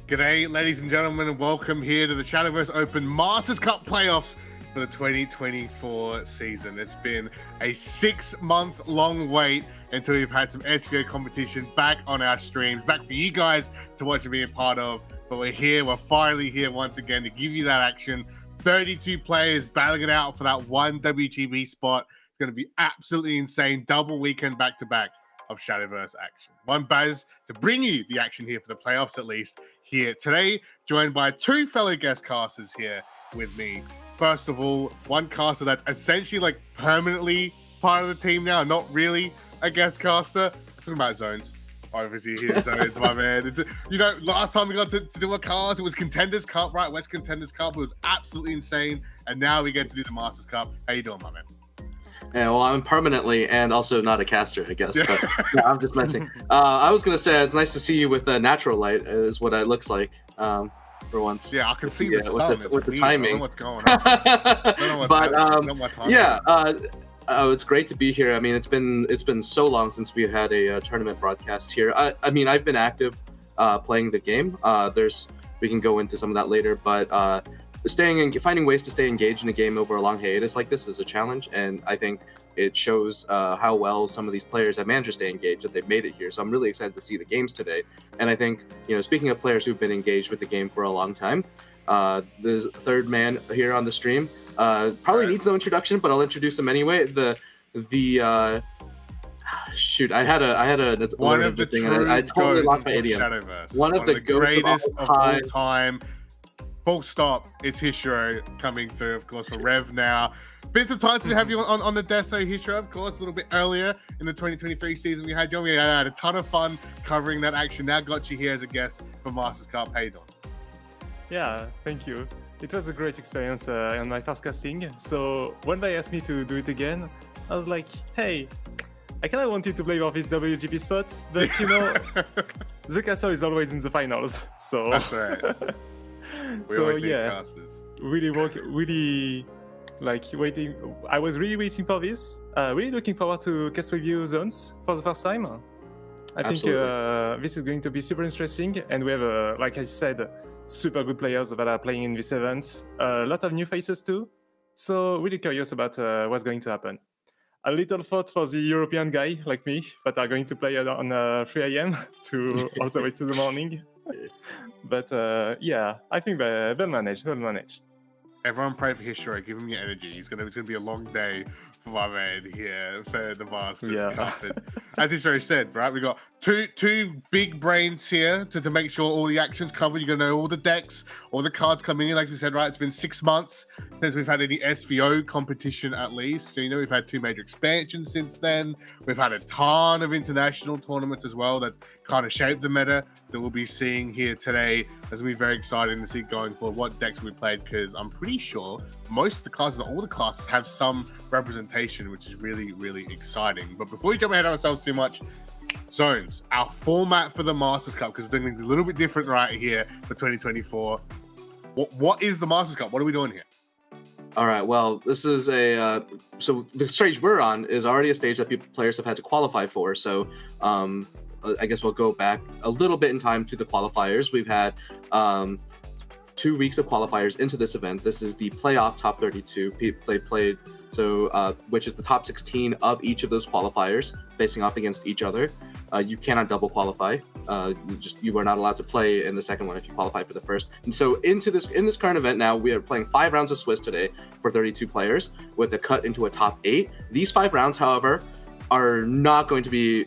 G'day, ladies and gentlemen, and welcome here to the Shadowverse Open Masters Cup playoffs for the 2024 season. It's been a 6-month-long wait until we've had some SVO competition back on our streams, back for you guys to watch and be a part of. But we're finally here once again to give you that action. 32 players battling it out for that one WGB spot. It's going to be absolutely insane. Double weekend back-to-back of Shadowverse action. One Baz to bring you the action here for the playoffs, at least here today, joined by two fellow guest casters here with me. First of all, one caster that's essentially like permanently part of the team now, not really a guest caster. Talking about Zones. Obviously, here Zones, my man. It's, last time we got to do a cast, it was Contenders Cup, right? West Contenders Cup. It was absolutely insane. And now we get to do the Masters Cup. How you doing, my man? Yeah, well, I'm permanently and also not a caster, I guess. But yeah, I'm just messing. I was gonna say it's nice to see you with a natural light, is what it looks like. For once. Yeah, I can see the sun. With the timing. I don't know what's going on. It's great to be here. I mean, it's been so long since we had a tournament broadcast here. I mean, I've been active playing the game. We can go into some of that later, but finding ways to stay engaged in a game over a long hiatus like this is a challenge, and I think it shows how well some of these players have managed to stay engaged, that they've made it here. So I'm really excited to see the games today. And I think, speaking of players who've been engaged with the game for a long time, the third man here on the stream probably needs no introduction, but I'll introduce him anyway. Shoot, I had a one of the thing, and I totally lost my idiom. One of the greatest of all time. Full stop. It's Hishiro coming through, of course, for Rev now. Been some time to have you on the Deso, Hishiro, of course, a little bit earlier in the 2023 season. We had a ton of fun covering that action. Now got you here as a guest for Masters Cup. How you doing? Yeah, thank you. It was a great experience on my first casting. So when they asked me to do it again, I was like, hey, I kind of wanted to play for this WGP spot, but the castle is always in the finals. So that's right. Really waiting. I was really waiting for this. Really looking forward to cast review zones for the first time. I think this is going to be super interesting, and we have, like I said, super good players that are playing in this event. A lot of new faces too. So really curious about what's going to happen. A little thought for the European guy like me that are going to play on 3 a.m. to all the way to the morning. But I think they'll manage. Everyone pray for Hishiro. Give him your energy. It's gonna be a long day for my man here for the Masters Cup. And as Hishiro said, right, we got two big brains here to make sure all the action's covered. You're gonna know all the decks, all the cards coming in. Like we said, right, it's been 6 months since we've had any SVO competition at least. So we've had 2 major expansions since then. We've had a ton of international tournaments as well that's kind of shaped the meta that we'll be seeing here today. It's gonna be very exciting to see going forward what decks we played, because I'm pretty sure most of the classes, all the classes, have some representation, which is really, really exciting. But before we jump ahead of ourselves too much, Zones, our format for the Masters Cup, because we're doing things a little bit different right here for 2024. What is the Masters Cup? What are we doing here? All right, well, this is so the stage we're on is already a stage that players have had to qualify for. So I guess we'll go back a little bit in time to the qualifiers. We've had 2 weeks of qualifiers into this event. This is the playoff top 32. They played, which is the top 16 of each of those qualifiers facing off against each other. You cannot double qualify. You are not allowed to play in the second one if you qualify for the first. And so in this current event now, we are playing 5 rounds of Swiss today for 32 players with a cut into a top 8. These 5 rounds, however, are not going to be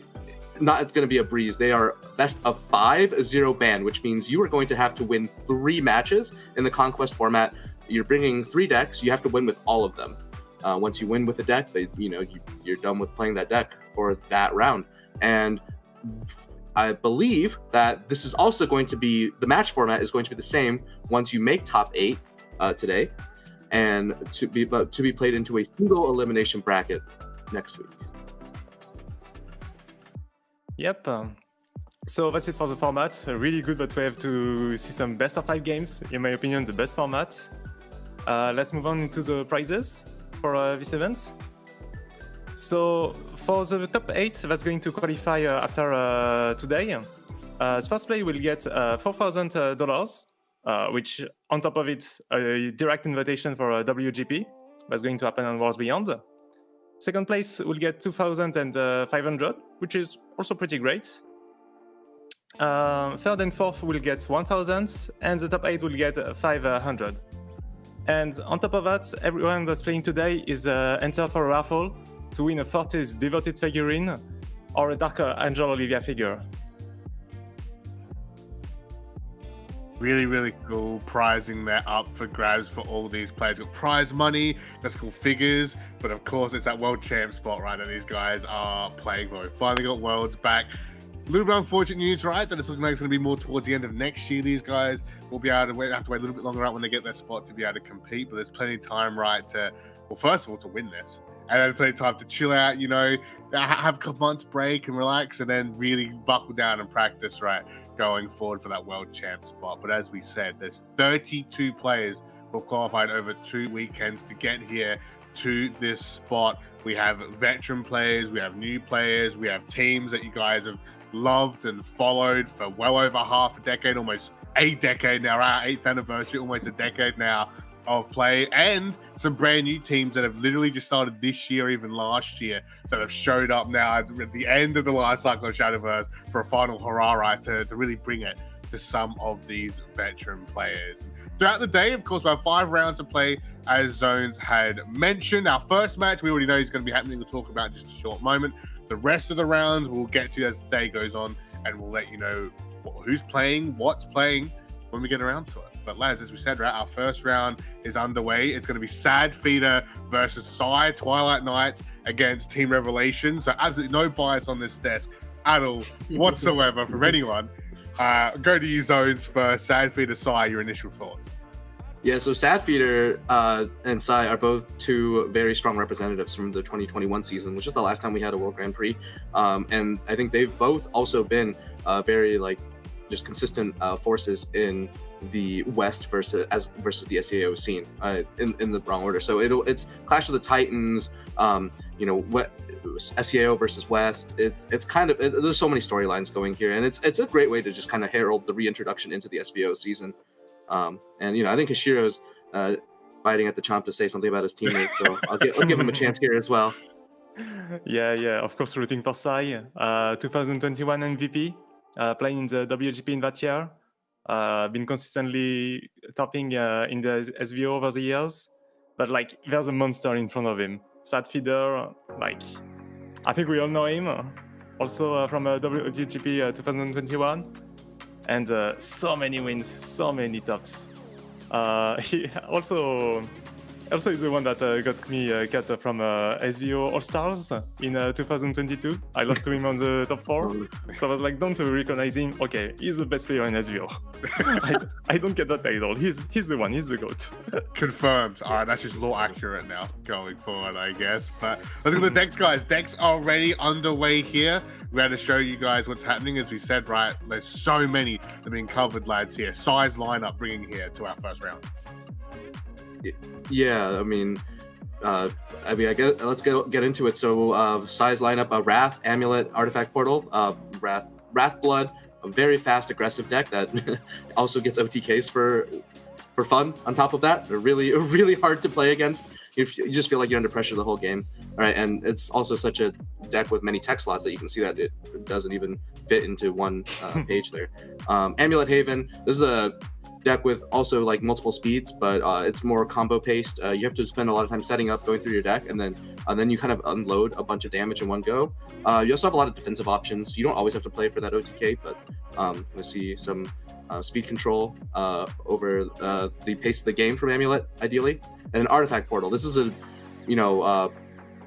a breeze. They are best of 5, 0 ban, which means you are going to have to win 3 matches in the Conquest format. You're bringing 3 decks. You have to win with all of them. Once you win with a deck, you're done with playing that deck for that round. And I believe that this is also going to be, the match format is going to be the same once you make top 8 today, and to be played into a single elimination bracket next week. Yep. So that's it for the format. Really good that we have to see some best of 5 games. In my opinion, the best format. Let's move on into the prizes for this event. So for the top 8 that's going to qualify after today, first play will get $4,000, which on top of it, a direct invitation for a WGP that's going to happen on Wars Beyond. Second place will get 2,500, which is also pretty great. Third and fourth will get 1,000, and the top 8 will get 500. And on top of that, everyone that's playing today is entered for a raffle to win a Fortis Devoted figurine or a Dark Angel Olivia figure. Really, really cool. Prizing that up for grabs for all these players. Got prize money, that's cool figures, but of course it's that world champ spot, right, that these guys are playing for. We finally got Worlds back. A little bit unfortunate news, right, that it's looking like it's going to be more towards the end of next year. These guys will be able to have to wait a little bit longer out when they get their spot to be able to compete, but there's plenty of time, right, to, well, first of all, to win this, and then plenty of time to chill out, you know, have a couple months break and relax, and then really buckle down and practice, right, going forward for that world champ spot. But as we said, there's 32 players who qualified over 2 weekends to get here to this spot. We have veteran players, we have new players, we have teams that you guys have loved and followed for well over half a decade, almost a decade now, our 8th anniversary, almost a decade now of play, and some brand new teams that have literally just started this year, even last year, that have showed up now at the end of the life cycle of Shadowverse for a final hurrah, right, to really bring it to some of these veteran players. Throughout the day, of course, we have 5 rounds to play, as Zones had mentioned. Our first match, we already know is going to be happening. We'll talk about in just a short moment. The rest of the rounds we'll get to as the day goes on, and we'll let you know who's playing, what's playing when we get around to it. But lads, as we said, right, our first round is underway. It's going to be Sad Feeder versus Psy Twilight Knights against Team Revelation. So absolutely no bias on this desk at all whatsoever from anyone. Go to you, Zones, for Sad Feeder, Psy, your initial thoughts. Yeah, so Sad Feeder and Psy are both 2 very strong representatives from the 2021 season, which is the last time we had a World Grand Prix. And I think they've both also been very just consistent forces in the West versus the SEO scene in the wrong order. So it's Clash of the Titans, SEO versus West. It's kind of there's so many storylines going here, and it's a great way to just kind of herald the reintroduction into the SVO season. And I think Hashiro's biting at the chomp to say something about his teammate, so I'll give him a chance here as well. Yeah, of course, rooting for Psy, 2021 MVP, playing in the WGP in that year, been consistently topping in the SVO over the years, but there's a monster in front of him. Sad Feeder, I think we all know him, also from WGP 2021. And so many wins, so many tops. He also is the one that got me cut from SVO All Stars in 2022. I lost to him on the top 4, so I was like, don't recognize him. Okay, he's the best player in SVO. I don't get that title. He's the one. He's the GOAT. Confirmed. All right, that's just law accurate now going forward, I guess. But let's look at the decks, guys. Decks are already underway here. We had to show you guys what's happening. As we said, right, there's so many that are being covered, lads, here. Size lineup bringing here to our first round. Yeah, I guess let's get into it. So, size lineup: Wrath, Amulet, Artifact Portal, Wrath Blood, a very fast, aggressive deck that also gets OTKs for fun. On top of that, they're really hard to play against. You just feel like you're under pressure the whole game. All right, and it's also such a deck with many tech slots that you can see that it doesn't even fit into one page there. Amulet Haven. This is a deck with also multiple speeds, but it's more combo paced. You have to spend a lot of time setting up, going through your deck, and then you kind of unload a bunch of damage in one go. You also have a lot of defensive options. You don't always have to play for that OTK, but we see some speed control over the pace of the game from Amulet, ideally. And an Artifact Portal. This is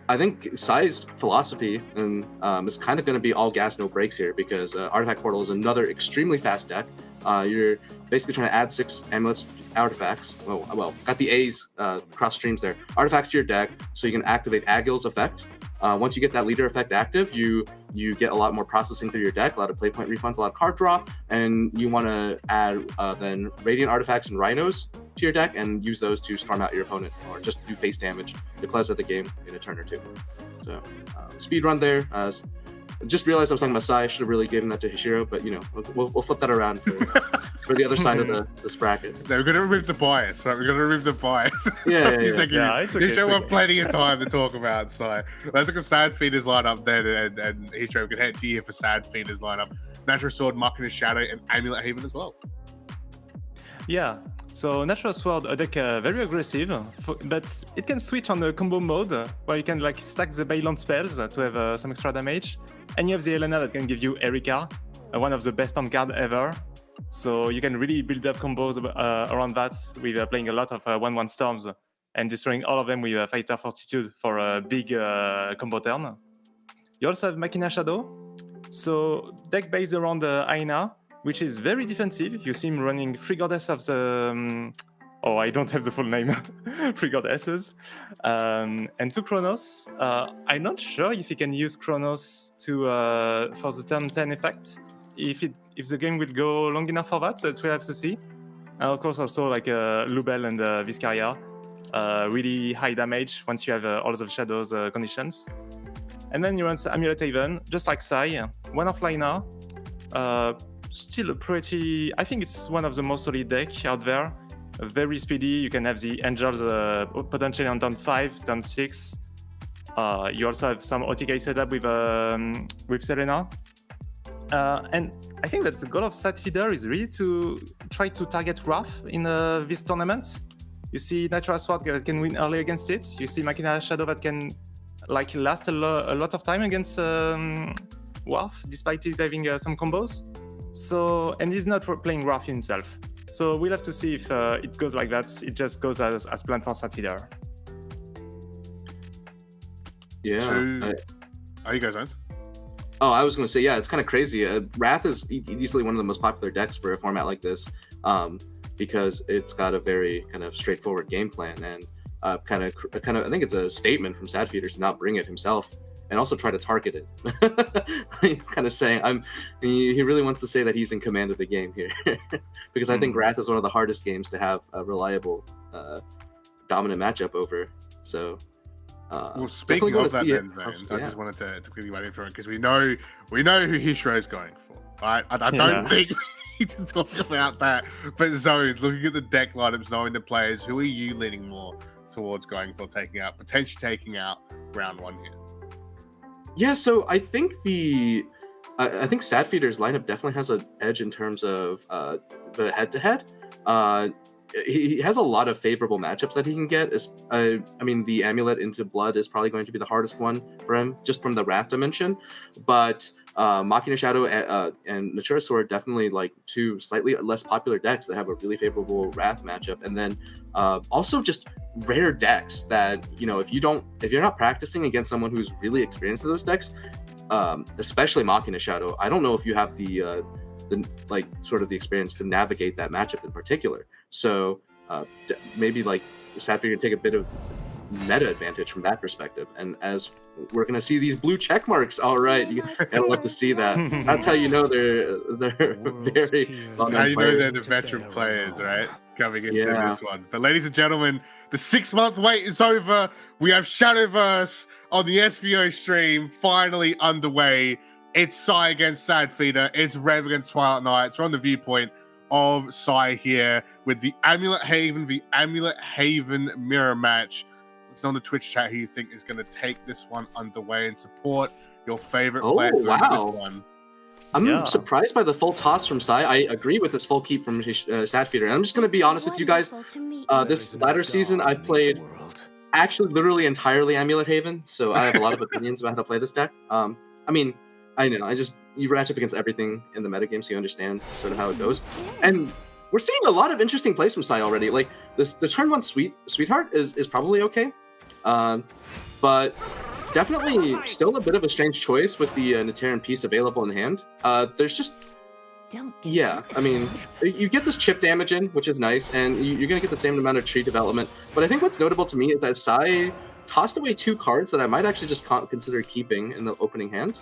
I think Psy's philosophy and is kind of going to be all gas, no brakes here, because Artifact Portal is another extremely fast deck. You're basically trying to add 6 amulets artifacts. Well, got the A's cross streams there. Artifacts to your deck, so you can activate Agil's effect. Once you get that leader effect active, you get a lot more processing through your deck, a lot of play point refunds, a lot of card draw, and you want to add then Radiant Artifacts and Rhinos to your deck and use those to storm out your opponent or just do face damage to close out the game in a turn or 2. So speed run there. just realized I was talking about Sai. I should have really given that to Hishiro, but you know, we'll flip that around for the other side of this bracket. No, we're gonna remove the bias, right? We're gonna remove the bias. Yeah, He's yeah. thinking, It's okay, Hishiro it's have okay. plenty of time to talk about Sai. Let's look at Sad Feeder's lineup then, and Hishiro can head to you for Sad Feeder's lineup. Natural Sword, Machina Shadow, and Amulet Haven as well. Yeah, so Natural Sword, a deck very aggressive, but it can switch on the combo mode where you can like stack the Balon spells to have some extra damage. And you have the Elena that can give you Erika, one of the best on card ever. So you can really build up combos around that with playing a lot of 1/1 Storms and destroying all of them with Fighter Fortitude for a big combo turn. You also have Machina Shadow, so deck based around Aina, which is very defensive. You see him running 3 Goddess of the... oh, I don't have the full name. 3 Goddesses. And 2 Chronos. I'm not sure if you can use Chronos for the turn 10 effect. If the game will go long enough for that, but we'll have to see. And of course also like Lubel and Viscaria. Really high damage once you have all of the Shadows conditions. And then you run Amulet Haven, just like Sai. 1 offliner. Still a pretty... I think it's one of the most solid deck out there. Very speedy. You can have the Angels potentially on turn 5, turn 6. You also have some OTK setup with Selena. And I think that the goal of Sad Feeder is really to try to target Wrath in this tournament. You see Natural Sword that can win early against it. You see Machina Shadow that can like last a lot of time against Wrath, despite it having some combos. So, and he's not playing Wrath himself. So we'll have to see if it goes like that. It just goes as planned for Sad Feeder. Yeah. Are you guys on? Oh, I was going to say, yeah, it's kind of crazy. Wrath is easily one of the most popular decks for a format like this, because it's got a very kind of straightforward game plan, and kind of, I think it's a statement from Sad Feeder to not bring it himself and also try to target it. He's kind of saying, he really wants to say that he's in command of the game here, because I think Wrath is one of the hardest games to have a reliable, dominant matchup over. So. Well, speaking of that, then, I just wanted to quickly run into it because we know who Hishiro is going for. Right? I don't think we need to talk about that. But Zones, looking at the deck lineups, knowing the players, who are you leaning more towards going for, potentially taking out round 1 here? Yeah, so I think I think Sad Feeder's lineup definitely has an edge in terms of the head-to-head. He has a lot of favorable matchups that he can get. I mean, the Amulet into Blood is probably going to be the hardest one for him, just from the Wrath dimension. But Machina Shadow and Natural Sword definitely like 2 slightly less popular decks that have a really favorable Wrath matchup. And then also just rare decks that, you know, if you're not practicing against someone who's really experienced in those decks, especially Machina Shadow, I don't know if you have the like sort of the experience to navigate that matchup in particular. So maybe like Sad Feeder can take a bit of meta advantage from that perspective. And as we're gonna see these blue check marks, all right, you gotta love to see that. That's how you know they're very. How you know they're the veteran players, right? Coming into this one. But ladies and gentlemen, the 6-month wait is over. We have Shadowverse on the SVO stream finally underway. It's Sai against Sad Feeder. It's Rev against Twilight Knights. We're on the viewpoint of Sai here with the Amulet Haven mirror match. Let's know on the Twitch chat who you think is going to take this one underway and support your favorite player. Oh, wow. I'm surprised by the full toss from Sai. I agree with this full keep from Sad Feeder. And I'm just going to be honest with you guys. This latter season, I played actually literally entirely Amulet Haven. So I have a lot of opinions about how to play this deck. I mean, I know, you match up against everything in the metagame, so you understand sort of how it goes. And we're seeing a lot of interesting plays from Sai already. Like the turn 1 Sweetheart is probably okay, but definitely still a bit of a strange choice with the Neteran piece available in hand. There's just I mean, you get this chip damage in, which is nice, and you're gonna get the same amount of tree development. But I think what's notable to me is that Sai tossed away 2 cards that I might actually just consider keeping in the opening hand.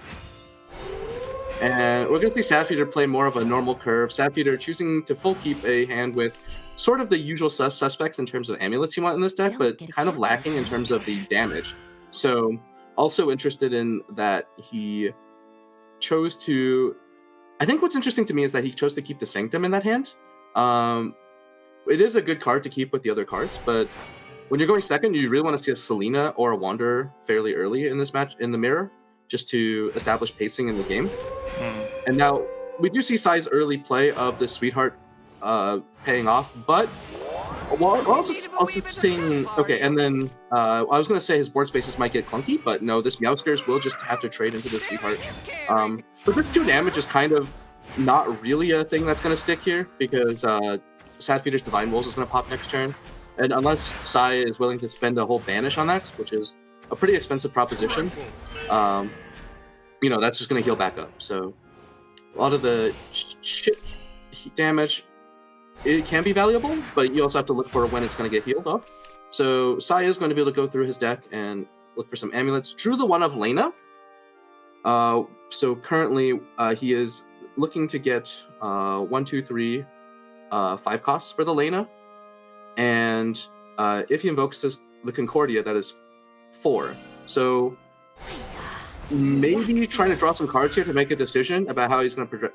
And we're going to see Sad Feeder play more of a normal curve. Sad Feeder choosing to full keep a hand with sort of the usual suspects in terms of amulets you want in this deck, but kind of lacking in terms of the damage. So also interested in that he chose to. I think what's interesting to me is that he chose to keep the Sanctum in that hand. It is a good card to keep with the other cards, but when you're going second, you really want to see a Selena or a Wanderer fairly early in this match in the mirror, just to establish pacing in the game. And now we do see Sai's early play of the Sweetheart paying off, but we're also seeing. Okay, and then I was going to say his board spaces might get clunky, but no, this Meowskers will just have to trade into the Sweetheart. But this 2 damage is kind of not really a thing that's going to stick here, because Sadfeeder's Divine Wolves is going to pop next turn. And unless Sai is willing to spend a whole banish on that, which is a pretty expensive proposition, that's just going to heal back up. So a lot of the shit damage, it can be valuable, but you also have to look for when it's going to get healed up. So Sai is going to be able to go through his deck and look for some amulets. Drew the one of Lena. So currently he is looking to get 1, 2, 3, 5 costs for the Lena. And if he invokes the Concordia, that is 4. So maybe trying to draw some cards here to make a decision about how he's going to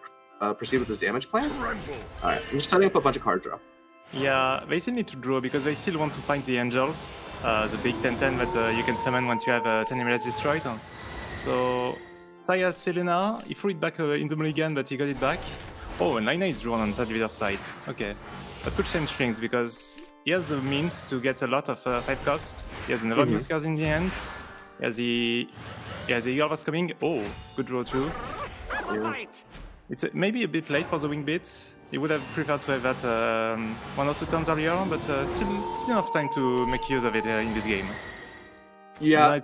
proceed with his damage plan. Alright, I'm just setting up a bunch of card draw. Yeah, they still need to draw because they still want to find the angels, the big 10-10 that you can summon once you have 10 emulates destroyed. So Sai has Selena, he threw it back in the mulligan, but he got it back. Oh, and Lina is drawn on Sadfeeder's side. Okay, that could change things because he has the means to get a lot of 5 cost. He has another Meowskers in the end. He has the Eagle that's coming. Oh, good draw too. Yeah. It's maybe a bit late for the wing bit. He would have preferred to have that 1 or 2 turns earlier, but still enough time to make use of it in this game. Yeah.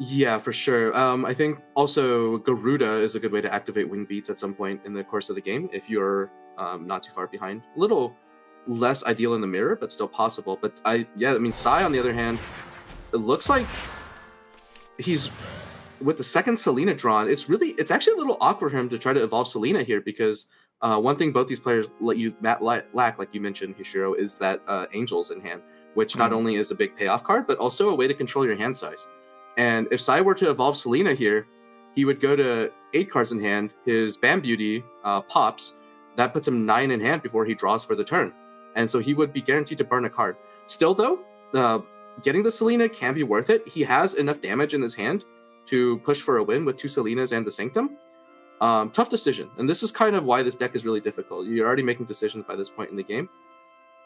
Yeah, for sure. I think also Garuda is a good way to activate wing beats at some point in the course of the game if you're not too far behind. A little less ideal in the mirror, but still possible. But Sai on the other hand, it looks like he's with the second Selena drawn. It's actually a little awkward for him to try to evolve Selena here because one thing both these players lack, like you mentioned, Hishiro, is that Angels in hand, which not only is a big payoff card, but also a way to control your hand size. And if Sai were to evolve Selena here, he would go to 8 cards in hand. His Bam Beauty pops. That puts him 9 in hand before he draws for the turn. And so he would be guaranteed to burn a card. Still, though, getting the Selena can be worth it. He has enough damage in his hand to push for a win with 2 Selenas and the Sanctum. Tough decision. And this is kind of why this deck is really difficult. You're already making decisions by this point in the game.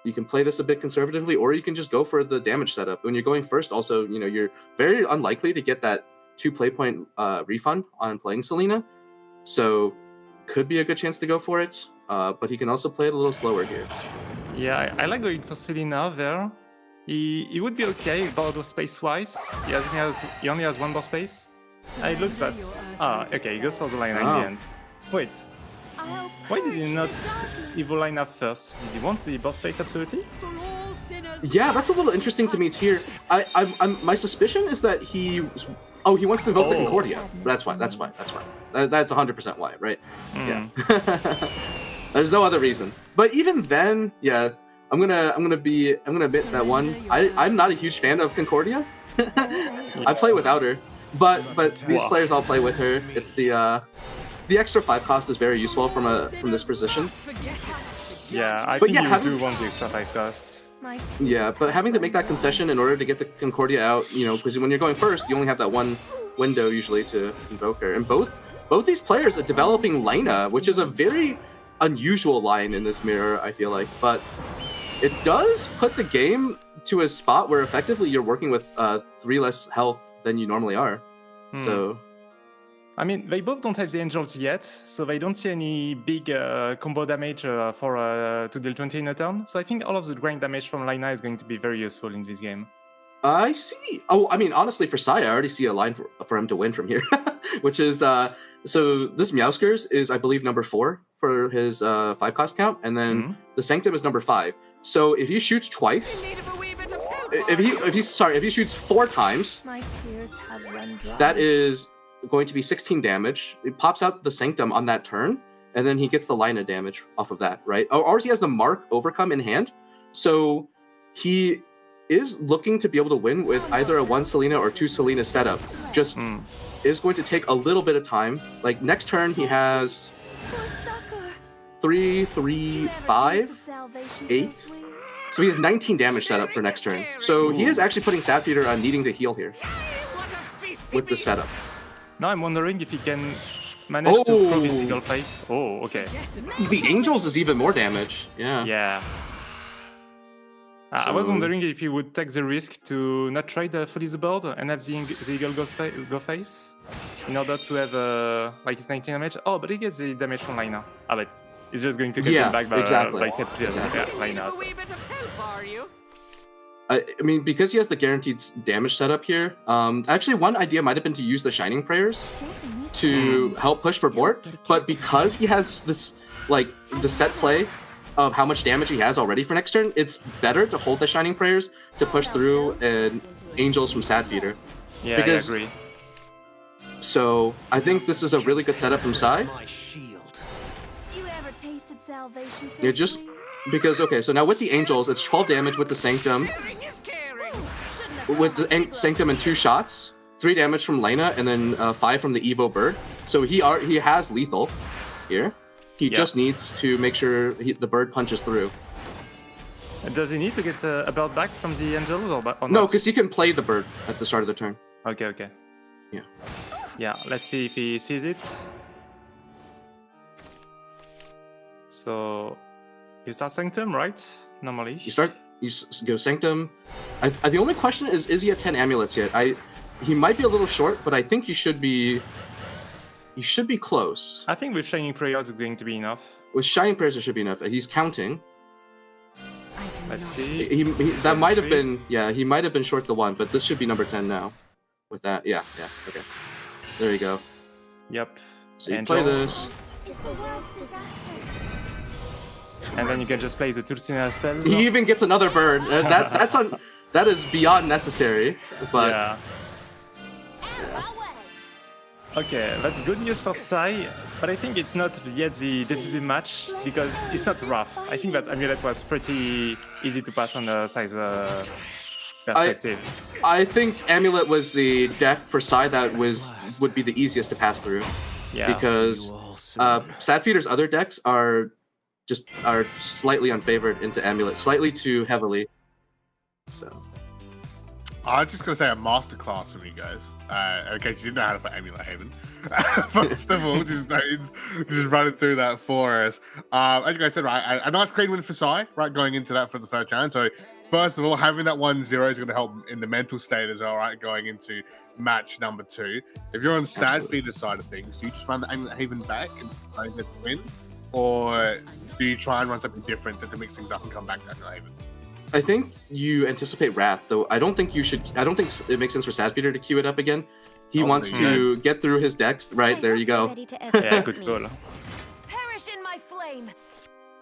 You can play this a bit conservatively, or you can just go for the damage setup. When you're going first, also, you're very unlikely to get that 2 play point refund on playing Selena. So could be a good chance to go for it. But he can also play it a little slower here. Yeah, I like going for Selena there. He would be okay board space-wise. He only has 1 board space. It looks bad. Okay, he goes for the line in the end. Wait. Why did he not evolve line up first? Did he want the board space absolutely? Yeah, that's a little interesting to me here. My suspicion is that he wants to invoke the Concordia. That's why. That's 100% why, right? Yeah. There's no other reason. But even then, yeah, I'm gonna admit that I'm not a huge fan of Concordia. I play without her, but these players all play with her. It's the extra 5 cost is very useful from this position. Yeah, I think you do want the extra 5 cost. Yeah, but having to make that concession in order to get the Concordia out, because when you're going first, you only have that 1 window usually to invoke her. And both these players are developing Lina, which is a very unusual line in this mirror, I feel like. But it does put the game to a spot where effectively you're working with 3 less health than you normally are. So I mean, they both don't have the angels yet, so they don't see any big combo damage to deal 20 in a turn. So I think all of the grind damage from Lina is going to be very useful in this game. I see. Oh, I mean, honestly, for Sai, I already see a line for him to win from here, which is so this Meowskers is, I believe, number 4 for his 5 cost count, and then the Sanctum is number 5. So if he shoots twice, if he shoots 4 times, my tears have run dry. That is going to be 16 damage. It pops out the Sanctum on that turn, and then he gets the Lina damage off of that, right? Or he has the Mark Overcome in hand, so he is looking to be able to win with either a 1 Selena or 2 Selena setup. Just is going to take a little bit of time. Like next turn he has 3, 3, 5, 8. So he has 19 damage setup for next turn. So he is actually putting Sadfeeder on needing to heal here with the setup. Now I'm wondering if he can manage to throw this Eagle Face. Oh, okay. The Angels is even more damage. Yeah. Yeah. I was wondering if he would take the risk to not try the fully the board and have the Eagle go face in order to have like his 19 damage. Oh, but he gets the damage from Lina. Ah, but he's just going to get him back by Sadfeeder. Yeah, Lina. So. I mean, because he has the guaranteed damage setup here, actually one idea might have been to use the Shining Prayers to help push for Bort, but because he has this, like, the set play of how much damage he has already for next turn, it's better to hold the Shining Prayers to push through and Angels from Sadfeeder. Yeah, I agree. So, I think this is a really good setup from Sai. Yeah, just because, okay, so now with the Angels, it's 12 damage with the Sanctum. With the Sanctum and 2 shots, 3 damage from Lena, and then 5 from the Evo Bird. So he has lethal here. He just needs to make sure the bird punches through. Does he need to get a bird back from the Angels or not? No, because he can play the bird at the start of the turn. Okay, okay. Yeah. Yeah, let's see if he sees it. So, you start Sanctum, right? Normally. You go Sanctum. The only question is he at 10 amulets yet? He might be a little short, but I think he should be close. I think with Shining Prayers it's going to be enough. With Shining Prayers it should be enough. He's counting. Let's see. That might have been, he might have been short the 1, but this should be number 10 now. With that, yeah, okay. There you go. Yep. So you play this. And then you can just play the Tulsina spells. He even gets another bird. That is beyond necessary. But yeah. Okay, that's good news for Sai, but I think it's not yet the decisive match because it's not rough. I think that Amulet was pretty easy to pass on the Sai's perspective. I think Amulet was the deck for Sai that would be the easiest to pass through. Yeah. Because Sadfeeder's other decks are slightly unfavored into Amulet, slightly too heavily. So I was just gonna say a masterclass from you guys. In case you didn't know how to play Amulet Haven. First of all, just running through that for us. As you guys said, right, a nice clean win for Sai, right, going into that for the third challenge. So first of all, having that 1-0 is going to help in the mental state as well, right, going into match number 2. If you're on Sadfeeder's side of things, do you just run the Amulet Haven back and try and get the win? Or do you try and run something different to mix things up and come back to Amulet Haven? I think you anticipate Wrath, though. I don't think it makes sense for Sadfeeder to queue it up again. He wants to get through his decks. Right, there you go. Yeah, good call. Perish in my flame.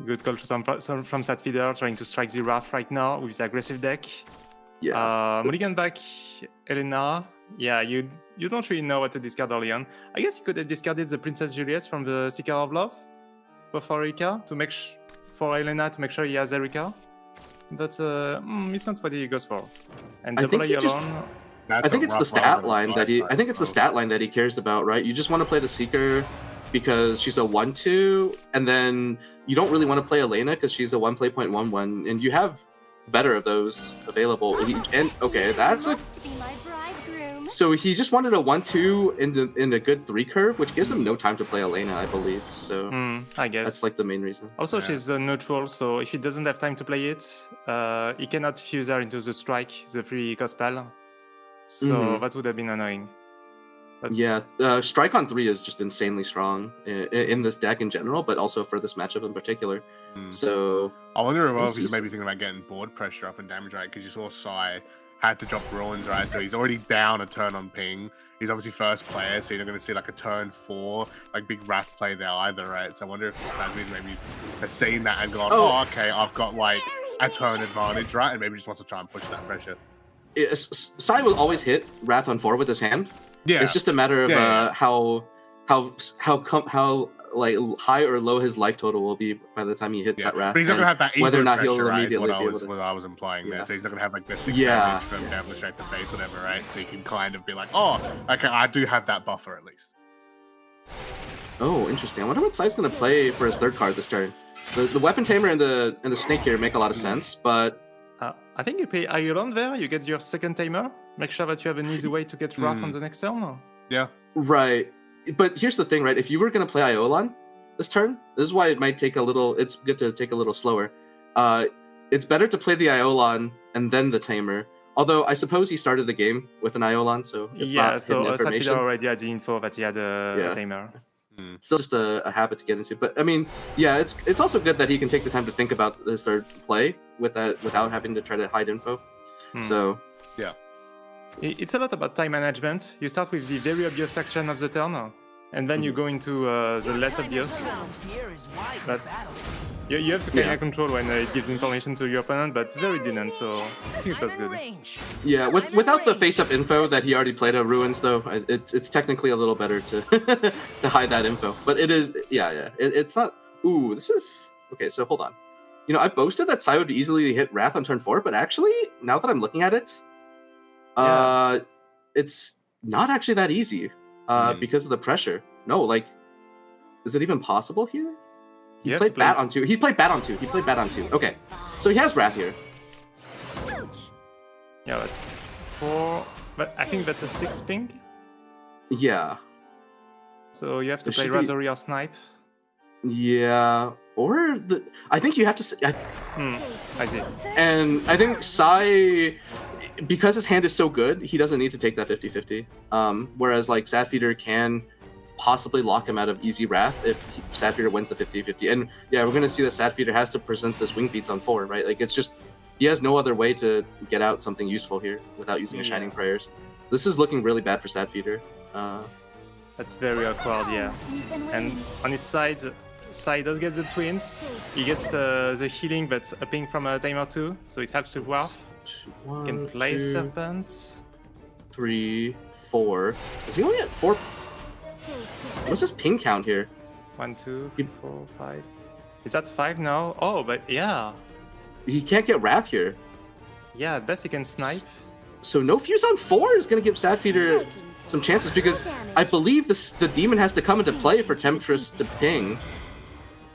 Good call from Sadfeeder, trying to strike the Wrath right now with the aggressive deck. Yeah. Mulligan back, Elena. Yeah, you don't really know what to discard early on. I guess you could have discarded the Princess Juliet from the Seeker of Love for Erika to for Elena to make sure he has Erika. But it's not what he goes for. And double A alone. I think it's the stat line that he cares about, right? You just want to play the Seeker because she's a 1/2, and then you don't really want to play Elena because she's a 1 play point 1/1, and you have better of those available. So he just wanted a 1/2 in a good 3 curve, which gives him no time to play Elena, I believe. So I guess that's like the main reason. Also, she's neutral, so if he doesn't have time to play it, he cannot fuse her into the strike, the free cost spell. So that would have been annoying. But yeah, strike on 3 is just insanely strong in this deck in general, but also for this matchup in particular. So I wonder if he's maybe thinking about getting board pressure up and damage, right? Because you saw Sai had to drop Ruins, right? So he's already down a turn on ping. He's obviously first player, so you're not going to see like a turn 4, like big Wrath play there either, right? So I wonder if Sadfeeder maybe has seen that and gone, okay, I've got like a turn advantage, right? And maybe just wants to try and push that pressure. Sai will always hit Wrath on 4 with his hand. Yeah, it's just a matter of how like high or low his life total will be by the time he hits that wrath. But he's not gonna have that whether or not pressure, he'll right? immediately What be able to. I was implying there. So he's not gonna have like the 6 Yeah. damage from down the straight to face, whatever, right? So you can kind of be like, oh, okay, I do have that buffer at least. Oh, interesting. I wonder what Sai's gonna play for his third card this turn. The weapon tamer and the snake here make a lot of sense, but I think you play Ireland there, you get your second timer. Make sure that you have an easy way to get Wrath on the next turn. Yeah. right. But here's the thing, right? If you were gonna play Iolan this turn, this is why it might take a little. It's good to take a little slower. It's better to play the Iolan and then the tamer. Although I suppose he started the game with an Iolan, so it's not so hidden information. Satvida already had the info that he had a timer. Still just a habit to get into. But I mean, yeah, it's also good that he can take the time to think about his third play with that without having to try to hide info. So yeah, it's a lot about time management. You start with the very obvious action of the turn, and then you go into the less obvious. That's you have to kind of control when it gives information to your opponent, but very didn't. So I think it was good. yeah, without the face-up info that he already played at Ruins, though, it's technically a little better to to hide that info. But it is, it's not. Ooh, this is okay. So hold on. You know, I boasted that Sai would easily hit Wrath on turn 4, but actually, now that I'm looking at it, it's not actually that easy because of the pressure. No, like, is it even possible here? He played Bat on 2. He played Bat on 2. He played Bat on 2. Okay, so he has Wrath here. Yeah, that's 4. But I think that's a 6 ping. Yeah. So you have to There play should be- Razori or Snipe. Yeah. Or I think you have to. I see. And I think Sai, because his hand is so good, he doesn't need to take that 50-50. Whereas like Sadfeeder can possibly lock him out of easy Wrath if Sadfeeder wins the 50-50. And yeah, we're gonna see that Sadfeeder has to present this Wing Beats on 4, right? Like it's just he has no other way to get out something useful here without using a Shining Prayers. This is looking really bad for Sadfeeder. That's very awkward, yeah. And on his side, Sai does get the twins. He gets the healing, but a ping from a timer 2, so it helps with Wrath. One, Can play 2, Serpent. 3, 4. Is he only at 4? What's his ping count here? 1, 2, 4, 5. Is that 5 now? Oh, but yeah. He can't get Wrath here. Yeah, at best he can snipe. So no fuse on 4 is going to give Sadfeeder some chances because I believe the demon has to come into play for Temptress to ping.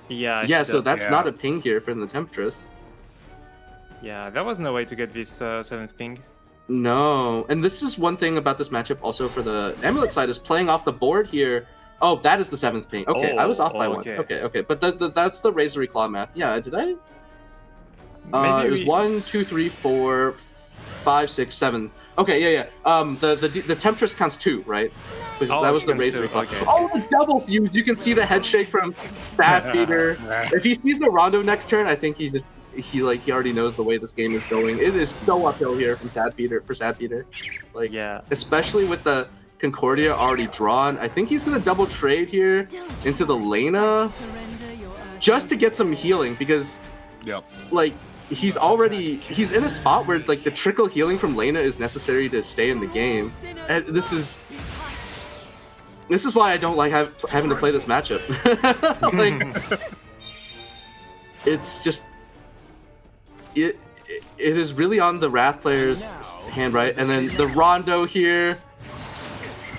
Yeah. Yeah, so that's not a ping here for the Temptress. Yeah, there was no way to get this 7th ping. No, and this is one thing about this matchup also for the Amulet side is playing off the board here. Oh, that is the 7th ping. Okay, I was off by 1. Okay. But that's the Razory Claw math. Yeah, did I? It was 1, 2, 3, 4, 5, 6, 7. Okay, yeah. The Temptress counts 2, right? Because that was the Razory Claw. Okay. Oh, the double fuse! You can see the head shake from Sadfeeder. If he sees the Rondo next turn, I think he already knows the way this game is going. It is so uphill here from Sadfeeder. Like, especially with the Concordia already drawn. I think he's gonna double trade here into the Lena just to get some healing because, like, he's in a spot where like the trickle healing from Lena is necessary to stay in the game, and this is why I don't like having to play this matchup. Like, it's just. It is really on the Wrath player's hand, right? And then the Rondo here,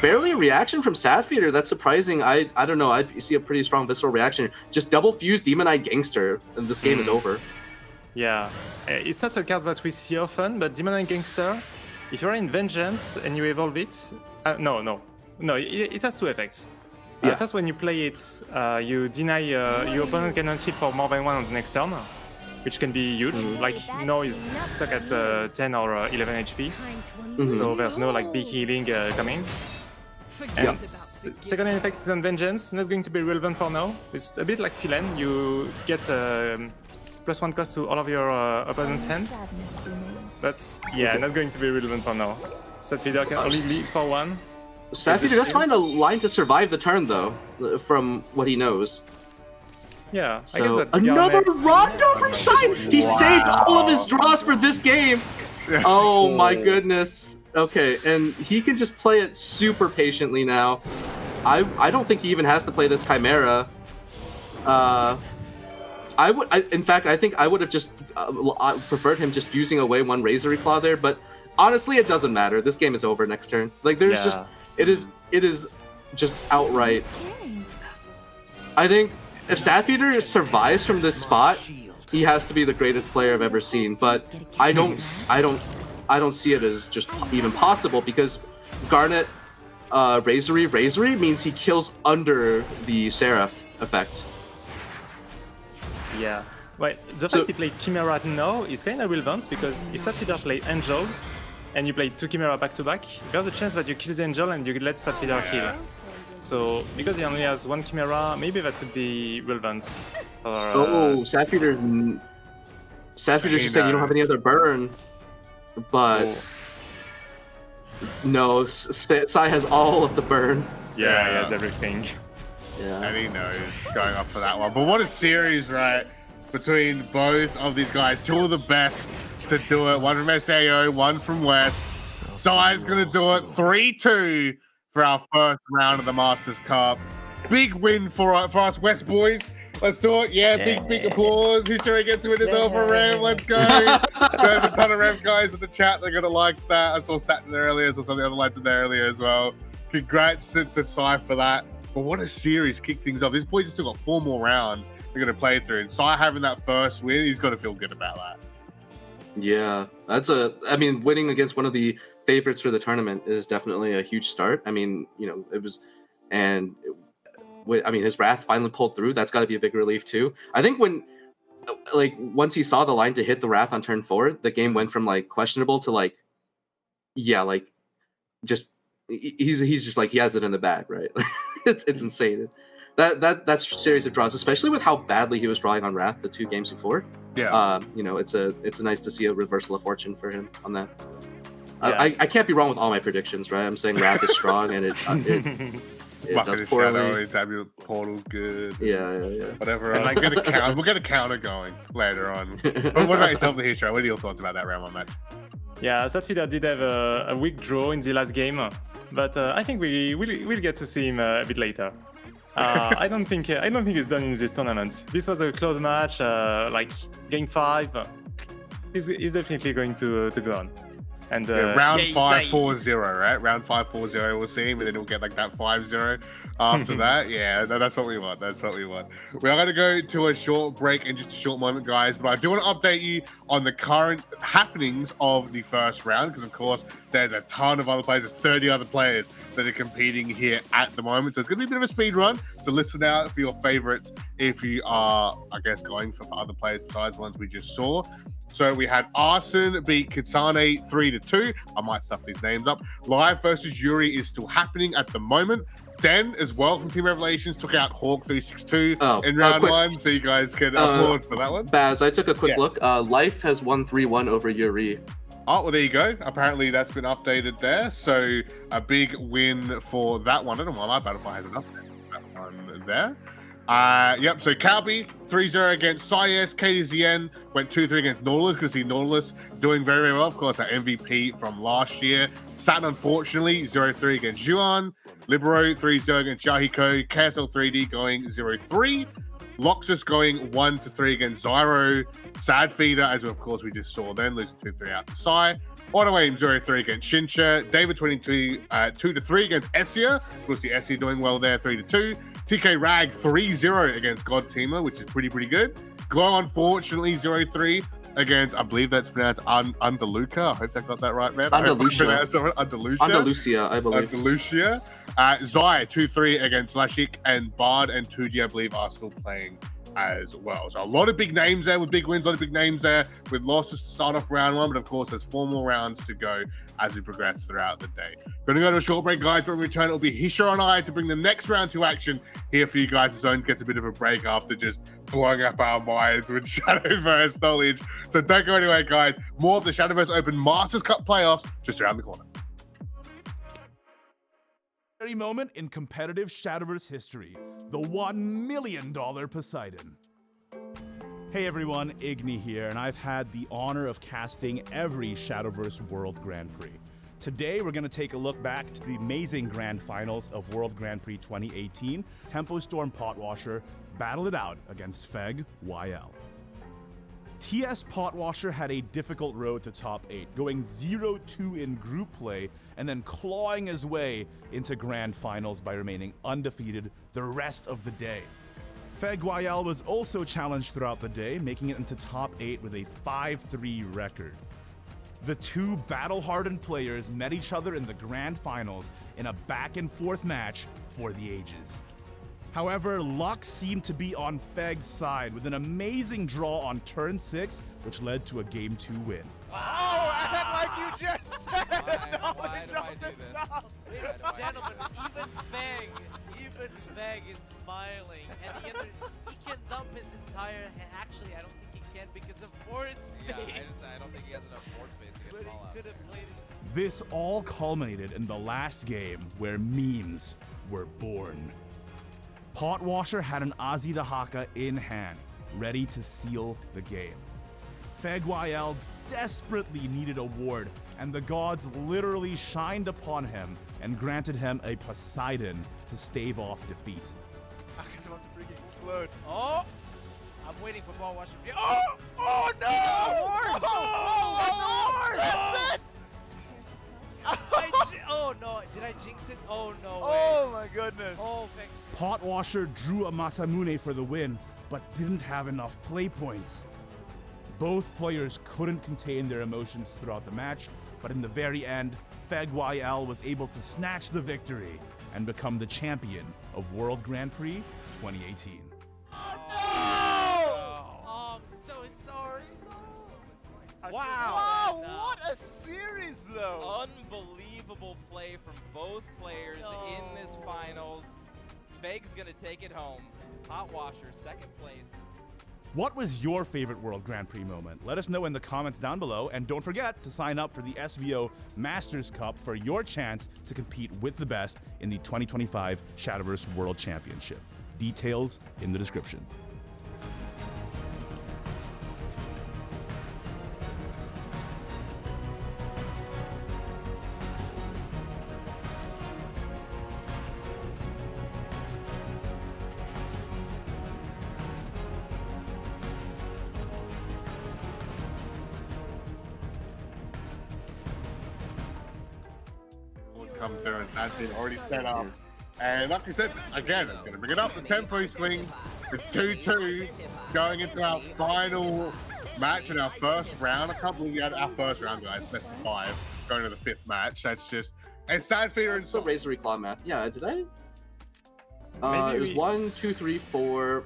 barely a reaction from Sadfeeder. That's surprising. I don't know. I see a pretty strong visceral reaction. Just double fuse Demon Eye Gangster, and this game is over. Yeah, it's not a card that we see often, but Demon Eye Gangster, if you're in Vengeance and you evolve it, no, it has 2 effects. First, when you play it, you deny your opponent cannot hit for more than 1 on the next turn, which can be huge. Like, No is stuck at 10 or 11 HP, so there's no like big healing coming. And second effect is on Vengeance, not going to be relevant for now. It's a bit like Philen, you get +1 cost to all of your opponent's hand. But yeah, not going to be relevant for now. Sadfeeder can only lead for 1. Sadfeeder does find a line to survive the turn though, from what he knows. Yeah, so I guess another Rondo from Sai! He saved all of his draws for this game! Oh my goodness. Okay, and he can just play it super patiently now. I don't think he even has to play this Chimera. In fact, I think I would have just preferred him just fusing away one Razor Claw there, but honestly, it doesn't matter. This game is over next turn. Like, there's just, it is just outright. I think if Sapphire survives from this spot, he has to be the greatest player I've ever seen, but I don't see it as just even possible, because Garnet Razory means he kills under the Seraph effect. Yeah. Well, the fact he played Chimera now is kind of relevant, because if Sapphire played Angels and you play 2 Chimera back to back, there's a chance that you kill the Angel and you let Sapphire heal. So because he only has 1 Chimera, maybe that could be relevant. For, Sapphire just saying you don't have any other burn, but no, Sai has all of the burn. Yeah, he has everything. Yeah. And he knows going up for that one. But what a series, right? Between both of these guys. 2 of the best to do it. 1 from SAO, 1 from West. Sai's going to do it. 3-2 for our first round of the Masters Cup. Big win for us West boys. Let's do it. Yeah, big applause. History gets to win his over Rev. Let's go. There's a ton of Rev guys in the chat. They're going to like that. I saw Sat in there earlier. I saw some of the other lads in there earlier as well. Congrats to Sai for that. But what a series, kick things off. This boy's just still got 4 more rounds they're going to play through. And Sai having that first win, he's got to feel good about that. Yeah, I mean, winning against one of the favorites for the tournament is definitely a huge start. I mean, you know, his Wrath finally pulled through. That's got to be a big relief too. I think once he saw the line to hit the Wrath on turn 4, the game went from like questionable to just he's just like, he has it in the bag, right? It's insane. That's a series of draws, especially with how badly he was drawing on Wrath the 2 games before. Yeah. You know, it's nice to see a reversal of fortune for him on that. Yeah. I can't be wrong with all my predictions, right? I'm saying Wrath is strong and it does poorly. Shadow, Portal's good. Yeah. Whatever. We'll get a counter going later on. But what about yourself, the Histro? What are your thoughts about that round 1 match? Yeah, Sapphire did have a weak draw in the last game, but I think we'll get to see him a bit later. I don't think he's done in this tournament. This was a close match, like game 5. He's definitely going to go on. And round 5-4-0, right? Round 5-4-0, we'll see him, and then he'll get like that 5-0 after that. Yeah, that's what we want. That's what we want. We are going to go to a short break in just a short moment, guys. But I do want to update you on the current happenings of the first round, because of course there's a ton of other players. There's 30 other players that are competing here at the moment. So it's going to be a bit of a speed run. So listen out for your favorites if you are, I guess, going for other players besides the ones we just saw. So we had Arson beat Kitsane 3-2. I might stuff these names up. Live versus Yuri is still happening at the moment. Den as well from Team Revelations took out Hawk 362 in round 1, so you guys can applaud for that one. Baz, I took a quick look. Life has won 3-1 over Yuri. Oh, well, there you go. Apparently that's been updated there. So a big win for that one. I don't know why my Battlefy hasn't updated that one there. Yep, so Calby 3-0 against Sayes. KDZN went 2-3 against Nautilus, because the Nautilus doing very, very well. Of course, our MVP from last year. Saturn, unfortunately, 0-3 against Juan. Libero 3-0 against Yahiko. KSL 3D going 0-3. Loxus going 1-3 against Zyro. Sad Feeder, as of course we just saw then, losing 2-3 out to Sai. Autoaim 0-3 against Shinsha. David 22 2-3 against Essia. Of course, the Essia doing well there, 3-2. TK Rag 3-0 against God Teamer, which is pretty good. Glow, unfortunately, 0-3 against, I believe that's pronounced Andaluca. I hope I got that right, man. Andalucia, I believe. Andalucia. Zai 2-3 against Lashik, and Bard and 2G, I believe, are still playing as well. So a lot of big names there with big wins, a lot of big names there with losses to start off round 1, but of course there's 4 more rounds to go as we progress throughout the day. Going to go to a short break, guys, but when we return, it'll be Hishra and I to bring the next round to action here for you guys. The zone gets a bit of a break after just blowing up our minds with Shadowverse knowledge. So don't go anywhere, guys. More of the Shadowverse Open Masters Cup playoffs just around the corner. Moment in competitive Shadowverse history, the $1 million Poseidon. Hey everyone, Igni here, and I've had the honor of casting every Shadowverse World Grand Prix. Today, we're going to take a look back to the amazing grand finals of World Grand Prix 2018. Tempo Storm Potwasher battled it out against Feg YL. TS Potwasher had a difficult road to top 8, going 0-2 in group play and then clawing his way into grand finals by remaining undefeated the rest of the day. Feg YL was also challenged throughout the day, making it into top 8 with a 5-3 record. The two battle-hardened players met each other in the grand finals in a back-and-forth match for the ages. However, luck seemed to be on Feg's side with an amazing draw on turn 6, which led to a Game 2 win. Oh, and like you just said, Why do I do this? Ladies and gentlemen, even Feg is smiling, and he can dump his entire. Actually, I don't think he can because of board space. Yeah, I don't think he has enough board space to But get the ball he out. could have played it. This all culminated in the last game where memes were born. Potwasher had an Ozzy Dahaka in hand, ready to seal the game. Feg YL desperately needed a ward, and the gods literally shined upon him and granted him a Poseidon to stave off defeat. I just want to freaking explode. Oh! I'm waiting for ball watch. Oh! Oh no! Oh, that's it! Oh no! Did I jinx it? Oh no! Oh my goodness. Oh, thanks. Potwasher drew a Masamune for the win, but didn't have enough play points. Both players couldn't contain their emotions throughout the match, but in the very end, Feg YL was able to snatch the victory and become the champion of World Grand Prix 2018. Oh, I'm so sorry. Wow. What a series though. Unbelievable play from both players in this finals. Feg's gonna take it home. Potwasher, second place. What was your favorite World Grand Prix moment? Let us know in the comments down below, and don't forget to sign up for the SVO Masters Cup for your chance to compete with the best in the 2025 Shadowverse World Championship. Details in the description. Come through and that's been already set up. And like I said, again, I'm going to bring it up, the tempo swing, the 2-2 going into our final match in our first round. I can't believe we had our first round, guys, best of 5, going to the 5th match. That's just, and sad feeder and It's the Razor Claw math. Yeah, did I? Maybe it was 1, 2, 3, 4,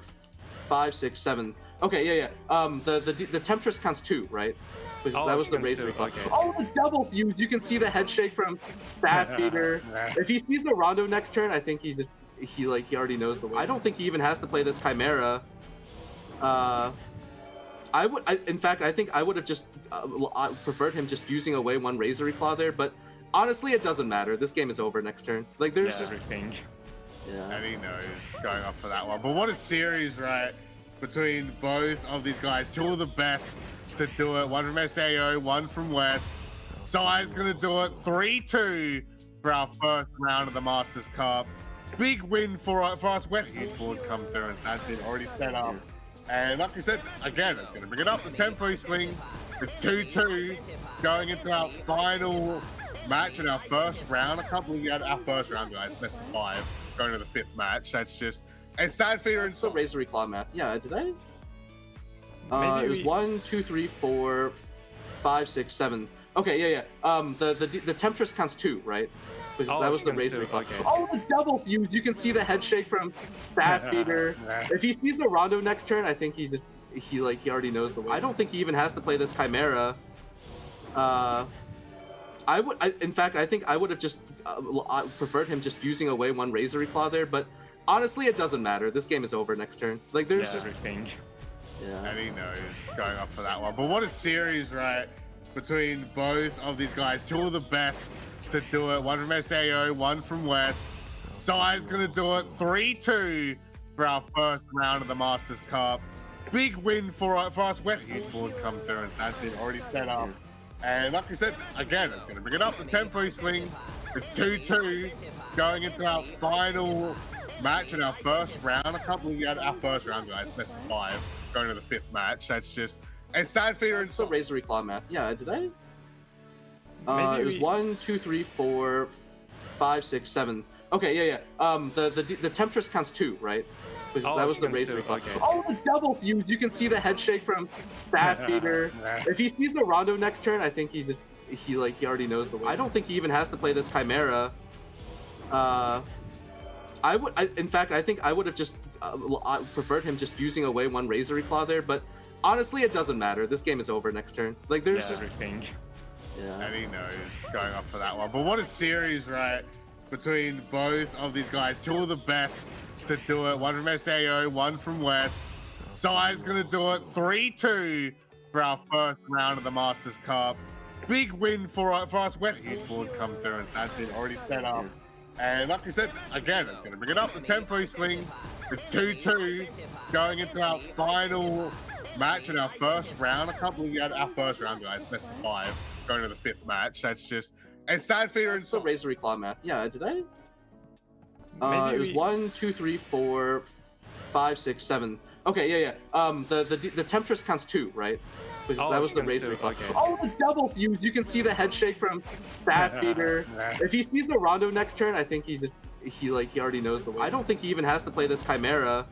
5, 6, 7. Okay, yeah. The Temptress counts 2, right? Because Oh, that was the counts Razor 2, Claw. okay. Oh, the double fuse! You can see the head shake from Sad Feeder. If he sees the Rondo next turn, I think he already knows the way. I don't think he even has to play this Chimera. In fact, I think I would have just preferred him just fusing away one Razor Claw there, but honestly, it doesn't matter. This game is over next turn. Like, there's just... everything. Yeah. and he knows going up for that one. But what a series, right, between both of these guys. Two of the best to do it. One from SAO, one from West. Zai's going to do it. 3-2 for our first round of the Masters Cup. Big win for us. West board come through and that's been already set up. And like I said, again, I'm going to bring it up, the tempo swing, the 2-2 going into our final match in our first round. I can't believe we had our first round, guys, best of 5, going to the 5th match. That's just, and sad feeder and It's the Razor Claw math. Yeah, did I? Maybe it was 1, 2, 3, 4, 5, 6, 7. Okay, yeah. The Temptress counts 2, right? Because Oh, that was the counts Razor 2, Claw. okay. Oh, the double fuse! You can see the head shake from Sad Feeder. If he sees the Rondo next turn, I think he already knows the way. I don't think he even has to play this Chimera. In fact, I think I would have just preferred him just fusing away one Razor Claw there, but honestly, it doesn't matter. This game is over next turn. Like, there's just... everything. Yeah. and he knows going up for that one. But what a series, right, between both of these guys. Two of the best to do it. One from SAO, one from West. Zai's going to do it. 3-2 for our first round of the Masters Cup. Big win for us. West board come through and that's been already set up. And like I said, again, I'm going to bring it up the tempo swing with 2-2 going into our final match in our first round. I can't believe we had our first round, guys. Best of 5 going to the 5th match. That's just a sad feeder. It's the Razor Claw map. Yeah, did I? It was 1, 2, 3, 4, 5, 6, 7. Okay, yeah. The Temptress counts 2, right? Because that was the Razor Claw. Okay. Oh, the double fuse! You can see the head shake from Sad Feeder. If he sees the Rondo next turn, I think he already knows the way. I don't think he even has to play this Chimera. In fact, I think I would have just preferred him just fusing away one Razor Claw there, but honestly, it doesn't matter. This game is over next turn. Like, there's just everything. Yeah. And he knows going up for that one. But what a series, right? Between both of these guys. Two of the best to do it. One from SAO, one from West. Zai's going to do it. 3-2 for our first round of the Masters Cup. Big win for us. West board come through and that's it. Already set up. And like I said, again, I'm going to bring it up the tempo swing with 2-2 going into our final match in our first round. I can't believe we had our first round, guys. Best of 5 going to the 5th match. That's just a sad feeder. It's the Razor Claw map. Yeah, did I? It was 1, 2, 3, 4, 5, 6, 7. Okay, yeah. The Temptress counts 2, right? Because that was the Razor Claw. Okay. Oh, the double fuse! You can see the head shake from Sad Feeder. If he sees the Rondo next turn, I think he already knows the way. I don't think he even has to play this Chimera.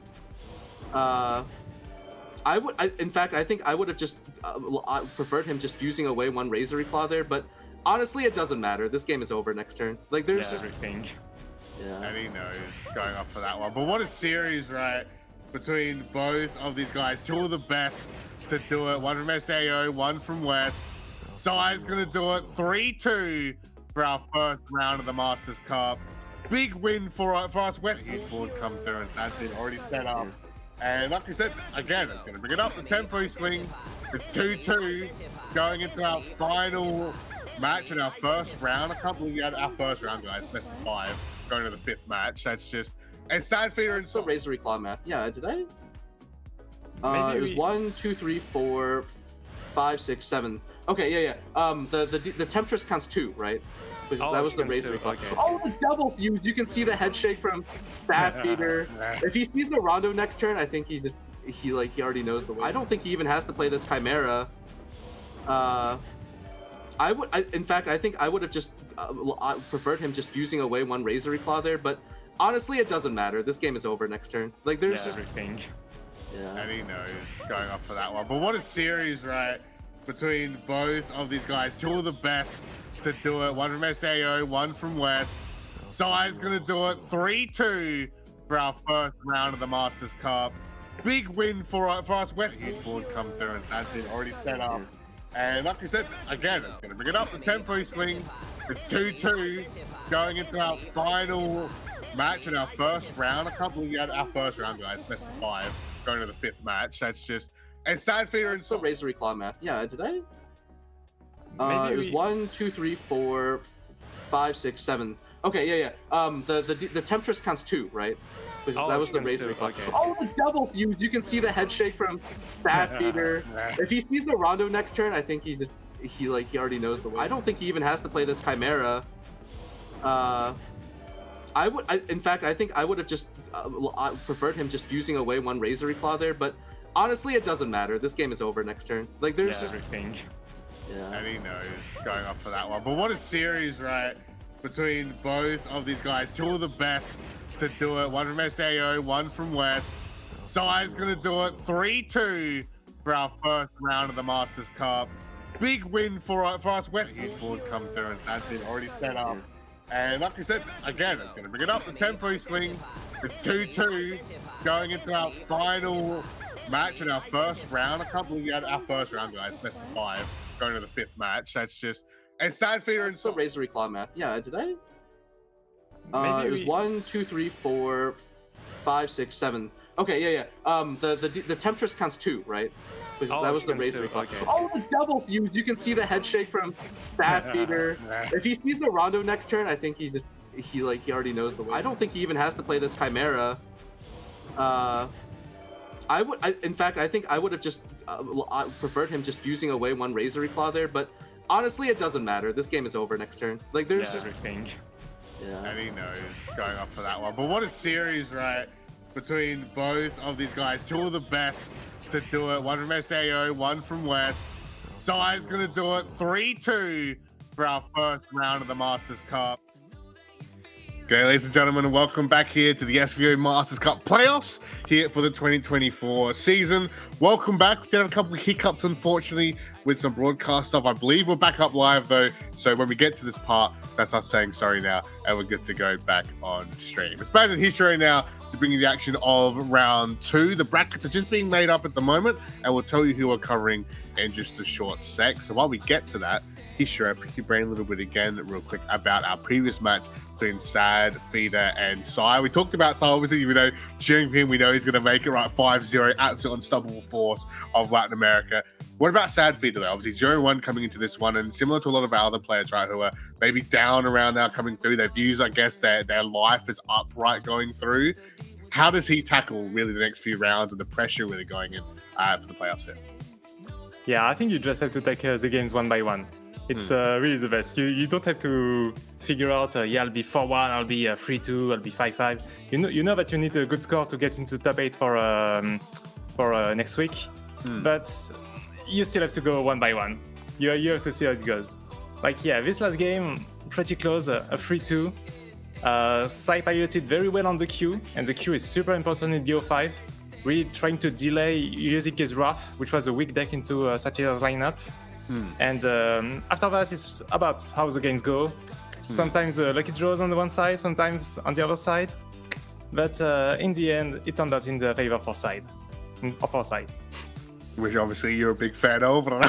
In fact, I think I would have just preferred him just fusing away one Razor Claw there, but honestly, it doesn't matter. This game is over next turn. Like, there's just everything. Yeah. And he knows going up for that one. But what a series, right? Between both of these guys. Two of the best to do it. One from SAO, one from West. Zai's going to do it. 3-2 for our first round of the Masters Cup. Big win for us. West board come through and that's it. Already set up. And like I said, again, I'm going to bring it up the tempo swing with 2-2 going into our final match in our first round. I can't believe we had our first round, guys. Best of 5 going to the 5th match. That's just a sad feeder. It's the Razor Claw map. Yeah, did I? It was 1, 2, 3, 4, 5, 6, 7. Okay, yeah. The Temptress counts 2, right? Because that was the Razor Claw. Okay. Oh, the double fuse! You can see the head shake from Sad Feeder. If he sees the Rondo next turn, I think he already knows the way. I don't think he even has to play this Chimera. In fact, I think I would have just preferred him just fusing away one Razor Claw there, but honestly, it doesn't matter. This game is over next turn. Like, there's just everything. Yeah. And he knows going up for that one. But what a series, right? Between both of these guys. Two of the best to do it. One from SAO, one from West. Zai's going to do it. 3-2 for our first round of the Masters Cup. Big win for us. West board come through and that's it. Already set up. And like I said, again, I'm going to bring it up the tempo swing with 2-2 going into our final match in our first round. I can't believe we had our first round, guys. Best of 5 going to the 5th match. That's just a sad feeder. It's the Razor Claw map. Yeah, did I? It was 1, 2, 3, 4, 5, 6, 7. Okay, yeah. The Temptress counts 2, right? Because that was the Razor Claw. Okay. Oh, the double fuse! You can see the head shake from Sad Feeder. If he sees the Rondo next turn, I think he already knows the way. I don't think he even has to play this Chimera. In fact, I think I would have just preferred him just fusing away one Razor Claw there, but honestly, it doesn't matter. This game is over next turn. Like, there's just everything. Yeah. And he knows going up for that one. But what a series, right? Between both of these guys. Two of the best to do it. One from SAO, one from West. Zai's going to do it. 3-2 for our first round of the Masters Cup. Big win for us. West board come through and that's it. Already set up. And like I said, again, I'm going to bring it up the tempo swing with 2-2 going into our final match in our first round. I can't believe we had our first round, guys. Best of 5 going to the 5th match. That's just a sad feeder. It's the Razor Claw map. Yeah, did I? It was 1, 2, 3, 4, 5, 6, 7. Okay, yeah. The Temptress counts 2, right? Because that was the Razor Claw. Okay. Oh, the double fuse! You can see the head shake from Sad Feeder. If he sees the Rondo next turn, I think he already knows the way. I don't think he even has to play this Chimera. In fact, I think I would have just preferred him just fusing away one Razor Claw there, but honestly, it doesn't matter. This game is over next turn. Like, there's Yeah, just everything. yeah. And he knows going up for that one. But what a series, right? Between both of these guys, two of the best to do it. One from SAO, one from West. Zai's gonna do it 3-2 for our first round of the Masters Cup. Okay, ladies and gentlemen, and welcome back here to the SVO Masters Cup playoffs here for the 2024 season. Welcome back. We did have a couple of hiccups, unfortunately, with some broadcast stuff. I believe we're back up live, though. So when we get to this part, that's us saying sorry now, and we're good to go back on stream. It's back in history now to bring you the action of round 2. The brackets are just being made up at the moment, and we'll tell you who we're covering in just a short sec. So while we get to that, history, I pick your brain a little bit again real quick about our previous match between Sad, Feeder, and Sai. We talked about Sai, obviously, you know, cheering for him, we know he's going to make it right 5-0, absolute unstoppable force of Latin America. What about Sad Feeder, though? Obviously, 0-1 coming into this one, and similar to a lot of our other players, right, who are maybe down around now coming through, their views, I guess, their life is upright going through. How does he tackle really the next few rounds and the pressure really going in for the playoffs here? Yeah, I think you just have to take the games one by one. It's really the best. You don't have to figure out, yeah, I'll be 4-1, I'll be 3-2, I'll be 5-5. You know that you need a good score to get into top 8 for next week, but you still have to go one by one. You have to see how it goes. Like, yeah, this last game, pretty close, a 3-2. Sai piloted very well on the Q, and the Q is super important in BO5. Really trying to delay using his Wrath, which was a weak deck into Satyr's lineup. And after that, it's about how the games go. Sometimes lucky draws on the one side, sometimes on the other side. But in the end, it turned out in the favor of our side. Which obviously you're a big fan of, and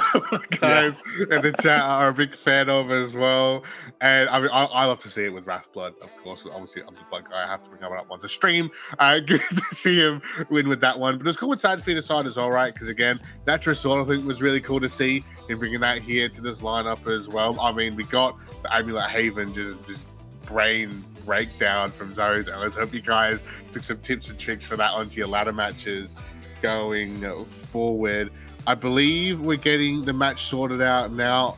guys in the chat are a big fan of as well. And I mean, I love to see it with Wrath Blood, of course. Obviously, I'm the Blood guy. I have to bring that one up onto stream. Good to see him win with that one. But it's cool with Sad Feeder side as well, right? Because again, Natural Sword, I think, was really cool to see in bringing that here to this lineup as well. I mean, we got the Amulet Haven just brain breakdown from Zoes, and let's hope you guys took some tips and tricks for that onto your ladder matches going forward. I believe we're getting the match sorted out now.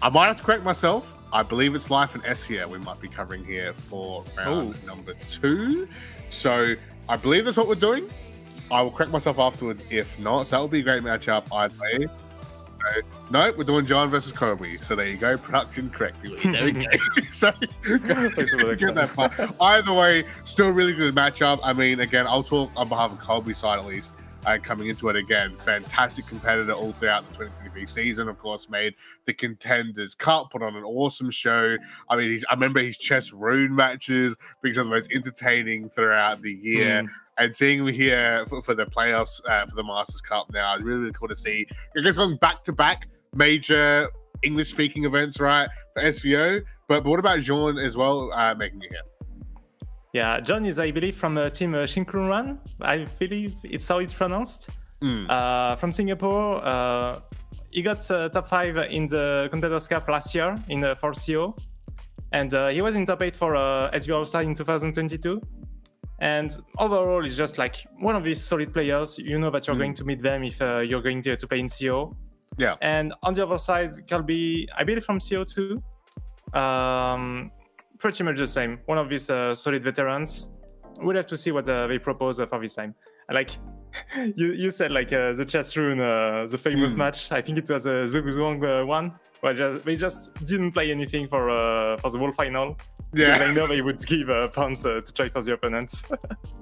I might have to correct myself. I believe it's Life and Essia we might be covering here for round number 2. So I believe that's what we're doing. I will correct myself afterwards if not. So that would be a great matchup either way. So, no, we're doing John versus Kobe. So there you go, production correctly. There we go. So get that part. Either way, still really good matchup. I mean, again, I'll talk on behalf of Kobe's side at least. Coming into it again, fantastic competitor all throughout the 2023 season. Of course, made the Contenders Cup, put on an awesome show. I mean, I remember his chess rune matches being some of the most entertaining throughout the year. And seeing him here for the playoffs for the Masters Cup now, really, really cool to see. I guess going back-to-back major English-speaking events, right, for SVO. But what about Jean as well making it here? Yeah, John is, I believe, from team Shinkrunran. I believe it's how it's pronounced. From Singapore. He got top 5 in the Contenders Cup last year in 4CO. And he was in top 8 for SVO All-Star in 2022. And overall, he's just like one of these solid players. You know that you're going to meet them if you're going to play in CO. Yeah. And on the other side, Calby, I believe from CO too. Pretty much the same. One of these solid veterans. We'll have to see what they propose for this time. Like you said, like the chess rune, the famous match. I think it was the Zhuang one. Where they just didn't play anything for the whole final. Yeah, I know they would give pawns to try for the opponents.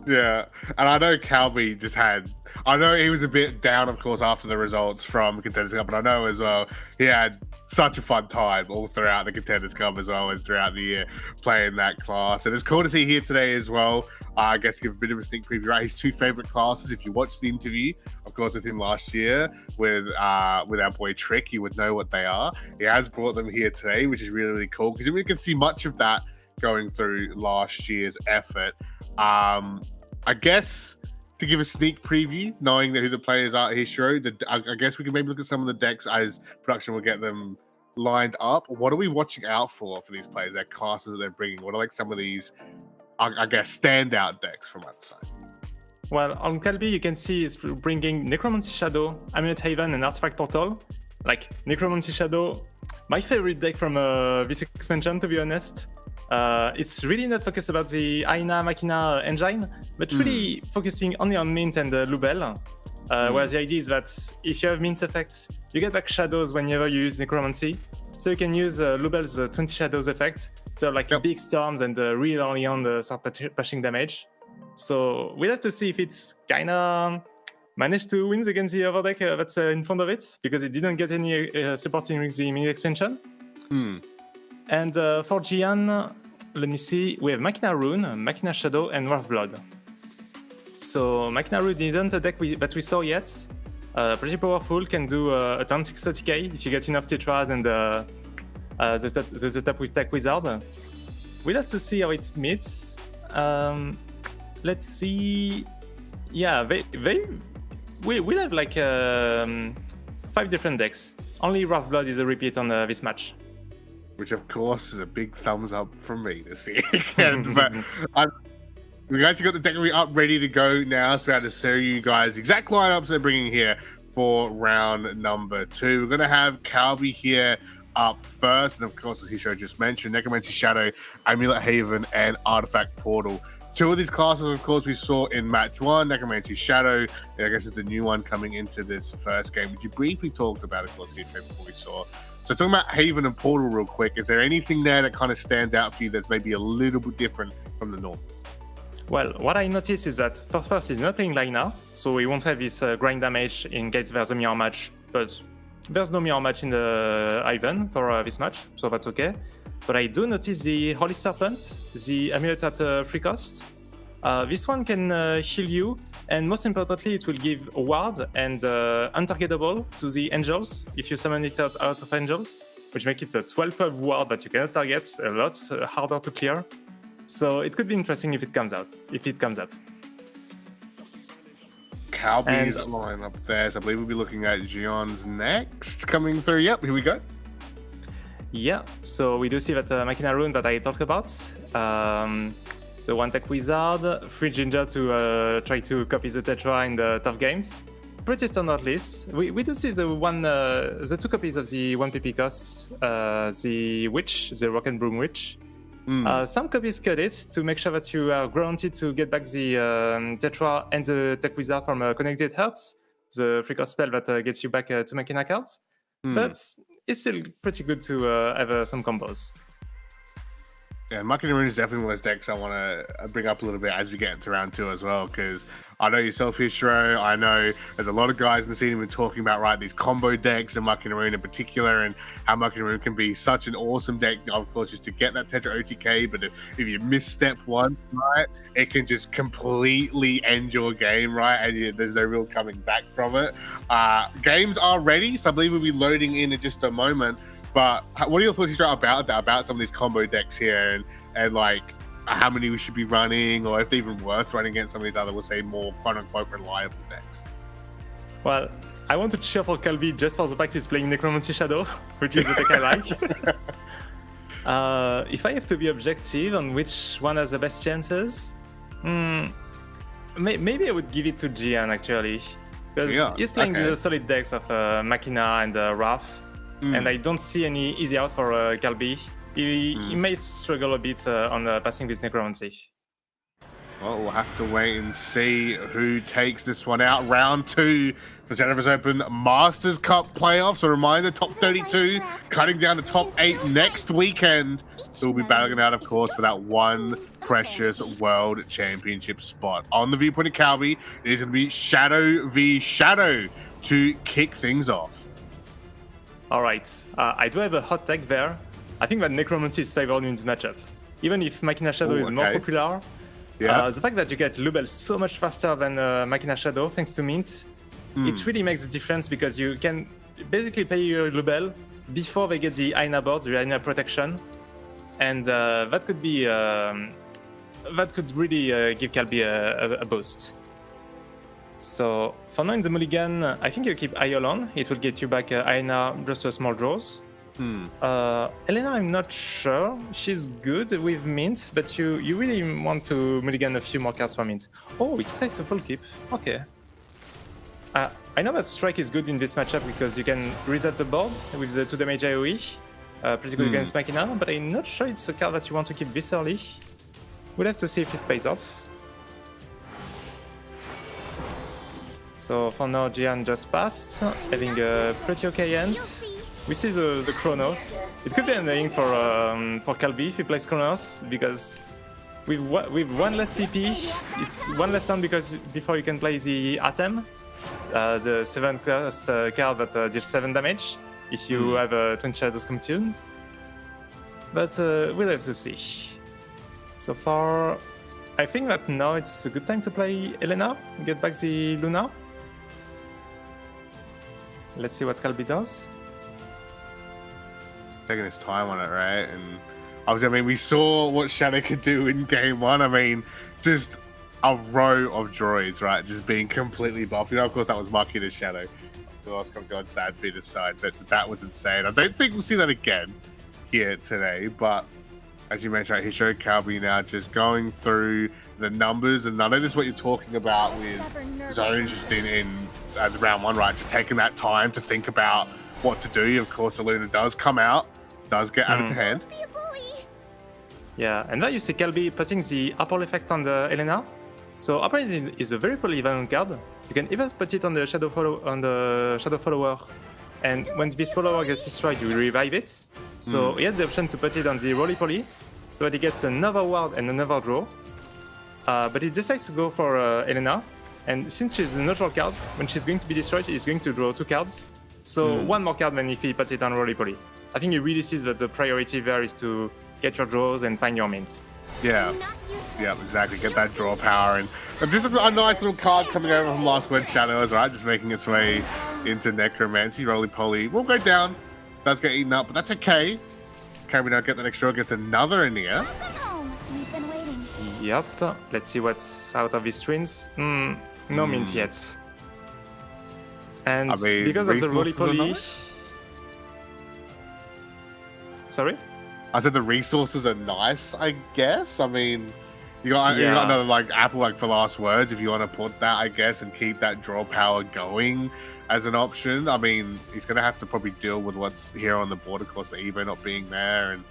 Yeah, and I know Calby just had. I know he was a bit down, of course, after the results from Contenders Cup, but I know as well he had such a fun time all throughout the Contenders Cup as well as throughout the year playing that class. And it's cool to see here today as well. I guess give a bit of a sneak preview. Right, his 2 favorite classes. If you watched the interview, of course, with him last year with our boy Trick, you would know what they are. He has brought them here today, which is really, really cool because you really can see much of that going through last year's effort. I guess to give a sneak preview, knowing who the players are here, I guess we can maybe look at some of the decks as production will get them lined up. What are we watching out for these players, their classes that they're bringing? What are like some of these, I guess, standout decks from either side? Well, on Calby, you can see he's bringing Necromancy Shadow, Amulet Haven, and Artifact Portal. like Necromancy Shadow, my favorite deck from this expansion, to be honest. It's really not focused about the Aina Machina engine, but really focusing only on Mint and Lubel. Where the idea is that if you have Mint effects, you get back shadows whenever you use Necromancy. So you can use Lubel's 20 Shadows effect to have like big storms and really early on start pushing damage. So we'll have to see if it's kinda managed to win against the other deck that's in front of it, because it didn't get any supporting the mini expansion. And for Gian, let me see, we have Machina Rune, Machina Shadow, and Wrath Blood. So Machina Rune isn't a deck that we saw yet. Pretty powerful, can do a turn 6 30k if you get enough Tetras and the setup with Tech Wizard. We'll have to see how it meets. Let's see. Yeah, we'll have like 5 different decks. Only Wrath Blood is a repeat on this match. Which, of course, is a big thumbs up from me to see again. But we actually got the deck up ready to go now. It's about to show you guys exact lineups they're bringing here for round number 2. We're going to have Calby here up first. And, of course, as Hisho just mentioned, Necromancy Shadow, Amulet Haven, and Artifact Portal. 2 of these classes, of course, we saw in match 1. Necromancy Shadow, I guess, is the new one coming into this first game, which you briefly talked about, of course, here before we saw. So talking about Haven and Portal real quick, is there anything there that kind of stands out for you that's maybe a little bit different from the norm? Well, what I noticed is that first is not playing Lina, so we won't have this grind damage in case there's a mirror match, but there's no mirror match in the Haven for this match, so that's okay. But I do notice the Holy Serpent, the amulet at free cost. This one can heal you, and most importantly, it will give a ward and untargetable to the angels if you summon it out of angels, which make it a 12-12 ward that you cannot target, a lot harder to clear. So it could be interesting if it comes up. Calby's line up there, so I believe we'll be looking at Gion's next coming through. Yep, here we go. Yeah, so we do see that Machina Rune that I talked about. The one Tech Wizard, 3 Ginger to try to copy the Tetra in the tough games. Pretty standard list. We do see the 2 copies of the 1 PP costs, the Witch, the Rock and Broom Witch. Some copies cut it to make sure that you are guaranteed to get back the Tetra and the Tech Wizard from Connected Hearts, the free cost spell that gets you back to Machina cards. But it's still pretty good to have some combos. Yeah, Machina Rune is definitely one of those decks I want to bring up a little bit as we get into round 2 as well, because I know yourself, Hishro, I know there's a lot of guys in the scene who've been talking about, right, these combo decks and Machina Rune in particular, and how Machina Rune can be such an awesome deck, of course, just to get that Tetra OTK, but if you miss step 1, right, it can just completely end your game, right, and there's no real coming back from it. Games are ready, so I believe we'll be loading in just a moment. But what are your thoughts about that, about some of these combo decks here, and like how many we should be running, or if they're even worth running against some of these other, we'll say, more quote-unquote reliable decks? Well, I want to cheer for Calby just for the fact he's playing Necromancy Shadow, which is the deck I like. If I have to be objective on which one has the best chances, maybe I would give it to Gian, actually. Because he's playing the solid decks of Machina and Wrath. And I don't see any easy out for Calby. He might struggle a bit on passing with Necromancy. Well, we'll have to wait and see who takes this one out. Round 2 for Shadowverse Open Masters Cup playoffs. A reminder, top 32 cutting down to top 8 next weekend. So we'll be battling out, of course, for that one precious World Championship spot. On the viewpoint of Calby, it is going to be Shadow v Shadow to kick things off. Alright, I do have a hot take there. I think that Necromancy is favored in this matchup. Even if Machina Shadow is more popular, the fact that you get Lubel so much faster than Machina Shadow, thanks to Mint, it really makes a difference, because you can basically play your Lubel before they get the Aina board, the Aina protection, and that could be that could really give Calby a boost. So for now in the mulligan, I think you keep Iol on. It will get you back Aina, just a small draws. Elena, I'm not sure. She's good with Mint, but you really want to mulligan a few more cards for Mint. Oh, it decides to full keep. Okay. I know that Strike is good in this matchup because you can reset the board with the 2 damage AoE. Pretty good against Machina, but I'm not sure it's a card that you want to keep this early. We'll have to see if it pays off. So for now, Gian just passed, having a pretty okay end. We see the Chronos. It could be annoying for Calby if he plays Chronos, because with one less PP, it's one less turn before you can play the Atem, the 7 cost card that deals 7 damage if you have a Twin Shadows commissioned. But we'll have to see. So far, I think that now it's a good time to play Elena, get back the Luna. Let's see what Calby does. Taking his time on it, right? And obviously, I mean, we saw what Shadow could do in game 1. I mean, just a row of droids, right? Just being completely buffed. You know, of course, that was Maki to Shadow. Who else comes on Sad Feeder's side? But that was insane. I don't think we'll see that again here today. But as you mentioned, right, he showed Calby now just going through the numbers. And I know this is what you're talking about with zones just in round 1, right? Just taking that time to think about what to do. Of course, the Luna does come out, does get added to hand. Yeah, and now you see Calby putting the Apple effect on the Elena. So Apple is a very polyvalent card. You can even put it on the Shadow Follower, and when this follower gets destroyed, you revive it. So he has the option to put it on the Roly-Poly, so that he gets another ward and another draw. But he decides to go for Elena, and since she's a neutral card, when she's going to be destroyed, he's going to draw 2 cards. So 1 more card than if he puts it on Roly-Poly. I think he really sees that the priority there is to get your draws and find your mints. Yeah, exactly. Get that draw power. And just a nice little card coming over from Last Word Shadows, right? Just making its way into Necromancy. Roly-Poly will go down. Does get eaten up, but that's okay. Can we now get the next draw? Gets another Aeneas. We've been waiting. Yup. Let's see what's out of these twins. No mint yet. And I mean, because of the resources are Roly-Poly... nice? Sorry? I said the resources are nice, I guess. I mean, you got another like Apple like for Last Words if you want to put that, I guess, and keep that draw power going as an option. I mean, he's gonna have to probably deal with what's here on the board, of course, the Evo not being there, and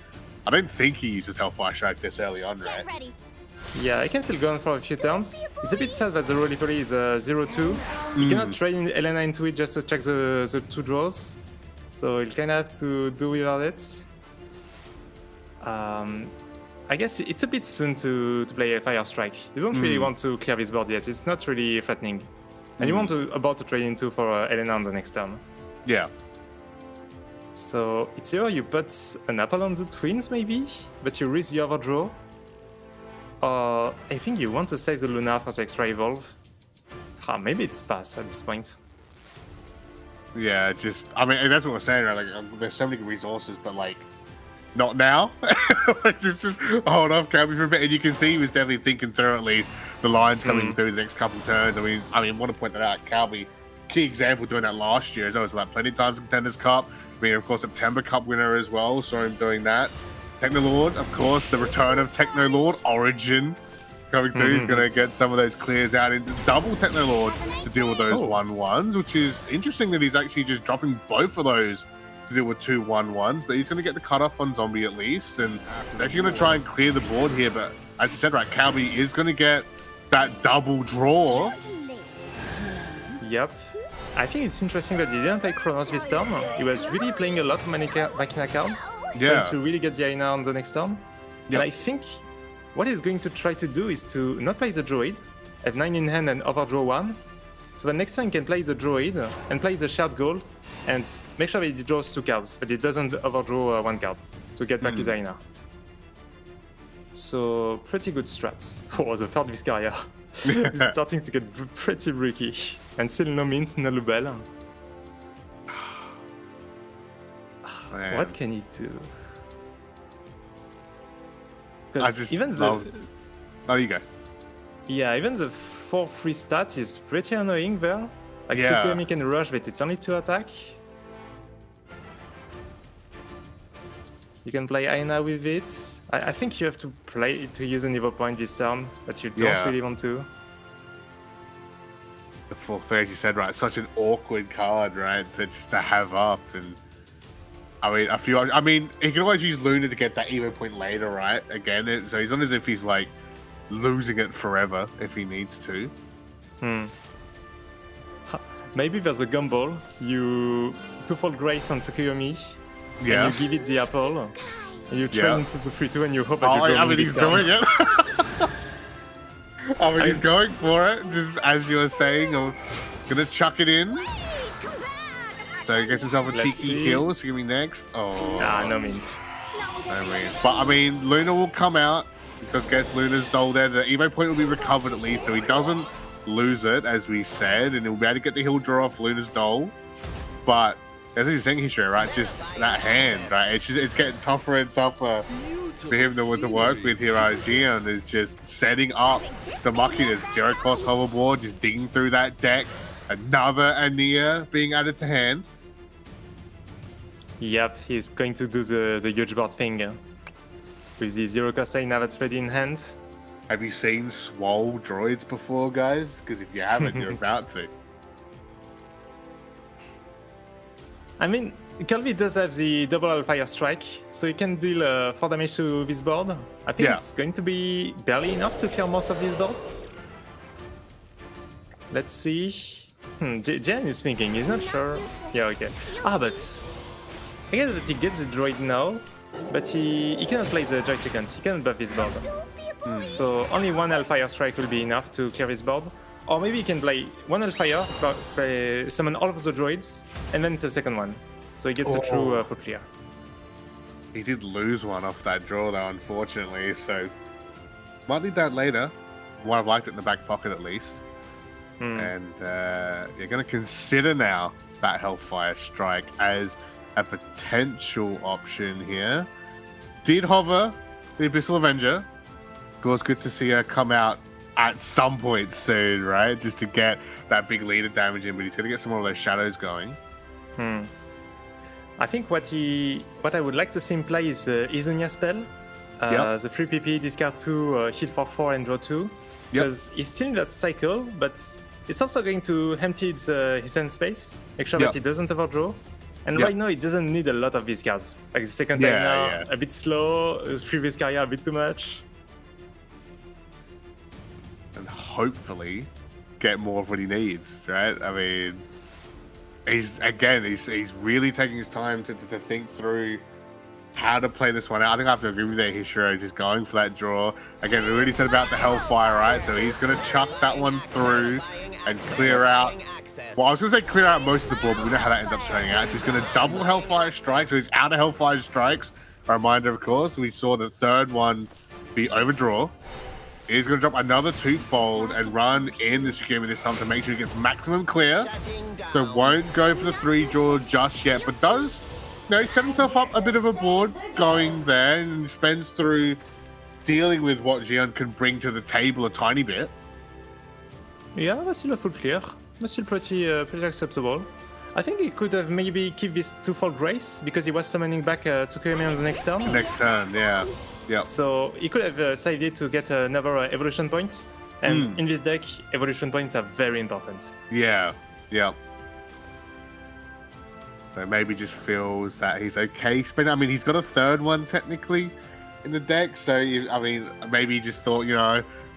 I don't think he uses Hellfire Strike this early on, right? Get ready. Yeah, I can still go on for a few turns. It's a bit sad that the Roly-Poly is 0-2. You cannot trade in Elena into it just to check the 2 draws. So you'll kind of have to do without it. I guess it's a bit soon to play a Fire Strike. You don't really want to clear this board yet. It's not really threatening. And you want about to trade into for Elena on the next turn. Yeah. So it's either you put an Apple on the twins maybe, but you risk the overdraw. Or I think you want to save the Luna for the extra evolve. Maybe it's pass at this point. Yeah, just, I mean, that's what we're saying, right? Like, there's so many resources, but like, not now. just hold off Calby for a bit, and you can see he was definitely thinking through at least the lines coming through the next couple turns. I mean, want to point that out. Calby, key example doing that last year. As I was like plenty of times in Contenders Cup. I mean, of course, September Cup winner as well. Saw him doing that. Technolord, of course, the return of Technolord Origin coming through. He's gonna get some of those clears out into double Technolord to deal with those 1/1s, which is interesting that he's actually just dropping both of those to deal with 2 1/1s, but he's going to get the cutoff on Zombie at least, and he's actually going to try and clear the board here. But as you said, right, Calby is going to get that double draw. Yep. I think it's interesting that he didn't play Chronos this turn. He was really playing a lot of Machina cards, trying to really get the Aina on the next turn. And I think what he's going to try to do is to not play the Druid, have 9 in hand and overdraw 1. So the next time he can play the Druid and play the Shared Gold and make sure that he draws 2 cards, but he doesn't overdraw 1 card to get back his Aina. So pretty good strats for the third Viscaria. He's starting to get pretty bricky. And still no mint, no Lubel. What can he do? I just even love... Oh, you go. Yeah, even the 4-3 stat is pretty annoying there. Like Tsukuyomi can rush, but it's only 2 attack. You can play Aina with it. I think you have to play to use an Evo point this turn, but you don't really want to. the 4-3, as you said, right? Such an awkward card, right? To have up, and I mean, he can always use Luna to get that Evo point later, right? Again, so it's not as if he's like losing it forever if he needs to. Maybe there's a gamble. You twofold Grace on Tsukuyomi. Yeah. And you give it the apple. And you turn into the 3-2 and you hope that Oh, you go he's doing it. He's going for it. Just as you were saying, I'm gonna chuck it in. So he gets himself a cheeky heal. So give me next. Oh. Nah, no means. No means. But I mean, Luna will come out because gets Luna's Dole there. The Evo point will be recovered at least, so he doesn't lose it, as we said, and he'll be able to get the heal draw off Luna's Dole. But as you're saying, Hishiro, right? Just that hand, right? It's getting tougher and tougher for him to work with here. Gian is just setting up the muckiness. Zero cost hoverboard, just digging through that deck. Another Ania being added to hand. Yep, he's going to do the huge board thing with the zero cost now that's ready in hand. Have you seen swole droids before, guys? Because if you haven't, you're about to. I mean, Kelby does have the double fire strike, so he can deal 4 damage to this board. I think it's going to be barely enough to clear most of this board. Let's see. Jen is thinking, he's not sure. Yeah, okay. But I guess that he gets the droid now, but he cannot play the joy seconds. He cannot buff this board. So only one Hellfire Strike will be enough to clear this board. Or maybe he can play one Hellfire, summon all of the droids, and then the second one. So he gets a true full clear. He did lose one off that draw though, unfortunately, so might need that later. Would have liked it in the back pocket at least. And you're going to consider now that Hellfire Strike as a potential option here. Did hover the Abyssal Avenger. Of course, good to see her come out at some point soon, right? Just to get that big leader damage in, but he's going to get some more of those shadows going. I think what I would like to see him play is Izunia spell. The 3 PP, discard 2, heal for 4 and draw 2. Because he's still in that cycle, but it's also going to empty his hand space, make sure that he doesn't overdraw. And right now, he doesn't need a lot of these cards. Like the second time now, a bit slow, 3 Viscaria a bit too much. And hopefully get more of what he needs, right? I mean, he's really taking his time to think through how to play this one out. I think I have to agree with that, Hishiro, just going for that draw. Again, we already said about the Hellfire, right? So he's going to chuck that one through and clear out. Well, I was going to say clear out most of the board, but we know how that ends up turning out. So he's going to double Hellfire Strike, so he's out of Hellfire Strikes. A reminder, of course, we saw the third one be overdraw. He's going to drop another twofold and run in the Tsukimi this time to make sure he gets maximum clear. So won't go for the 3 draw just yet, but does set himself up a bit of a board going there and spends through dealing with what Gian can bring to the table a tiny bit. Yeah, that's still a full clear. That's still pretty acceptable. I think he could have maybe keep this twofold Grace because he was summoning back Tsukuyomi on the next turn. Next turn, yeah. Yep. So he could have saved it to get another evolution point. And in this deck, evolution points are very important. Yeah, yeah. So maybe just feels that he's okay spending. I mean, he's got a third one technically in the deck. So, I mean, maybe he just thought,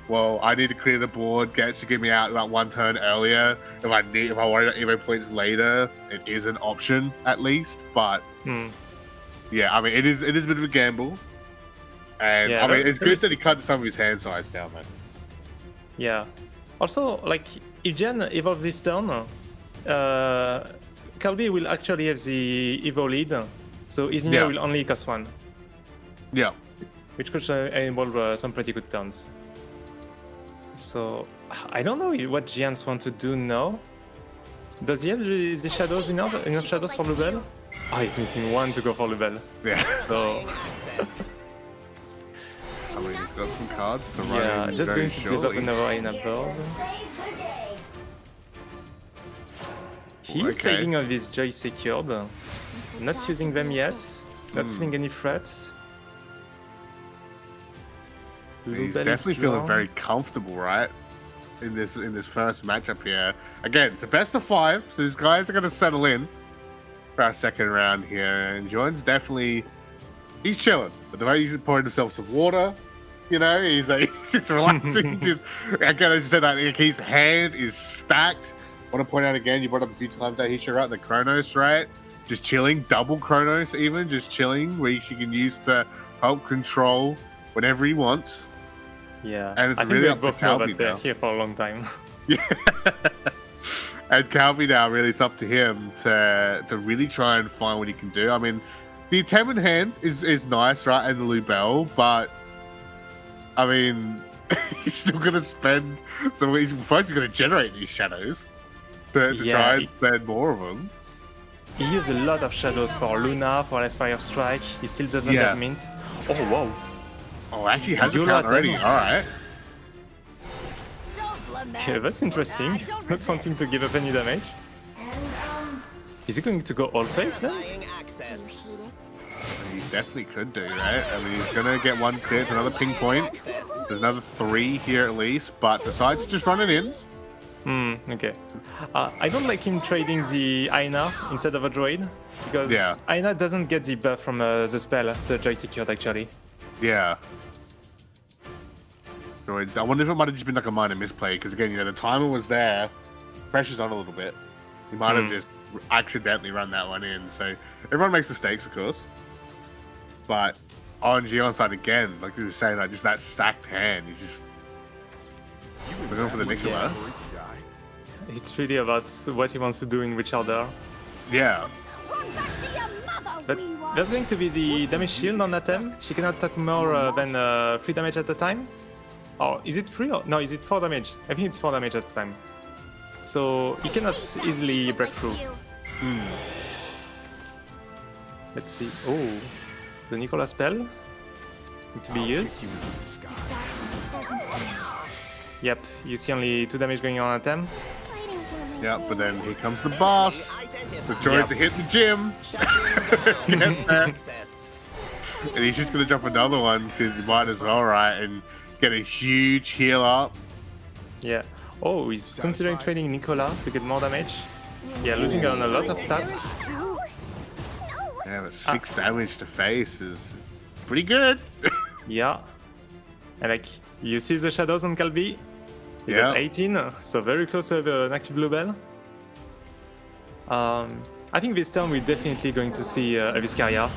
well, I need to clear the board, get Tsukimi out about 1 turn earlier. If I worry about Evo points later, it is an option at least. But yeah, I mean, it is a bit of a gamble. And I mean, it's good that he cut some of his hand size down, man. Yeah. Also, like, if Jen evolves this turn, Calby will actually have the Evo lead, so Izunia will only cost 1. Yeah. Which could enable some pretty good turns. So, I don't know what Giants want to do now. Does he have the shadows enough shadows for Lubel? Oh, he's missing 1 to go for Lubel. Yeah. So... I mean, he's got some cards to run. Yeah, just going to develop another Aina board. He's saving on this Joy secured. Not using them yet. Not feeling any threats. He's definitely feeling very comfortable, right? in this first matchup here. Again, it's a best of 5, so these guys are going to settle in for our second round here. And Jordan's definitely he's chilling, but the way he's pouring himself some water, you know, he's just relaxing. Just again, as you said, like, his hand is stacked. I want to point out again, you brought up a few times that he's right, the Chronos, right? Just chilling, double Chronos even, just chilling, which he can use to help control whenever he wants. Yeah, and it's I really think we up to both know Calvi that they're now. here for a long time. Yeah. And Calvi now, really, it's up to him to really try and find what he can do. I mean, the Atem in hand is nice, right? And the Lubell, but I mean, he's still going to spend. So he's first going to generate these shadows to try and spend more of them. He used a lot of shadows for Luna, for Last Fire Strike. He still doesn't have mint. Oh, wow. Oh, actually has a Yula count already. Atem. All right. Okay, that's interesting. Not wanting to give up any damage. Is he going to go all face then? He definitely could do that. I mean, he's going to get one clear. It's another ping point. There's another 3 here at least, but decides to just run it in. Okay. I don't like him trading the Aina instead of a Droid, because Aina doesn't get the buff from the spell, the Joy Secured actually. Yeah. Droids. I wonder if it might have just been like a minor misplay, because again, you know, the timer was there. Pressure's on a little bit. He might have just accidentally run that one in. So everyone makes mistakes, of course. But on Gion's side again, like you were saying, like just that stacked hand, he's just going for the Nicola. It's really about what he wants to do in which order. Yeah. But there's going to be the damage shield on Atem. She cannot take more than 3 damage at a time. Oh, is it 3 or no? Is it 4 damage? I think it's 4 damage at a time. So he cannot easily break through. Let's see. Oh, the Nicola spell need to be used. Yep, you see only 2 damage going on Atem. Yeah, but then here comes the boss. The droids are hitting the gym. Get there. And he's just going to drop another one because he might as well, right? And get a huge heal up. Yeah. Oh, he's considering trading Nicola to get more damage. Yeah, losing on a lot of stats. Yeah, but 6 damage to face is pretty good. Yeah. And like, you see the shadows on Calvi? He's at 18, so very close to an active Lubell. I think this turn we're definitely going to see a Viscaria,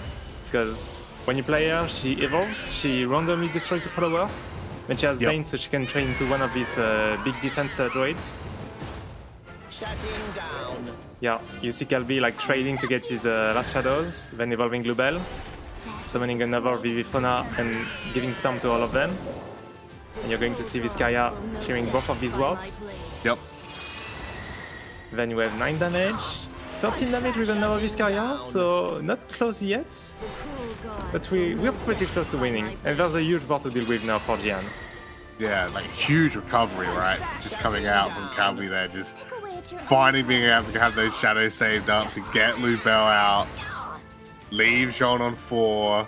because when you play her, she evolves, she randomly destroys the follower, then she has Bane, so she can train into one of these big defense droids. Yeah, you see Calvi like trading to get his last shadows, then evolving Lubell, summoning another Vivifona and giving Storm to all of them. And you're going to see Viscaria clearing both of these wards. Yep. Then you have 9 damage, 13 damage with another Viscaria, so not close yet. But we're pretty close to winning. And there's a huge board to deal with now for Gian. Yeah, like huge recovery, right? Just coming out from Calvi there, just finally being able to have those shadows saved up to get Lubell out, leave Jean on 4.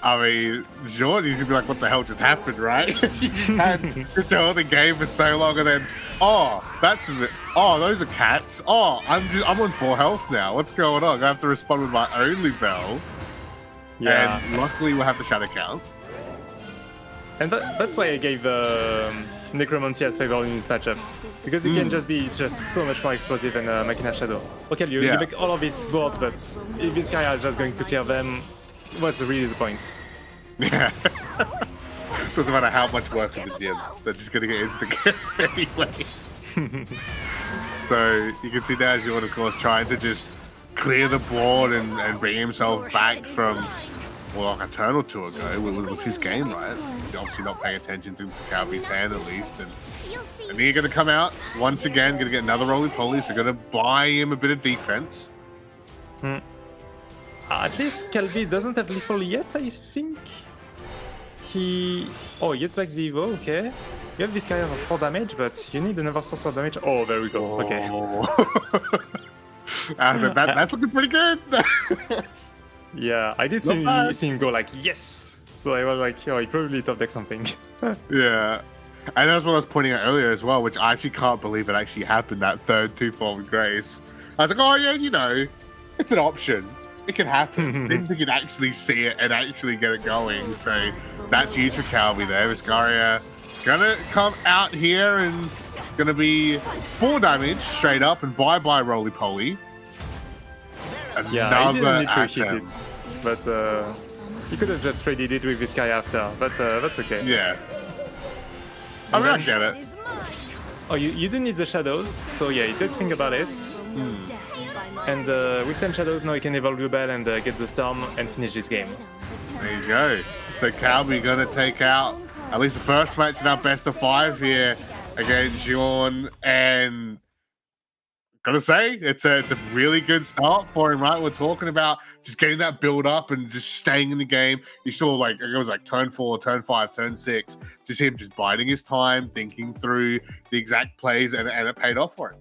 I mean, Jean, you could be like, what the hell just happened, right? You just had control the game for so long, and then, those are cats. I'm on 4 health now. What's going on? I have to respond with my own Lubell. Yeah. And luckily we'll have the shadow count. And that's why I gave Necromancy as favor in this matchup. Because it can just be so much more explosive than Machina Shadow. Okay, you make all of these boards, but if this guy is just going to clear them, what's really the point? Yeah. Doesn't matter how much work in the gym, they're just going to get instant kill anyway. So you can see now Jean, of course, trying to just clear the board and bring himself back from, well, like a turn or 2 ago. Was his game, right? He's obviously not paying attention to Calvi's hand at least. And then you're going to come out once again, going to get another roly-poly, so going to buy him a bit of defense. At least Calvi doesn't have lethal yet, I think. He gets back the Evo, okay. You have this guy for 4 damage, but you need another source of damage. Oh, there we go, okay. That's looking pretty good. Yeah, I did see him go like, yes! So I was like, he probably top deck something. Yeah. And that's what I was pointing out earlier as well, which I actually can't believe it actually happened, that third two-fold grace. I was like, oh yeah, you know, it's an option. It can happen. Didn't think you'd actually see it and actually get it going. So that's huge for Calvi there. Viscaria gonna come out here and gonna be 4 damage straight up and bye-bye roly-poly. Yeah, he didn't need to action. hit it. But he could have just traded it with this guy after. But that's okay. Yeah. I mean, I get it. Oh, you do need the shadows. So yeah, you did think about it. And with 10 shadows, now you can evolve Rebel and get the storm and finish this game. There you go. So Calvi gonna take out at least the first match in our best of 5 here against Jorn, and gotta say it's a really good start for him, right? We're talking about just getting that build up and just staying in the game. You saw like it was like turn 4, turn 5, turn 6, just him just biding his time, thinking through the exact plays, and it paid off for him.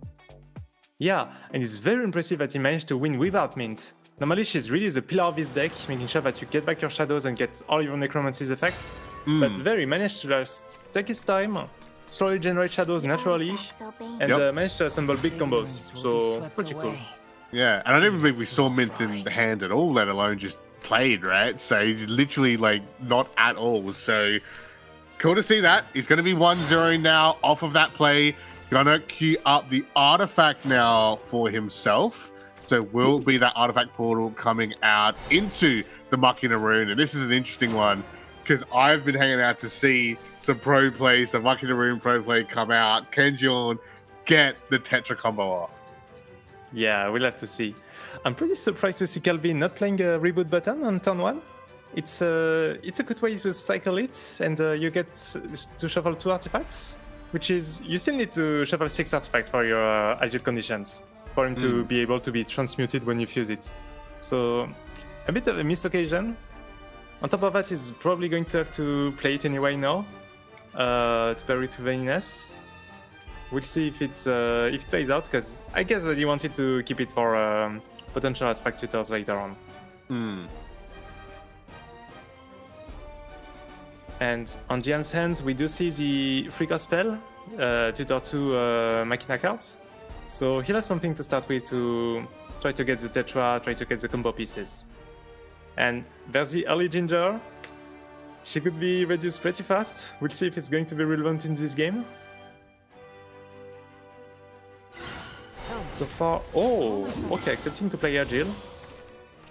Yeah, and it's very impressive that he managed to win without Mint. Normally, she's really the pillar of this deck, making sure that you get back your shadows and get all your Necromancy's effects. But Very managed to just take his time, slowly generate shadows naturally, and managed to assemble big combos. So, pretty cool. Yeah, and I don't even think we saw Mint in the hand at all, let alone just played, right? So he's literally like not at all. So cool to see that. He's going to be 1-0 now off of that play. Gonna queue up the artifact now for himself. So will be that artifact portal coming out into the Machina Rune. And this is an interesting one because I've been hanging out to see some pro plays, some Machina Rune pro play come out. Can Jorn get the Tetra combo off? Yeah, we'll have to see. I'm pretty surprised to see Calvi not playing a reboot button on turn 1. It's a good way to cycle it, and you get to shuffle 2 artifacts, which is, you still need to shuffle 6 artifacts for your ideal conditions, for him to be able to be transmuted when you fuse it. So, a bit of a missed occasion. On top of that, he's probably going to have to play it anyway now, to pair it with Venus. We'll see if it plays out, because I guess that he wanted to keep it for potential artifact tutors later on. And on Jian's hands, we do see the Freak Out spell, tutor 2 Machina cards. So he'll have something to start with to try to get the Tetra, try to get the combo pieces. And there's the early Ginger. She could be reduced pretty fast. We'll see if it's going to be relevant in this game. So far, oh, okay, accepting to play Agile.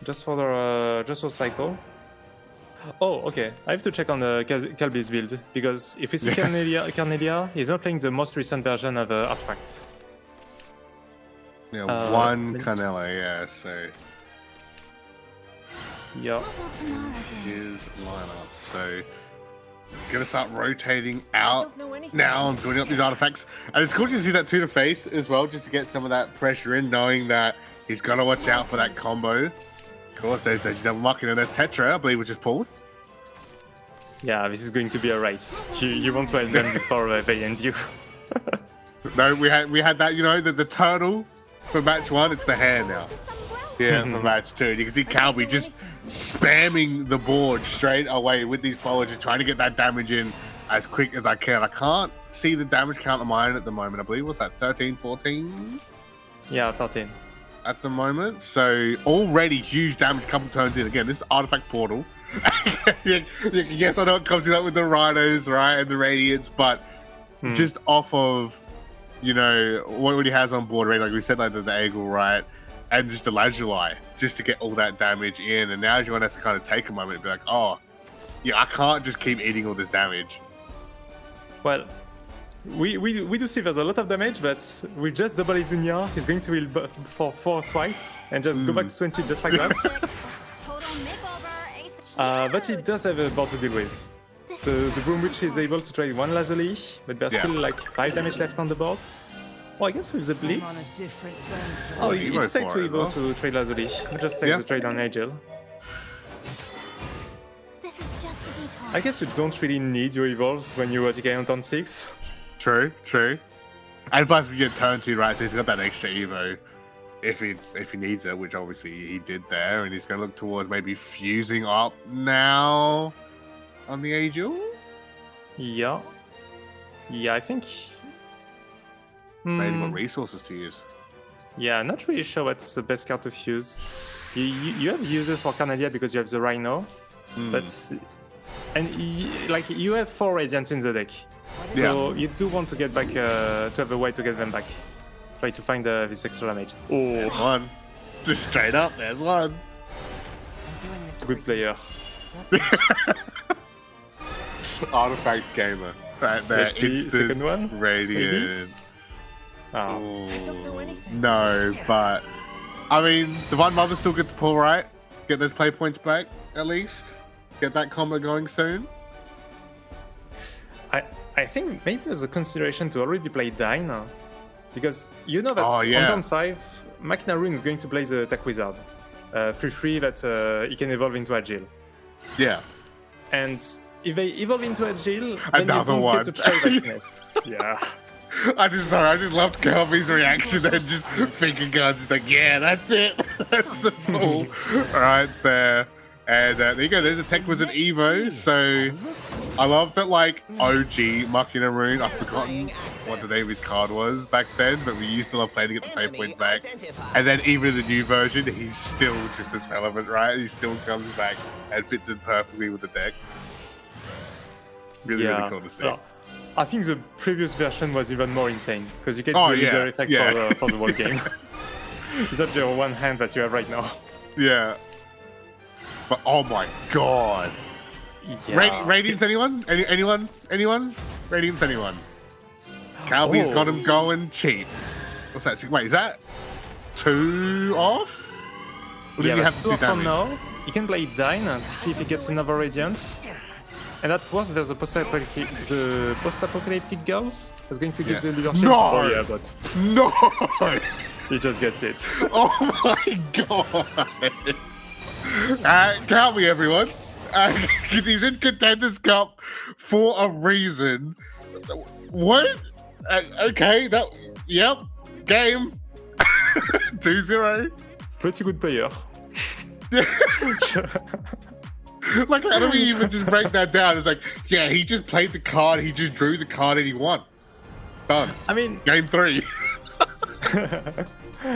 Just for cycle. Oh, okay. I have to check on the Calvi's build, because if we see Carnelia, he's not playing the most recent version of Artifact. Yeah, one Carnelia, yeah, so yeah. his lineup. So gonna start rotating out now and building up these artifacts. And it's cool to see that 2 to face as well, just to get some of that pressure in, knowing that he's gonna watch out for that combo. Of course, there's double Machina, and there's Tetra, I believe, which is pulled. Yeah, this is going to be a race. You want to end them before they end you. No, we had that, you know, the turtle for match 1. It's the hare now. Yeah, for match 2. You can see Calvi just spamming the board straight away with these foliage, trying to get that damage in as quick as I can. I can't see the damage count on mine at the moment. I believe, what's that, 13, 14? Yeah, 13. At the moment. So already huge damage a couple turns in. Again, this is Artifact Portal. Yes, I know it comes up with the Rhinos, right, and the Radiants, but just off of, you know, what he has on board, right? Like we said, like the Eagle, right? And just the Lazuli, just to get all that damage in. And now everyone has to kind of take a moment and be like, oh, yeah, I can't just keep eating all this damage. Well, we do see there's a lot of damage, but with just double Izunia, he's going to heal for 4 twice and just go back to 20 just like that. But he does have a board to deal with. So the Broom Witch is able to trade 1 Lazuli, but there's still like 5 damage left on the board. Well, I guess with the Blitz... Oh, he decided to evolve to trade Lazuli. He just takes the trade on Agile. I guess you don't really need your evolves when you TK on turn 6. True. And plus, if you get turn 2, right, so he's got that extra Evo if he needs it, which obviously he did there, and he's going to look towards maybe fusing up now on the Agile. Yeah. Yeah, I think. Maybe what resources to use. Yeah, not really sure what's the best card to fuse. You have uses for Carnalia because you have the Rhino, but you have 4 Radiants in the deck, so you do want to get back to have a way to get them back. Try to find this extra damage. There's one. Just straight up, there's one. Good player. Artifact gamer. Right there. Let's see, Instant second one, Radiant. Oh. No, but I mean, Divine Mother still get the pull, right? Get those play points back at least. Get that combo going soon. I think maybe there's a consideration to already play Dyna, because you know that Oh, yeah. on turn 5, Machina Rune is going to play the Attack Wizard, 3/3 that he can evolve into Agile. Yeah. And if they evolve into Agile, then Another you don't one. get to try Vastness. Yeah. I just loved Kelby's reaction and just thinking, God, just like, yeah, that's it. That's the pull right there. And there you go. There's a Tech Wizard Evo. So I love that, like, OG Machina Rune. I've forgotten what the name of his card was back then, but we used to love playing to get the play points back. And then even in the new version, he's still just as relevant, right? He still comes back and fits in perfectly with the deck. Really cool to see. Well, I think the previous version was even more insane, because you get Oh, the yeah, leader effect yeah. for the whole game. Is that your one hand that you have right now? Yeah. But oh my god. Yeah. Radiance anyone? Anyone? Radiance anyone? Calby's got him going cheap. What's that? Wait, is that 2 off? Or does Yeah, he that's have 2 to off do from damage? now. You can play Dyna to see if he gets another Radiant. And that was there's the post-apocalyptic girls that's going to give the leadership. No! Oh yeah, but No! he just gets it. Oh my god! Calby, everyone. He's in Contenders Cup for a reason. What? Okay, yep. Game. 2-0. Pretty good player. Like, how do we even just break that down? It's like, yeah, he just played the card, he just drew the card, and he won. Done. I mean, Game 3.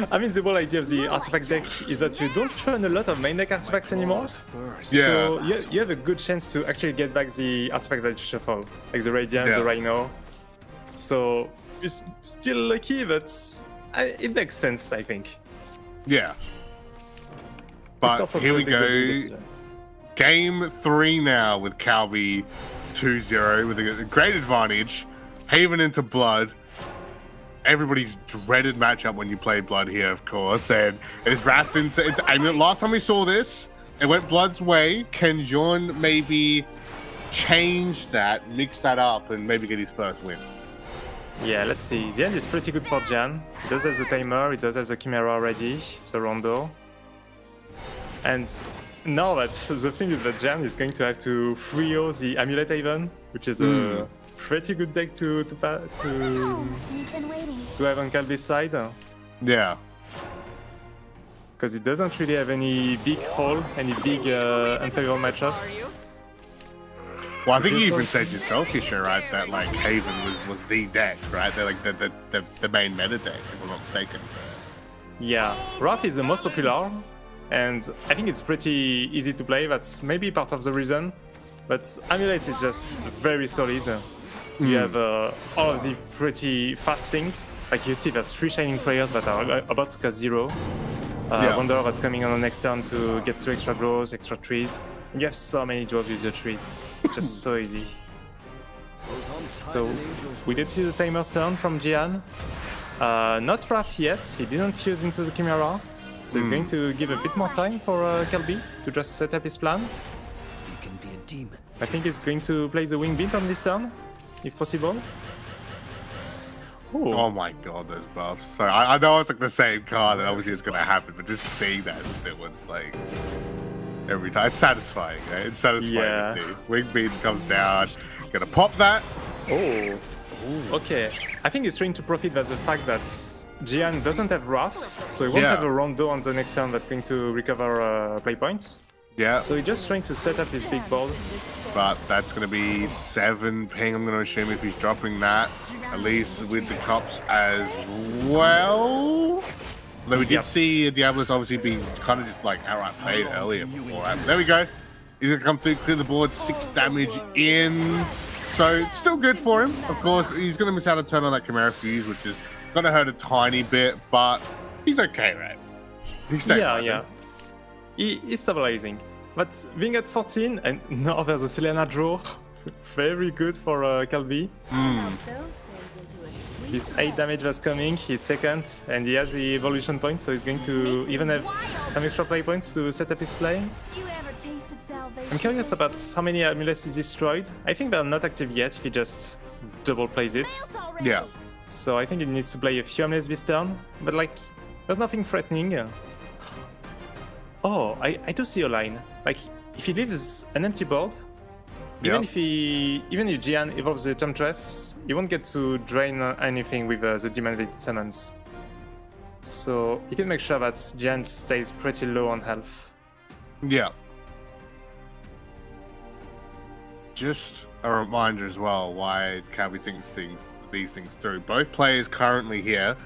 I mean, the whole idea of the artifact deck is that you don't run a lot of main deck artifacts anymore. Yeah. So you have a good chance to actually get back the artifact that you shuffle, like the Radiant, the Rhino. So it's still lucky, but it makes sense, I think. Yeah. But here we go. Game 3 now with Calby 2-0 with a great advantage. Haven into Blood. Everybody's dreaded matchup when you play Blood here, of course. And it's Wrath into Amulet. Last time we saw this, it went Blood's way. Can John maybe change that, mix that up, and maybe get his first win? Yeah, let's see. The end is pretty good for Jan. He does have the timer, he does have the Chimera already, the Rondo. And now the thing is that Jan is going to have to 3-0 the Amulet Haven, which is a pretty good deck to have on Calby's side. Yeah. Because it doesn't really have any big hole, any big unfavorable matchup. Well, I think you even said yourself, Kisha, right, that like Haven was the deck, right? They're like the main meta deck, if I'm not mistaken. Yeah, Wrath is the most popular, and I think it's pretty easy to play. That's maybe part of the reason. But Amulet is just very solid. You have all of the pretty fast things. Like you see, there's 3 Shining Players that are about to cast 0. Wonder that's coming on the next turn to get 2 extra draws, extra trees. And you have so many draws with your trees. Just so easy. So we did see the timer turn from Jian. Not Wrath yet. He didn't fuse into the Chimera. So he's going to give a bit more time for Calby to just set up his plan. I think he's going to play the Wing Beat on this turn, if possible. Ooh. Oh my god, those buffs. So I know it's like the same card and obviously it's going to happen, but just seeing that it was like every time. It's satisfying, right? It's satisfying to see. Wing Beats comes down. Gonna pop that. Oh. Ooh. Okay. I think he's trying to profit by the fact that Jian doesn't have Wrath, so he won't have a Rondo on the next turn that's going to recover play points. Yeah, So he's just trying to set up his big board. but that's going to be 7 ping, I'm going to assume, if he's dropping that. At least with the cops as well. Though we did see Diablos obviously be kind of just like outright played earlier before that. There we go. He's going to come through, clear the board, 6 damage in. So still good for him. Of course, he's going to miss out a turn on that Chimera Fuse, which is going to hurt a tiny bit, but he's okay, right? He's stabilizing. Yeah. He's stabilizing. But being at 14 and now there's a Selena draw, very good for Calvi. His 8 damage that's coming, he's second, and he has the evolution point, so he's going to even have some extra play points to set up his play. I'm curious about how many amulets he destroyed. I think they're not active yet if he just double plays it. Yeah. So I think he needs to play a few amulets this turn, but like, there's nothing threatening. Oh, I do see a line. Like, if he leaves an empty board, even if Jian evolves the Temptress, he won't get to drain anything with the Demon Related Summons. So he can make sure that Jian stays pretty low on health. Yeah. Just a reminder as well why Calvi thinks these things through. Both players currently here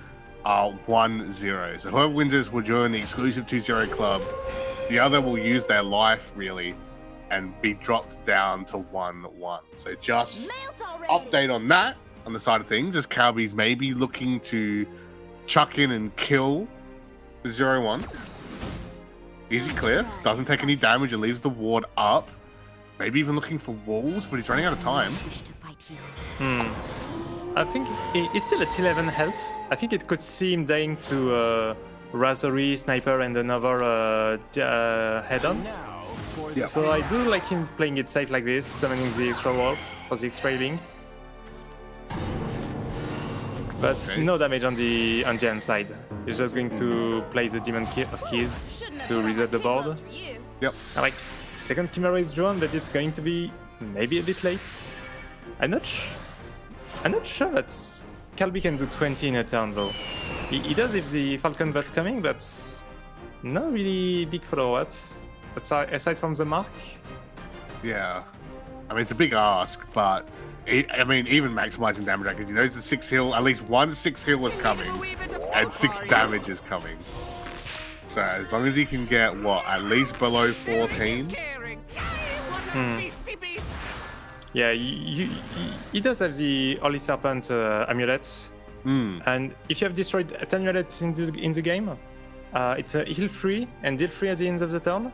are 1-0. So whoever wins this will join the exclusive 2-0 club. The other will use their life, really, and be dropped down to 1-1. So just update on that on the side of things, as Calvi's maybe looking to chuck in and kill the 0-1. Easy clear. Doesn't take any damage. It leaves the ward up. Maybe even looking for walls, but he's running out of time. I think he's still at 11 health. I think it could see him dying to Razori, Sniper, and another head-on. Yeah. So I do like him playing it safe like this, summoning the extra wolf for the extra healing. But no damage on the Jian side. He's just going to play the Demon of Keys to reset the board. Yep. I like second Chimera is drawn, but it's going to be maybe a bit late. I'm not sure that Calvi can do 20 in a turn though. He does if the Falcon But's coming, but not really big follow-up. Aside from the mark. Yeah. I mean, it's a big ask, but even maximizing damage, because he knows the 6 heal, at least 1 6 heal was coming, and 6 damage is coming. So as long as he can get, at least below 14? Yeah, he does have the Holy Serpent amulet. And if you have destroyed 10 amulets in the game, it's a heal free and deal free at the end of the turn,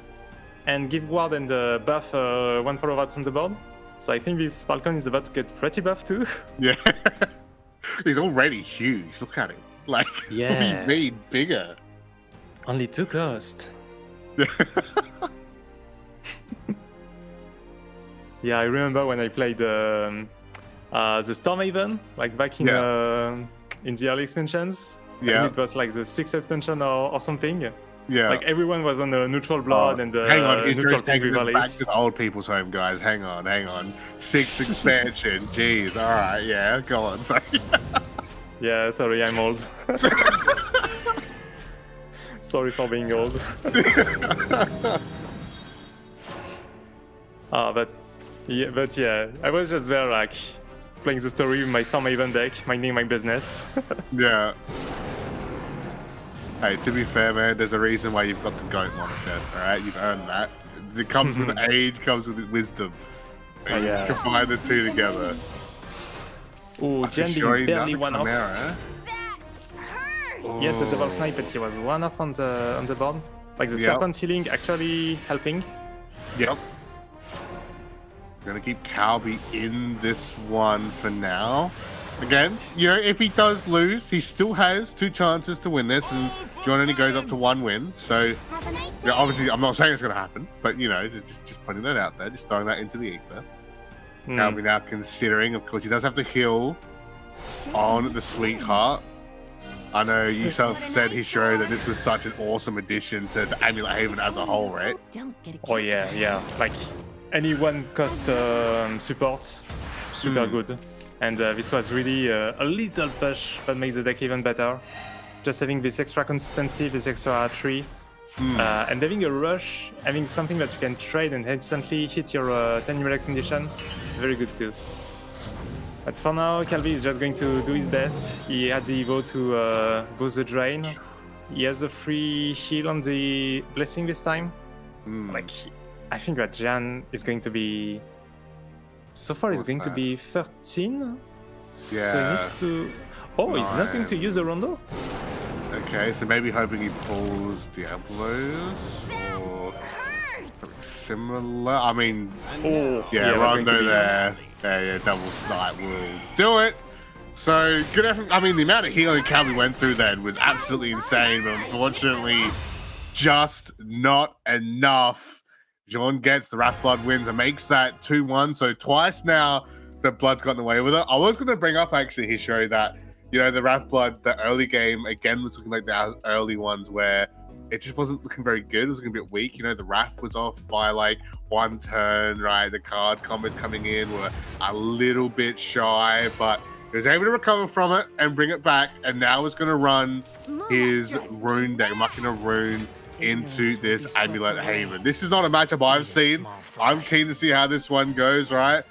and give ward and buff 1 follow-outs on the board. So I think this Falcon is about to get pretty buff too. Yeah. He's already huge. Look at him. Like, he made bigger. Only 2 cost. Yeah, I remember when I played the Stormhaven, like back in the early expansions. Yeah. It was like the 6th expansion or something. Yeah. Like everyone was on the neutral blood and hang on, neutral taking this back rallies. to the old people's home, guys. Hang on. 6th expansion. Jeez. All right. Yeah. Go on. Sorry. Yeah. Sorry, I'm old. Sorry for being old. But yeah, I was just there like playing the story with my Stormhaven deck, minding my business. Yeah. Hey, to be fair, man, there's a reason why you've got the GOAT moniker, alright? You've earned that. It comes with age, comes with wisdom. And you combine the two together. Oh, Jian being barely one off. That hurt. He had the double snipe, but he was one off on the board. Like the serpent healing actually helping. Yep. Gonna keep Calvi in this one for now. Again, if he does lose, he still has 2 chances to win this, and John only goes up to 1 win. So, obviously, I'm not saying it's going to happen, but just putting that out there, just throwing that into the ether. Calvi now considering, of course, he does have to heal on the Sweetheart. I know you yourself said, Hishiro, that this was such an awesome addition to the Amulet Haven as a whole, right? Oh yeah. Like any 1-cost support, super good. And this was really a little push that makes the deck even better. Just having this extra consistency, this extra tree, And having a rush, having something that you can trade and instantly hit your 10 minute condition, very good too. But for now, Calvi is just going to do his best. He had the Evo to boost the drain. He has a free heal on the Blessing this time. Like, I think that Jan is going to be... So far, he's going to be 13. Yeah. So he needs to... Oh, he's not going to use a Rondo? Okay, so maybe hoping he pulls Diablos or something similar. I mean, yeah, Rondo there. Yeah, double snipe will do it. So good effort. I mean, the amount of healing Calvi went through then was absolutely insane, but unfortunately, just not enough. Jean gets the Wrath Blood wins and makes that 2-1. So twice now the Blood's gotten away with it. I was going to bring up actually his show that, you know, the Wrath Blood, the early game again was looking like the early ones where it just wasn't looking very good. It was looking a bit weak. You know, the Wrath was off by like 1 turn, right? The card combos coming in were a little bit shy, but he was able to recover from it and bring it back. And now is going to run his Rune deck, Machina Rune, into this Amulet Haven. This is not a matchup I've seen. I'm keen to see how this one goes, right?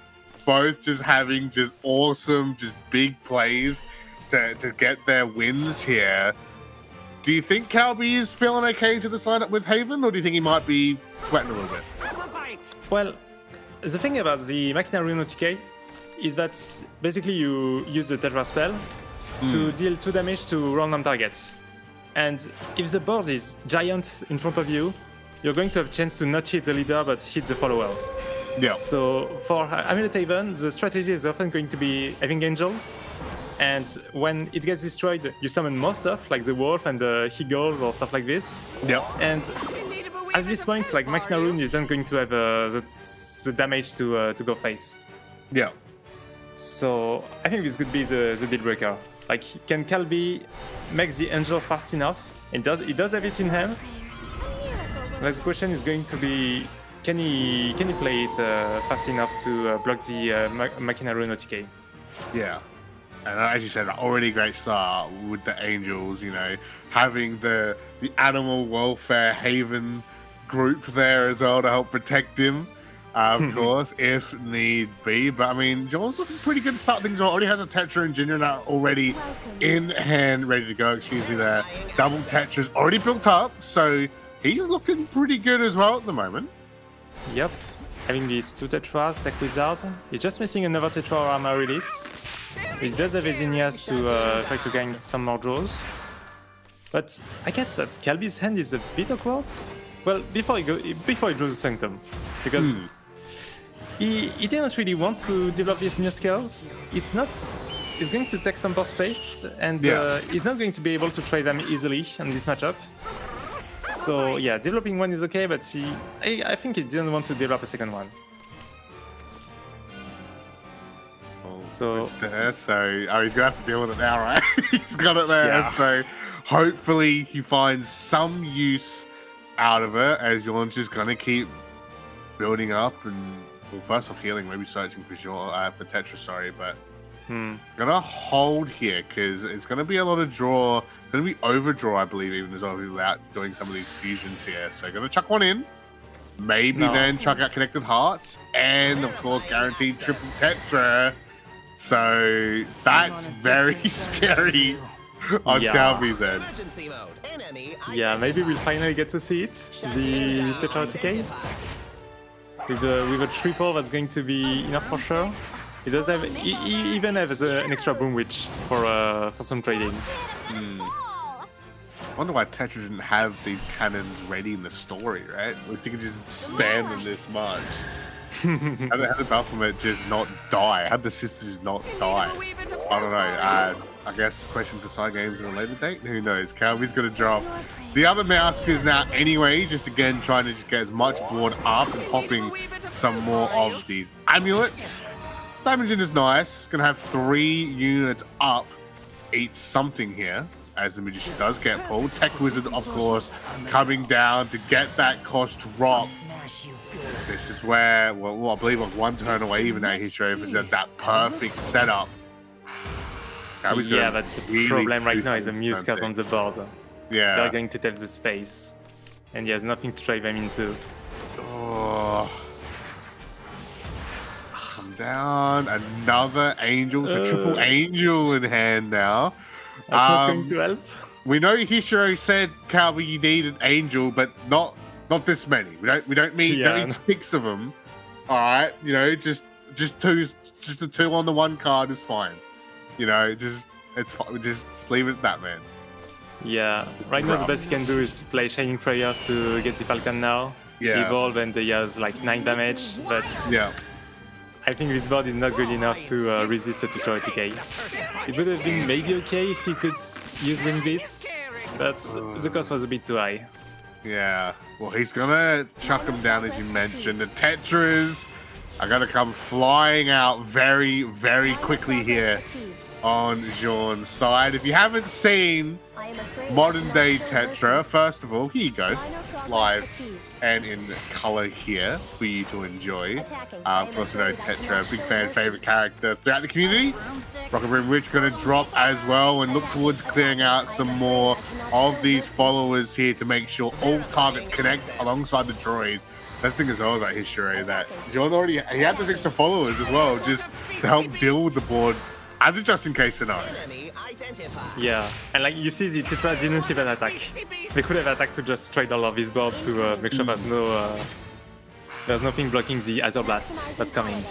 Both just having just awesome, just big plays to get their wins here. Do you think Calvi is feeling okay to this lineup with Haven, or do you think he might be sweating a little bit? Well, the thing about the Machina Rune OTK is that basically you use the Tetra spell to deal 2 damage to random targets. And if the board is giant in front of you, you're going to have a chance to not hit the leader but hit the followers. Yeah. So for Amulet Haven, the strategy is often going to be having angels. And when it gets destroyed, you summon more stuff, like the wolf and the eagles or stuff like this. Yeah. And at this point, like Machina Rune isn't going to have the damage to go face. Yeah. So I think this could be the deal breaker. Like, can Calvi make the angel fast enough? It does have it in hand. The question is going to be, can he play it fast enough to block the Machina Rune OTK? Yeah. And as you said, already great start with the Angels, you know, having the Animal Welfare Haven group there as well to help protect him, of course, if need be. But I mean, John's looking pretty good to start things. Already has a Tetra and Junior now already in hand, ready to go. Excuse me there. Double Tetra's already built up, so he's looking pretty good as well at the moment. Yep. Having these 2 Tetras, Tech Wizard. He's just missing another Tetra armor release. He does have Ezinias to try to gain some more draws. But I guess that Calvi's hand is a bit awkward. Well, before he draws the Sanctum. Because he didn't really want to develop these new skills. It's going to take some more space, and he's not going to be able to trade them easily in this matchup. So yeah, developing one is okay, but I think he didn't want to develop a second one. So it's there, so he's gonna have to deal with it now, right? He's got it there, so hopefully he finds some use out of it as Jorn's just gonna keep building up and, well, first off healing, maybe searching for for Tetra, sorry, but gonna hold here because it's gonna be a lot of draw. It's gonna be overdraw, I believe, even as well without doing some of these fusions here. So gonna chuck one in, maybe then chuck out Connected Hearts, and of course guaranteed triple Tetra. So that's very scary on Calvi's end. Yeah, maybe we'll finally get to see it. The Tetra OTK. With a triple, that's going to be enough for sure. He does have, he even has an extra Boom Witch for some trading. I wonder why Tetra didn't have these cannons ready in the story, right? Like, you could just spam them this much. How did Baphomet just not die? How did the sisters not die? I don't know. I guess question for side games in a later date. Who knows? Calvi's gonna drop the other Maskers now anyway, just again trying to just get as much board up and popping some more of these amulets. Damaging is nice. Gonna have 3 units up, eat something here. As the Magician does get pulled. Tech Wizard, of course, coming down to get that cost drop. This is where, well, I believe like 1 turn away, even now he's showing for that perfect setup. Yeah, that's the problem right now is the Muskas on the board. Yeah. They're going to take the space. and he has nothing to drive them into. Oh. Come down. Another angel. So triple angel in hand now. That's not going to help. We know Hishiro said, Calvi, you need an angel, but not this many. We don't need 6 of them. All right, you know, just the 2 on the 1 card is fine. You know, it's fine. Just leave it at that, man. Yeah, right now the best you can do is play Shining Prayers to get the Falcon now. Yeah. Evolve, and he has like 9 damage, but yeah, I think this board is not good enough to resist a 2 decay. It would have been maybe okay if he could use Wing Beats, but the cost was a bit too high. Yeah, well, he's gonna chuck him down, as you mentioned. The Tetras are gonna come flying out very, very quickly here on Jean's side. If you haven't seen modern day Tetra, first of all, here you go, live and in color here for you to enjoy. Of course, you know Tetra, big fan, favorite character throughout the community. Rocket Room Rich gonna drop as well, and look towards clearing out some more of these followers here to make sure all targets connect alongside the droid. That's the thing as well about Hishiro, that John already he had those extra followers as well, just to help deal with the board as a just-in-case scenario. Yeah, and like you see, the Tetras didn't even attack. They could have attacked to just trade all of this board to make sure there's nothing blocking the Azure Blast that's coming.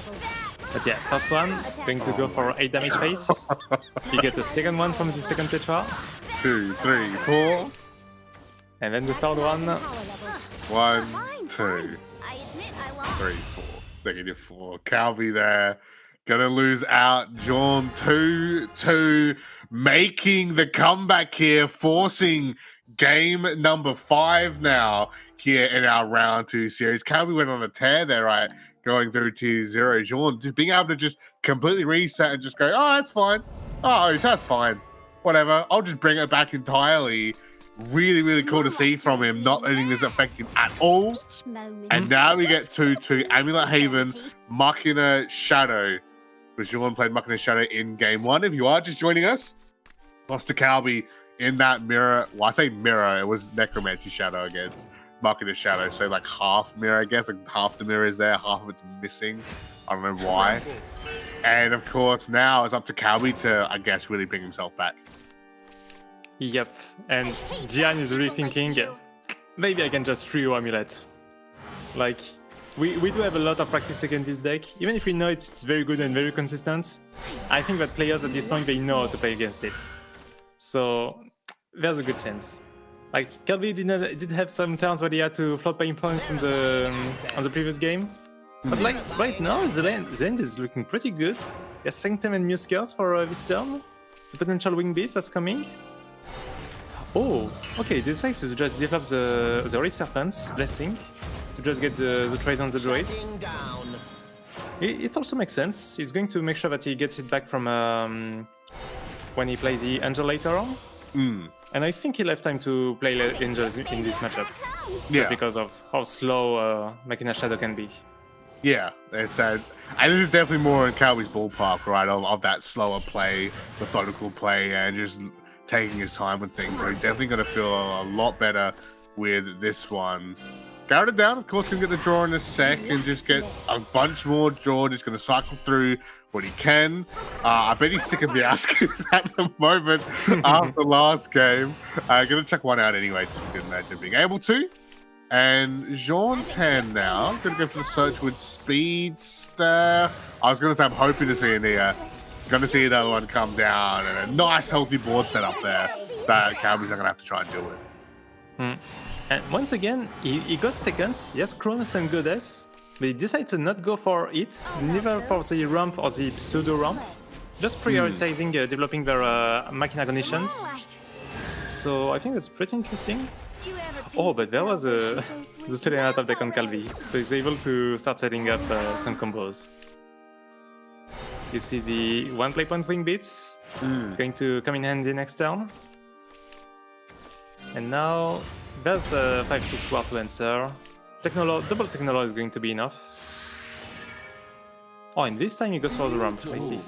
But yeah, first one, going to go for 8 damage face. You get a second one from the second Tetra. 2, 3, 4. And then the third one. 1, 2, 3, 4. -4. Calvi there. Gonna lose out. John 2-2. Making the comeback here. Forcing game number 5 now here in our round 2 series. Calvi went on a tear there, right? Going through 2-0. Jean just being able to just completely reset and just go, oh, that's fine. Oh, that's fine. Whatever. I'll just bring it back entirely. Really, really cool to see from him, not letting this affect him at all. And now we get 2-2. Amulet Haven, Machina Shadow. Because Jean played Machina Shadow in game 1. If you are just joining us, lost to Calvi in that mirror. Well, I say mirror, it was Necromancy Shadow against Machina Shadow. So like half mirror, I guess. Like half the mirror is there, half of it's missing. I don't know why. And of course, now it's up to Calvi to, I guess, really bring himself back. Yep, and Gian is really thinking, maybe I can just free Amulet. Like, we do have a lot of practice against this deck. Even if we know it's very good and very consistent, I think that players at this point, they know how to play against it. So, there's a good chance. Like, Calvi did have some turns where he had to float pain points on the previous game. But like, right now, the end is looking pretty good. He has Sanctum and Muskers for this turn. The potential wing beat that's coming. Oh, okay, he decides to just develop the Red Serpent's Blessing to just get the trades on the droid. It also makes sense. He's going to make sure that he gets it back from when he plays the Angel later on. And I think he'll have time to play Angels in this matchup. Yeah. Just because of how slow Machina Shadow can be. Yeah, it's and this is definitely more in Calvi's ballpark, right? Of that slower play, methodical play, and just taking his time with things. So he's definitely going to feel a lot better with this one. Garrett down, of course, can get the draw in a sec and just get a bunch more draw. Just going to cycle through what he can. I bet he's sick of the Askins at the moment after last game. Going to check one out anyway, just to imagine being able to. And Jean's hand now. Going to go for the search with Speedster. I was going to say I'm hoping to see in here. Going to see another one come down and a nice healthy board set up there that Calvi's not going to have to try and deal with. And once again, he got second. Yes, Cronus and Goddess, but he decided to not go for it, neither for the ramp or the pseudo ramp, just prioritizing developing their Machina Cognitions. So I think that's pretty interesting. Oh, but there was the Selenata deck on Calvi, so he's able to start setting up some combos. You see the one play point wing beats. It's going to come in handy next turn. And now there's a 5-6 war to answer. Double Technolo is going to be enough. Oh, and this time he goes for the ramp. I see.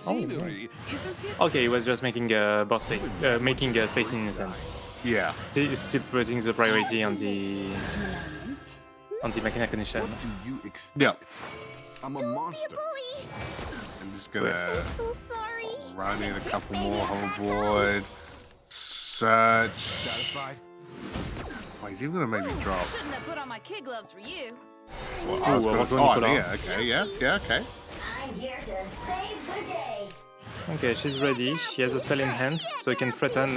Oh, okay, he was just making a boss space, making a space in innocent. Yeah. Still putting the priority on the mechanic condition. What do you expect? Yeah. I'm a monster. Bully! I'm just gonna So sorry. run in a couple more hoverboard. Search. Satisfied? Oh, he's even gonna make me drop. Shouldn't have put on my kid gloves for you. Well, I was Ooh, gonna, well, Nicola. yeah, okay, yeah, okay. I'm here to save the day. Okay, she's ready. She has a spell in hand, so he can threaten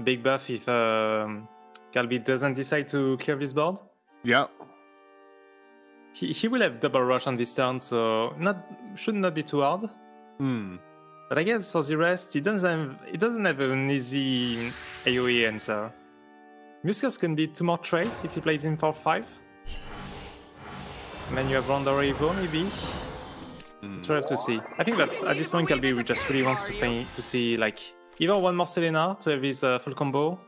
big buff if Calby doesn't decide to clear this board. Yep. He will have double rush on this turn, so should not be too hard. Hmm. But I guess for the rest, he doesn't have an easy AoE answer. Muskers can be 2 more trades if he plays in for 5. And then you have Ronda Evo, maybe. Try have to see. I think that at this point, Calby just really wants to see like either one more Selena to have his full combo,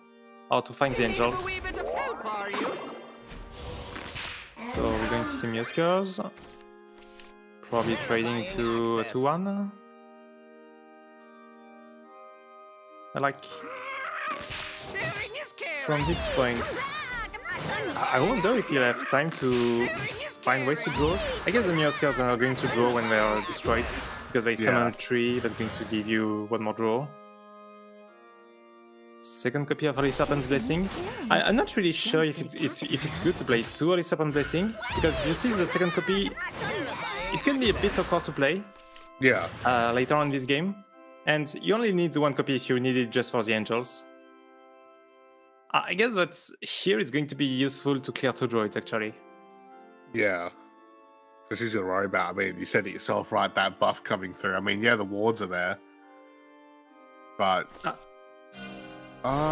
or to find the angels. So we're going to see Muskers. Probably trading to a 2-1. I like from this point. I wonder if he'll have time to find ways to draw. I guess the Muskers are going to draw when they are destroyed because they summon 3. That's going to give you 1 more draw. Second copy of Holy Serpent's Blessing. I'm not really sure if it's good to play 2 Holy Serpent Blessing because you see the second copy, it can be a bit awkward to play. Yeah. Later on in this game, and you only need 1 copy if you need it just for the angels. I guess that here it's going to be useful to clear 2 droids actually. Yeah. Because he's gonna worry about. I mean, you said it yourself, right? That buff coming through. I mean, yeah, the wards are there, but.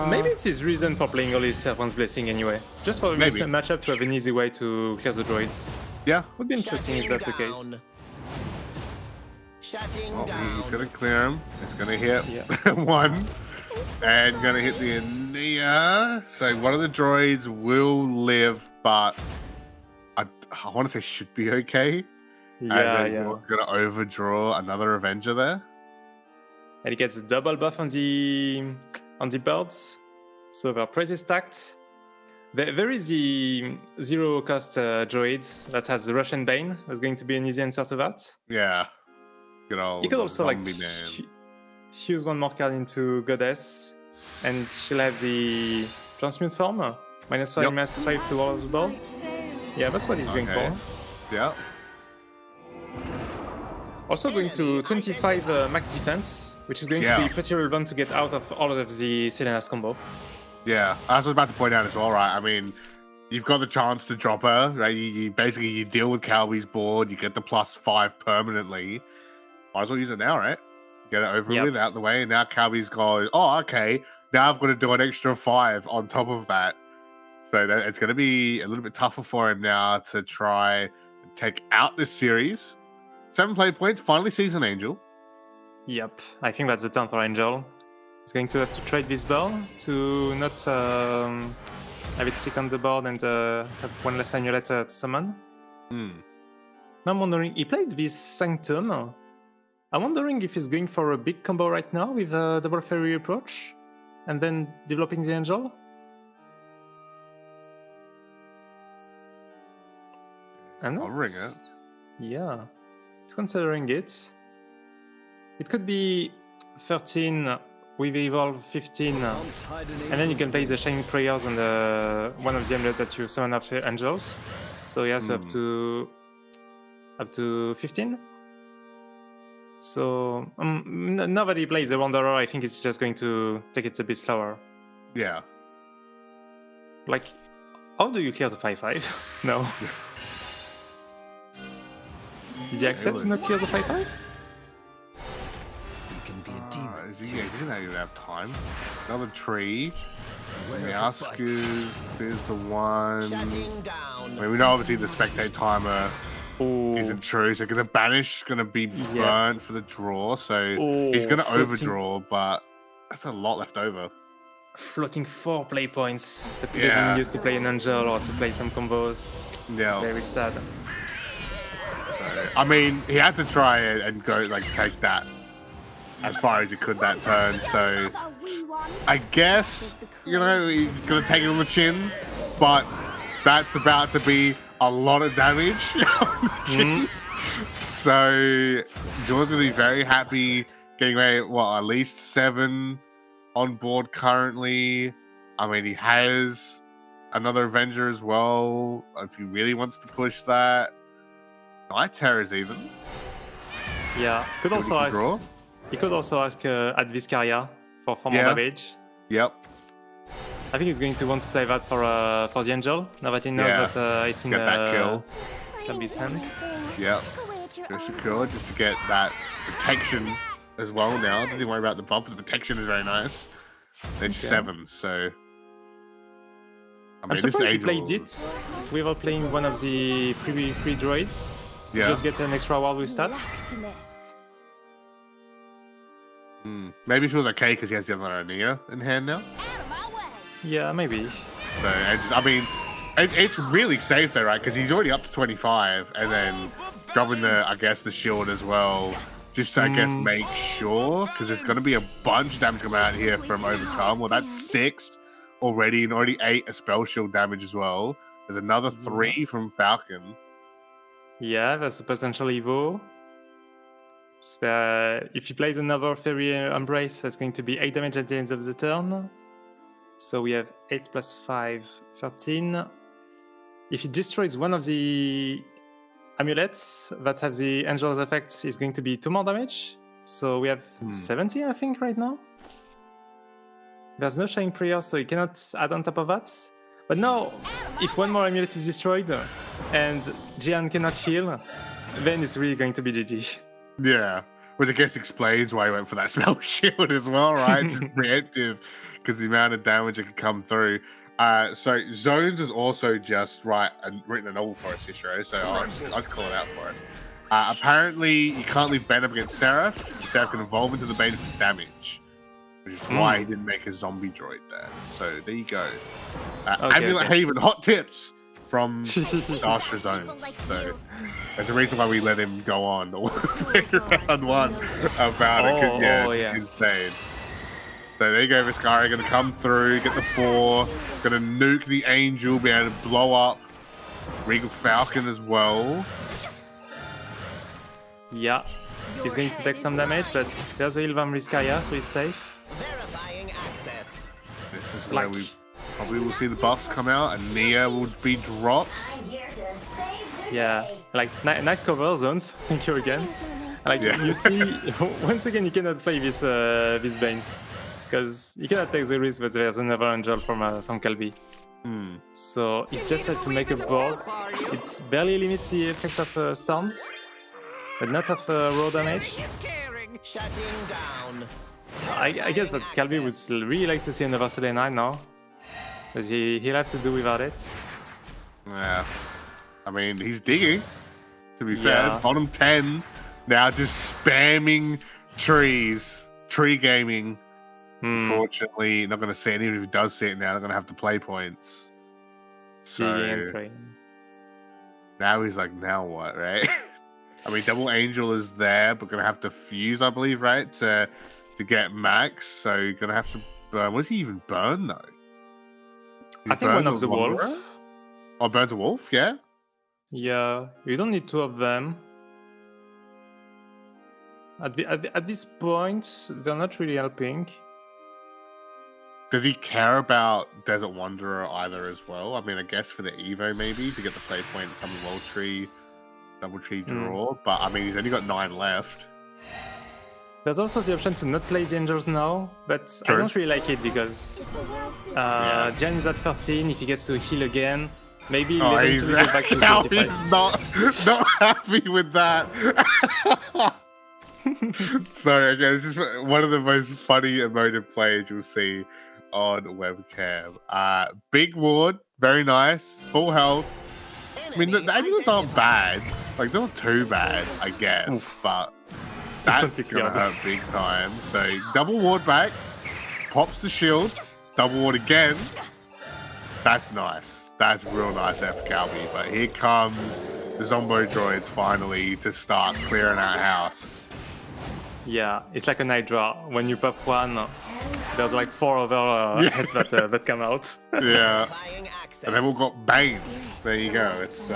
Maybe it's his reason for playing Holy Serpent's Blessing anyway. Just for this matchup to have an easy way to clear the droids. Yeah. Would be interesting if that's the case. He's gonna clear him. It's gonna hit 1. And gonna hit the Ania. So one of the droids will live, but I want to say should be okay. We're gonna overdraw another Avenger there. And he gets a double buff on the birds, so they're pretty stacked. There is the 0 cost droid that has the Russian Bane. That's going to be an easy answer to that. Yeah. Good old You could also like man. fuse 1 more card into Goddess, and she'll have the Transmute form. -5, -5 towards the board. Yeah, that's what he's going for. Yeah. Also going to 25 max defense, which is going to be pretty relevant to get out of all of the Selena's combo. Yeah, I was about to point out as well, right? I mean, you've got the chance to drop her, right? You basically you deal with Calby's board, you get the +5 permanently. Might as well use it now, right? Get it over with, out the way, and now Calby's goes, oh, okay, now I've got to do an extra 5 on top of that. So it's going to be a little bit tougher for him now to try and take out this series. 7 play points, finally sees an Angel. Yep, I think that's the turn for Angel. He's going to have to trade this ball to not have it stick on the board and have 1 less amulet to summon. Now I'm wondering, he played this Sanctum. I'm wondering if he's going for a big combo right now with a double fairy approach and then developing the Angel. I'm not... I'll ring it. Yeah, he's considering it. It could be 13 with Evolve 15, and then you can play the Shining Prayers on one of the amulets that you summon after Angels. So he has up to 15. So now that he plays the Wanderer, I think it's just going to take it a bit slower. Yeah. Like, how do you clear the 5-5? No. Did you accept to not clear the 5-5? He doesn't even have time. Another tree. Meowsk is the one. I mean, we know obviously the spectate timer isn't true, so the banish is going to be burnt for the draw, so he's going to overdraw, but that's a lot left over. Floating 4 play points that could have been used to play an Angel or to play some combos. Yeah. Very sad. So I mean, he had to try it and go, like, take that as far as he could that turn, so I guess, you know, he's going to take it on the chin, but that's about to be a lot of damage on the chin. So, Jordan's going to be very happy getting away, what, at least 7 on board currently. I mean, he has another Avenger as well, if he really wants to push that. Night Terrors even. Yeah, could also ask. Draw. He could also ask at Viscaria for more damage. Yep. I think he's going to want to save that for the Angel, now that he knows that it's in Get that kill. Kelby's hand. Yep. Just to get that protection as well now. Didn't worry about the bump, the protection is very nice. Edge 7, so... I mean, I'm surprised he Angel... played it without playing one of the free droids. Yeah. Just get an extra ward with stats. Maybe he was okay because he has the other Nia in hand now. Yeah, maybe. So, I mean, it's really safe though, right? Because he's already up to 25, and then dropping the, I guess, the shield as well, just to, I guess, make sure, because there's going to be a bunch of damage coming out here from Overcome. Well, that's 6 already, and already 8 a spell shield damage as well. There's another 3 from Falcon. Yeah, that's a potential Evo. So, if he plays another Fairy Embrace, that's going to be 8 damage at the end of the turn. So we have 8 plus 5, 13. If he destroys one of the amulets that have the Angel's effect, it's going to be 2 more damage. So we have 17, I think, right now. There's no Shining Prayer, so he cannot add on top of that. But now, if one more amulet is destroyed and Jian cannot heal, then it's really going to be GG. Yeah, which I guess explains why he went for that spell shield as well, right? Just preemptive, because the amount of damage that could come through. So Zones is also just written a novel for us, Ishiro, so I'll call it out for us. Apparently, you can't leave Bane up against Seraph. Seraph can evolve into the Bane for damage, which is why he didn't make a zombie droid there. So there you go. Amulet Haven, hot tips from Astra Zones. So there's a reason why we let him go on all round 1 about it. It's insane. So there you go, Viscaria going to come through, get the 4, going to nuke the Angel, be able to blow up Regal Falcon as well. Yeah, he's going to take some damage, but there's a heal from Viscaria, so he's safe. This is where we probably will see the buffs come out, and Nia will be dropped. Yeah, like nice cover Zones. Thank you again. Like you see, once again, you cannot play this Banes because you cannot take the risk that there's another Angel from Kelby. So he just had to make a board. It barely limits the effect of storms, but not of raw damage. I guess that Kelby would really like to see another Selena now, but he'll have to do without it. Yeah, I mean, he's digging, to be fair. Bottom 10, now just spamming trees, tree gaming. Unfortunately, not going to see it. Even if he does see it now, they're going to have to play points. So now he's like, now what, right? I mean, Double Angel is there, but going to have to fuse, I believe, right, to get max. So you're going to have to burn. What does he even burn, though? I think one of the wolf. Oh, burns a wolf, yeah? Yeah, you don't need 2 of them. At this point, they're not really helping. Does he care about Desert Wanderer either as well? I mean, I guess for the Evo maybe, to get the play point at some World Tree, Double Tree draw. But I mean, he's only got 9 left. There's also the option to not play the Angels now, but I don't really like it because Jan is at 13. If he gets to heal again, maybe eventually go back to 25. He's not happy with that. Sorry, again, it's just one of the most funny emotive plays you'll see on webcam. Big ward, very nice, full health. I mean, the amulets aren't bad. Like, they're not too bad, I guess, but that's gonna hurt big time. So, double ward back, pops the shield, double ward again. That's nice. That's real nice there for Calby. But here comes the Zombo droids finally to start clearing out house. Yeah, it's like an Hydra. When you pop one, there's like 4 other heads that come out. Yeah. And they've all got Bane. There you go. It's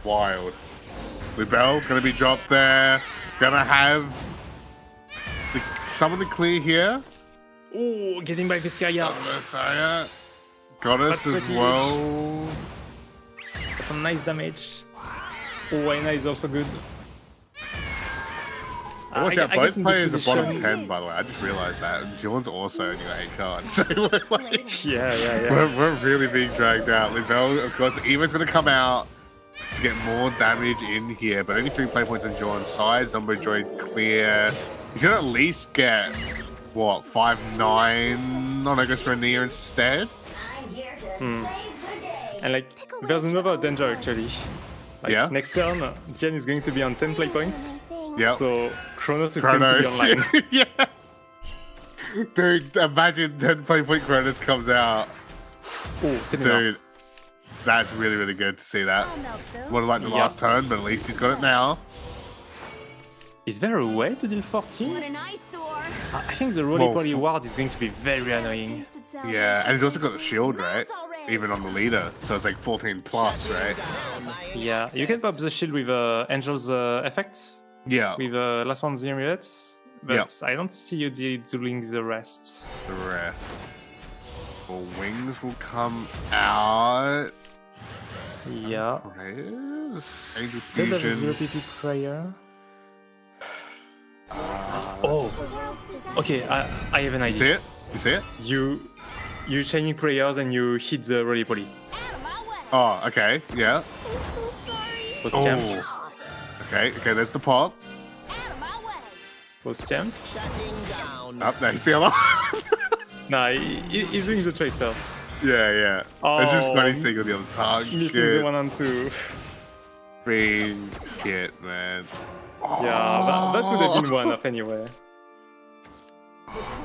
wild. Lubel gonna be dropped there. Gonna have someone to clear here. Oh, getting by Viscaya. Messiah. Goddess as pretty well. That's some nice damage. Oh, Aina is also good. Watch out, I both guess in this players are bottom position- 10, by the way. I just realized that. And Jordan's also only got 8 cards. So we're like, Yeah. we're really being dragged out. Lubel, of course, Eva's going to come out to get more damage in here, but only 3 play points on Jordan's side. Zombo Droid clear. He's going to at least get, what, 5-9 on Agus Ranier instead? I'm here to save the day. And like, there's another danger actually. Like, Yeah? next turn, Jian is going to be on 10 play points. Yep. So Kronos is going to be Kronos. online. Yeah. Dude, imagine 10 play point Kronos comes out. Oh, similar. Dude, that's really, really good to see that. I'll melt those. Would have liked the last turn, but at least he's got it now. Is there a way to deal 14? What an eyesore. I think the roly-poly Well, ward is going to be very annoying. Tasted salvation. Yeah, and he's also got the shield, right? Even on the leader, so it's like 14 plus, right? Yeah, you can pop the shield with Angel's effect, Yeah, with last one's the amulets, but Yep. I don't see you doing the rest. the rest. Well, wings will come out. Yeah. Prayers? Angel Does have a Fusion. 0 PP prayer? Oh, okay, I have an You see idea. it? You see it? You chaining prayers and you hit the roly-poly. Out of my way. Oh, okay, yeah. I'm so sorry. Post camp. Oh. Okay, there's the pop. Out of my way. Post camp. Up there, you see a lot? Nah, he's doing the trades first. Yeah. It's just Oh, funny seeing on the other target. Missing the 1 and 2. Bring it, man. Yeah, that would have been 1 off anyway.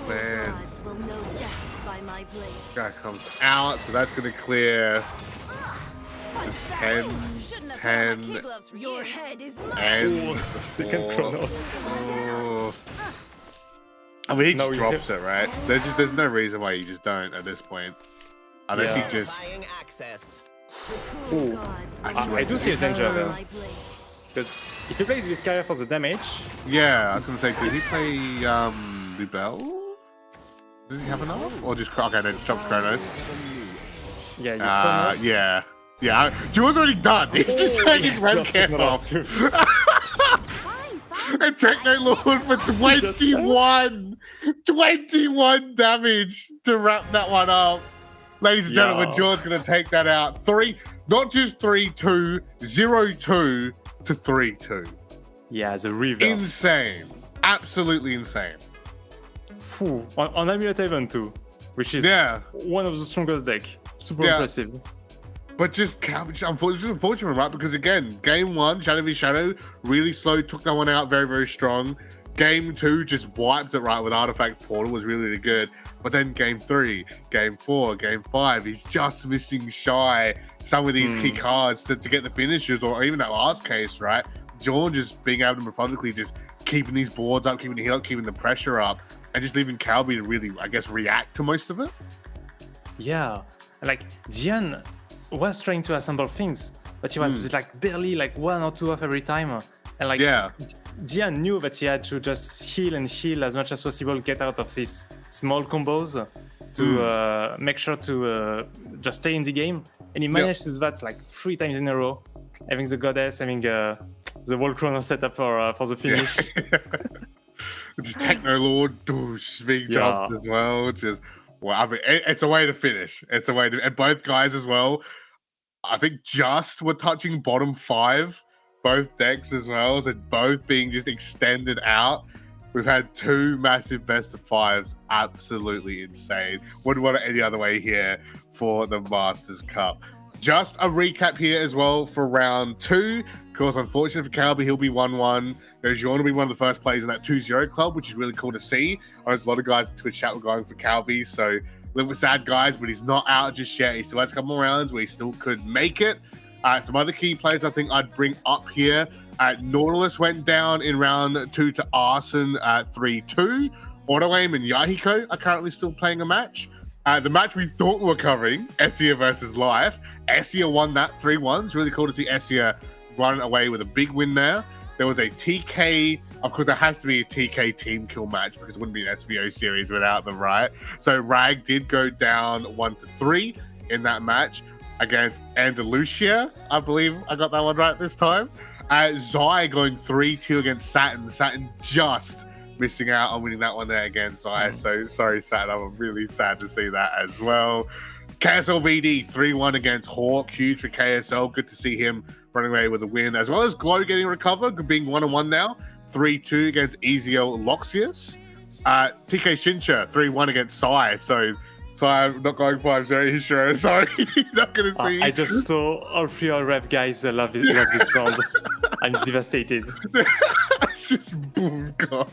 Man. Gods will know death by my blade. Guy comes out, so that's gonna clear Fight back. 10, Shouldn't have brought my 10, kid gloves for Your you. head is mine. and Second Kronos. Oh. I mean, he No, just you drops it, right? There's no reason why you just don't at this point. Unless Yeah. he just... Ooh. Gods will I do see a danger know there. my blade. Because if he plays Viscaya for the damage, Yeah, I was gonna say, did he play Lubel? Does he have enough? Or just... Okay, no, just drops Kronos. yeah, you Kronos. Yeah. Jewel's already done. He's just taking red Just cap not off. too. Fine. And Techno Lord for 21 damage to wrap that one up. Ladies and gentlemen, Yeah. George's going to take that out. Not just 3-2, 0-2 to 3-2. Yeah, the reverse. Insane. Absolutely insane. Phew. On Amulet Haven too, which is Yeah. one of the strongest deck. Super Yeah. impressive. But just unfortunate, right? Because again, game 1, Shadow v Shadow, really slow, took that one out very, very strong. Game 2 just wiped it right with Artifact Portal, was really, really good. But then game 3, game 4, game 5, he's just missing shy some of these key cards to get the finishes, or even that last case, right? John just being able to methodically just keeping these boards up, keeping the heal up, keeping the pressure up, and just leaving Calby to really, I guess, react to most of it. Yeah, like Jian was trying to assemble things, but he was like barely like 1 or 2 off every time, and like Yeah. Jian knew that he had to just heal as much as possible, get out of his small combos to make sure to just stay in the game, and he managed to do that like 3 times in a row, having the goddess, having the wall chrono set up for the finish. Just Techno Lord, just being dropped as well. Just, well, I mean, it's a way to finish. It's a way to, and both guys as well. I think just were touching bottom 5, both decks as well. So both being just extended out. We've had 2 massive best of 5s. Absolutely insane. Wouldn't want it any other way here for the Masters Cup. Just a recap here as well for round 2. Of course, unfortunately for Calby, he'll be 1-1. Jean will be one of the first players in that 2-0 club, which is really cool to see. I know a lot of guys in Twitch chat were going for Calby, so a little bit sad, guys, but he's not out just yet. He still has a couple more rounds where he still could make it. Some other key players I think I'd bring up here. Nautilus went down in round 2 to Arson 3-2. Autoaim and Yahiko are currently still playing a match. The match we thought we were covering, Essia versus Life. Essia won that 3-1. It's really cool to see Essia run away with a big win there. There was a TK, of course, there has to be a TK team kill match because it wouldn't be an SVO series without them, right? So Rag did go down 1-3 in that match against Andalusia. I believe I got that one right this time. Zai going 3-2 against Saturn. Saturn just missing out on winning that one there against Zai. So sorry, Saturn. I'm really sad to see that as well. KSL VD 3-1 against Hawk. Huge for KSL. Good to see him running away with a win, as well as Glow getting recovered, being 1-1 now. 3-2 against Ezio Loxius. TK Shincha 3-1 against Sai. So Sai not going 5-0 Hishiro. Sorry, not going to see. I just saw all 3 ref guys love this round. I'm devastated. It's just boom, God.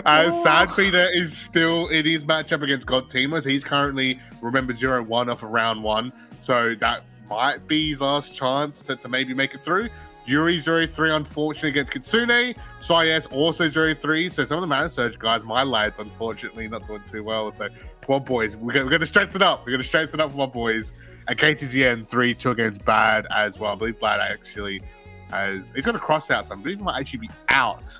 Sad Peter is still in his matchup against God Teamers. He's currently, remember, 0-1 off of round 1. So that might be his last chance to maybe make it through. Yuri 0-3, unfortunately, against Kitsune. Sayes also 0-3. So some of the Mana Surge guys, my lads, unfortunately, not doing too well. So, come on, boys. We're going to strengthen up. We're going to strengthen up for my boys. And KTZN 3-2 against Bad as well. I believe Bad actually has... He's got a cross out, so I believe he might actually be out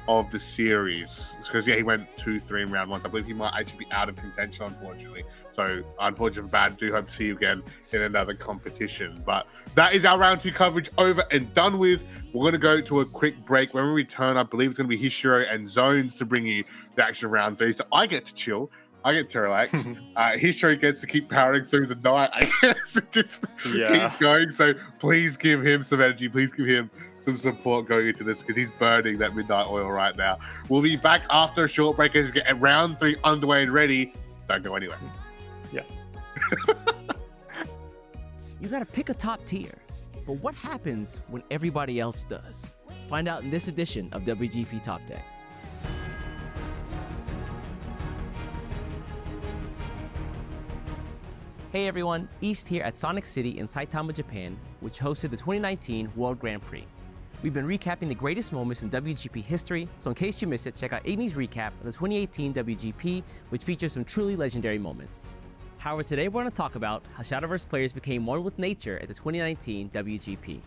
of the series. Because, yeah, he went 2-3 in round 1. So I believe he might actually be out of contention, unfortunately. So, unfortunately for Bad, do hope to see you again in another competition. But that is our round 2 coverage over and done with. We're going to go to a quick break. When we return, I believe it's going to be Hishiro and Zones to bring you the action round 3. So I get to chill. I get to relax. Hishiro gets to keep powering through the night, I guess. It just keeps going. So please give him some energy. Please give him some support going into this because he's burning that midnight oil right now. We'll be back after a short break as we get round 3 underway and ready. Don't go anywhere. Yeah. You gotta pick a top tier. But what happens when everybody else does? Find out in this edition of WGP Top Deck. Hey everyone, East here at Sonic City in Saitama, Japan, which hosted the 2019 World Grand Prix. We've been recapping the greatest moments in WGP history, so in case you missed it, check out Igni's recap of the 2018 WGP, which features some truly legendary moments. However, today we're going to talk about how Shadowverse players became one with nature at the 2019 WGP.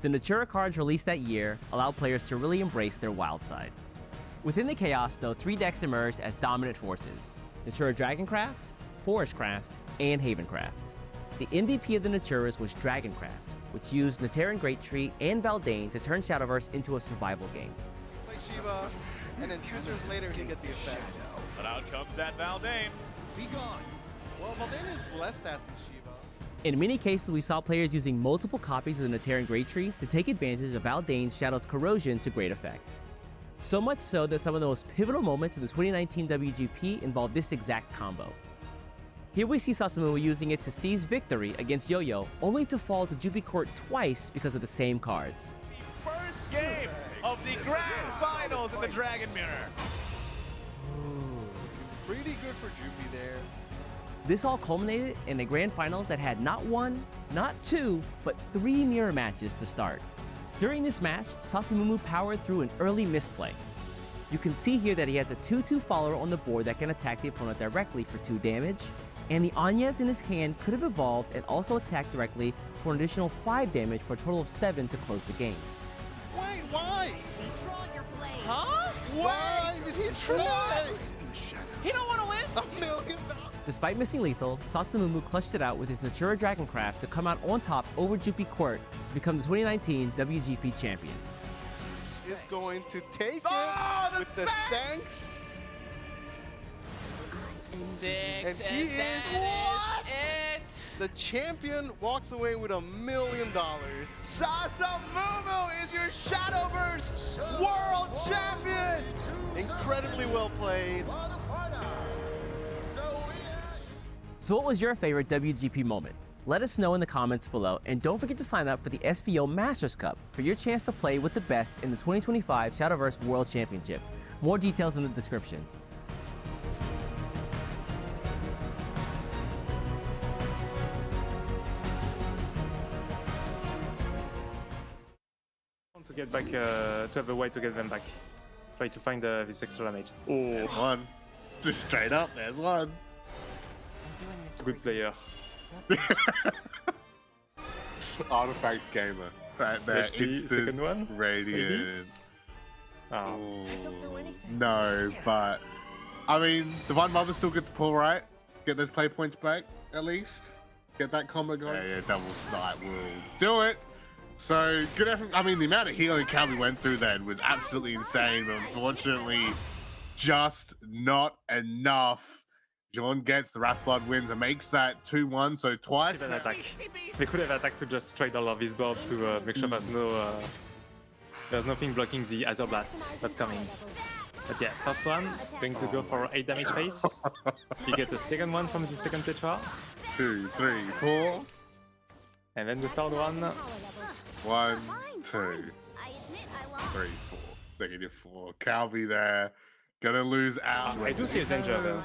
The Natura cards released that year allowed players to really embrace their wild side. Within the chaos, though, 3 decks emerged as dominant forces: Natura Dragoncraft, Forestcraft, and Havencraft. The MVP of the Naturas was Dragoncraft, which used Nataran Great Tree and Valdane to turn Shadowverse into a survival game. Play Shiva, and then 2 turns later he get the effect. But out comes that Valdane. Be gone. Well, Valdane is less stats than Shiva. In many cases, we saw players using multiple copies of the Nataran Great Tree to take advantage of Valdane's Shadow's corrosion to great effect. So much so that some of the most pivotal moments in the 2019 WGP involved this exact combo. Here we see Sasamu using it to seize victory against Yo-Yo, only to fall to Jupi Court twice because of the same cards. The first game of the Grand Finals in the Dragon Mirror. Pretty good for Jupi there. This all culminated in a Grand Finals that had not 1, not 2, but 3 mirror matches to start. During this match, Sasamu powered through an early misplay. You can see here that he has a 2-2 follower on the board that can attack the opponent directly for 2 damage, and the Anyas in his hand could have evolved and also attacked directly for an additional 5 damage for a total of 7 to close the game. Wait, why? Draw your blade. Huh? Why did he try? He don't want to win! $1 million. Despite missing lethal, Sasamu clutched it out with his Natura Dragoncraft to come out on top over Jupi Court to become the 2019 WGP champion. Is going to take it with the thanks. And he is it. The champion walks away with $1 million. Sasamu is your Shadowverse World Champion. Incredibly well played. So what was your favorite WGP moment? Let us know in the comments below, and don't forget to sign up for the SVO Masters Cup for your chance to play with the best in the 2025 Shadowverse World Championship. More details in the description. get back to have a way to get them back. Try to find this extra damage. Oh, One. Just straight up, there's one. good player. Artifact gamer. Right there. Let's see, Instant second one, radiant. Oh, No, but I mean, Divine Mother still get the pull, right? Get those play points back, at least. Get that combo going. Yeah, double snipe will do it. So good effort. I mean, the amount of healing Calvi went through then was absolutely insane, but unfortunately, just not enough. John gets the Wrath Blood wins and makes that 2-1, so twice. an attack. They could have attacked to just trade all of his board to make sure there's nothing blocking the Azure Blast that's coming. But yeah, first one, going to go for 8 damage face. You get the second one from the second Tetra. 2, 3, 4. And then the third one. 1, 2, 3, 4. -4. Calvi there. Gonna lose out. I do see a danger there.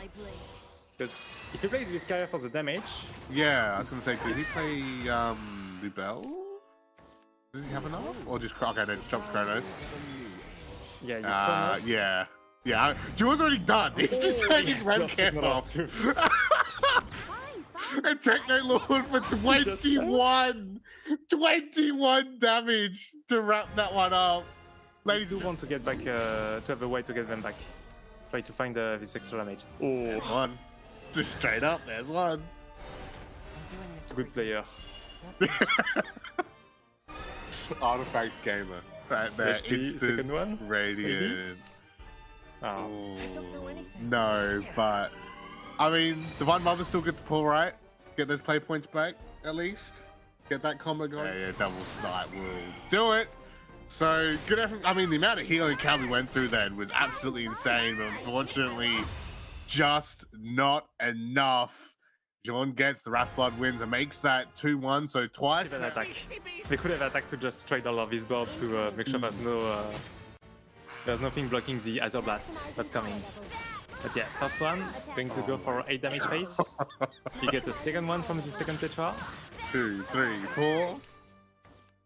Because if he plays this carrier for the damage, Yeah, I was gonna say, did he play Lubel? Does he have enough? Or just okay, then jumps Chronos. yeah, you Chronos. Yeah. Yeah. Jewel's already done. He's just taking red cap off. And Techno Lord for 21! 21 damage to wrap that one up. Ladies do want to get back to have a way to get them back. Try to find this extra damage. Oh, One. Just straight up, there's one. good player. Artifact gamer. Right there. Let's see, Instant second one, radiant. Oh, No, but I mean, Divine Mother still get the pull, right? Get those play points back, at least. Get that combo going. Yeah, double snipe will do it. So good effort. I mean, the amount of healing Calvi went through then was absolutely insane, but unfortunately, just not enough. John gets the Wrath Blood wins and makes that 2-1, so twice. an attack. They could have attacked to just trade all of his board to make sure there's nothing blocking the Azure Blast that's coming. But yeah, first one, going to go for 8 damage face. You get the second one from the second Tetra. 2, 3, 4.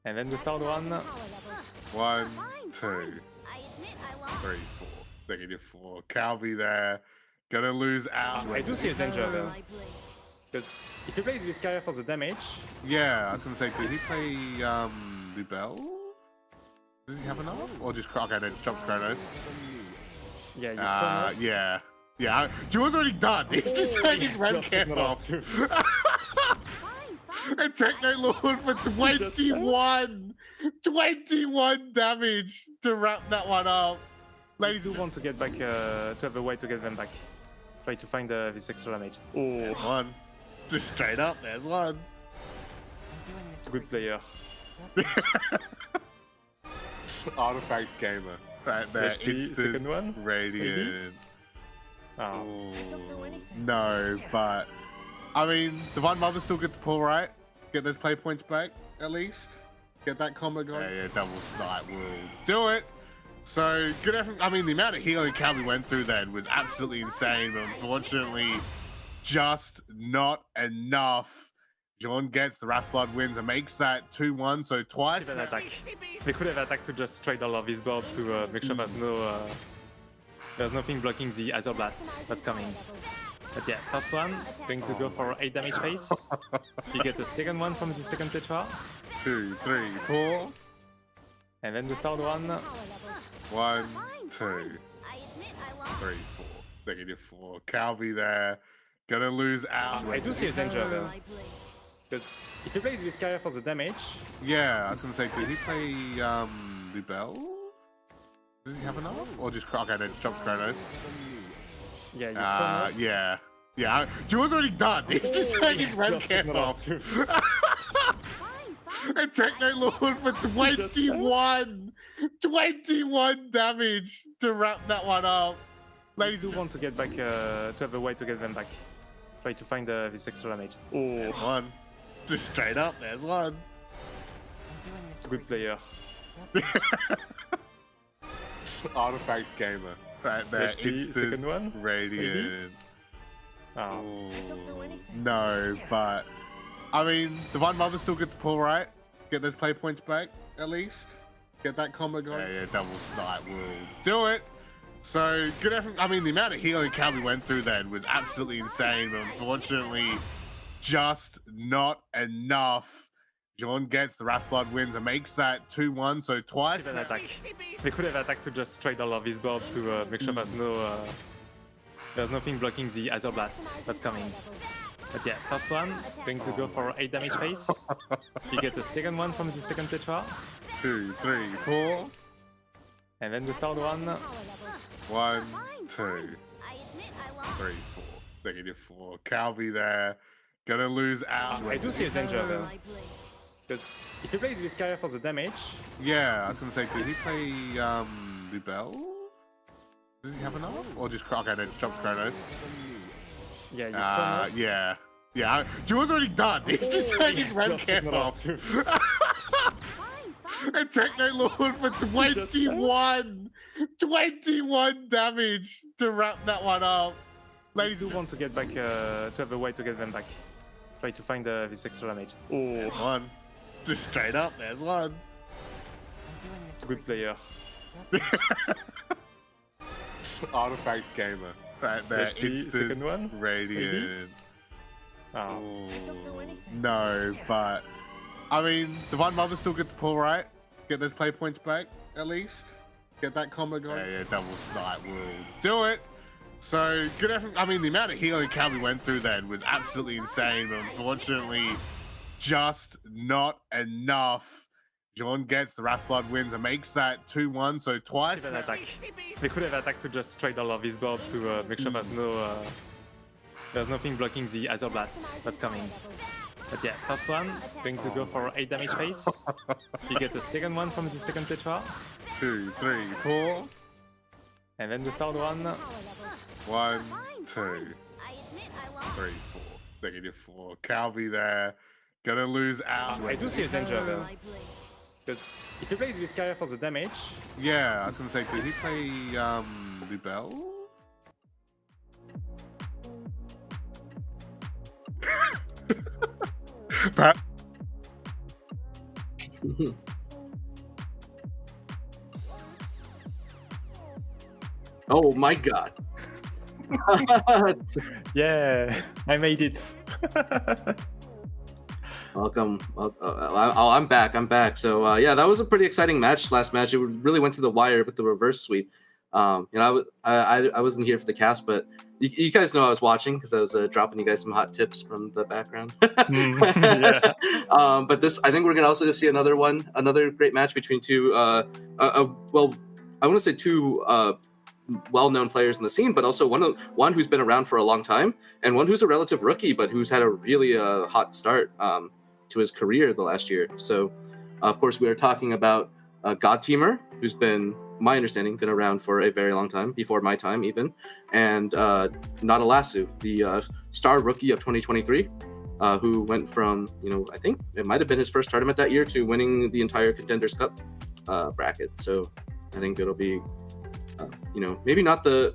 And then the third one. 1, 2, 3, 4. -4. Calvi there. Gonna lose out. I do see a danger there. Because if he plays this carrier for the damage, Yeah, I was gonna say, did he play Lubel? Does he have enough? Or just okay, then jumps Chronos. yeah, you Chronos. Yeah. Yeah. Jewel's already done. He's just taking red cap off. And Techno Lord for 21! 21 damage to wrap that one up. Ladies do want to get back to have a way to get them back. Try to find this extra damage. Oh, One. Just straight up, there's one. good player. Artifact gamer. Right there. Let's see, Instant second one, radiant. Oh, No, but I mean, Divine Mother still get the pull, right? Get those play points back, at least. Get that combo going. Yeah, double snipe will do it. So good effort. I mean, the amount of healing Calvi went through then was absolutely insane, but unfortunately, just not enough. John gets the Wrath Blood wins and makes that 2-1, so twice. an attack. They could have attacked to just trade all of his board to make sure there's nothing blocking the Azure Blast that's coming. But yeah, first one, going to go for 8 damage face. You get the second one from the second Tetra. 2, 3, 4. And then the third one. 1, 2, 3, 4. -4. Calvi there. Gonna lose out. I do see a danger there. Because if he plays this carrier for the damage, Yeah, I was gonna say, did he play Lubel? Does he have enough? Or just okay, then jumps Chronos. yeah, you Chronos. Yeah. Yeah. Jewel's already done. He's just taking red cap off. And Techno Lord for 21! 21 damage to wrap that one up. Ladies do want to get back to have a way to get them back. Try to find this extra damage. Oh, One. Just straight up, there's one. good player. Artifact gamer. Right there. Let's see, Instant second one, radiant. Oh, No, but I mean, Divine Mother still get the pull, right? Get those play points back, at least. Get that combo going. Yeah, double snipe will do it. So good effort. I mean, the amount of healing Calvi went through then was absolutely insane, but unfortunately, just not enough. John gets the Wrath Blood wins and makes that 2-1, so twice. An attack. They could have attacked to just trade all of his board to make sure there's nothing blocking the Azure Blast that's coming. But yeah, first one, going to go for 8 damage face. You get the second one from the second Tetra. 2, 3, 4. And then the third one. 1, 2, 3, 4. -4. Calvi there. Gonna lose out. I do see a danger though. Because if he plays Viscaria for the damage... Yeah, I was gonna say, did he play Lubel? Does he have enough? Or just... Okay, no, just jumps Chronos. Yeah, Chronos. Yeah. Jewel's already done. He's just taking red cap off. And Techno Lord for 21! 21 damage to wrap that one up. Ladies do want to get back, to have a way to get them back. Try to find this extra damage. Oh, there's one. Just straight up, there's one. Good player. Artifact gamer. Right there, Let's see, instant second one? radiant. Oh. No, but I mean, Divine Mother still get the pull, right? Get those play points back, at least. Get that combo going. Yeah, double snipe will do it. So good effort. I mean, the amount of healing Calvi went through then was absolutely insane, but unfortunately, just not enough. John gets the Wrath Blood wins and makes that 2-1, so twice. An attack. They could have attacked to just trade all of his board to make sure there's nothing blocking the Azure Blast that's coming. But yeah, first one, going to go for 8 damage face. You get the second one from the second Tetra. 2, 3, 4. And then the third one. 1, 2, 3, 4. -4. Calvi there. Gonna lose out. I do see a danger though. Because if he plays Viscaria for the damage... Yeah, I was gonna say, did he play Lubel? Oh my god. Yeah, I made it. Welcome. I'm back. So yeah, that was a pretty exciting match. Last match, it really went to the wire with the reverse sweep. You know, I wasn't here for the cast, but you guys know I was watching because I was dropping you guys some hot tips from the background. Yeah. But this, I think we're gonna also see another great match between two. Well, I want to say two well-known players in the scene, but also one who's been around for a long time, and one who's a relative rookie, but who's had a really hot start to his career the last year. So, of course, we are talking about God Teamer, who's been, my understanding, been around for a very long time, before my time even, and Nadalasu, the star rookie of 2023, who went from, you know, I think it might have been his first tournament that year to winning the entire Contenders Cup bracket. So I think it'll be, you know, maybe not the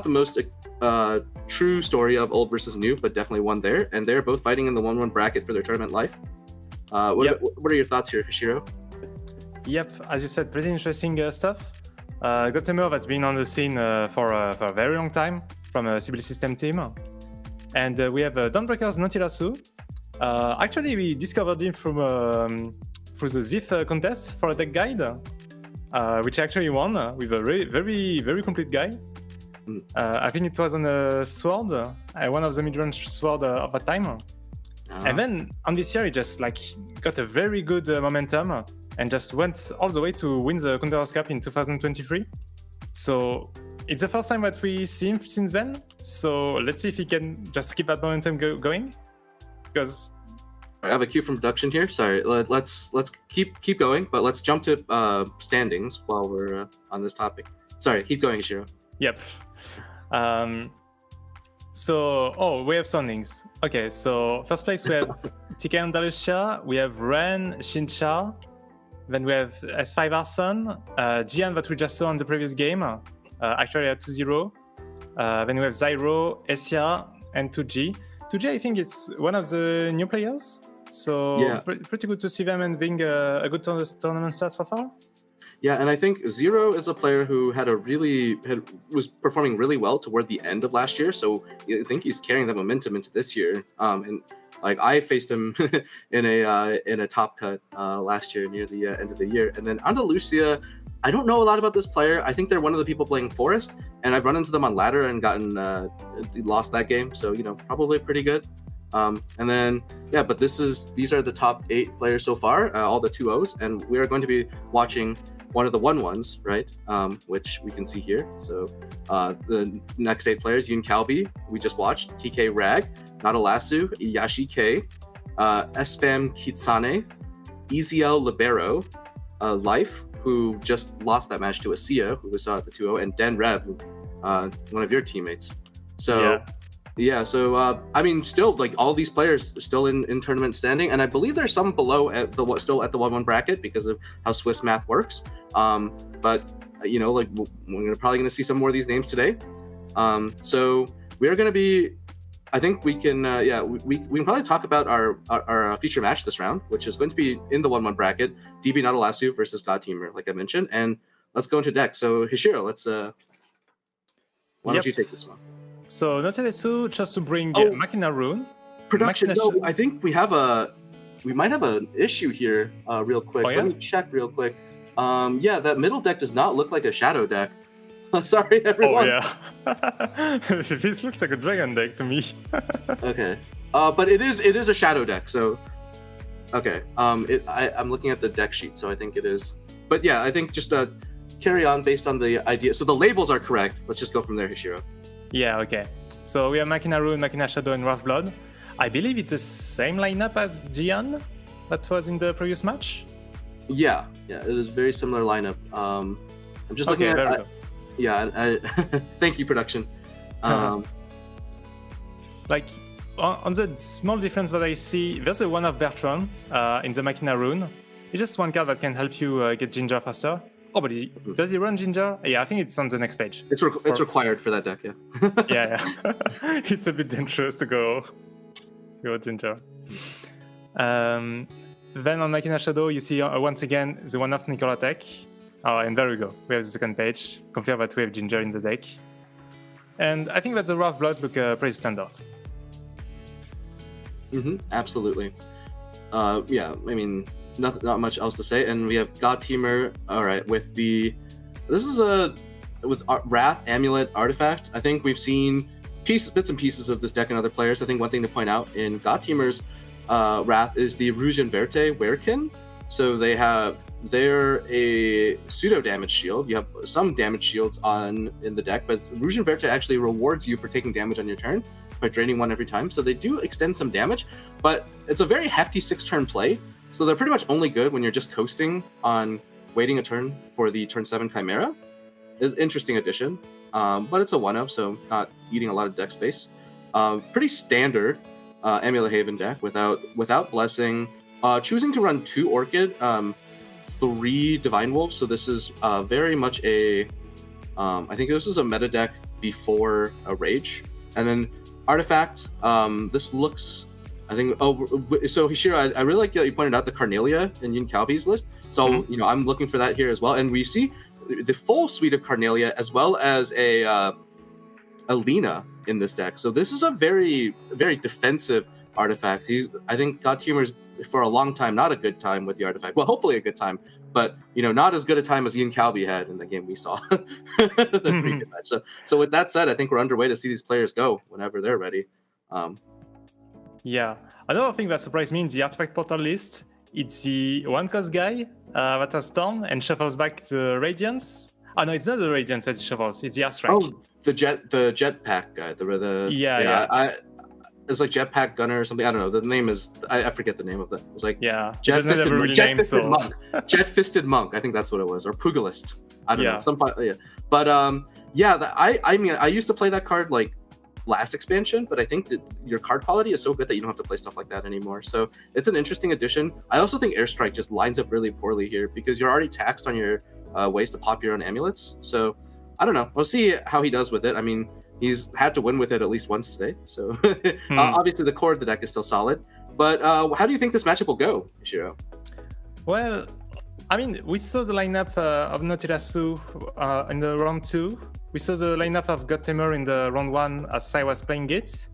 most true story of old versus new, but definitely one there. And they're both fighting in the 1-1 bracket for their tournament life. What are your thoughts here, Hishiro? Yep, as you said, pretty interesting stuff. Gotemer that's been on the scene for a very long time from a Sibyl System team. And we have Dawnbreaker's Nautilasu. Actually, we discovered him through the ZIF contest for a deck guide, which actually won with a very, very complete guide. I think it was on a sword, one of the mid-range sword of that time. And then on this year, he just like got a very good momentum and just went all the way to win the Contenders Cup in 2023. So it's the first time that we see him since then. So let's see if he can just keep that momentum going. Because I have a cue from production here. Sorry, let's keep going, but let's jump to standings while we're on this topic. Sorry, keep going, Shiro. Yep. We have standings. Okay, so first place we have TK Andalusia, we have Ren, Shinsha, then we have S5 Arson, Gian that we just saw on the previous game, actually at 2-0. Then we have Zyro, Esia, and 2G. 2G, I think it's one of the new players, so yeah. Pretty good to see them and being a good tournament start so far. Yeah, and I think Zero is a player who was performing really well toward the end of last year. So I think he's carrying that momentum into this year. And like I faced him in a top cut last year near the end of the year. And then Andalusia, I don't know a lot about this player. I think they're one of the people playing Forest, and I've run into them on ladder and gotten lost that game. So probably pretty good. And then but these are the top 8 players so far, all the 2-0s, and we are going to be watching one of the 1-1s, right? Which we can see here. So the next 8 players: Yun Kalbi, we just watched, TK Rag, Nadalasu, Yashi K, SVM Kitsane, EZL Libero, Life, who just lost that match to Asia, who we saw at the 2-0, and Den Rev, one of your teammates. So so I mean, still, like, all these players still in tournament standing, and I believe there's some below still at the 1-1 bracket because of how Swiss math works. But like, we're probably gonna see some more of these names today. So we are gonna be, I think we can we can probably talk about our feature match this round, which is going to be in the 1-1 bracket, DB Nadalasu versus God Teamer, like I mentioned. And let's go into deck. So Hishiro, let's why don't you take this one? So Natalesu chose to bring Machina Rune. Production. No, I think we might have an issue here real quick. Let me check real quick. That middle deck does not look like a shadow deck. Sorry, everyone. Oh yeah. This looks like a dragon deck to me. Okay. But it is a shadow deck, so okay. I'm looking at the deck sheet, so I think it is. But yeah, I think just carry on based on the idea. So the labels are correct. Let's just go from there, Hishiro. Yeah, okay. So we have Machina Rune, Machina Shadow, and Rough Blood. I believe it's the same lineup as Gian that was in the previous match. Yeah, it is very similar lineup. I'm just looking at. Thank you, production. Like on the small difference that I see, there's a one of Bertrand in the Machina Rune. It's just one card that can help you get Ginger faster. Oh, but does he run Ginger? Yeah, I think it's on the next page. It's required for that deck, yeah. yeah. It's a bit dangerous to go Ginger. Then on Machina Shadow, you see once again the one of Nicola tech. Oh, and there we go. We have the second page. Confirm that we have Ginger in the deck. And I think that the Rough Blood look pretty standard. Absolutely. I mean, not much else to say. And we have God Teamer. All right, with Wrath, Amulet, Artifact. I think we've seen bits and pieces of this deck in other players. I think one thing to point out in God Teamer's Wrath is the Rouge and Verte Werekin. So they're a pseudo damage shield. You have some damage shields in the deck, but Rouge and Verte actually rewards you for taking damage on your turn by draining one every time. So they do extend some damage, but it's a very hefty 6-turn play. So they're pretty much only good when you're just coasting on waiting a turn for the turn 7 Chimera. It's an interesting addition, but it's a 1-of, so not eating a lot of deck space. Pretty standard Amulet Haven deck without Blessing. Choosing to run 2 Orchid, 3 Divine Wolves. So this is very much I think this is a meta deck before a Rage. And then Artifact, this looks, I think, so Hishiro, I really like that you pointed out the Carnelia in Yun Kalbi's list. So, I'm looking for that here as well. And we see the full suite of Carnelia as well as a Lina in this deck. So this is a very, very defensive Artifact. I think God Teamer's for a long time not a good time with the Artifact. Well, hopefully a good time, but not as good a time as Yun Kalbi had in the game we saw. The previous match. So with that said, I think we're underway to see these players go whenever they're ready. Yeah, another thing that surprised me in the Artifact Portal list, it's the 1-cost guy that has Storm and shuffles back the Radiance. Oh no, it's not the Radiance that he shuffles, it's the Airstrike. Oh, the jetpack guy. It's like Jetpack Gunner or something. I don't know. The name is I forget the name of it. It's like Jet Fisted Monk. I think that's what it was, or Pugilist. I don't know. But I mean, I used to play that card like last expansion, but I think that your card quality is so good that you don't have to play stuff like that anymore. So it's an interesting addition. I also think Airstrike just lines up really poorly here because you're already taxed on your ways to pop your own amulets. So I don't know. We'll see how he does with it. I mean, he's had to win with it at least once today. So obviously the core of the deck is still solid. But how do you think this matchup will go, Ishiro? Well, I mean, we saw the lineup of Nautilasu in the round 2. We saw the lineup of Godtamer in the round 1 as Sai was playing it.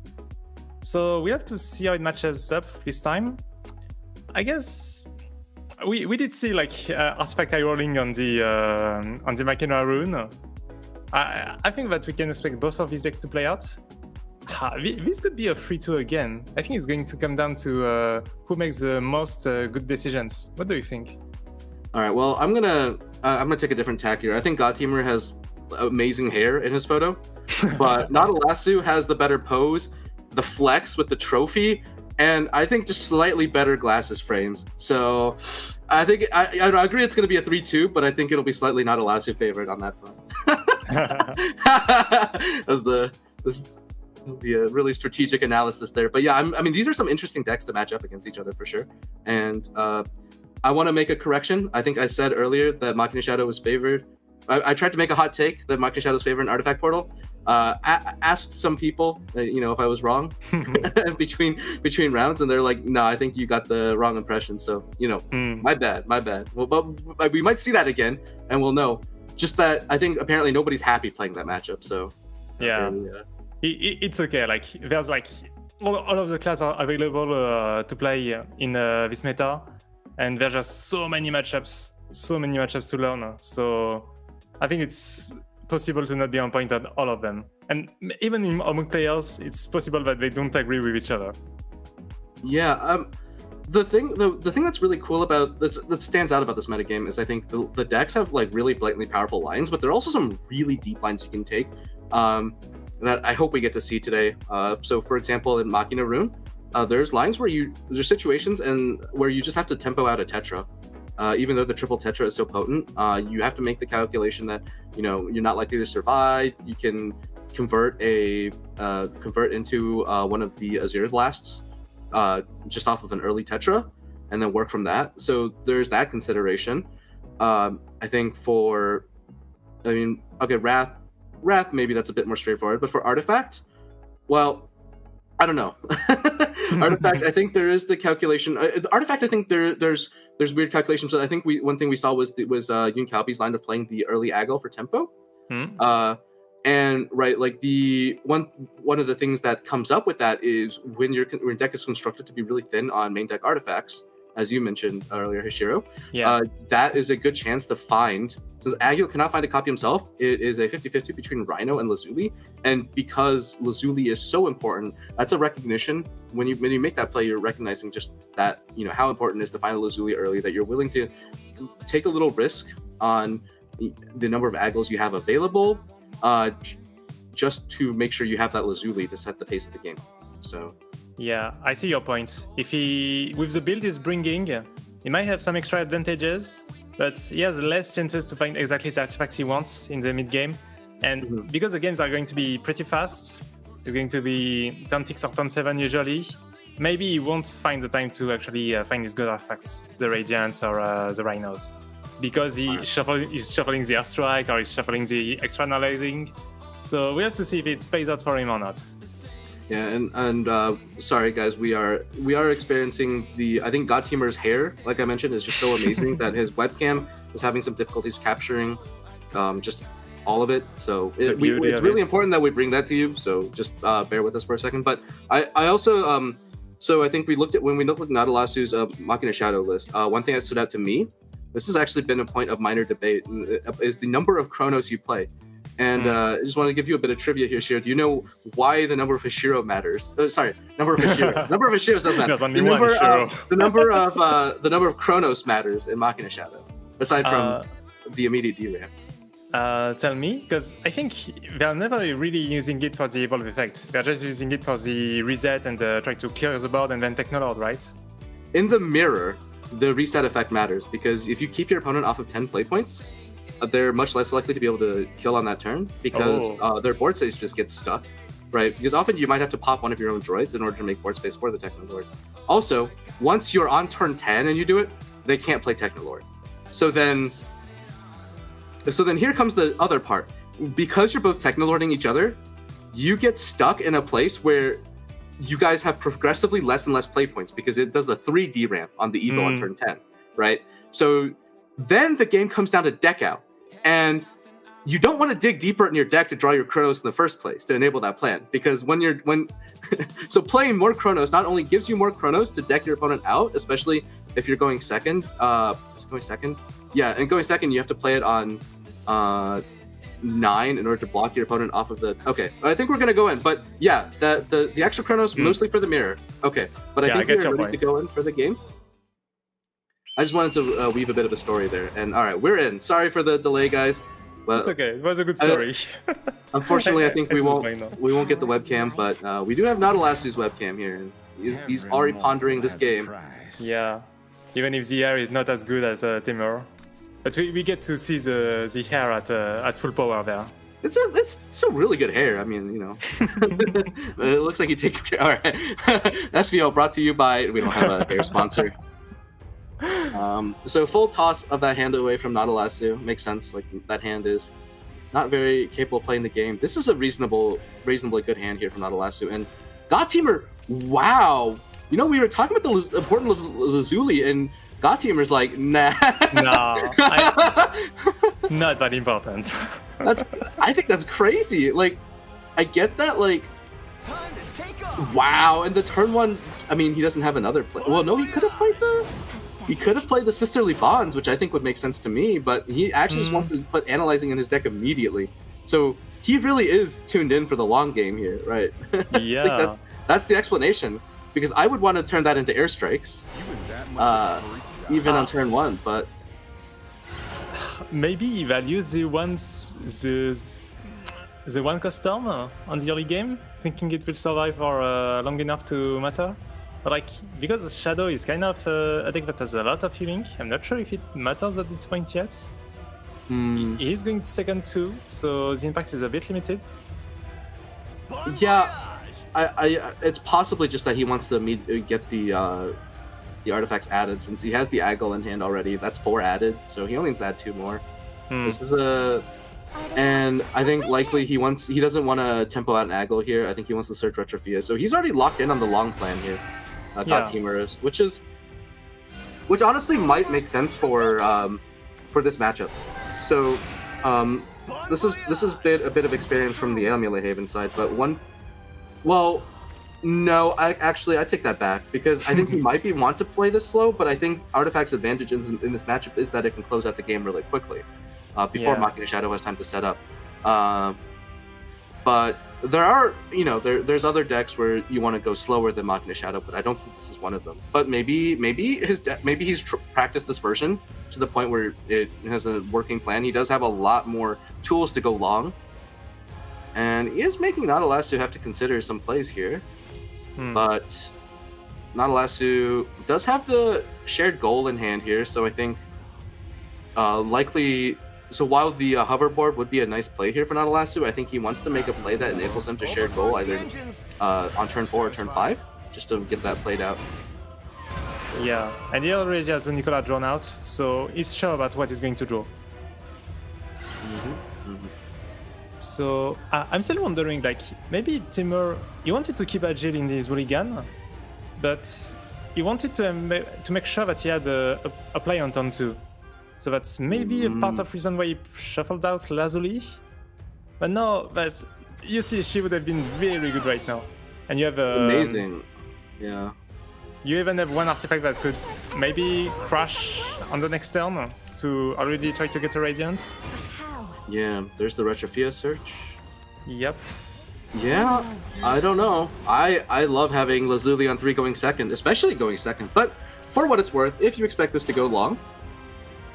So we have to see how it matches up this time. I guess we did see like Artifact Eye rolling on the Machina rune. I think that we can expect both of these decks to play out. This could be a 3-2 again. I think it's going to come down to who makes the most good decisions. What do you think? All right. Well, I'm gonna take a different tack here. I think Godtamer has amazing hair in his photo, but Nautilasu has the better pose, the flex with the trophy, and I think just slightly better glasses frames. So I think I agree it's going to be a 3-2, but I think it'll be slightly Nautilasu favored on that front. That's the really strategic analysis there. But yeah, I mean, these are some interesting decks to match up against each other for sure. And I want to make a correction. I think I said earlier that Machina Shadow was favored. I tried to make a hot take that Machina Shadow's favored in Artifact Portal. Asked some people, if I was wrong between rounds, and they're like, "No, I think you got the wrong impression." So, my bad. Well, but we might see that again, and we'll know. Just that I think apparently nobody's happy playing that matchup. So, yeah, it's okay. Like there's like all of the classes are available to play in this meta, and there's just so many matchups to learn. So, I think it's possible to not be on point on all of them, and even among players, it's possible that they don't agree with each other. Yeah, the thing that's really cool about that stands out about this metagame is I think the decks have like really blatantly powerful lines, but there are also some really deep lines you can take that I hope we get to see today. So, for example, in Machina Rune, there's lines where there's situations and where you just have to tempo out a Tetra. Even though the triple Tetra is so potent, you have to make the calculation that you're not likely to survive. You can convert into one of the Azir Blasts just off of an early Tetra, and then work from that. So there's that consideration. I think Wrath maybe that's a bit more straightforward, but for Artifact, well, I don't know. Artifact, I think there is the calculation. Artifact, I think there's weird calculations. So I think one thing we saw was Yoon Kalbi's line of playing the early Aggle for tempo. And right, like the one of the things that comes up with that is when your deck is constructed to be really thin on main deck artifacts, as you mentioned earlier, Hishiro. Yeah. That is a good chance to find. Since Agile cannot find a copy himself, it is a 50-50 between Rhino and Lazuli. And because Lazuli is so important, that's a recognition. When you make that play, you're recognizing just that, how important it is to find a Lazuli early, that you're willing to take a little risk on the number of Aggles you have available, just to make sure you have that Lazuli to set the pace of the game. So yeah, I see your point. If with the build he's bringing, he might have some extra advantages, but he has less chances to find exactly the artifact he wants in the mid game. And because the games are going to be pretty fast, it's going to be turn 6 or turn 7 usually, maybe he won't find the time to actually find his good artifacts, the Radiants or the Rhinos, because he's shuffling the Airstrike or he's shuffling the extra analyzing. So we have to see if it pays out for him or not. Yeah, and sorry guys, we are experiencing I think Godtamer's hair, like I mentioned, is just so amazing that his webcam is having some difficulties capturing just all of it. So it's really important that we bring that to you. So just bear with us for a second. But I also so I think when we looked at Nautilasu's Machina Shadow list, one thing that stood out to me, this has actually been a point of minor debate, is the number of Chronos you play. And I just want to give you a bit of trivia here, Shiro. Do you know why the number of Hishiro matters? Number of Hishiro. Number of Hishiros doesn't matter. There's only one Hishiro. The number of Chronos matters in Machina Shadow, aside from the immediate DRAM. Tell me, because I think they're never really using it for the evolve effect. They're just using it for the reset and try to clear the board and then Technolord, right? In the mirror, the reset effect matters, because if you keep your opponent off of 10 play points, they're much less likely to be able to kill on that turn, because their board space just gets stuck, right? Because often you might have to pop one of your own droids in order to make board space for the Technolord. Also, once you're on turn 10 and you do it, they can't play Technolord. So then here comes the other part. Because you're both Technolording each other, you get stuck in a place where you guys have progressively less and less play points, because it does the 3D ramp on the Evo on turn 10, right? So Then the game comes down to deck out, and you don't want to dig deeper in your deck to draw your Chronos in the first place to enable that plan, because so playing more Chronos not only gives you more Chronos to deck your opponent out, especially if you're going second. Going second? Yeah, and going second, you have to play it on 9 in order to block your opponent off of the. Okay, I think we're gonna go in, but yeah, the extra Chronos mostly for the mirror. Okay, but I think we're ready to go in for the game. I just wanted to weave a bit of a story there, and all right, we're in. Sorry for the delay, guys. But it's okay. It was a good story. Unfortunately, I think we won't get the webcam, but we do have Nautilasu's webcam here, and he's already pondering this game. Yeah, even if the hair is not as good as Timur, but we get to see the hair at full power there. It's a really good hair. I mean, you know, it looks like he takes care. All right, SVO brought to you by. We don't have a hair sponsor. So full toss of that hand away from Nautilasu makes sense. Like, that hand is not very capable of playing the game. This is a reasonably good hand here from Nautilasu. And Gottimer, wow. You know, we were talking about the importance of Lazuli, and Gottimer's like, nah. No, not that important. I think that's crazy. Like, I get that, like, wow. And the turn one, I mean, he doesn't have another play. Well, no, he could have played the Sisterly Bonds, which I think would make sense to me, but he actually just wants to put Analyzing in his deck immediately. So he really is tuned in for the long game here, right? Yeah. I think that's the explanation, because I would want to turn that into airstrikes, even on turn 1, but maybe he values the one custom on the early game, thinking it will survive for long enough to matter. But like, because Shadow is kind of a deck that has a lot of healing, I'm not sure if it matters at this point yet. He is going second too, so the impact is a bit limited. Yeah, it's possibly just that he wants to get the artifacts added, since he has the Aggle in hand already. That's 4 added, so he only needs to add 2 more. This is and I think likely he doesn't want to tempo out an Aggle here. I think he wants to search Retrofia, so he's already locked in on the long plan here. Gottimer is, which honestly might make sense for this matchup. So this is a bit of experience from the Amulet Haven side, but no, I take that back, because I think he might want to play this slow, but I think Artifact's advantage in this matchup is that it can close out the game really quickly before Machina Shadow has time to set up. But there are, there's other decks where you want to go slower than Machina Shadow, but I don't think this is one of them. But maybe he's practiced this version to the point where it has a working plan. He does have a lot more tools to go long, and he is making Nautilasu have to consider some plays here. But Nautilasu does have the shared goal in hand here, so I think likely. So while the hoverboard would be a nice play here for Nautilasu, I think he wants to make a play that enables him to share goal either on turn 4 or turn 5, just to get that played out. Yeah, and he already has the Nicola drawn out, so he's sure about what he's going to draw. So I'm still wondering, like, maybe Timur, he wanted to keep Agile in his Hooligan, but he wanted to make sure that he had a play on turn 2. So that's maybe a part of reason why he shuffled out Lazuli. But no, you see, she would have been very good right now. And you have amazing, yeah. You even have one artifact that could maybe crash on the next turn to already try to get a Radiance. Yeah, there's the Retrofia search. Yep. Yeah, I don't know. I love having Lazuli on 3 going second, especially going second. But for what it's worth, if you expect this to go long,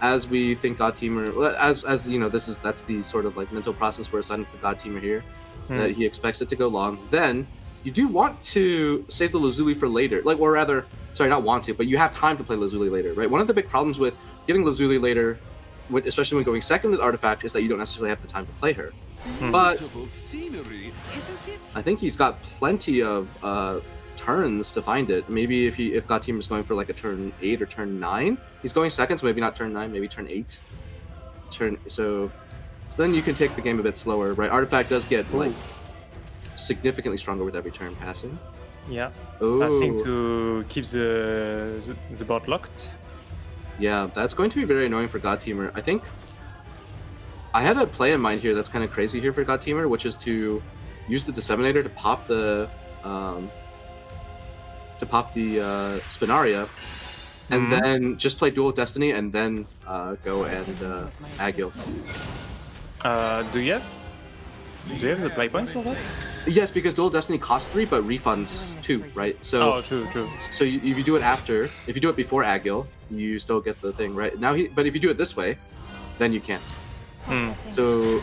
as we think Gottimer, as you know, that's the sort of like mental process we're assigning to Gottimer here, that he expects it to go long, then you do want to save the Lazuli for later. Like, or rather, sorry, not want to, but you have time to play Lazuli later, right? One of the big problems with getting Lazuli later, especially when going second with Artifact, is that you don't necessarily have the time to play her. But I think he's got plenty of turns to find it. Maybe if Gottimer is going for like a turn 8 or turn 9, he's going second, so maybe not turn 9, maybe turn 8. So then you can take the game a bit slower, right? Artifact does get like significantly stronger with every turn passing. Yeah. Passing to keep the board locked. Yeah, that's going to be very annoying for God Teamer. I think I had a play in mind here that's kind of crazy here for God Teamer, which is to use the Disseminator to pop the Spinaria, and then just play Duel of Destiny, and then go and Agil. Do you have the play points for that? Yes, because Duel of Destiny costs 3 but refunds 2, right? So true. So if you do it after, if you do it before Agil, you still get the thing, right? Now but if you do it this way, then you can't. So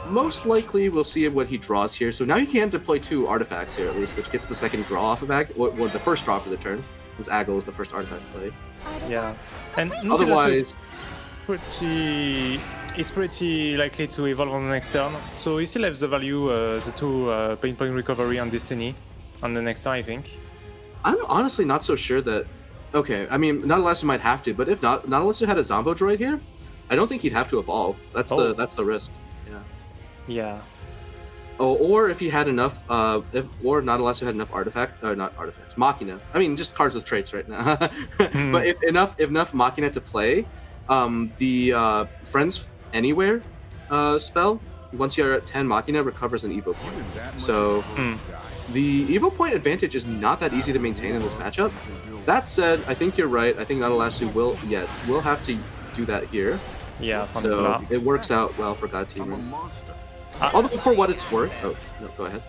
most likely we'll see what he draws here. So now he can deploy 2 artifacts here at least, which gets the second draw off of Agil, or the first draw for the turn, because Agil is the first artifact play. Yeah, and Otherwise, it's pretty likely to evolve on the next turn. So he still has the value, the 2 pain point recovery on Destiny on the next turn, I think. I'm honestly not so sure that. Okay, I mean, not unless you might have to, but if not unless you had a Zombo droid here, I don't think he'd have to evolve. That's the risk. Yeah. Oh, or if he had enough, or not unless you had enough not artifacts, Machina. I mean, just cards with traits right now. But if enough Machina to play, the Friends Anywhere spell, once you're at 10 Machina, recovers an Evo point. So the Evo point advantage is not that easy to maintain in this matchup. That said, I think you're right. I think Nadalasu will have to do that here. Yeah, so it works out well for God Teamer. Although for what it's worth, no, go ahead.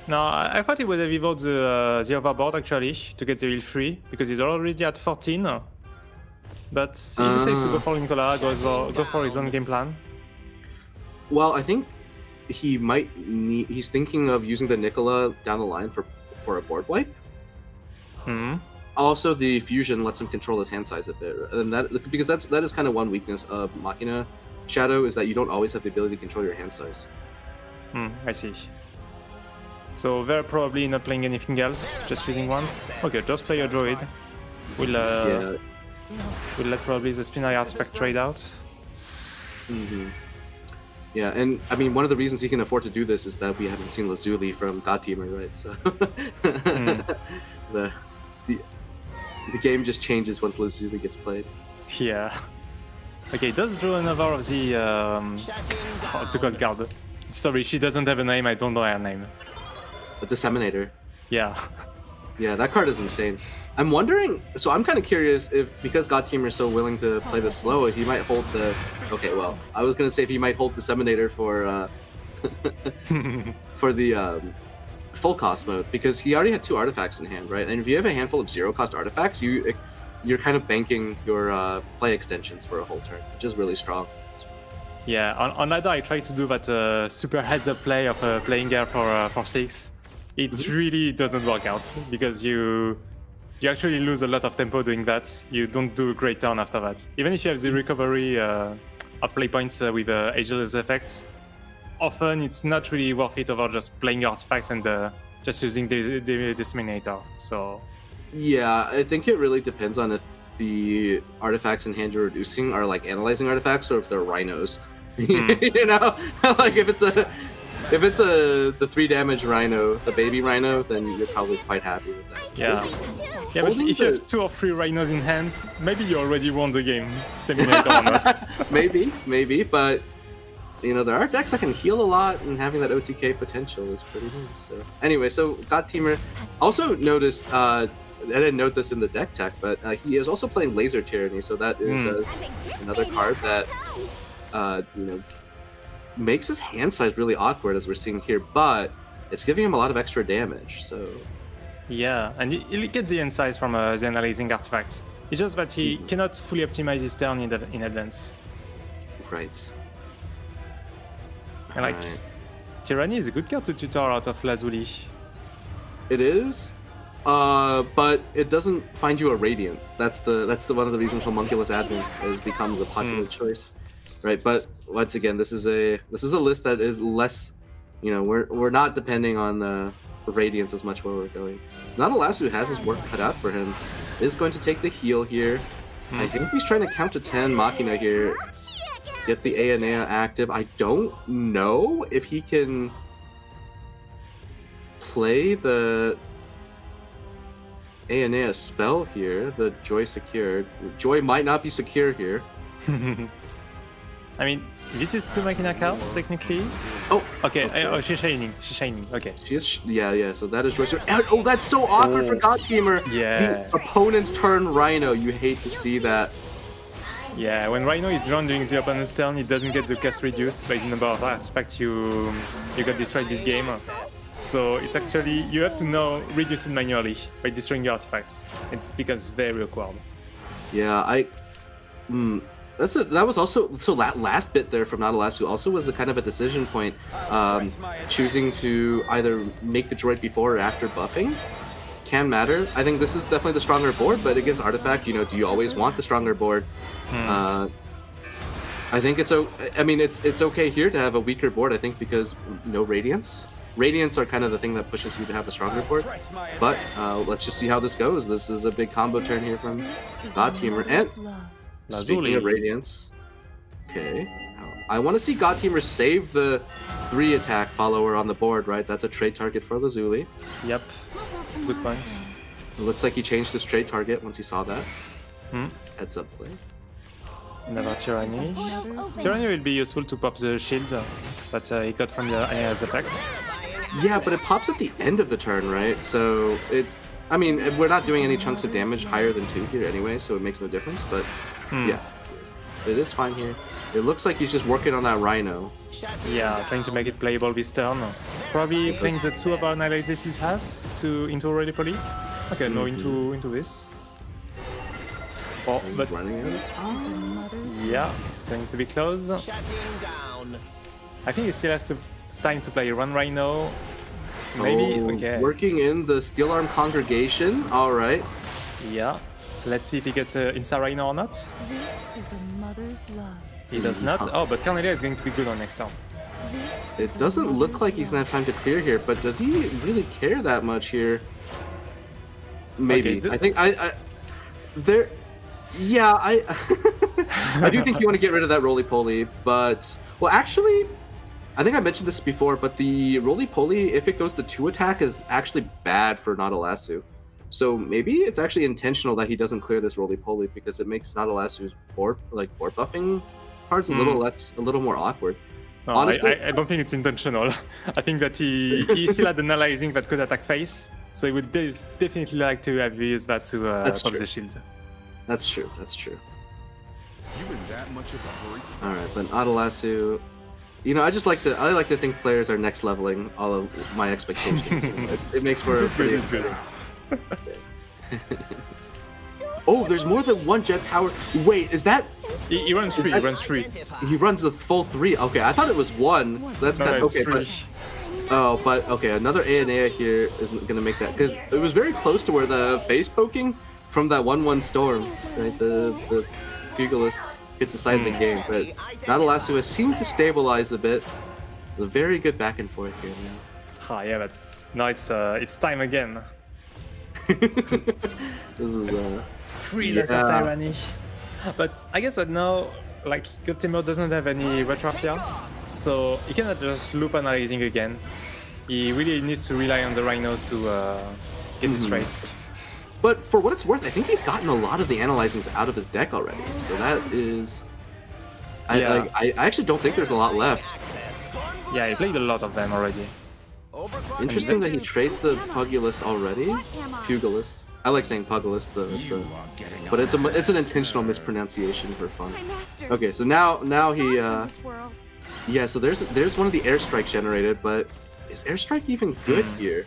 No, I thought he would have evolved the overboard actually to get the heal free because he's already at 14. But he decides to go for Nicola, go for his own game plan. Well, I think he might need. He's thinking of using the Nicola down the line for a board wipe. Also, the fusion lets him control his hand size a bit, and because that is kind of one weakness of Machina Shadow is that you don't always have the ability to control your hand size. I see. So very probably not playing anything else, just using once. Okay, just play a droid. We'll let probably the Spinari artifact trade out. Yeah, and I mean one of the reasons he can afford to do this is that we haven't seen Lazuli from God Teamer, right? So the game just changes once Lazuli gets played. Yeah. Okay, does draw another of the what's the called card? Sorry, she doesn't have a name. I don't know her name. A Disseminator. Yeah. Yeah, that card is insane. I'm wondering. So I'm kind of curious if because God Teamer is so willing to play this slow, if he might hold the. Okay, well, I was gonna say if he might hold Disseminator for for the full cost mode because he already had 2 artifacts in hand, right? And if you have a handful of 0 cost artifacts, you're kind of banking your play extensions for a whole turn, which is really strong. Yeah, on ladder I tried to do that super heads-up play of playing her for 6. It really doesn't work out because you actually lose a lot of tempo doing that. You don't do a great turn after that. Even if you have the recovery of play points with Ageless effect, often it's not really worth it over just playing your artifacts and just using the Disseminator. So. Yeah, I think it really depends on if the artifacts in hand you're reducing are like analyzing artifacts or if they're rhinos. You know, like if it's the 3 damage rhino, the baby rhino, then you're probably quite happy with that. Yeah. Yeah, but if you have 2 or 3 rhinos in hand, maybe you already won the game, Disseminator or not. Maybe, but you know there are decks that can heal a lot, and having that OTK potential is pretty nice. So anyway, so God Teamer also noticed. I didn't note this in the deck tech, but he is also playing Laser Tyranny, so that is another card that makes his hand size really awkward, as we're seeing here, but it's giving him a lot of extra damage. So yeah, and he'll get the hand size from the analyzing artifact. It's just that he cannot fully optimize his turn in advance. Right. And like, Tyranny is a good card to tutor out of Lazuli. It is. But it doesn't find you a Radiant. That's the one of the reasons Homunculus Advent has become the popular choice, right? But once again, this is a list that is less, we're not depending on the Radiance as much where we're going. Nadalasu has his work cut out for him. Is going to take the heal here. I think he's trying to count to 10 Machina here. Get the Aenea active. I don't know if he can play the A spell here. The Joy secured. Joy might not be secure here. I mean, this is 2 Machina cards, technically. Oh, okay. Oh, she's shining. She's shining. Okay. She is, yeah. So that is Joy. Oh, that's so awkward for God Teamer. Yeah. The opponent's turn Rhino. You hate to see that. Yeah, when Rhino is drawn during the opponent's turn, it doesn't get the cast reduced by the number of artifacts you got destroyed this game. So it's actually, you have to now reduce it manually by destroying your artifacts. It becomes very awkward. Yeah, that was also, so that last bit there from Nautilus also was a kind of a decision point, choosing to either make the droid before or after buffing can matter. I think this is definitely the stronger board, but against Artifact, do you always want the stronger board? I think it's okay here to have a weaker board, I think, because no Radiants. Radiants are kind of the thing that pushes you to have a stronger board, but let's just see how this goes. This is a big combo turn here from God Teamer, and speaking of Radiance, okay, I want to see God Teamer save the 3 attack follower on the board, right? That's a trade target for Lazuli. Yep, good point. It looks like he changed his trade target once he saw that. Heads up play. Another Tyranny. Tyranny will be useful to pop the shield that he got from the Ania's effect. Yeah, but it pops at the end of the turn, right? So I mean, we're not doing any chunks of damage higher than 2 here anyway, so it makes no difference, but yeah, it is fine here. It looks like he's just working on that Rhino. Yeah, trying to make it playable this turn. Probably playing the 2 of our analysis he has into Roly-Poly. Okay, no, into this. Oh, but yeah, it's going to be close. I think he still has time to play Run Rhino. Maybe, okay. Working in the Steel Arm Congregation, alright. Yeah, let's see if he gets Insta Rhino or not. This is a mother's love. He does not. Oh, but Carnelia is going to be good on next turn. It doesn't look like he's gonna have time to clear here, but does he really care that much here? Maybe. Okay, I think I do think you want to get rid of that Roly-Poly, but well, actually, I think I mentioned this before, but the Roly-Poly, if it goes to 2 attack, is actually bad for Nautilus. So maybe it's actually intentional that he doesn't clear this Roly-Poly because it makes Nautilus's board buffing cards a little more awkward. No, honestly, I don't think it's intentional. I think that he still had analyzing that could attack face, so he would definitely like to have used that to pop the shield. That's true. That's true. You in that much of a hurry? All right, but Adelasu, I like to think players are next leveling all of my expectations. it makes for a pretty good. Oh, there's more than 1 jet power. Wait, is that? He runs 3. He runs 3. He runs the full 3. Okay, I thought it was 1. So that's kind of okay. But okay, another Aenea here isn't gonna make that because it was very close to where the face poking from that 1/1 storm, right? The Pugilist hit the side of the game, but Nautilus has seemed to stabilize a bit. A very good back and forth here now. Yeah, but now it's time again. This is 3 less of Tyranny. But I guess that now, like, God Teamer doesn't have any Retrofia, so he cannot just loop analyzing again. He really needs to rely on the Rhinos to get his trades. But for what it's worth, I think he's gotten a lot of the analyzings out of his deck already. So that is... I actually don't think there's a lot left. Yeah, he played a lot of them already. Interesting that he trades the Pugilist already. Pugilist. I like saying Pugilist though. But it's an intentional mispronunciation for fun. Okay, so now he yeah, so there's one of the airstrikes generated, but is airstrike even good here?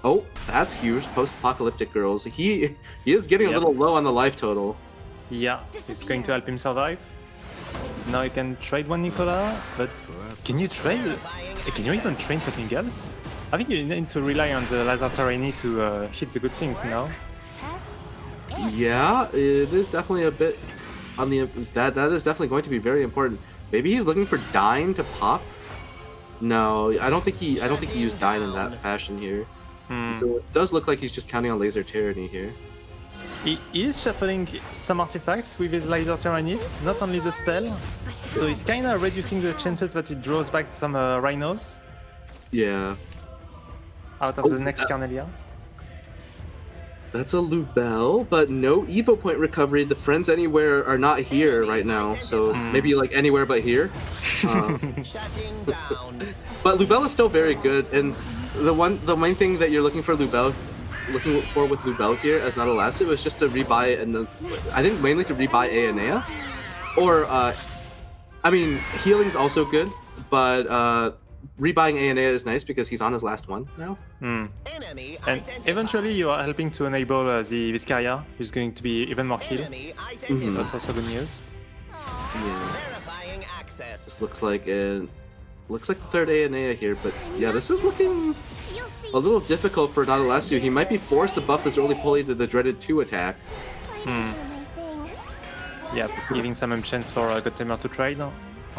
Oh, that's huge. Post-apocalyptic girls. He is getting a little low on the life total. Yeah, it's going to help him survive. Now you can trade one Nicola, but can you trade? Can you even train something else? I think you need to rely on the Laser Tyranny to hit the good things now. Yeah, it is definitely a bit on the that is definitely going to be very important. Maybe he's looking for Dyne to pop. No, I don't think he used Dyne in that fashion here. So it does look like he's just counting on Laser Tyranny here. He is shuffling some artifacts with his Laser Tyrannies, not only the spell. So he's kind of reducing the chances that he draws back some Rhinos. Yeah. Out of the next Carnelia. That's a Lubel, but no Evo point recovery. The friends anywhere are not here right now, so maybe like anywhere but here. But Lubel is still very good, and the main thing that you're looking for with Lubel here as not a lasso is just to rebuy, and I think mainly to rebuy Aenea, or I mean healing's also good, but rebuying Aenea is nice because he's on his last one now. And eventually you are helping to enable the Viscaria, who's going to be even more heal. That's also good news. This looks like the third Aenea here, but yeah, this is looking a little difficult for Nadalasu. He might be forced to buff his roly-poly to the dreaded 2 attack. Yeah, giving some chance for Godtamer to trade on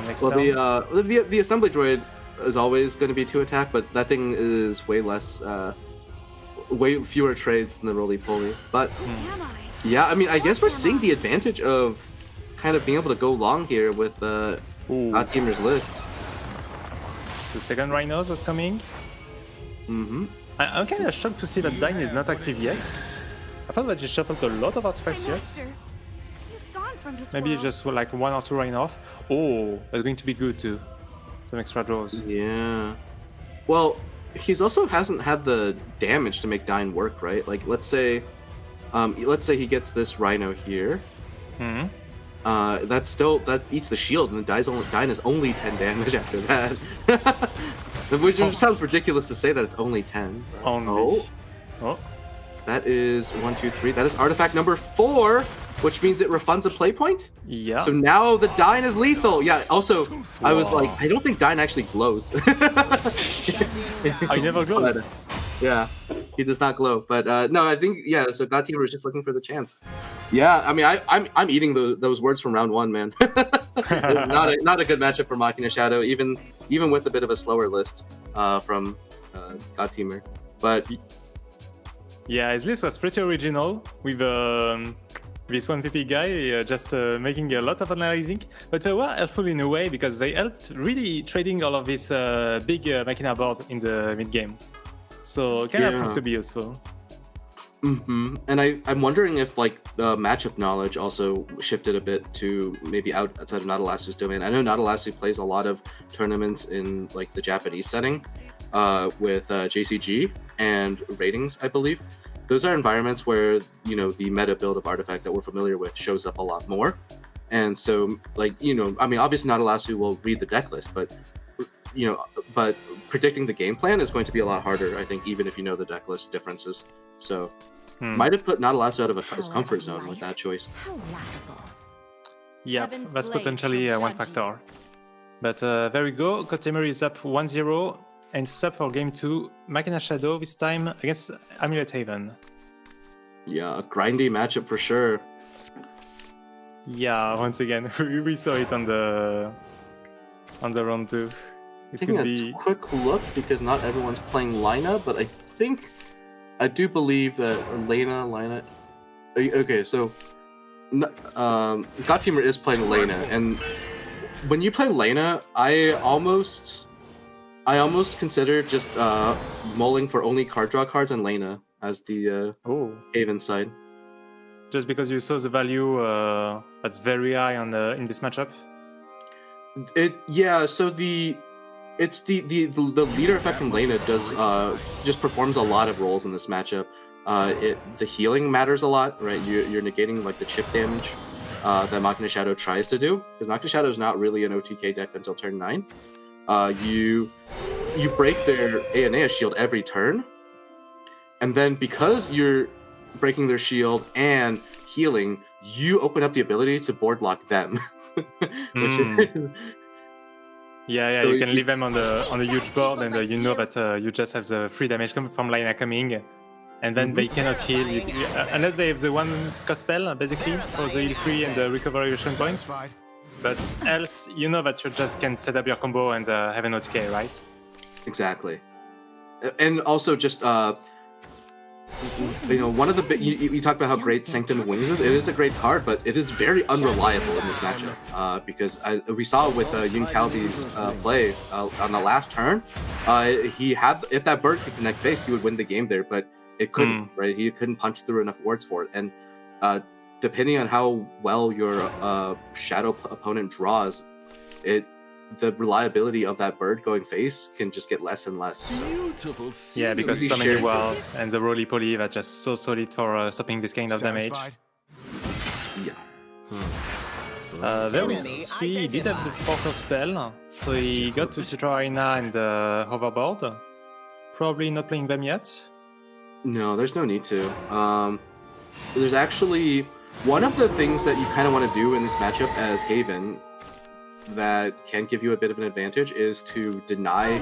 next turn. Well, the assembly droid is always going to be 2 attack, but that thing is way less, way fewer trades than the roly-poly. But yeah, I mean, I guess we're seeing the advantage of kind of being able to go long here with Godtamer's list. The second Rhinos was coming. I'm kind of shocked to see that Dine is not active yet. I thought that he shuffled a lot of artifacts yet. Maybe just like 1 or 2 Rhino. Oh, that's going to be good too. Some extra draws. Yeah. Well, he's also hasn't had the damage to make Dine work, right? Like, let's say he gets this Rhino here. That eats the shield, and Dine is only 10 damage after that. Which sounds ridiculous to say that it's only 10. Only. Oh. That is 1, 2, 3. That is artifact number 4, which means it refunds a play point. Yeah. So now the Dine is lethal. Yeah. Also, I was like, I don't think Dine actually glows. I never glows. Yeah, he does not glow. But no, I think So Godtamer was just looking for the chance. Yeah, I mean, I'm eating those words from round 1, man. not a good matchup for Machina Shadow, even with a bit of a slower list from Godtamer. But yeah, his list was pretty original with this 1PP guy just making a lot of analyzing, but they were helpful in a way because they helped really trading all of this big Machina board in the mid game. So kind of proved to be useful. And I'm wondering if like the matchup knowledge also shifted a bit to maybe outside of Nadalasu's domain. I know Nadalasu plays a lot of tournaments in like the Japanese setting with JCG and ratings, I believe. Those are environments where, you know, the meta build of artifact that we're familiar with shows up a lot more. And so, like, you know, I mean, obviously Nadalasu will read the deck list, but, you know, predicting the game plan is going to be a lot harder, I think, even if you know the deck list differences. So, might have put Nadalasu out of his comfort zone with that choice. Yeah, that's potentially one factor. But there we go. Godtamer is up 1-0 and sub for game 2. Machina Shadow this time against Amulet Haven. Yeah, a grindy matchup for sure. Yeah, once again, we saw it on the round 2. Taking a quick look because not everyone's playing Lina, but I do believe that Lina. Okay, so Godtamer is playing Lina, and when you play Lina, I almost consider just mulling for only card draw cards and Lina as the Haven side. Just because you saw the value that's very high on in this matchup. So the leader effect from Lena does just performs a lot of roles in this matchup. The healing matters a lot, right? You're negating like the chip damage that Machina Shadow tries to do, because Machina Shadow is not really an OTK deck until turn 9. You break their Aenea shield every turn, and then because you're breaking their shield and healing, you open up the ability to board lock them. Which is, yeah, so you can leave them on the huge board, and you know that you just have the free damage from Lina coming, and then they cannot heal unless they have the one cost spell basically for the heal free and the recovery action points. But else, you know that you just can set up your combo and have an OTK, right? Exactly. And also just you know, one of the you talked about how great Sanctum Wings is. It is a great card, but it is very unreliable in this matchup because we saw with Yun Calvi's play on the last turn. If that bird could connect base, he would win the game there. But it couldn't, right? He couldn't punch through enough wards for it. And depending on how well your Shadow opponent draws, the reliability of that bird going face can just get less and less. Beautiful. Yeah, because so many walls and the roly-poly are just so solid for stopping this kind of damage. Yeah. There we see he did have the 4-core spell, so he got to Citrarina and Hoverboard. Probably not playing them yet. No, there's no need to. There's actually one of the things that you kind of want to do in this matchup as Haven that can give you a bit of an advantage is to deny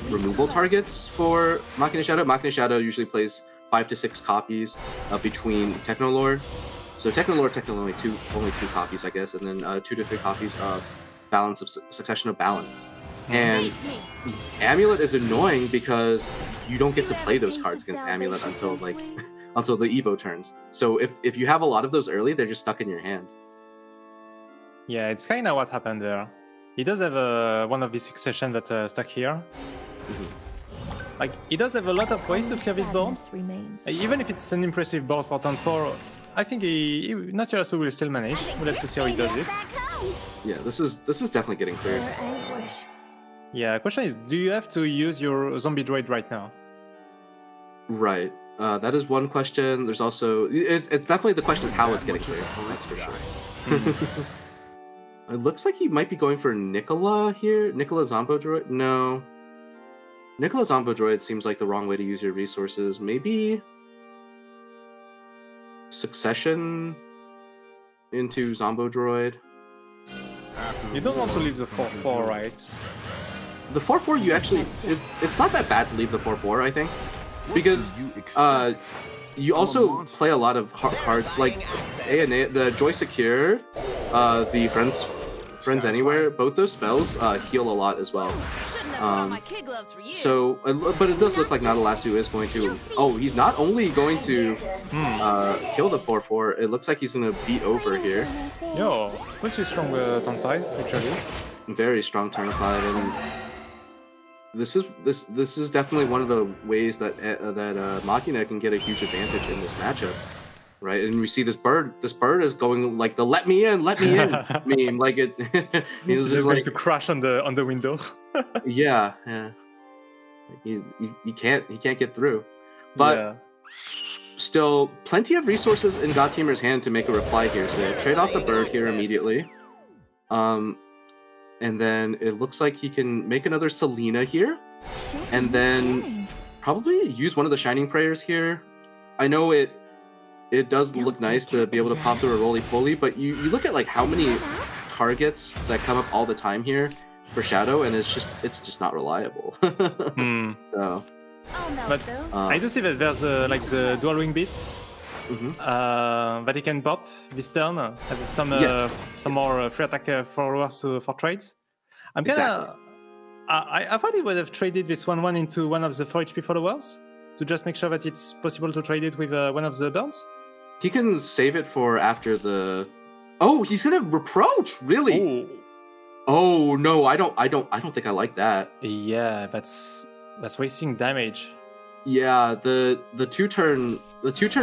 removal targets for Machina Shadow. Machina Shadow usually plays 5 to 6 copies between Technolord. So Technolord technically only two copies, I guess, and then 2 to 3 copies of Balance of Succession of Balance. And Amulet is annoying because you don't get to play those cards against Amulet until until the Evo turns. So if you have a lot of those early, they're just stuck in your hand. Yeah, it's kind of what happened there. He does have one of his succession that stuck here. Like, he does have a lot of ways to clear this board. Even if it's an impressive board for turn 4, I think he Naturasu will still manage. We'll have to see how he does it. Yeah, this is definitely getting cleared. Yeah, question is, do you have to use your zombie droid right now? Right. That is one question. There's also... It's definitely the question is how it's getting cleared. That's for sure. It looks like he might be going for Nicola here. Nicola Zombo Droid? No. Nicola Zombo Droid seems like the wrong way to use your resources. Maybe... Succession into Zombo Droid. You don't want to leave the 4-4, right? The 4-4 you actually... It's not that bad to leave the 4-4, I think. Because you also play a lot of cards like the Joy Secure, the Friends Anywhere. Both those spells heal a lot as well. So, but it does look like Nadalasu is going to... Oh, he's not only going to kill the 4-4. It looks like he's going to beat over here. Yo, pretty strong turn 5 actually. Very strong turn 5, and this is definitely one of the ways that Machina can get a huge advantage in this matchup, right? And we see this bird is going like the let me in meme, like it. He's just going to crash on the window. yeah. He can't get through, but still plenty of resources in God Teamer's hand to make a reply here. So they trade off the bird here immediately. And then it looks like he can make another Selena here. And then probably use one of the Shining Prayers here. I know it does look nice to be able to pop through a roly-poly, but you look at like how many targets that come up all the time here for Shadow, and it's just not reliable. So, but I do see that there's like the dual wing bits. That he can pop this turn. Have some more free attack followers for trades. I'm kinda... I thought he would have traded this 1-1 into one of the 4 HP followers to just make sure that it's possible to trade it with one of the burns. He can save it for after the... Oh, he's gonna reproach, really? Ooh. Oh no, I don't think I like that. Yeah, that's wasting damage. Yeah, the two-turn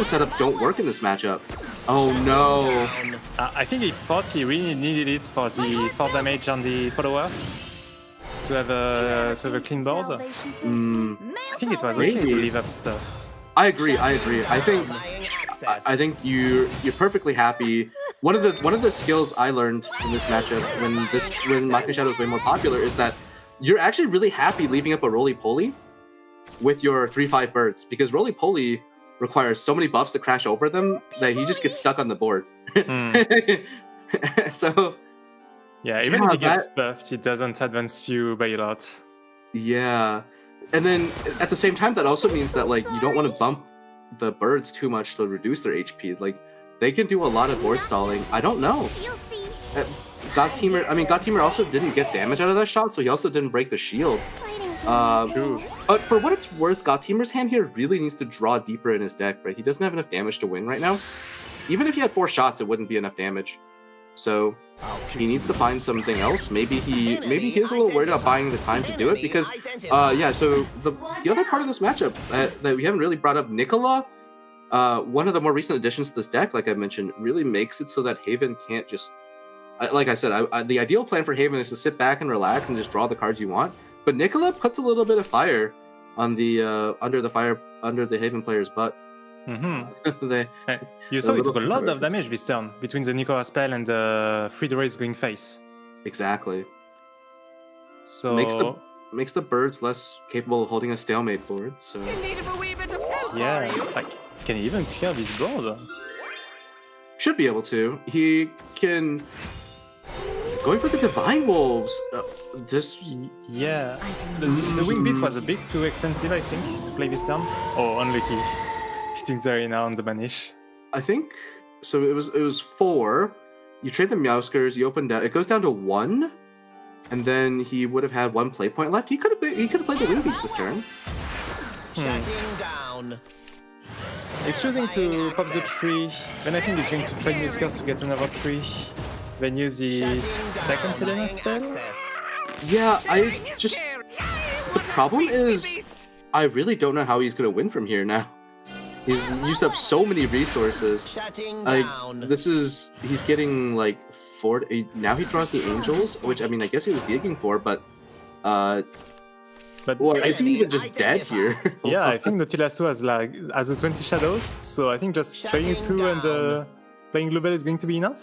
setup don't work in this matchup. Oh no. I think he thought he really needed it for the 4 damage on the follower to have a clean board. I think it was okay to leave up stuff. I agree. I think you're perfectly happy. One of the skills I learned in this matchup when Machina Shadow is way more popular is that you're actually really happy leaving up a roly-poly with your 3/5 birds, because roly-poly requires so many buffs to crash over them that he just gets stuck on the board. So yeah, even if he gets buffed, it doesn't advance you by a lot. Yeah, and then at the same time, that also means that like you don't want to bump the birds too much to reduce their HP. Like they can do a lot of board stalling. I don't know. God Teamer also didn't get damage out of that shot, so he also didn't break the shield. But for what it's worth, God Teamer's hand here really needs to draw deeper in his deck, right? He doesn't have enough damage to win right now. Even if he had 4 shots, it wouldn't be enough damage. So he needs to find something else. Maybe he is a little worried about buying the time to do it because yeah. So the other part of this matchup that we haven't really brought up, Nicola, one of the more recent additions to this deck, like I mentioned, really makes it so that Haven can't just like I said, the ideal plan for Haven is to sit back and relax and just draw the cards you want. But Nicola puts a little bit of fire on the under the Haven player's butt. You saw it took a lot of damage this turn between the Nicola spell and the Free the Race going face. Exactly. So makes the birds less capable of holding a stalemate forward. So yeah, like can he even clear this board? Should be able to. He can. Going for the Divine Wolves. Yeah. The wing beat was a bit too expensive, I think, to play this turn. Oh, unlucky. Hitting the arena on the banish. I think so. It was 4. You trade the Meowskers. You open down. It goes down to 1, and then he would have had 1 play point left. He could have played the wing beats this turn. He's choosing to pop the tree. Then I think he's going to trade Meowskers to get another tree. Then use his second Selena spell? Yeah, the problem is, I really don't know how he's gonna win from here now. He's used up so many resources. He's getting like 4. Now he draws the Angels, which I mean, I guess he was gigging for, but is he even just dead here? Yeah, I think Nautilasu has a 20 shadows, so I think just trading 2 and playing Global is going to be enough.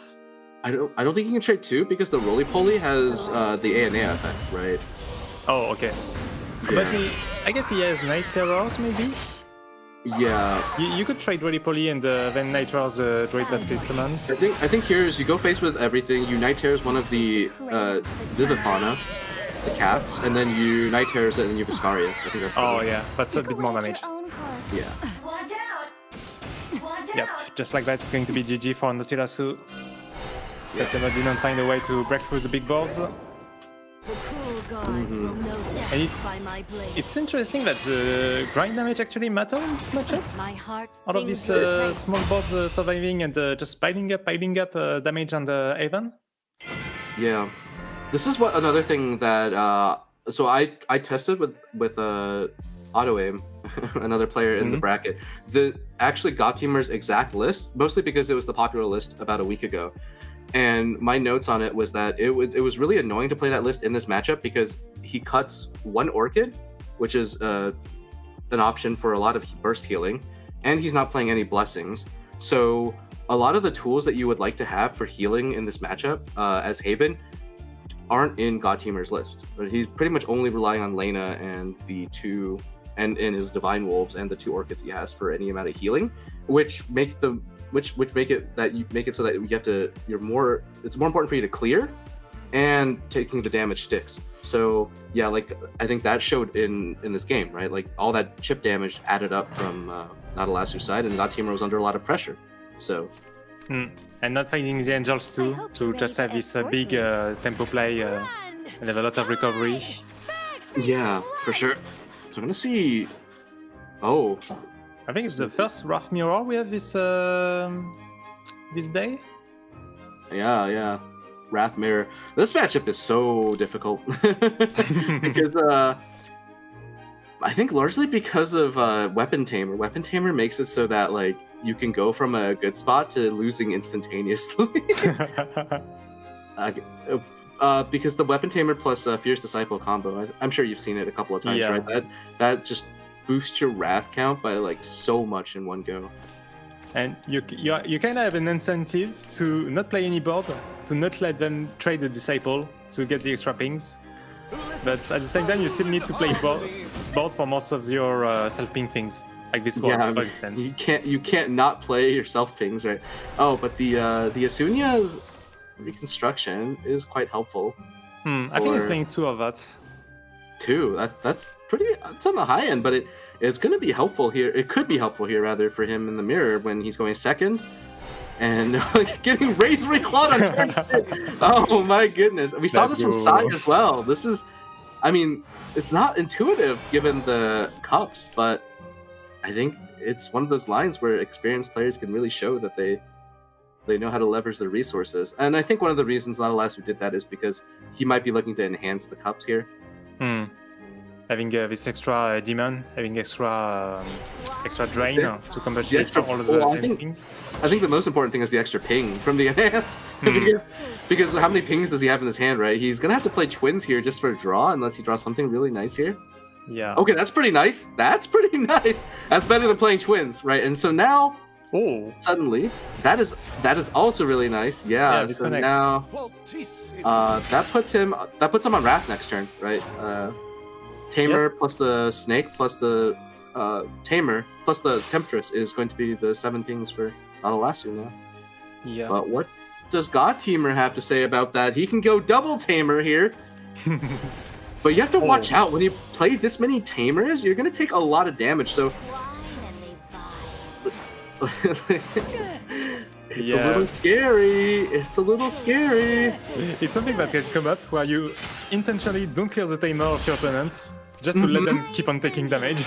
I don't think he can trade 2 because the roly-poly has the ANA effect, right? Oh, okay. Yeah. But I guess he has Night Terrors, maybe? Yeah. You could trade roly-poly and then Night Terrors Droid that gets summoned. I think here is you go face with everything. You Night Terrors one of the Vivifauna, the cats, and then you Night Terrors it and then you Viscaria. I think that's yeah, that's a bit more damage. Yeah. Yep, just like that, it's going to be GG for Nautilasu. But they didn't find a way to break through the big boards. And it's interesting that the grind damage actually matters in this matchup. All of these small boards surviving and just piling up damage on the Haven. Yeah, this is another thing that so I tested with Auto Aim, another player in the bracket. Actually got Teamer's exact list, mostly because it was the popular list about a week ago. And my notes on it was that it was really annoying to play that list in this matchup because he cuts 1 Orchid, which is an option for a lot of burst healing, and he's not playing any Blessings. So a lot of the tools that you would like to have for healing in this matchup as Haven aren't in God Teamer's list. But he's pretty much only relying on Lena and the 2, and in his Divine Wolves and the 2 Orchids he has for any amount of healing, which make it so that you have to it's more important for you to clear and taking the damage sticks. So yeah, like I think that showed in this game, right? Like all that chip damage added up from Nautilasu's side, and that teamer was under a lot of pressure. So and not finding the Angels too, to just have this big tempo play and have a lot of recovery. Yeah, for sure. So I'm gonna see. Oh, I think it's the first Wrath Mirror we have this day. Yeah. Wrath Mirror. This matchup is so difficult because I think largely because of Weapon Tamer. Weapon Tamer makes it so that like you can go from a good spot to losing instantaneously. Because the Weapon Tamer plus Fierce Disciple combo, I'm sure you've seen it a couple of times, right? That just boosts your wrath count by like so much in one go. And you kind of have an incentive to not play any board, to not let them trade the Disciple to get the extra pings. But at the same time, you still need to play boards for most of your self-ping things, like this one, for instance. You can't not play your self-pings, right? Oh, but the Asunya's reconstruction is quite helpful. I think he's playing 2 of that. 2? That's on the high end, but it's going to be helpful here. It could be helpful here, rather, for him in the mirror when he's going second and getting Razor Reclawed on turn 6. Oh my goodness. We saw this from Sai as well. This is, I mean, it's not intuitive given the cups, but I think it's one of those lines where experienced players can really show that they They know how to leverage their resources. And I think one of the reasons Latalasu did that is because he might be looking to enhance the cups here. Having this extra demon, having extra drain to compensate for all of the same thing. I think the most important thing is the extra ping from the enhance. Because how many pings does he have in his hand, right? He's going to have to play twins here just for a draw, unless he draws something really nice here. Yeah. Okay, that's pretty nice. That's pretty nice. That's better than playing twins, right? And so now, suddenly, that is also really nice. Yeah. So now, that puts him on Wrath next turn, right? Tamer plus the Snake plus the Tamer plus the Temptress is going to be the 7 pings for Latalasu now. Yeah. But what does God Tamer have to say about that? He can go double Tamer here. But you have to watch out when you play this many Tamers. You're gonna take a lot of damage. So it's a little scary. It's a little scary. It's something that can come up where you intentionally don't clear the Tamer of your opponent just to let them keep on taking damage.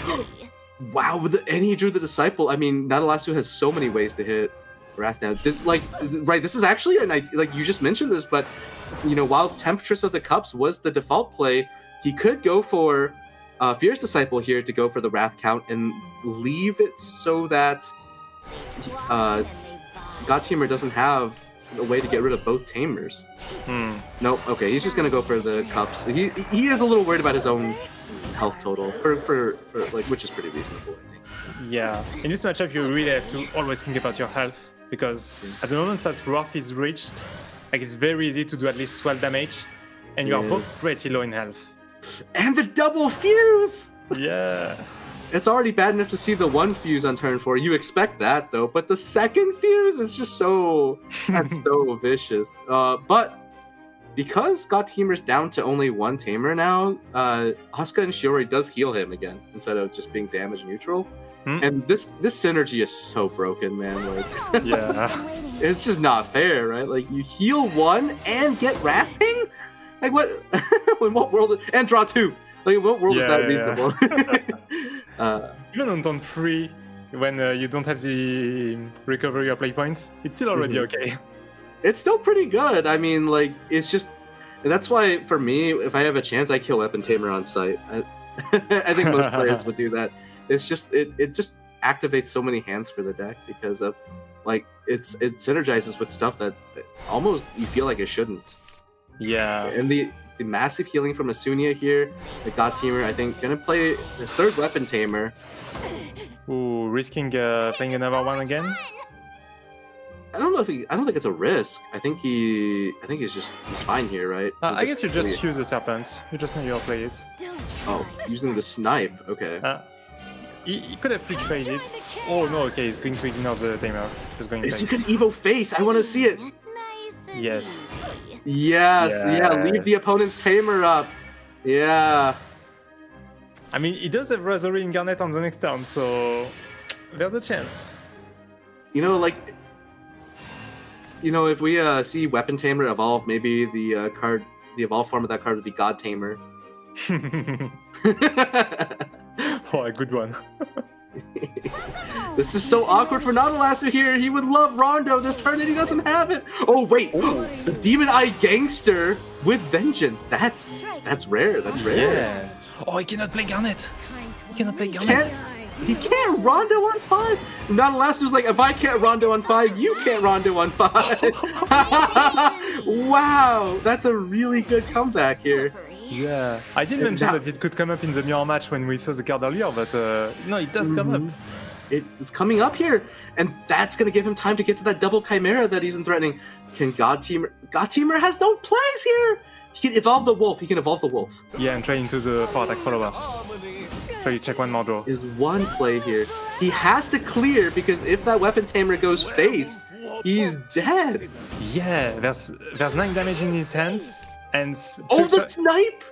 Wow, and he drew the Disciple. I mean, Latalasu has so many ways to hit Wrath now. This is actually like you just mentioned this, but you know, while Temptress of the Cups was the default play, he could go for Fierce Disciple here to go for the Wrath count and leave it so that God Tamer doesn't have a way to get rid of both Tamers. Nope. Okay, he's just gonna go for the Cups. He is a little worried about his own health total for like, which is pretty reasonable, I think. So. Yeah. In this matchup, you really have to always think about your health, because at the moment that Wrath is reached, like, it's very easy to do at least 12 damage, and you are both pretty low in health. And the double fuse! Yeah. It's already bad enough to see the 1 fuse on turn 4. You expect that, though. But the 2nd fuse is just so... That's so vicious. But because God Tamer's down to only 1 Tamer now, Asuka and Shiori does heal him again, instead of just being damage neutral. And this synergy is so broken, man. Like, it's just not fair, right? Like, you heal 1 and get Wrathing? Like, what? In what world? And draw 2. Like, in what world is that reasonable? Even on turn 3, when you don't have the recovery or play points, it's still already okay. It's still pretty good. I mean, like, it's just... That's why, for me, if I have a chance, I kill Weapon Tamer on sight. I think most players would do that. It's just... It just activates so many hands for the deck because of... Like, it synergizes with stuff that almost you feel like it shouldn't. Yeah. And the massive healing from Asunia here, the God Tamer, I think, gonna play his 3rd Weapon Tamer. Ooh, risking playing another one again? I don't think it's a risk. I think he's fine here, right? I guess you just use the Serpent. You just know you'll play it. Oh, using the Snipe, okay. He could have pre-traded. Oh no, okay, he's going to ignore the Tamer. He's going Is he gonna Evo face? I want to see it. Yes. Yes, yeah, leave the opponent's Tamer up. Yeah. I mean, he does have Rosary Incarnate on the next turn, so there's a chance. You know, like, if we see Weapon Tamer evolve, maybe the evolved form of that card would be God Tamer. Oh, a good one. This is so awkward for Latalasu here. He would love Rondo this turn and he doesn't have it. Oh wait, the Demon Eye Gangster with Vengeance. That's rare. That's rare. Yeah. Oh, he cannot play Garnet. He cannot play Garnet. He can't Rondo on 5. Latalasu like, if I can't Rondo on 5, you can't Rondo on 5. Wow, that's a really good comeback here. Yeah, I did mention that it could come up in the mirror match when we saw the card earlier, but no, it does come up. It's coming up here, and that's going to give him time to get to that double Chimera that he's threatening. Can God Tamer has no plays here! He can evolve the wolf. Yeah, and try into the 4-attack follower. Try to check one more draw. Is one play here. He has to clear, because if that Weapon Tamer goes face, he's dead. Yeah, there's 9 damage in his hands. And the Snipe!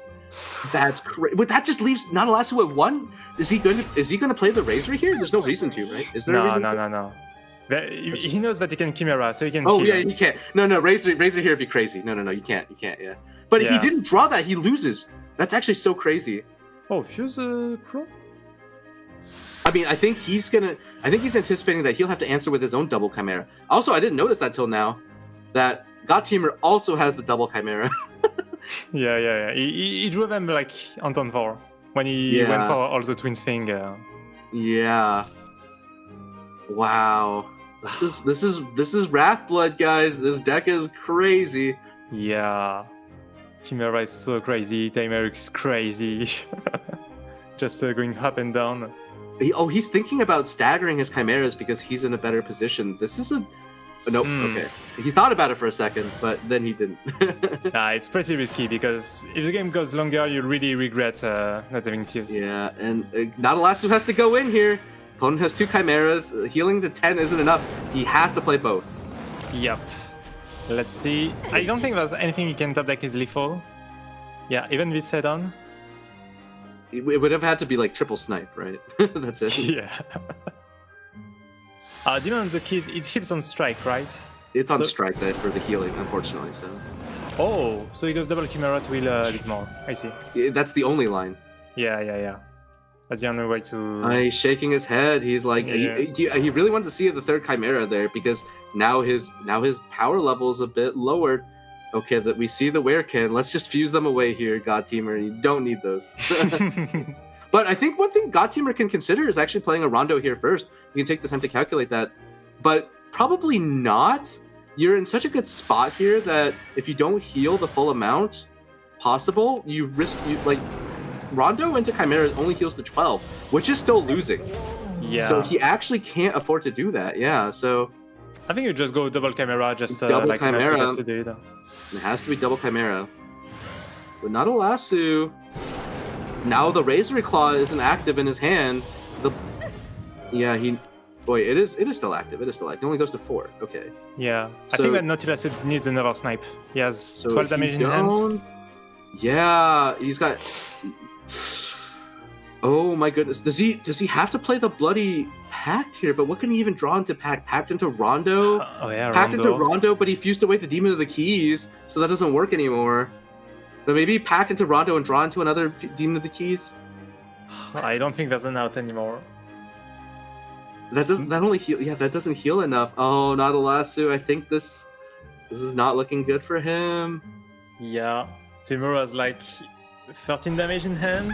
That's crazy. But that just leaves Latalasu at 1. Is he going to play the Razor here? There's no reason to, right? Is there a reason? No. He knows that he can Chimera, so he can. Oh yeah, he can't. No, Razor here would be crazy. No, you can't. Yeah. But if he didn't draw that, he loses. That's actually so crazy. Oh, Fuse Crow? I mean, I think he's anticipating that he'll have to answer with his own double Chimera. Also, I didn't notice that till now, that God Teamer also has the double Chimera. Yeah. He drew them like on turn 4 when he went for all the twins thing. Yeah. Wow. This is Wrathblood, guys. This deck is crazy. Yeah. Chimera is so crazy. Timer is crazy. Just going up and down. He's thinking about staggering his Chimeras because he's in a better position. This is a... Nope, okay. He thought about it for a second, but then he didn't. It's pretty risky because if the game goes longer, you'll really regret not having fused. Yeah, and Nadalasu has to go in here. Opponent has 2 Chimeras. Healing to 10 isn't enough. He has to play both. Yep. Let's see. I don't think there's anything you can top deck is lethal. Yeah, even this head-on. It would have had to be like triple snipe, right? That's it. Yeah. Demon on the keys, it hits on strike, right? It's on strike there for the healing, unfortunately. So. Oh, so he goes double Chimera to heal a bit more. I see. That's the only line. Yeah. That's the only way to... He's shaking his head. He's like, he really wanted to see the 3rd Chimera there because now his power level is a bit lowered. Okay, that we see the Werekin. Let's just fuse them away here, God Teamer. You don't need those. But I think one thing God Teamer can consider is actually playing a Rondo here first. You can take the time to calculate that. But probably not. You're in such a good spot here that if you don't heal the full amount possible, you risk... Rondo into Chimeras only heals to 12, which is still losing. Yeah. So he actually can't afford to do that. Yeah, so... I think you just go double Chimera, just double like Chimera. It has to be double Chimera. But not a lasso. Now the Razor Claw isn't active in his hand. It is still active. It is still active. It only goes to 4. Okay. Yeah. So, I think that Nautilus needs another snipe. He has 12 damage in hand. Yeah, he's got... Oh my goodness. Does he have to play the bloody Pact here? But what can he even draw into Pact? Pact into Rondo? Pact into Rondo, but he fused away the Demon of the Keys, so that doesn't work anymore. But maybe Pact into Rondo and draw into another Demon of the Keys? I don't think there's an out anymore. That only heal. Yeah, that doesn't heal enough. Oh, not a lasso. I think this is not looking good for him. Yeah, Timur has like 13 damage in hand.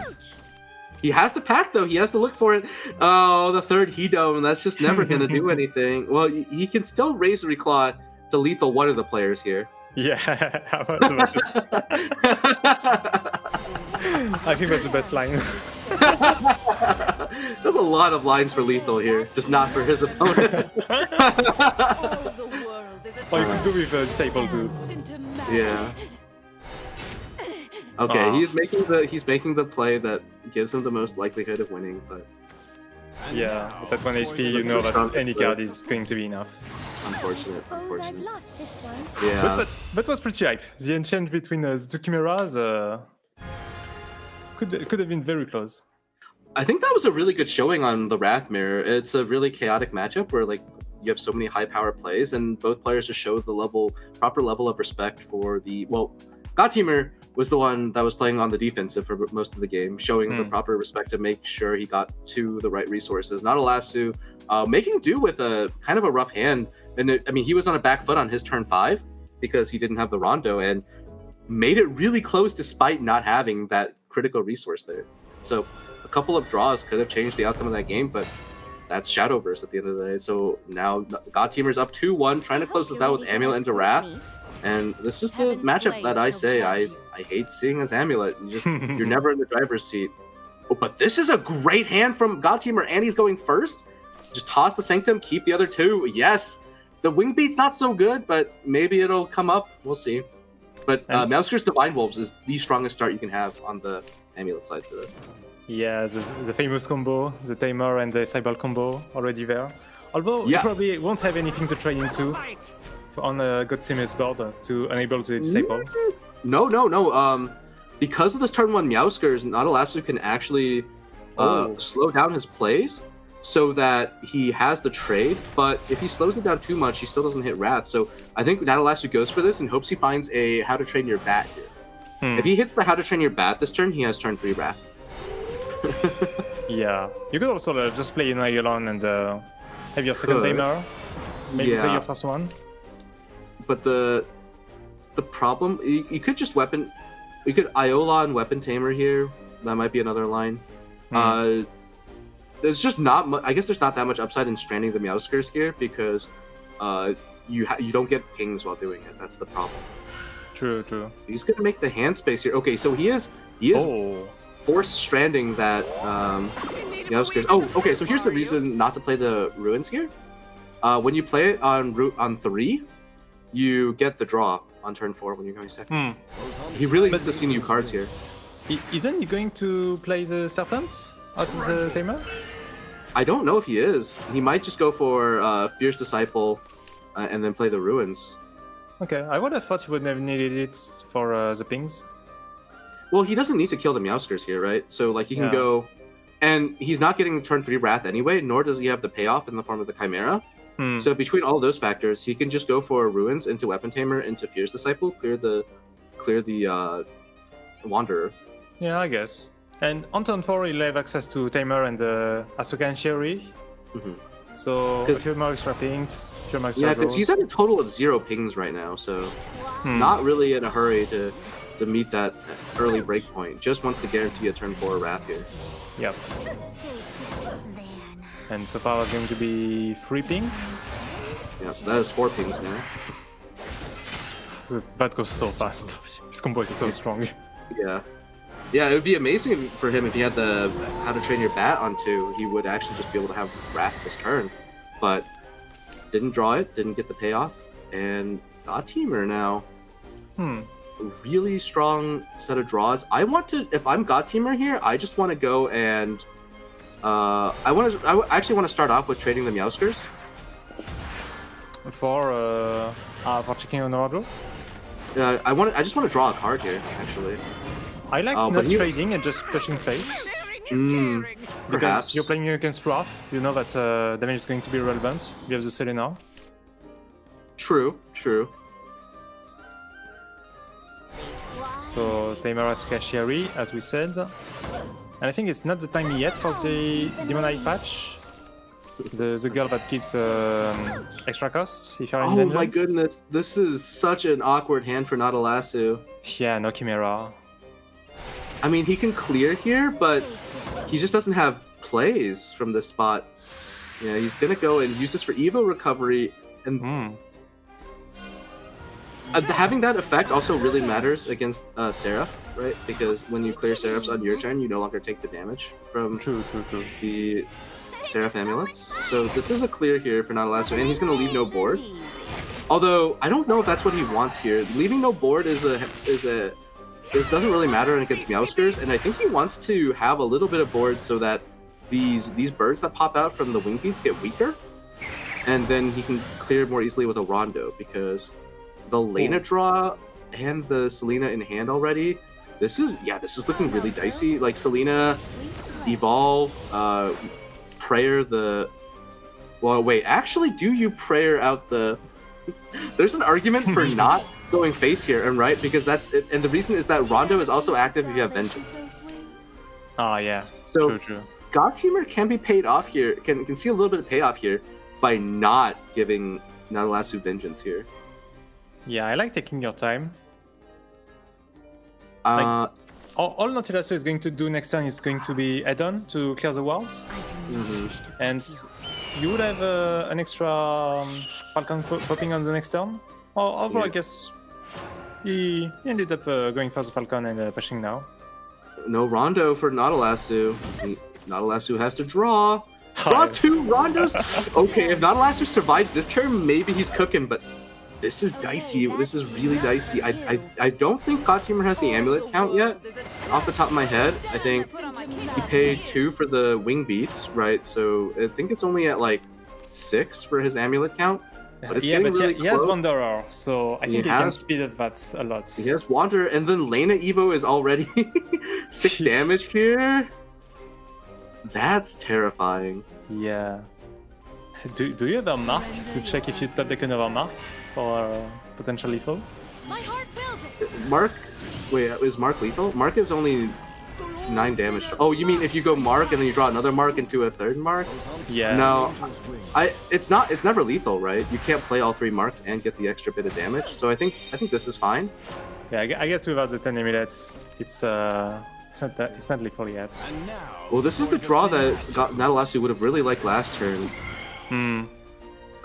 He has to Pact though. He has to look for it. Oh, the 3rd Hedome. That's just never gonna do anything. Well, he can still Razor Claw to lethal one of the players here. Yeah, I was about to say. I think that's the best line. There's a lot of lines for lethal here, just not for his opponent. Or you could go with Disciple too. Yeah. Okay, he's making the play that gives him the most likelihood of winning, but yeah, with that 1 HP, you know that any card is going to be enough. Unfortunate. Yeah. But was pretty hype. The enchant between the 2 Chimeras could have been very close. I think that was a really good showing on the Wrath Mirror. It's a really chaotic matchup where you have so many high power plays, and both players just showed the proper level of respect for the God Teamer was the one that was playing on the defensive for most of the game, showing the proper respect to make sure he got to the right resources. Not a lasso, making do with a kind of a rough hand. And he was on a back foot on his turn 5 because he didn't have the Rondo and made it really close despite not having that critical resource there. So a couple of draws could have changed the outcome of that game, but that's Shadowverse at the end of the day. So now God Teamer's up 2-1, trying to close this out with Amulet into Wrath. And this is the matchup that I say I hate seeing as Amulet. You're never in the driver's seat. Oh, but this is a great hand from God Teamer, and he's going first. Just toss the Sanctum, keep the other 2. Yes, the wing beat's not so good, but maybe it'll come up. We'll see. But Meowscar's Divine Wolves is the strongest start you can have on the Amulet side for this. Yeah, the famous combo, the Tamer and the Cybal combo already there. Although you probably won't have anything to trade into on a God Teamer's board to enable the Disciple. No. Because of this turn 1 Meowscars, Nadalasu can actually slow down his plays so that he has the trade, but if he slows it down too much, he still doesn't hit Wrath. So I think Nadalasu goes for this and hopes he finds a How to Train Your Bat here. If he hits the How to Train Your Bat this turn, he has turn 3 Wrath. Yeah, you could also just play Nylon and have your second timer. Maybe play your first one. But the problem, you could just weapon. You could Iola and Weapon Tamer here. That might be another line. There's just not much. I guess there's not that much upside in stranding the Meowskers here because you don't get pings while doing it. That's the problem. True. He's gonna make the hand space here. Okay, so he is force stranding that Meowskers. Oh, okay. So here's the reason not to play the ruins here. When you play it on 3, you get the draw on turn 4 when you're going second. He really needs to see new cards here. Isn't he going to play the Serpent out of the timer? I don't know if he is. He might just go for Fierce Disciple and then play the ruins. Okay, I would have thought he would have needed it for the pings. Well, he doesn't need to kill the Meowskers here, right? So like he can go, and he's not getting turn 3 Wrath anyway, nor does he have the payoff in the form of the Chimera. So between all those factors, he can just go for ruins into Weapon Tamer into Fierce Disciple, clear the Wanderer. Yeah, I guess. And on turn 4, he'll have access to Tamer and Asuka and Sherry. So a few more extra pings, a few more extra because he's at a total of 0 pings right now, so not really in a hurry to meet that early breakpoint. Just wants to guarantee a turn 4 Wrath here. Yep. And so far it's going to be 3 pings. Yeah, so that is 4 pings now. That goes so fast. His combo is so strong. Yeah, it would be amazing for him if he had the How to Train Your Bat on 2. He would actually just be able to have Wrath this turn. But didn't draw it, didn't get the payoff, and got Teamer now. Really strong set of draws. I want to, if I'm God Teamer here, I just want to go and I actually want to start off with trading the Meowskers. For checking on Naruto? I just want to draw a card here, actually. I like not trading and just pushing face. Because you're playing against Wrath, you know that damage is going to be relevant. You have the Selena. True. So Tamer Asuka Sherry, as we said. And I think it's not the time yet for the Demonite patch. The girl that gives extra cost if you're in Vengeance. Oh my goodness, this is such an awkward hand for Nadalasu. Yeah, no Chimera. I mean, he can clear here, but he just doesn't have plays from this spot. Yeah, he's gonna go and use this for Evo recovery, and having that effect also really matters against Seraph, right? Because when you clear Seraphs on your turn, you no longer take the damage from the Seraph amulets. So this is a clear here for Nadalasu, and he's gonna leave no board. Although I don't know if that's what he wants here. Leaving no board it doesn't really matter against Meowskers, and I think he wants to have a little bit of board so that these birds that pop out from the wing beats get weaker, and then he can clear more easily with a Rondo, because the Lena draw and the Selena in hand already. This is looking really dicey. Like Selena, Evolve, Prayer the. Well, wait. Actually, do you Prayer out the? There's an argument for not going face here, and right, because that's it, and the reason is that Rondo is also active if you have Vengeance. Ah, yeah. So true. God Teamer can be paid off here. Can see a little bit of payoff here by not giving Nadalasu Vengeance here. Yeah, I like taking your time. All Nautilasu is going to do next turn is going to be add-on to clear the walls. And you would have an extra Falcon popping on the next turn. Although I guess he ended up going for the Falcon and pushing now. No Rondo for Nadalasu. Nadalasu has to draw. Draws 2 Rondos. Okay, if Nadalasu survives this turn, maybe he's cooking, but this is dicey. This is really dicey. I don't think God Teamer has the amulet count yet. Off the top of my head, I think he paid 2 for the wing beats, right? So I think it's only at like 6 for his amulet count. But it's getting really he has Wanderer, so I think he can speed up that a lot. He has Wanderer, and then Lena Evo is already 6 damage here. That's terrifying. Yeah. Do you have a mark to check if you top deck another mark or potential lethal? Mark, wait, is Mark lethal? Mark is only 9 damage. Oh, you mean if you go mark and then you draw another mark into a third mark? Yeah. No, it's never lethal, right? You can't play all 3 marks and get the extra bit of damage. So I think this is fine. Yeah, I guess without the 10 amulets, it's not lethal yet. Well, this is the draw that Natalasu would have really liked last turn.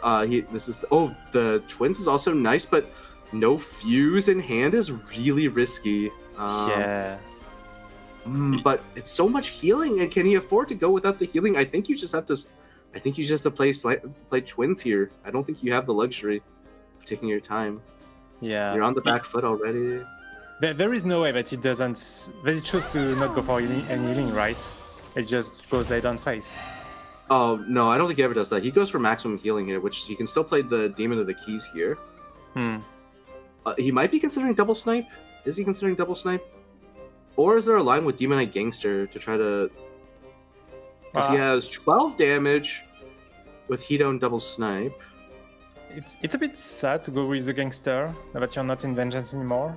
The twins is also nice, but no fuse in hand is really risky. Yeah. But it's so much healing, and can he afford to go without the healing? I think you just have to play twins here. I don't think you have the luxury of taking your time. Yeah. You're on the back foot already. There is no way that it chose to not go for any healing, right? It just goes head on face. Oh, no, I don't think he ever does that. He goes for maximum healing here, which he can still play the Demon of the Keys here. He might be considering double snipe. Is he considering double snipe? Or is there a line with Demon Knight Gangster to try to... Because he has 12 damage with Hedon double snipe. It's a bit sad to go with the Gangster, now that you're not in Vengeance anymore.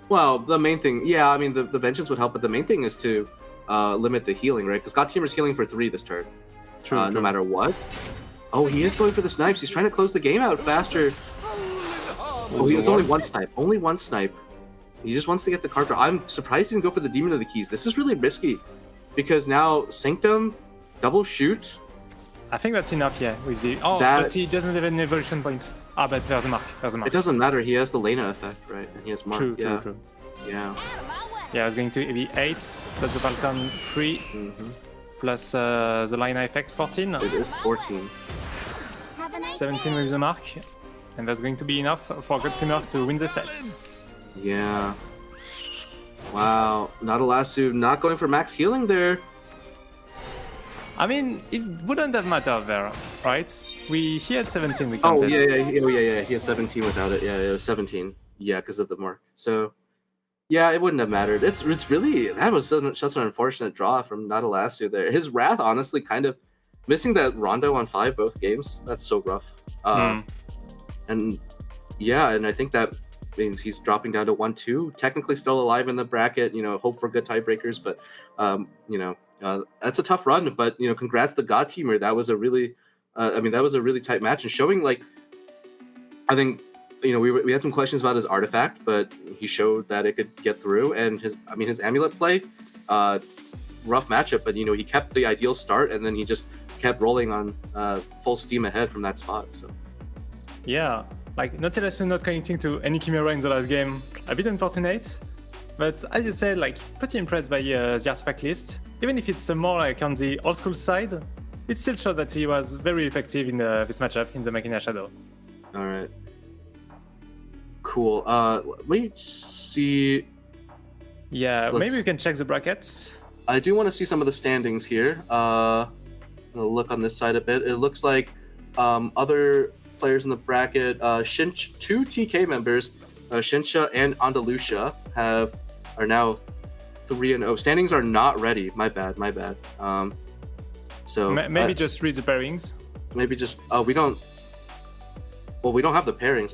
Well, the main thing... Yeah, I mean, the Vengeance would help, but the main thing is to limit the healing, right? Because God Teamer's healing for 3 this turn. True. No matter what. Oh, he is going for the snipes. He's trying to close the game out faster. Oh, it's only 1 snipe. Only 1 snipe. He just wants to get the card draw. I'm surprised he didn't go for the Demon of the Keys. This is really risky. Because now Sanctum, double shoot. I think that's enough, yeah. With the... but he doesn't have an evolution point. But there's a mark. It doesn't matter. He has the Lena effect, right? And he has mark. True. Yeah. Yeah, I was going to be 8, plus the Falcon 3, plus the Lena effect 14. It is 14. 17 with the mark. And that's going to be enough for God Teamer to win the set. Yeah. Wow. Natalasu not going for max healing there. I mean, it wouldn't have mattered there, right? He had 17. We counted. Yeah. He had 17 without it. Yeah, it was 17. Yeah, because of the mark. So, yeah, it wouldn't have mattered. It's really, that was such an unfortunate draw from Natalasu there. His Wrath, honestly, kind of missing that Rondo on 5 both games. That's so rough. And yeah, and I think that means he's dropping down to 1-2. Technically still alive in the bracket. Hope for good tiebreakers, but that's a tough run. But congrats to God Teamer. That was a really, that was a really tight match, and showing I think we had some questions about his artifact, but he showed that it could get through. And his amulet play, rough matchup, but he kept the ideal start, and then he just kept rolling on full steam ahead from that spot. So. Yeah, Natalasu not connecting to any Chimera in the last game, a bit unfortunate, but as you said, pretty impressed by the artifact list. Even if it's more on the old school side, it still showed that he was very effective in this matchup in the Machina Shadow. All right. Cool. Let me see. Yeah, maybe we can check the brackets. I do want to see some of the standings here. I'm gonna look on this side a bit. It looks like other players in the bracket, 2 TK members, Shinsha and Andalusia, are now 3-0. Standings are not ready. My bad. So maybe just read the pairings. Maybe just we don't. Well, we don't have the pairings.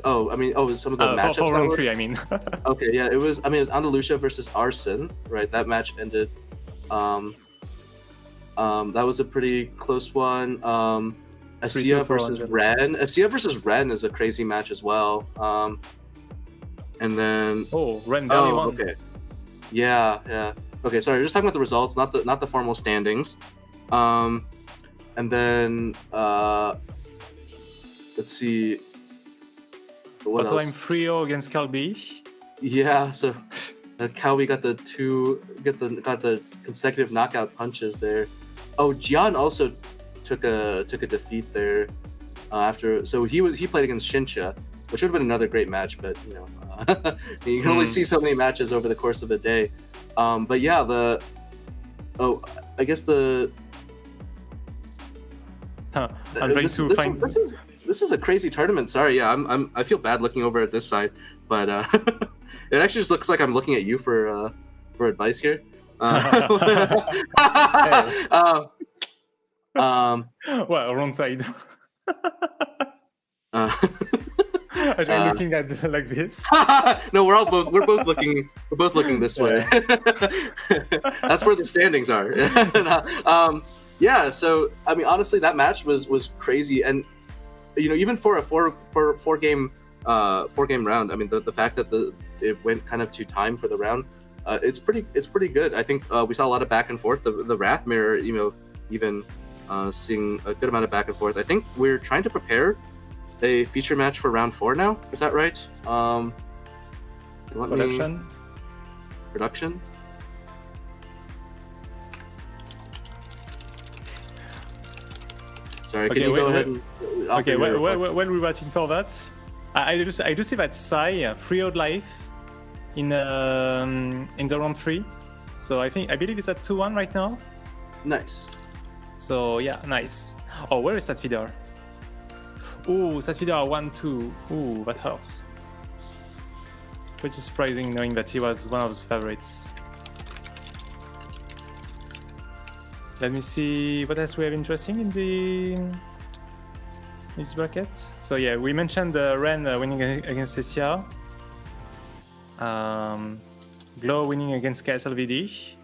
Some of the matchups. For round 3, I mean. Okay, yeah, it was Andalusia versus Arson, right? That match ended. That was a pretty close one. Asia versus Ren. Asia versus Ren is a crazy match as well. And then Ren barely won. Okay. Yeah. Okay, sorry, just talking about the results, not the formal standings. And then let's see. What else? I'm 3-0 against Calby. Yeah, so Calby got the consecutive knockout punches there. Oh, Jian also took a defeat there after. So he played against Shinsha, which would have been another great match, but you can only see so many matches over the course of a day. But yeah, I guess I'm trying to find. This is a crazy tournament. Sorry, yeah, I feel bad looking over at this side, but it actually just looks like I'm looking at you for advice here. Well, wrong side. I I'm looking at like this. No, we're both looking this way. That's where the standings are. Yeah, so I mean, honestly, that match was crazy, and even for a four game round, I mean, the fact that it went kind of to time for the round, it's pretty good. I think we saw a lot of back and forth. The Wrath Mirror, even seeing a good amount of back and forth. I think we're trying to prepare a feature match for round 4 now. Is that right? Production. Sorry, can you go ahead and... Okay, while we're waiting for that, I do see that Sai freed life in the round 3. So I believe it's at 2-1 right now. Nice. So yeah, nice. Oh, where is Satvidar? Ooh, Satvidar 1-2. Ooh, that hurts. Pretty surprising knowing that he was one of his favorites. Let me see what else we have interesting in this bracket. So yeah, we mentioned Ren winning against Cecia. Glow winning against KSLVD.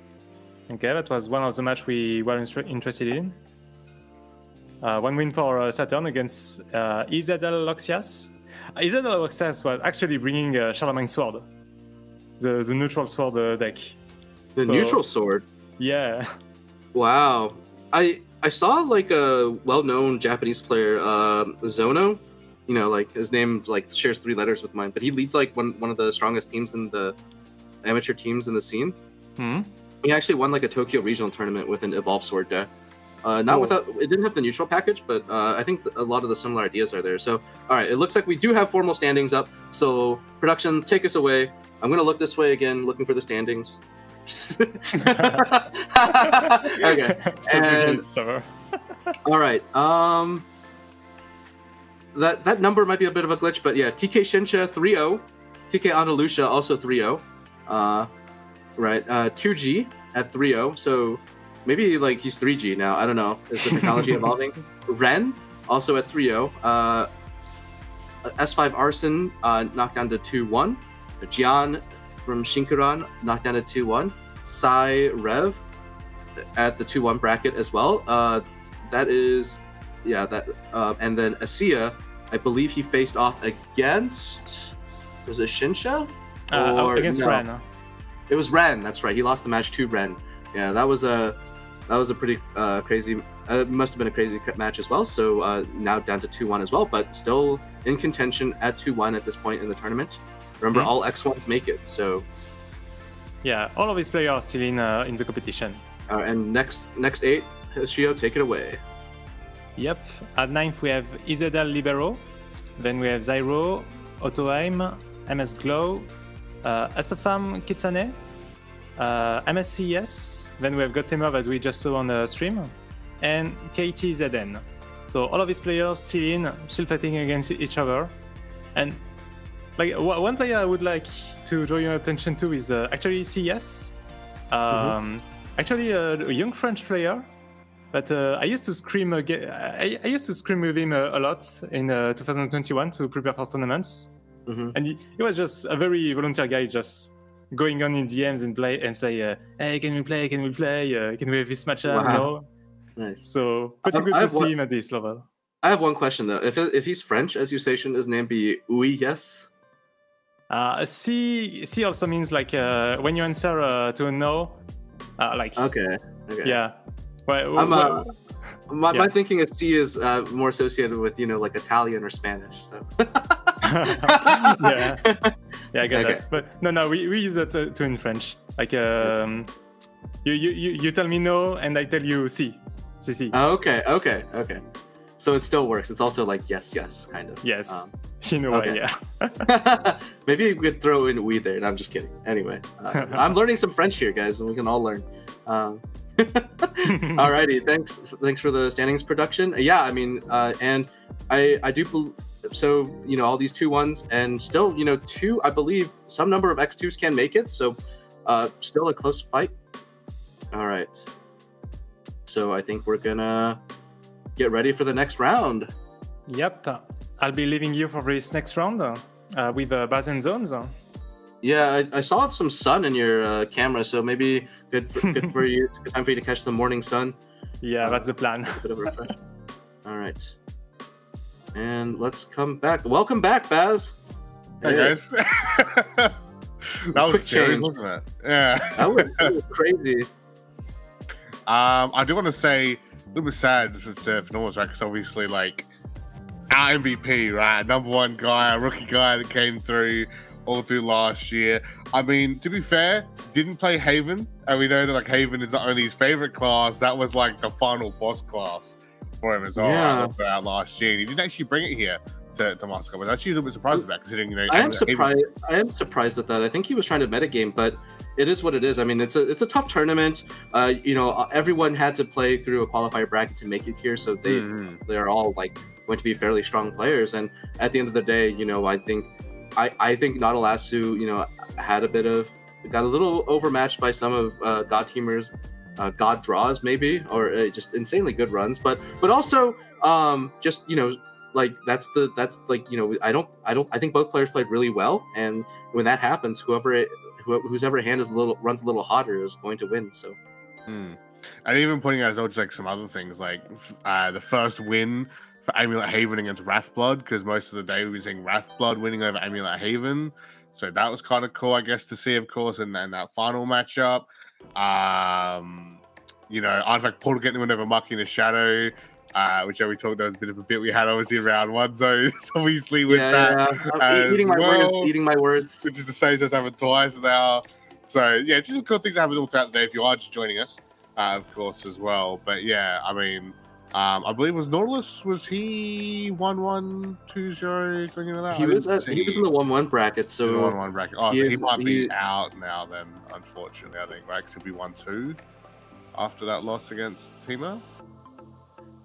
Okay, that was one of the matches we were interested in. One win for Saturn against Izadel Loxias. Izadel Loxias was actually bringing Charlemagne Sword, the neutral sword deck. Neutral sword? Yeah. Wow. I saw like a well-known Japanese player, Zono. Like his name like shares 3 letters with mine, but he leads like one of the strongest teams in the amateur teams in the scene. He actually won like a Tokyo regional tournament with an Evolve Sword deck. It didn't have the neutral package, but I think a lot of the similar ideas are there. So, all right, it looks like we do have formal standings up. So, production, take us away. I'm going to look this way again, looking for the standings. Okay. And, all right. That number might be a bit of a glitch, but yeah, TK Shinsha 3-0, TK Andalusia also 3-0. Right, 2G at 3-0. So maybe like he's 3G now. I don't know. Is the technology evolving? Ren also at 3-0. S5 Arson knocked down to 2-1. Jian from Shinkuran knocked down to 2-1. Sai Rev at the 2-1 bracket as well. That is, yeah, that. And then Asia, I believe he faced off against, was it Shinsha? Against Ren. It was Ren. That's right. He lost the match to Ren. Yeah, that was a pretty crazy. Must have been a crazy match as well. So now down to 2-1 as well, but still in contention at 2-1 at this point in the tournament. Remember, all X1s make it. So yeah, all of these players are still in the competition. And next 8, Shio, take it away. Yep. At 9th we have Izadel Libero. Then we have Zyro, Otoheim, MS Glow, SFM Kitsane, MSCS. Then we have Gottemer that we just saw on the stream, and KTZN. So all of these players still fighting against each other. And like one player I would like to draw your attention to is actually CS. Actually a young French player. But I used to scream I used to scream with him a lot in 2021 to prepare for tournaments. And he was just a very volunteer guy, just going on in DMs and play and say, "Hey, can we play? Can we play? Can we have this matchup?" Wow. You know? Nice. So pretty good to see him at this level. I have one question though. If he's French, as you say, shouldn't his name be Oui? Yes. C also means like when you answer to a no, like okay. Yeah. My thinking is C is more associated with like Italian or Spanish. So. yeah, I get that. But no, we use it to in French. Like you tell me no, and I tell you C. Okay. So it still works. It's also like yes, kind of. Yes. In a way, yeah. Maybe we could throw in oui there. No, I'm just kidding. Anyway, I'm learning some French here, guys, and we can all learn. Alrighty, thanks for the standings production. Yeah, I mean, and I do so all these 2-1s, and still 2, I believe some number of X2s can make it, so still a close fight. All right, so I think we're gonna get ready for the next round. Yep. I'll be leaving you for this next round with Baz and Zones. Yeah, I saw some sun in your camera, so maybe good for you. Good time for you to catch the morning sun. Yeah, that's the plan. A bit of a refresh. All right, and let's come back. Welcome back, Baz. Hey guys. That was Quick serious, change. wasn't it? Yeah. That was crazy. I do want to say a little bit sad for Normals, right? Because obviously, like, our MVP, right? Number one guy, a rookie guy that came through all through last year. I mean, to be fair, didn't play Haven, and we know that like Haven is not only his favorite class. That was like the final boss class for him as well. Yeah. Throughout last year, and he didn't actually bring it here to Masters Cup. I was actually a little bit surprised about, considering I am surprised at that. I think he was trying to metagame, but it is what it is. I mean, it's a tough tournament. Everyone had to play through a qualifier bracket to make it here, so they're all like going to be fairly strong players. And at the end of the day, I think Nautilus, got a little overmatched by some of God Teamers' God draws maybe, or just insanely good runs, but also I think both players played really well, and when that happens, whose ever hand runs a little hotter is going to win. So, and even pointing out as well, just like some other things, like the first win for Amulet Haven against Wrathblood, because most of the day we've been seeing Wrathblood winning over Amulet Haven, so that was kind of cool, I guess, to see, of course, in that final matchup. Artifact Portal getting the win over Mucky in the Shadow. Which we talked, there was a bit of a bit we had obviously around one, so obviously with Eating my words, which is the same as having twice now. So yeah, just some cool things that happen all throughout the day if you are just joining us, of course, as well. But yeah, I mean, I believe was Nautilus, was he 1-1-2-0 going into that? He was in the 1-1 bracket, so the 1-1 bracket. Oh, so he might be out now then, unfortunately, I think, right? Because he'll be 1-2 after that loss against Timo.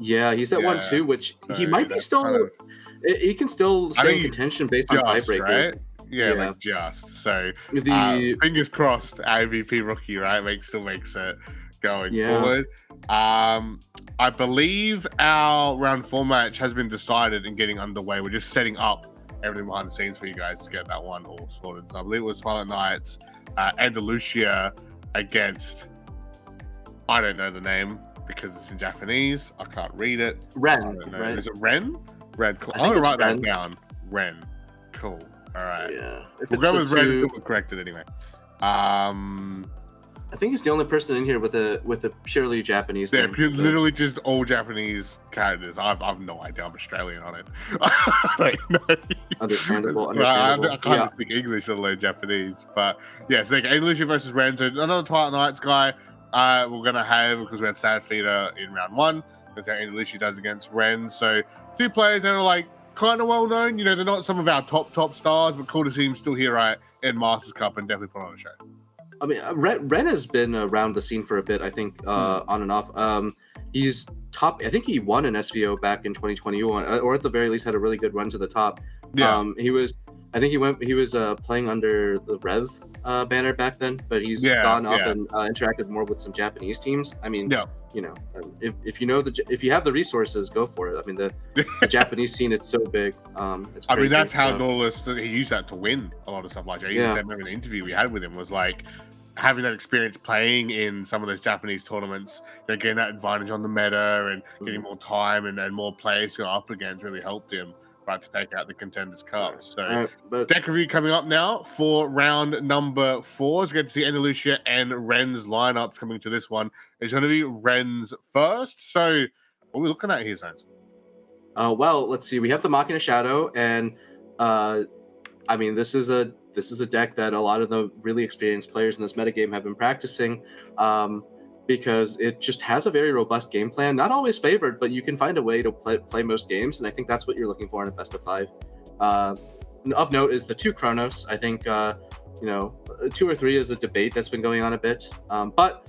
Yeah, he's at 1-2, which so he might be still. He can still stay in contention based on tiebreaker, right? Yeah, like just. So fingers crossed, MVP rookie, right? Still makes it going forward. I believe our round 4 match has been decided and getting underway. We're just setting up everything behind the scenes for you guys to get that one all sorted. So I believe it was Twilight Knights, Andalusia against, I don't know the name, because it's in Japanese. I can't read it. Ren, right? Is it Ren? Ren, cool. I'm gonna write that down. Ren. Cool. All right. Yeah. We'll go with Ren until we're corrected anyway. I think he's the only person in here with a purely Japanese name. Literally just all Japanese characters. I've no idea. I'm Australian on it. No. Understandable. I can't speak English, let alone Japanese. But yeah, so English versus Ren. So another Twilight Knights guy. We're gonna have, because we had Sad Feeder in round 1. That's how Andalusia does against Ren. So 2 players that are like kind of well known. They're not some of our top stars, but cool to see him still here, right, in Masters Cup, and definitely put on a show. I mean, Ren has been around the scene for a bit, I think, on and off. He's top. I think he won an SVO back in 2021, or at the very least had a really good run to the top. Yeah. He was playing under the Rev banner back then, but he's gone off and interacted more with some Japanese teams. I mean, if you have the resources, go for it. I mean, the Japanese scene is so big. It's crazy. I mean, that's how Nautilus, he used that to win a lot of stuff. Like, even said, maybe an interview we had with him was like, having that experience playing in some of those Japanese tournaments, getting that advantage on the meta and getting more time and more players to go up against really helped him, right, to take out the Contenders Cup. So deck review coming up now for round number 4. It's good to see Andalusia and Ren's lineups coming to this one. It's going to be Ren's first. So what are we looking at here, Zones? Well, let's see. We have the Machina Shadow, and I mean, this is a deck that a lot of the really experienced players in this metagame have been practicing, because it just has a very robust game plan. Not always favored, but you can find a way to play most games, and I think that's what you're looking for in a best of 5. Of note is the 2 Chronos. I think 2 or 3 is a debate that's been going on a bit, but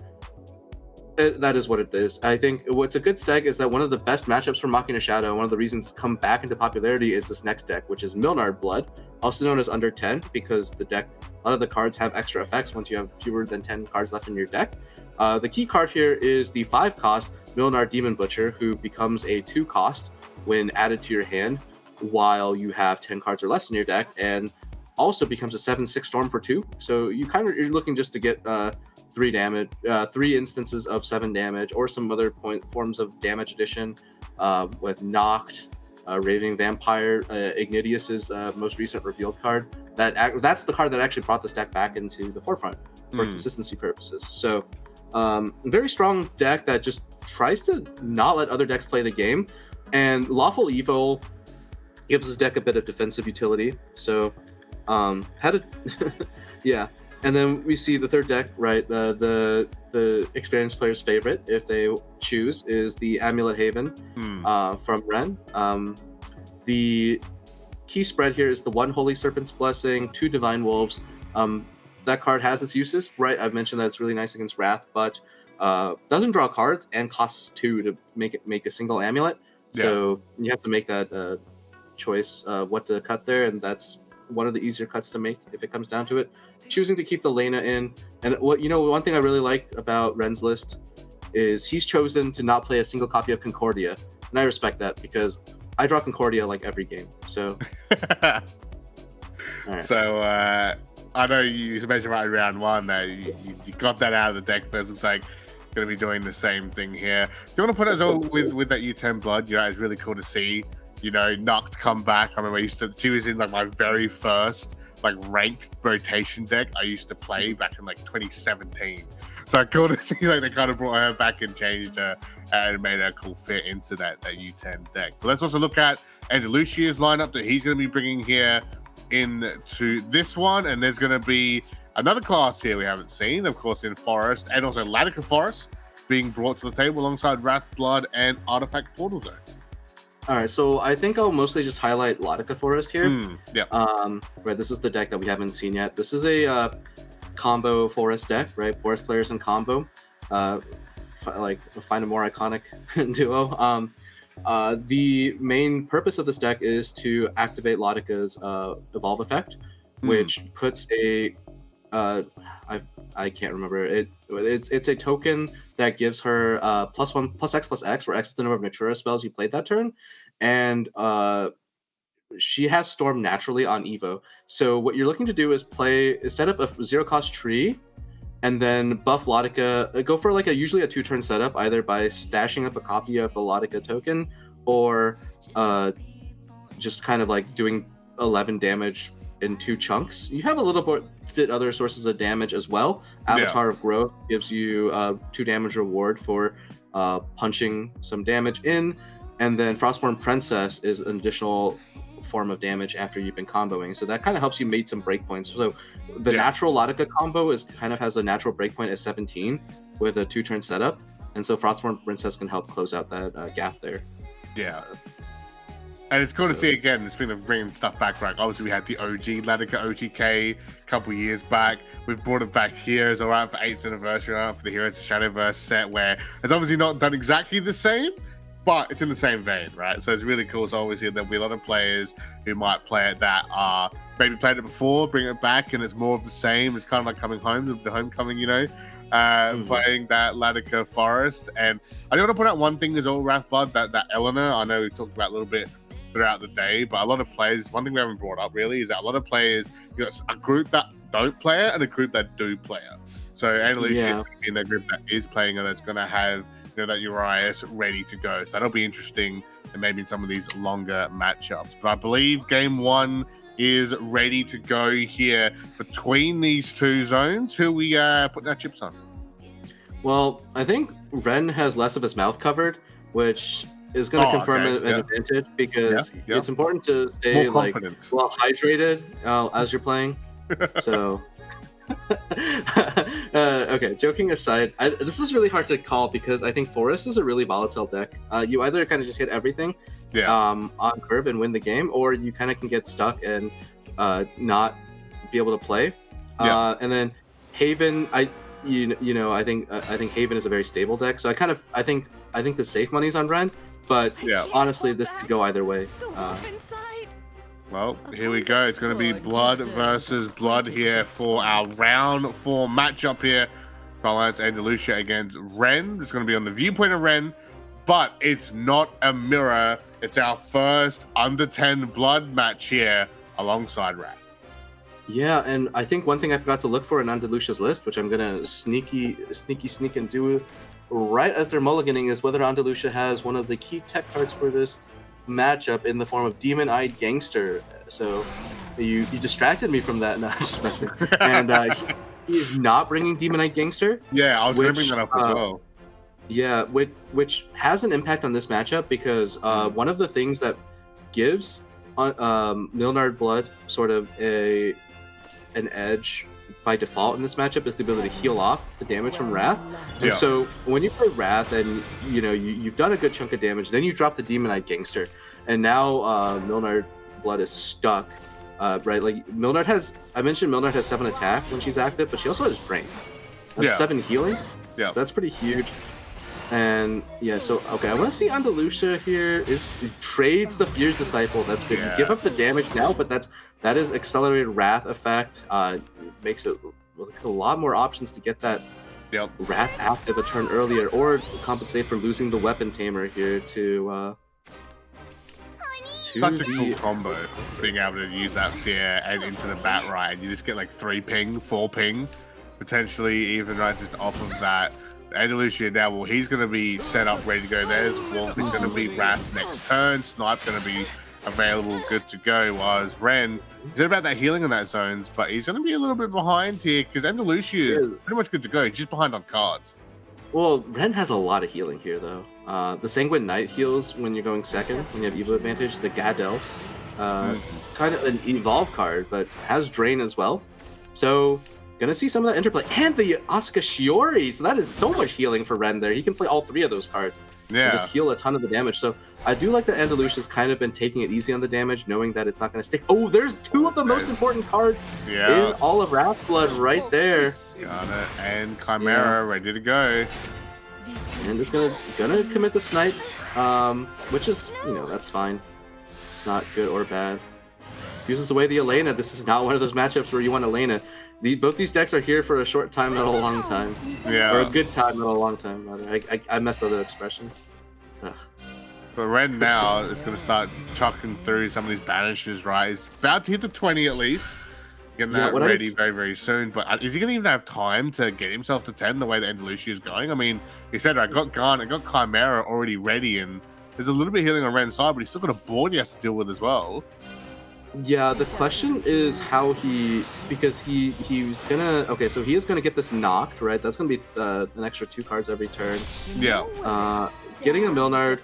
that is what it is. I think what's a good seg is that one of the best matchups for Machina Shadow, one of the reasons come back into popularity, is this next deck, which is Milnard Blood, also known as Under 10, because the deck, a lot of the cards have extra effects once you have fewer than 10 cards left in your deck. The key card here is the 5-cost Milnard Demon Butcher, who becomes a 2-cost when added to your hand. while you have 10 cards or less in your deck, and also becomes a 7/6 Storm for 2. So you're looking just to get 3 damage, 3 instances of 7 damage, or some other forms of damage addition with Knocked, Raving Vampire, Ignitius's most recent revealed card. That's the card that actually brought this deck back into the forefront for consistency purposes. So very strong deck that just tries to not let other decks play the game, and Lawful Evil gives this deck a bit of defensive utility. So yeah. And then we see the third deck, right? The experienced player's favorite, if they choose, is the Amulet Haven from Ren. The key spread here is the 1 Holy Serpent's Blessing, 2 Divine Wolves. That card has its uses, right? I've mentioned that it's really nice against Wrath, but doesn't draw cards and costs 2 to make a single amulet. Yeah. So you have to make that choice what to cut there, and that's one of the easier cuts to make if it comes down to it. Choosing to keep the Lena in, and one thing I really like about Ren's list is he's chosen to not play a single copy of Concordia, and I respect that because I draw Concordia like every game. So, all right. So I know you mentioned right around 1 that you got that out of the deck. That looks like going to be doing the same thing here. Do you want to put it as well with that U10 Blood? It's really cool to see. Knocked come back. I remember she was in like my very first ranked rotation deck I used to play back in 2017. So cool to see they kind of brought her back and changed her and made her a cool fit into that U10 deck. But let's also look at Andalusia's lineup that he's going to be bringing here into this one, and there's going to be another class here we haven't seen, of course, in Forest, and also Ladika Forest being brought to the table alongside Wrath Blood and Artifact Portal Zone. All right, so I think I'll mostly just highlight Ladika Forest here. Yeah. Right, this is the deck that we haven't seen yet. This is a combo Forest deck, right? Forest players in combo. Find a more iconic duo. The main purpose of this deck is to activate Ladika's Evolve effect, which puts a I can't remember it. It's a token that gives her +1/+X/X, where X is the number of Natura spells you played that turn, and she has Storm naturally on Evo. So what you're looking to do is set up a 0-cost tree, and then buff Ladika. Go for usually a 2-turn setup, either by stashing up a copy of the Ladika token, or just kind of doing 11 damage in 2 chunks. You have a little bit other sources of damage as well. Avatar of Growth gives you 2 damage reward for punching some damage in, and then Frostborn Princess is an additional form of damage after you've been comboing. So that kind of helps you make some breakpoints. So the natural Ladika combo has a natural breakpoint at 17 with a 2-turn setup, and so Frostborn Princess can help close out that gap there. Yeah. And it's cool to see again, speaking of bringing stuff back. Obviously, we had the OG Ladika OGK a couple years back. We've brought it back here as for 8th anniversary for the Heroes of Shadowverse set, where it's obviously not done exactly the same, but it's in the same vein, right? So it's really cool. So obviously, there'll be a lot of players who might play it that are maybe played it before, bring it back, and it's more of the same. It's kind of like coming home, the homecoming, playing that Ladika Forest. And I do want to point out one thing is all Wrath Blood, that Eleanor. I know we talked about a little bit throughout the day, but a lot of players, one thing we haven't brought up really is that a lot of players, it's a group that don't play it and a group that do play it. So Andalusia in that group that is playing it, that's going to have that Urias ready to go. So that'll be interesting, and maybe in some of these longer matchups. But I believe game 1 is ready to go here between these 2 zones. Who we putting our chips on? Well, I think Ren has less of his mouth covered, which is going to confirm an advantage, because it's important to stay well hydrated as you're playing. So okay, joking aside, this is really hard to call because I think Forest is a really volatile deck. You either kind of just hit everything on curve and win the game, or you kind of can get stuck and not be able to play. And then Haven, I think Haven is a very stable deck. So I think the safe money's on Ren. But honestly, this could go either way. Well, here we go. It's going to be Blood versus Blood here for our round 4 matchup here. Alliance Andalusia against Ren. It's going to be on the viewpoint of Ren. but it's not a mirror. It's our first under 10 blood match here alongside Wrap. Yeah, and I think one thing I forgot to look for in Andalusia's list, which I'm gonna sneak and do right as they're mulliganing, is whether Andalusia has one of the key tech cards for this matchup in the form of Demon-Eyed Gangster. So you distracted me from that. No, I'm just messing. And he is not bringing Demon-Eyed Gangster. Yeah, I was gonna bring that up as well. Yeah, which has an impact on this matchup because one of the things that gives Milnard Blood sort of an edge by default in this matchup is the ability to heal off the damage from Wrath. And so when you play Wrath and you've done a good chunk of damage, then you drop the Demon-Eyed Gangster, and now Milnard Blood is stuck. Right, like Milnard has, I mentioned Milnard has 7 attack when she's active, but she also has Drain. That's 7 healing. Yeah, so that's pretty huge. And yeah, so okay, I want to see Andalusia here. Trades the Fear's Disciple. That's good. You give up the damage now, but that is accelerated Wrath effect. Makes it a lot more options to get that Wrath active a turn earlier, or compensate for losing the Weapon Tamer here to. Such a cool combo, being able to use that Fear and into the Bat Ride. You just get like 3 ping, 4 ping, potentially even right just off of that. Andalusia now, well, he's going to be set up, ready to go. There's Wolf is going to be Wrath next turn. Snipe's going to be available, good to go. Whereas Ren, he's about that healing in that zones, but he's going to be a little bit behind here because Andalusia is pretty much good to go. He's just behind on cards. Well, Ren has a lot of healing here, though. The Sanguine Knight heals when you're going second, when you have Evo advantage. The Gadel, kind of an evolve card, but has Drain as well. So, gonna see some of that interplay. And the Asuka Shiori, so that is so much healing for Ren there. He can play all 3 of those cards. And just heal a ton of the damage. So, I do like that Andalusia's kind of been taking it easy on the damage, knowing that it's not going to stick. Oh, there's 2 of the most important cards in all of Wrath Blood right there. Got it. And Chimera ready to go. And just gonna commit the snipe, which is, that's fine. It's not good or bad. Uses away the Elena. This is not one of those matchups where you want Elena. Both these decks are here for a short time, not a long time. Yeah. Or a good time, not a long time, rather. I messed up the expression. Ugh. But Ren now is going to start chucking through some of these banishes, right? He's about to hit the 20 at least. Getting that ready very, very soon. But is he going to even have time to get himself to 10 the way that Andalusia is going? I mean, he said, I got Garnet, I got Chimera already ready, and there's a little bit of healing on Ren's side, but he's still got a board he has to deal with as well. Yeah, the question is how because he's gonna, okay, so he is gonna get this knocked, right? That's gonna be an extra 2 cards every turn. Yeah. Getting a Milnard,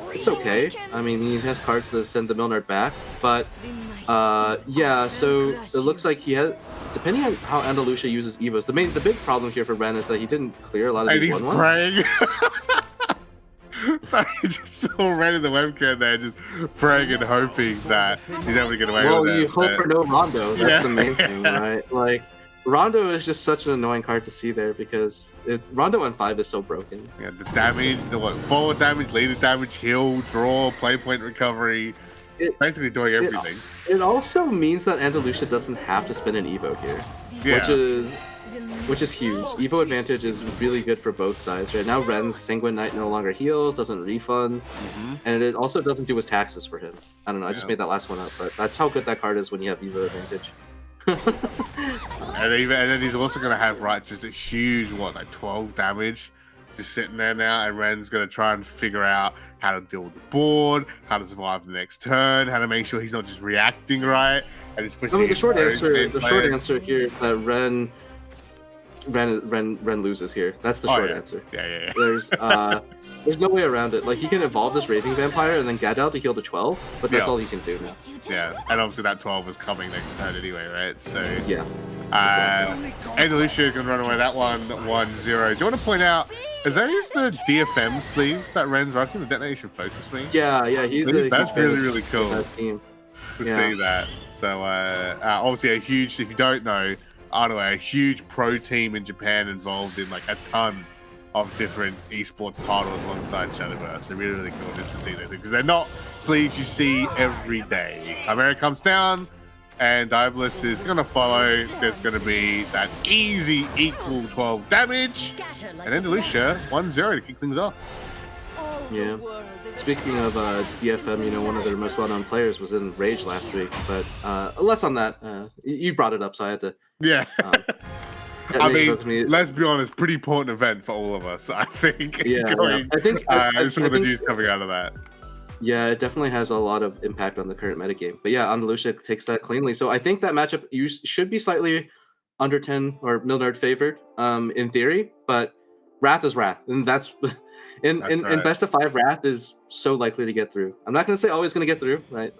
it's okay. I mean, he has cards to send the Milnard back, but yeah, so it looks like he has, depending on how Andalusia uses Evos, the big problem here for Ren is that he didn't clear a lot of these 1-1s. Praying. Sorry, just saw Ren in the webcam there, just praying and hoping that he's able to get away with it. Well, you hope for no Rondo. That's the main thing, right? Like, Rondo is just such an annoying card to see there because Rondo on 5 is so broken. Yeah, the damage, forward damage, leader damage, heal, draw, play point recovery, basically doing everything. It also means that Andalusia doesn't have to spend an Evo here, which is huge. Evo advantage is really good for both sides. Right now, Ren's Sanguine Knight no longer heals, doesn't refund, and it also doesn't do his taxes for him. I don't know, I just made that last one up, but that's how good that card is when you have Evo advantage. and then he's also going to have just a huge 12 damage just sitting there now, and Ren's going to try and figure out how to deal with the board, how to survive the next turn, how to make sure he's not just reacting right and he's pushing. I mean, the short answer here is that Ren loses here. That's the short answer. Yeah. There's no way around it. Like, he can evolve this Raving Vampire and then Gadel to heal to 12, but that's all he can do now. Yeah, and obviously that 12 is coming next turn anyway, right? So yeah. Andalusia is going to run away that 1-1-0. Do you want to point out, is that just the DFM sleeves that Ren's rocking, the Detonation Focus Me? Yeah, that's really cool to see that. So obviously a huge, if you don't know, a huge pro team in Japan involved in like a ton of different esports titles alongside Shadowverse. So really cool just to see this because they're not sleeves you see every day. Chimera comes down and Diabolus is going to follow. There's going to be that easy equal 12 damage and Andalusia 1-0 to kick things off. Yeah. Speaking of DFM, you know, one of their most well-known players was in Rage last week, but less on that. You brought it up, so I had to. Yeah. That I makes mean, me- let's be honest, pretty important event for all of us, I think. Yeah, going, I think some of the news coming out of that. Yeah, it definitely has a lot of impact on the current metagame. But yeah, Andalusia takes that cleanly. So I think that matchup you should be slightly under 10 or Milnard favored, in theory, but Wrath is Wrath, and that's in best of 5, Wrath is so likely to get through. I'm not going to say always going to get through, right?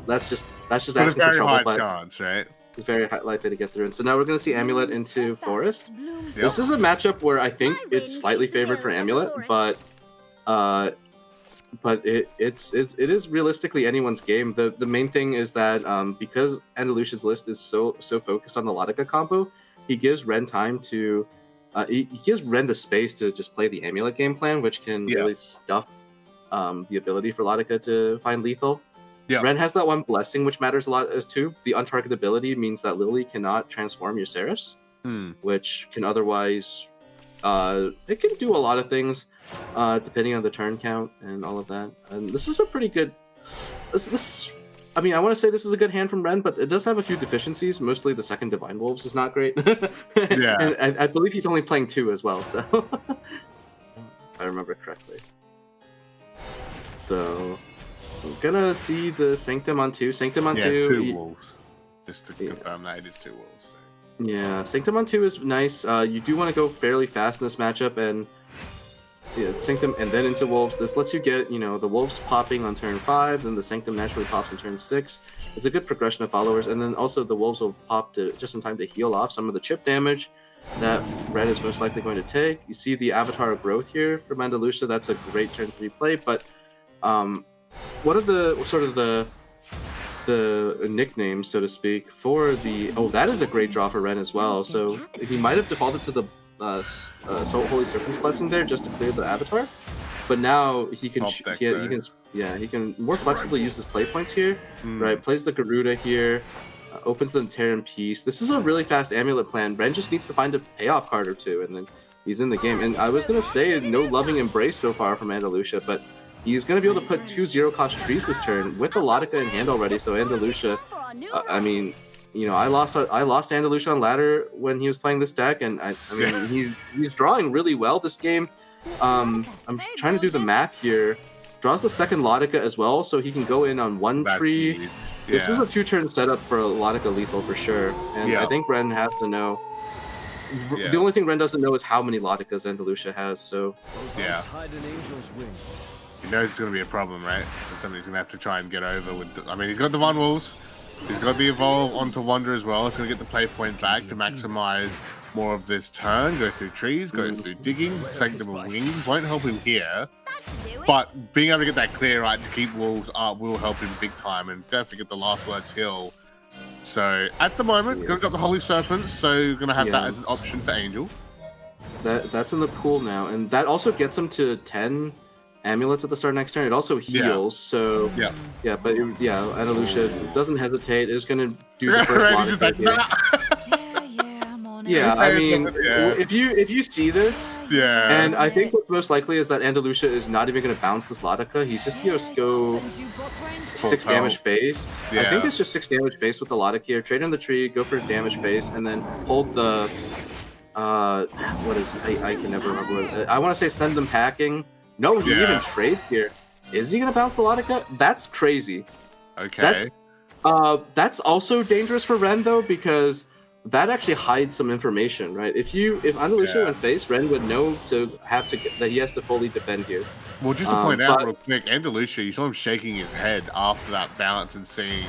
That's just asking for trouble, but chance, right? It's very likely to get through. And so now we're going to see Amulet into Forest. Yep. This is a matchup where I think it's slightly favored for Amulet, but it is realistically anyone's game. The main thing is that because Andalusia's list is so focused on the Latika combo, he gives Ren time to he gives Ren the space to just play the Amulet game plan, which can really stuff the ability for Latika to find lethal. Yeah. Ren has that one blessing which matters a lot as too. The untargetability means that Lily cannot transform your Seraphs, which can otherwise it can do a lot of things depending on the turn count and all of that. And this is a pretty good I mean, I want to say this is a good hand from Ren, but it does have a few deficiencies. Mostly the second Divine Wolves is not great. Yeah. And I believe he's only playing 2 as well, so if I remember correctly. So I'm gonna see the Sanctum on 2. Sanctum on 2. 2 wolves. Just to confirm that it is 2 wolves. So. Yeah, Sanctum on 2 is nice. You do want to go fairly fast in this matchup, and Sanctum and then into Wolves. This lets you get, you know, the Wolves popping on turn 5, then the Sanctum naturally pops on turn 6. It's a good progression of followers, and then also the Wolves will pop to just in time to heal off some of the chip damage that Red is most likely going to take. You see the Avatar of Growth here for Andalusia. That's a great turn 3 play, but what are the sort of the nicknames, so to speak, for the... Oh, that is a great draw for Ren as well. So he might have defaulted to the Holy Serpent's Blessing there just to clear the Avatar, but now he can he can more flexibly use his play points here. Right, plays the Garuda here, opens the Terran Piece. This is a really fast Amulet plan. Ren just needs to find a payoff card or two, and then he's in the game. And I was gonna say no Loving Embrace so far from Andalusia, but he's going to be able to put 2 0-cost trees this turn with a Latika in hand already. So Andalusia, I mean, you know, I lost Andalusia on ladder when he was playing this deck, and I mean he's drawing really well this game. I'm trying to do the math here. Draws the second Latika as well, so he can go in on 1 tree. Yeah. This is a 2-turn setup for a Latika lethal for sure, and I think Ren has to know. The only thing Ren doesn't know is how many Latikas Andalusia has. So he knows it's going to be a problem, right? It's something he's going to have to try and get over with. I mean, he's got the Divine Wolves. He's got the Evolve onto Wander as well. It's going to get the play point back to maximize more of this turn. Go through trees, go through digging. Sanctum of Wings won't help him here. But being able to get that clear right to keep Wolves up will help him big time. And definitely get the Last Words Hill. So at the moment, going to drop the Holy Serpent. So you're going to have that as an option for Angel. That's in the pool now. And that also gets him to 10 amulets at the start of next turn. It also heals, so but Andalusia doesn't hesitate. Is going to do the first Latika. I mean, if you see this, and I think what's most likely is that Andalusia is not even going to bounce this Latika. He's just going to go 6 damage face. I think it's just 6 damage face with the Latika here. Trade on the tree, go for damage face, and then hold the what is I can never remember what I want to say. Send them packing. No, he even trades here. Is he gonna bounce the Latika? That's crazy. Okay. That's also dangerous for Ren though, because that actually hides some information, right? If Andalusia went face, Ren would know that he has to fully defend here. Well, just to point out real quick, Andalusia, you saw him shaking his head after that bounce and seeing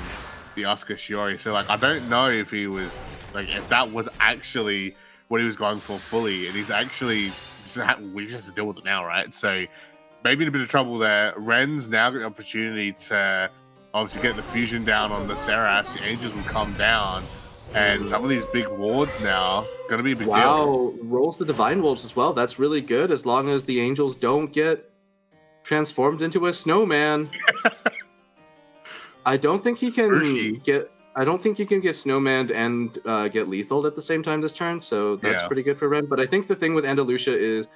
the Oscar Shiori. So like, I don't know if he was like, if that was actually what he was going for fully, and he's actually. We just have to deal with it now, right? So maybe in a bit of trouble there. Ren's now got the opportunity to obviously get the fusion down on the Seraphs. The Angels will come down, and some of these big wards now gonna be a big deal. Wow, rolls the Divine Wolves as well. That's really good, as long as the Angels don't get transformed into a snowman. I don't think he can get. I don't think you can get Snowman and get lethal at the same time this turn, so that's pretty good for Ren. But I think the thing with Andalusia is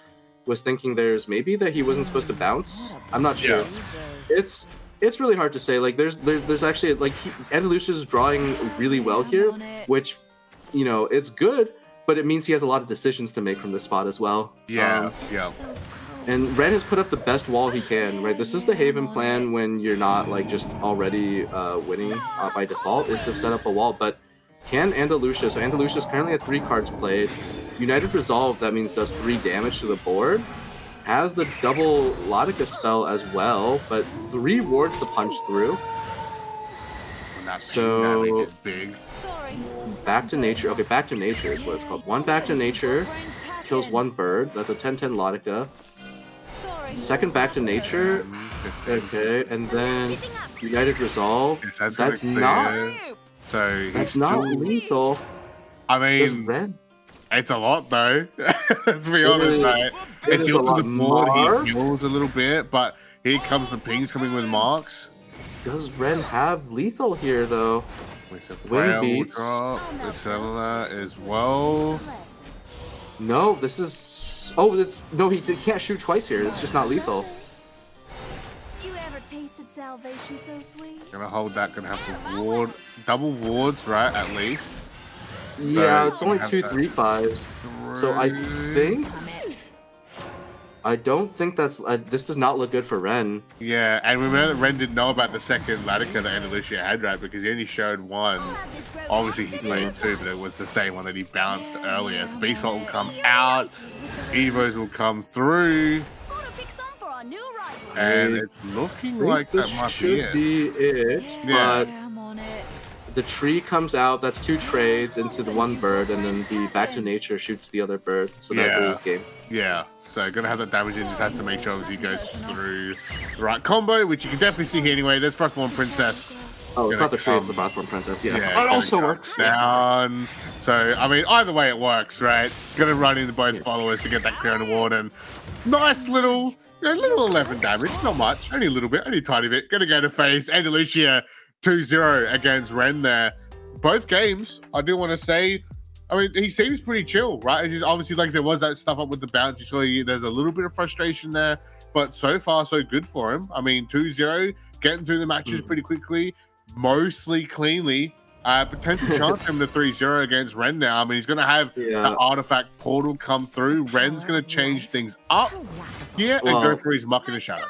was thinking there's maybe that he wasn't supposed to bounce. I'm not sure. It's really hard to say. Like there's actually like Andalusia's drawing really well here, which it's good, but it means he has a lot of decisions to make from this spot as well. Yeah. And Ren has put up the best wall he can, right? This is the Haven plan when you're not like just already winning by default, is to set up a wall. But can Andalusia? So Andalusia's currently at 3 cards played. United Resolve, that means does 3 damage to the board. Has the double Lodica spell as well, but 3 wards to punch through. So big. Back to nature. Okay, back to nature is what it's called. 1 back to nature kills 1 bird. That's a 10/10 Lodica. Second back to nature. Okay, and then United Resolve. That's not. So that's not lethal. I mean, it's a lot though. Let's be honest, mate. It deals with the board. He heals a little bit, but here comes the pings coming with marks. Does Ren have lethal here though? Wind beats. The cellular as well. No, this is. Oh, no, he can't shoot twice here. It's just not lethal. You ever tasted salvation so sweet? Gonna hold that. Gonna have to ward, double wards, right? At least. Yeah, So it's only 2 3/5s. So I don't think that's. This does not look good for Ren. Yeah, and remember that Ren didn't know about the second Lodica that Andalusia had, right? Because he only showed 1. Obviously, he played 2, but it was the same one that he bounced earlier. So Beast Vault will come out, Evos will come through, and it's looking like that might should be it. Yeah. But the tree comes out. That's 2 trades into the 1 bird, and then the back to nature shoots the other bird. So that rules game. Yeah. So gonna have that damage in, just has to make sure obviously he goes through the right combo, which you can definitely see here anyway. There's Frostborn Princess. Oh, it's not the tree, it's the Frostborn Princess. Yeah, it also works. Down. So I mean, either way it works, right? Gonna run into both followers to get that clear on the ward, and nice little, little 11 damage, not much, only a little bit, only a tiny bit. Gonna go to face Andalusia 2-0 against Ren there. Both games, I do want to say. I mean, he seems pretty chill, right? He's obviously, like, there was that stuff up with the bounce. You saw there's a little bit of frustration there, but so far, so good for him. I mean, 2-0, getting through the matches pretty quickly, mostly cleanly. Potential chance for him to 3-0 against Ren now. I mean, he's going to have the artifact portal come through. Ren's going to change things up here and go for his muck in the shadow.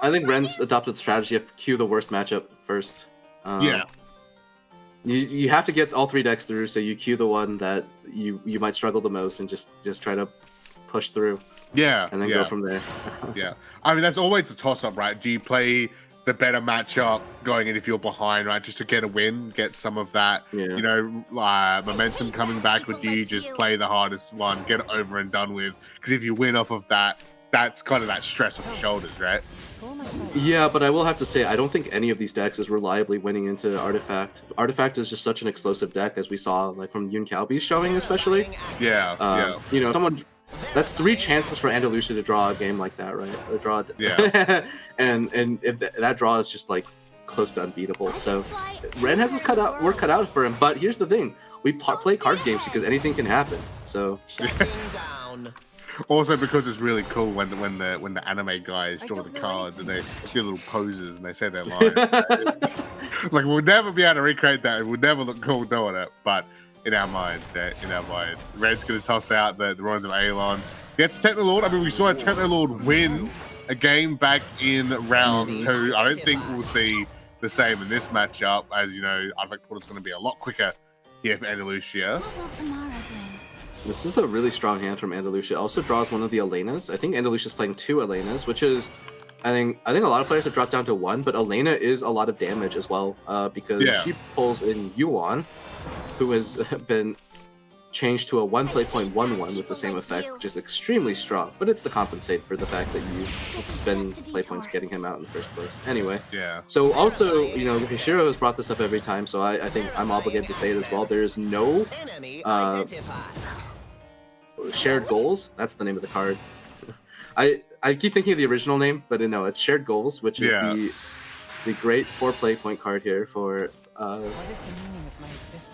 I think Ren's adopted the strategy of queue the worst matchup first. Yeah. You have to get all 3 decks through, so you queue the one that you might struggle the most and just try to push through. Yeah. And then go from there. Yeah. I mean, that's always a toss-up, right? Do you play the better matchup going in if you're behind, right? Just to get a win, get some of that, momentum coming back, or do you just play the hardest one, get it over and done with? Because if you win off of that, that's kind of that stress off the shoulders, right? Yeah, but I will have to say, I don't think any of these decks is reliably winning into Artifact. Artifact is just such an explosive deck, as we saw, like from Yoon Calby's showing, especially. Yeah. That's 3 chances for Andalusia to draw a game like that, right? A draw. Yeah. and if that draw is just like close to unbeatable, so Ren has his work cut out for him. But here's the thing: we play card games because anything can happen. So. Also, because it's really cool when the anime guys draw the cards and they do little poses and they say their lines. Like, we'll never be able to recreate that. It would never look cool doing it, but in our minds, Red's going to toss out the Ruins of Aelon. Gets Technolord. I mean, we saw a Technolord win a game back in round 2. I don't think we'll see the same in this matchup. As you know, I think it's going to be a lot quicker here for Andalusia. This is a really strong hand from Andalusia. Also draws one of the Elenas. I think Andalusia's playing 2 Elenas, which is, I think a lot of players have dropped down to 1, but Elena is a lot of damage as well, because she pulls in Yuan, who has been changed to a 1 play point 1/1 with the same effect, which is extremely strong. But it's to compensate for the fact that you spend play points getting him out in the first place. Anyway. Yeah. So also, Hishiro has brought this up every time, so I think I'm obligated to say it as well. There is no shared goals. That's the name of the card. I keep thinking of the original name, but no, it's shared goals, which is the great 4 play point card here for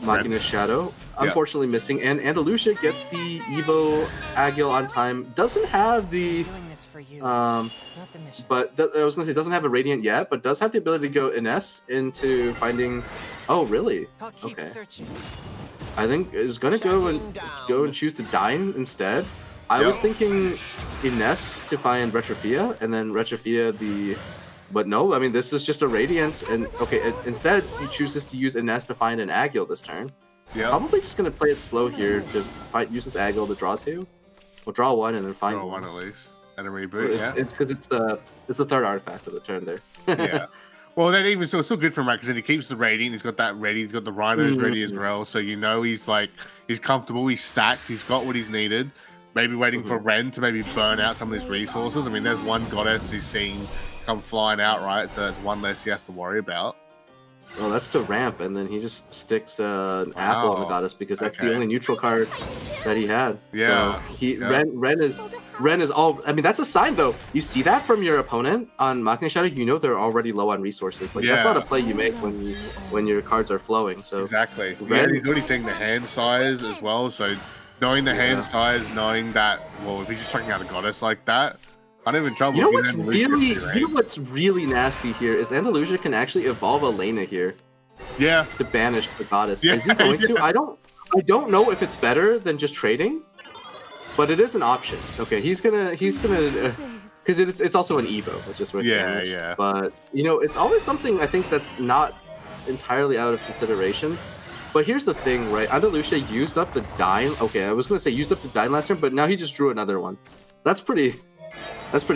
Machina's Shadow, unfortunately missing, and Andalusia gets the Evo Agil on time. Doesn't have the but I was gonna say doesn't have a Radiant yet, but does have the ability to go Ines into finding. Oh really? Okay. I think is gonna go and choose to Dine instead. I was thinking Ines to find Retrofia, and then Retrofia the. But no, I mean, this is just a Radiant, and okay, instead he chooses to use Ines to find an Agil this turn. Yeah. Probably just going to play it slow here to use this Agil to draw 2. We'll draw 1 and then find draw one at least, and a reboot, It's because it's the third artifact of the turn there. Yeah. Well, then even so, it's still good for him, right? Because then he keeps the Radiant, he's got that ready, he's got the Rhinos ready as well, so you know he's comfortable, he's stacked, he's got what he's needed. Maybe waiting for Ren to maybe burn out some of his resources. I mean, there's one goddess he's seen come flying out, right? So it's one less he has to worry about. Well, that's to ramp, and then he just sticks an apple on the goddess because that's the only neutral card that he had. Yeah. So Ren is all. I mean, that's a sign though. You see that from your opponent on Machina Shadow, you know they're already low on resources. Like that's not a play you make when your cards are flowing. So exactly. Ren, he's already seeing the hand size as well. So knowing the hand size, knowing that, well, if he's just checking out a goddess like that. I'm even trouble. You know what's really nasty here is Andalusia can actually evolve Elena here. Yeah. To banish the goddess. Is he going to? I don't know if it's better than just trading, but it is an option. Okay, he's gonna because it's also an Evo, which is worth damage. Yeah. But you know, it's always something I think that's not entirely out of consideration. But here's the thing, right? Andalusia used up the Dine. Okay, I was gonna say used up the Dine last turn, but now he just drew another one. That's pretty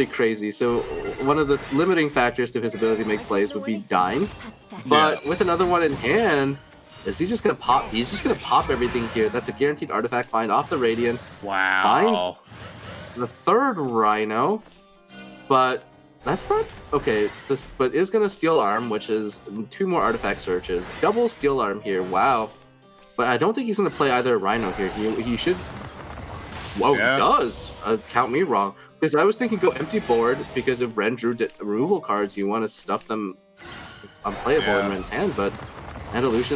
crazy. So one of the limiting factors to his ability to make plays would be Dine. But with another one in hand, is he just gonna pop? He's just gonna pop everything here. That's a guaranteed artifact find off the Radiant. Wow. Finds the third Rhino, but that's not okay. But is gonna Steel Arm, which is 2 more artifact searches. Double Steel Arm here. Wow. But I don't think he's gonna play either Rhino here. He should. Whoa, he does. Count me wrong. Because I was thinking go empty board, because if Ren drew removal cards, you want to stuff them unplayable in Ren's hand, but Andalusia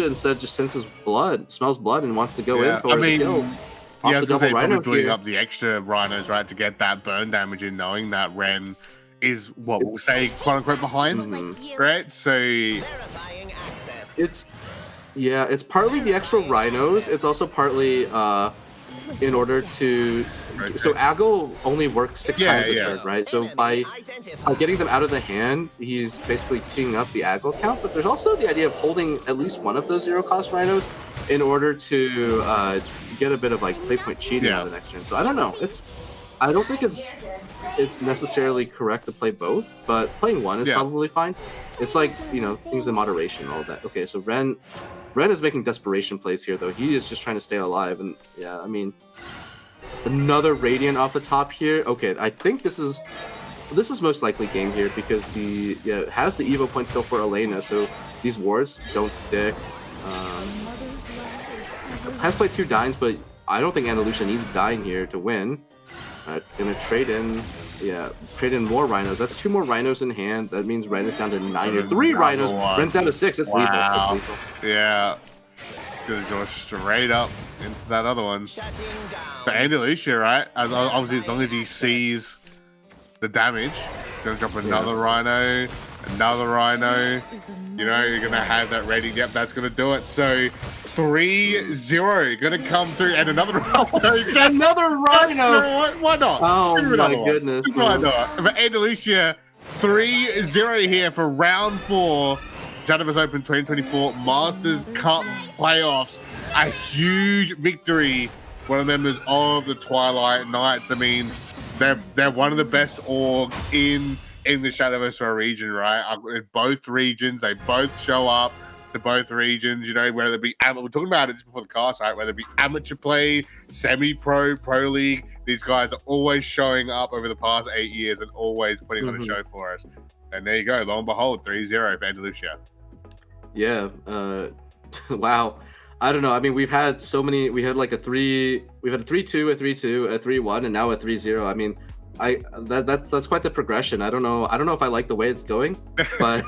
instead just senses blood, smells blood, and wants to go in for the kill. Yeah, because they're probably building up the extra Rhinos, right, to get that burn damage in, knowing that Ren is, what we'll say, quote-unquote, behind, right? So... It's partly the extra Rhinos, it's also partly... in order to so Agil only works 6 times a turn, right? So by getting them out of the hand, he's basically teeing up the Agil count, but there's also the idea of holding at least one of those 0-cost Rhinos in order to get a bit of like play point cheating out of the next turn. So I don't know. I don't think it's necessarily correct to play both, but playing one is probably fine. It's like, you know, things in moderation, all of that. Okay, so Ren is making desperation plays here, though. He is just trying to stay alive, and yeah, I mean, another Radiant off the top here. Okay, I think this is most likely game here because it has the Evo point still for Elena, so these wards don't stick. Has played 2 Dines, but I don't think Andalusia needs Dine here to win. Gonna trade in more Rhinos. That's 2 more Rhinos in hand. That means Ren is down to 9 or 3 Rhinos. Ren's down to 6. It's lethal. It's lethal. Yeah. Gonna go straight up into that other one. But Andalusia, right? Obviously, as long as he sees the damage, gonna drop another Rhino, another Rhino. You know, you're gonna have that ready. Yep, that's gonna do it. So 3-0 gonna come through, and another another Rhino. Why not? Oh my goodness! Why not? But Andalusia 3-0 here for round 4. Shadowverse Open 2024 Masters Cup playoffs. A huge victory. One of the members of the Twilight Knights. I mean, they're one of the best orgs in the Shadowverse region, right? In both regions, they both show up to both regions. You know, whether it be we're talking about it just before the cast, right? Whether it be amateur play, semi-pro, pro league, these guys are always showing up over the past 8 years and always putting on a show for us. And there you go. Lo and behold, 3-0 for Andalusia. Yeah. Wow. I don't know. I mean, we've had so many. We had like we've had a 3-2, a 3-2, a 3-1, and now a 3-0. I mean, that's quite the progression. I don't know if I like the way it's going, but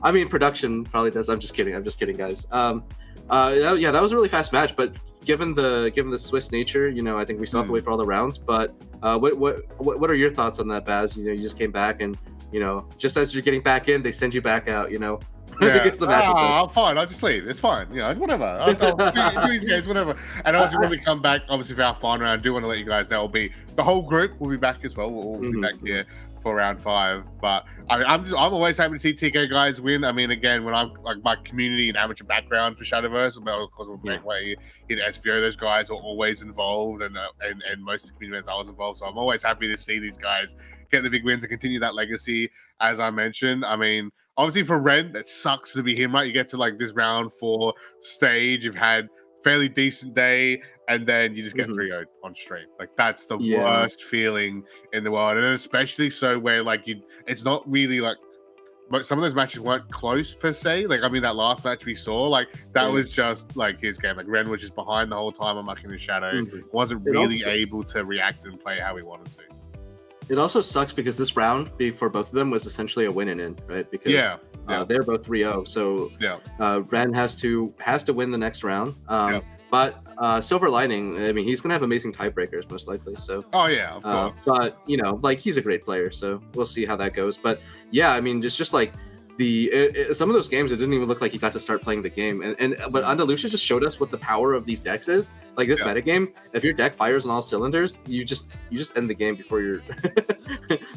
I mean, production probably does. I'm just kidding, guys. Yeah, that was a really fast match, but given the Swiss nature, you know, I think we still have to wait for all the rounds. But what are your thoughts on that, Baz? You know, you just came back, and you know, just as you're getting back in, they send you back out. You know. Yeah. Because the match I'm fine. I'll just leave. It's fine. You know, whatever. I'll do these games, whatever. And obviously, when we come back, obviously for our final round, I do want to let you guys know the whole group will be back as well. We'll be back here for round 5. But I mean, I'm always happy to see TK guys win. I mean, again, when I'm like my community and amateur background for Shadowverse, of course, we're playing way in SVO. Those guys are always involved, and most of the community events I was involved. So I'm always happy to see these guys get the big wins and continue that legacy. As I mentioned, I mean, obviously for Ren, that sucks to be him, right? You get to like this round 4 stage, you've had fairly decent day, and then you just get 3-0'd on stream. Like that's the worst feeling in the world, and especially so where like it's not really like, but some of those matches weren't close per se. Like I mean, that last match we saw, like that was just like his game. Like Ren was just behind the whole time. I'm mucking his shadow, wasn't really able to react and play how he wanted to. It also sucks because this round for both of them was essentially a win and in, right? Because they're both 3-0, so Ren has to win the next round. But silver lining, I mean, he's gonna have amazing tiebreakers most likely. So of course. But you know, like he's a great player, so we'll see how that goes. But yeah, I mean, just like some of those games, it didn't even look like he got to start playing the game. But Andalusia just showed us what the power of these decks is. Like this meta game, if your deck fires on all cylinders, you just end the game before your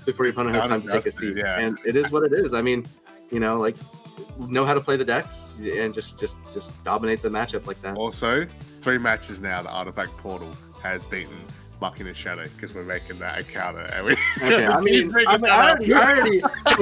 opponent has time to take a seat. And it is what it is. I mean, you know, like know how to play the decks and just dominate the matchup like that. Also, 3 matches now the Artifact Portal has beaten Mucking his Shadow because we're making that a counter. And we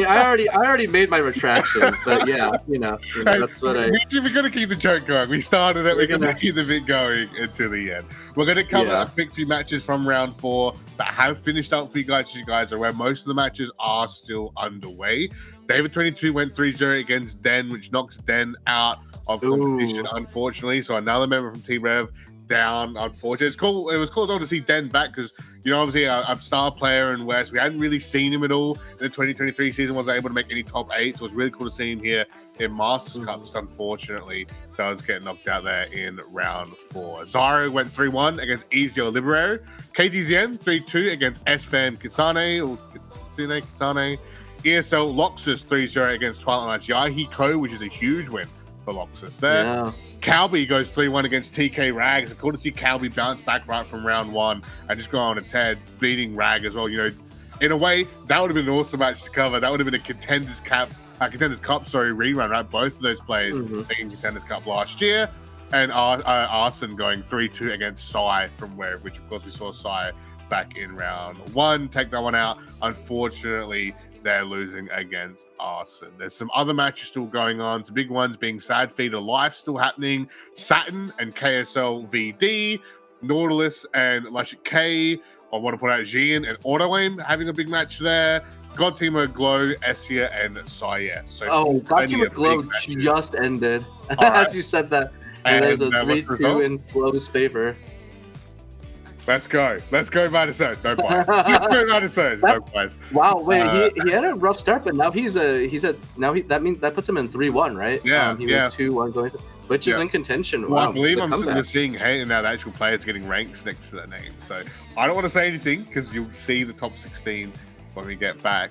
I already made my retraction, but yeah, you know that's what we're gonna keep the joke going. We started it, we're gonna keep the bit going until the end. We're gonna cover a quick few matches from round 4 that have finished up for you guys. You guys are aware most of the matches are still underway. David 22 went 3-0 against Den, which knocks Den out of competition, unfortunately. So another member from Team Rev down, unfortunately. It's cool. It was cool though to see Den back because, you know, obviously a star player in West. We hadn't really seen him at all in the 2023 season. Wasn't able to make any top 8. So it was really cool to see him here in Masters Cup. Just unfortunately does get knocked out there in round 4. Zyro went 3-1 against Ezio Libero. KTZN 3-2 against SVO Kitane. ESL Loxus 3-0 against Twilight Knights Yahiko, which is a huge win for Loxus there. Yeah. Calby goes 3-1 against TK Rag. It's cool to see Calby bounce back right from round 1 and just go on a tear, beating Rag as well. You know, in a way, that would have been an awesome match to cover. That would have been a Contenders Cup rerun, right? Both of those players making Contenders Cup last year. And Arson going 3-2 against Psy from Where, which of course we saw Psy back in round 1. Take that one out. Unfortunately, they're losing against Arson. There's some other matches still going on. Some big ones being Sad Feeder Life still happening. Saturn and KSL VD. Nautilus and Lashik K. I want to put out Jian and Autoaim having a big match there. God Teamer Glow, Essia, and Sayes. So God Teamer Glow just ended. As you said that. And there's a 3-2 in Glow's favor. Let's go Madison. No bias. Let's go Madison. No bias. Wow, wait, he had a rough start, but now that puts him in 3-1, right? Yeah, he was 2-1 going to, which is in contention. Well, wow, I believe we're seeing now the actual players getting ranks next to their name. So I don't want to say anything because you'll see the top 16 when we get back.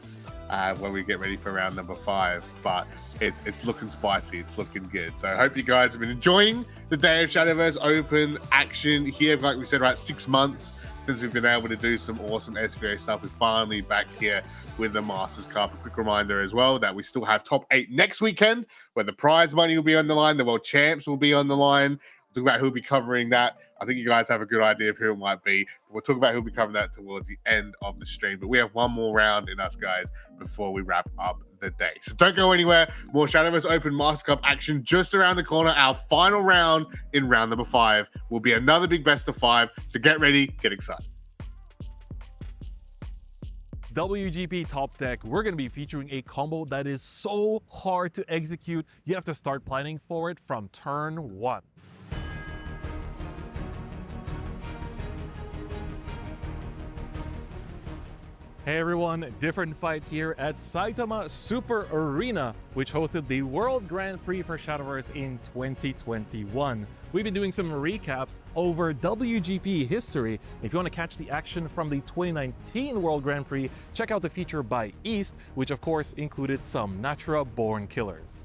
When we get ready for round number 5, but it's looking spicy, it's looking good. So I hope you guys have been enjoying the day of Shadowverse Open action here. Like we said, about 6 months since we've been able to do some awesome SVO stuff. We're finally back here with the Masters Cup. A quick reminder as well that we still have top 8 next weekend, where the prize money will be on the line, the world champs will be on the line. We'll talk about who'll be covering that. I think you guys have a good idea of who it might be. We'll talk about who'll be covering that towards the end of the stream. But we have one more round in us, guys, before we wrap up the day. So don't go anywhere. More Shadowverse Open Master Cup action just around the corner. Our final round in round number 5 will be another big best of 5. So get ready, get excited. WGP Top Deck, we're going to be featuring a combo that is so hard to execute. You have to start planning for it from turn 1. Hey everyone, different fight here at Saitama Super Arena, which hosted the World Grand Prix for Shadowverse in 2021. We've been doing some recaps over WGP history. If you want to catch the action from the 2019 World Grand Prix, check out the feature by East, which of course included some Natura-born killers.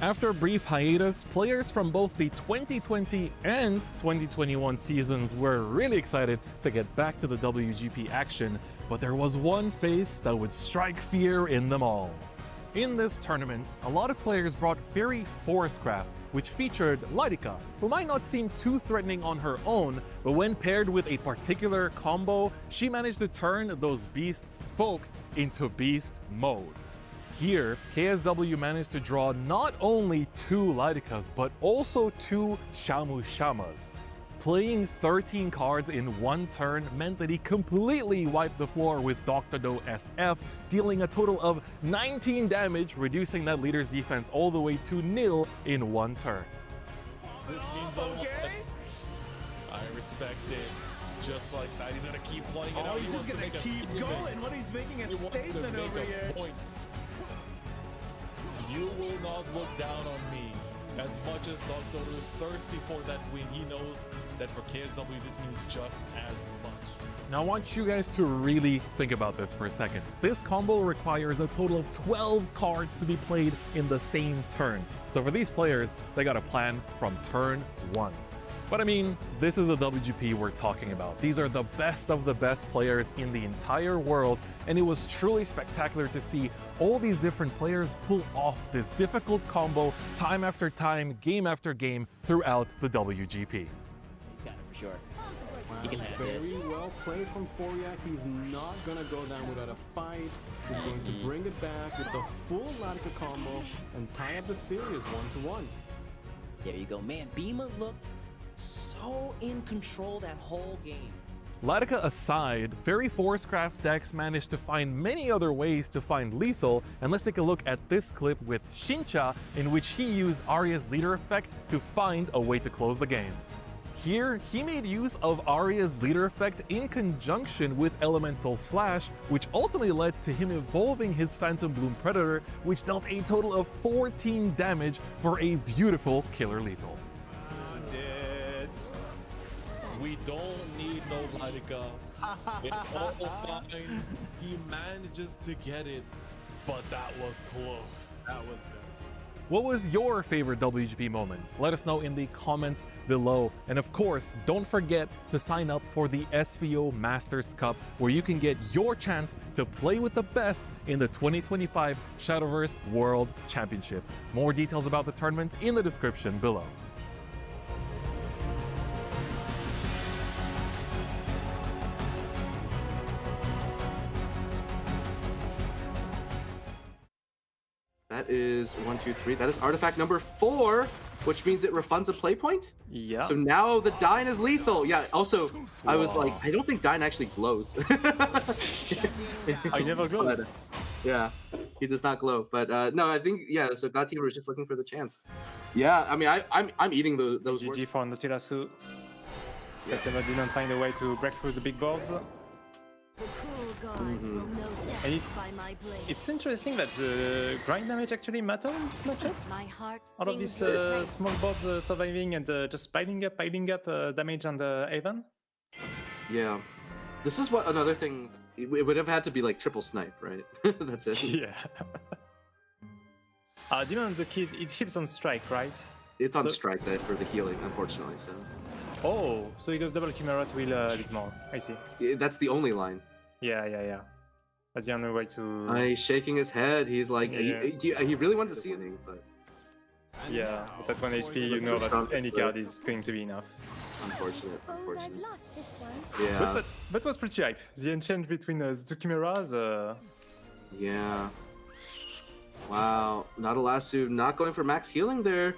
After a brief hiatus, players from both the 2020 and 2021 seasons were really excited to get back to the WGP action, but there was one face that would strike fear in them all. In this tournament, a lot of players brought Fairy Forestcraft, which featured Lydica, who might not seem too threatening on her own, but when paired with a particular combo, she managed to turn those beast folk into beast mode. Here, KSW managed to draw not only 2 Lydicas, but also 2 Shamu Shamas. Playing 13 cards in one turn meant that he completely wiped the floor with Dr. Do SF, dealing a total of 19 damage, reducing that leader's defense all the way to 0 in one turn. This means I respect it. Just like that, he's gonna keep playing it out. He's just gonna keep going. What he's making a statement over here. Point. You will not look down on me. As much as Dr. is thirsty for that win, he knows that for KSW this means just as much. Now I want you guys to really think about this for a second. This combo requires a total of 12 cards to be played in the same turn. So for these players, they got a plan from turn 1. But I mean, this is the WGP we're talking about. These are the best of the best players in the entire world, and it was truly spectacular to see all these different players pull off this difficult combo time after time, game after game throughout the WGP. He's got it for sure. He can have Very this. well played from Foriak. He's not going to go down without a fight. He's going to bring it back with the full Latica combo and tie up the series 1-1. There you go, man. Bima looked so in control that whole game. Latica aside, Fairy Forestcraft decks managed to find many other ways to find lethal, and let's take a look at this clip with Shincha, in which he used Arya's leader effect to find a way to close the game. Here, he made use of Arya's leader effect in conjunction with Elemental Slash, which ultimately led to him evolving his Phantom Bloom Predator, which dealt a total of 14 damage for a beautiful killer lethal. We don't need no Lydica. It's all fine. He manages to get it, but that was close. That was good. What was your favorite WGP moment? Let us know in the comments below. And of course, don't forget to sign up for the SVO Masters Cup, where you can get your chance to play with the best in the 2025 Shadowverse World Championship. More details about the tournament in the description below. That is 1, 2, 3. That is artifact number 4, which means it refunds a play point. Yeah. So now the Dyne is lethal. Yeah. Also, I was like, I don't think Dyne actually glows. I never glows. But, yeah, he does not glow. But no, I think So Godteamer was just looking for the chance. Yeah. I mean, I'm eating those. GG for Nautilasu. Yeah. But didn't find a way to break through the big boards. And it's interesting that the grind damage actually matters in this matchup. All of these small boards surviving and just piling up damage on the Haven. Yeah. This is what another thing. It would have had to be like triple snipe, right? That's it. Yeah. Demon on the keys, it hits on strike, right? It's on strike for the healing, unfortunately. So. Oh, so he goes double Chimera to heal a bit more. I see. That's the only line. Yeah. That's the only way to... He's shaking his head. He's like, he really wanted to see anything, but... Yeah, but at 1 HP, you know that any card is going to be enough. Unfortunate. Yeah. But was pretty hype. The exchange between the two Chimeras... Yeah. Wow. Nautilasu not going for max healing there.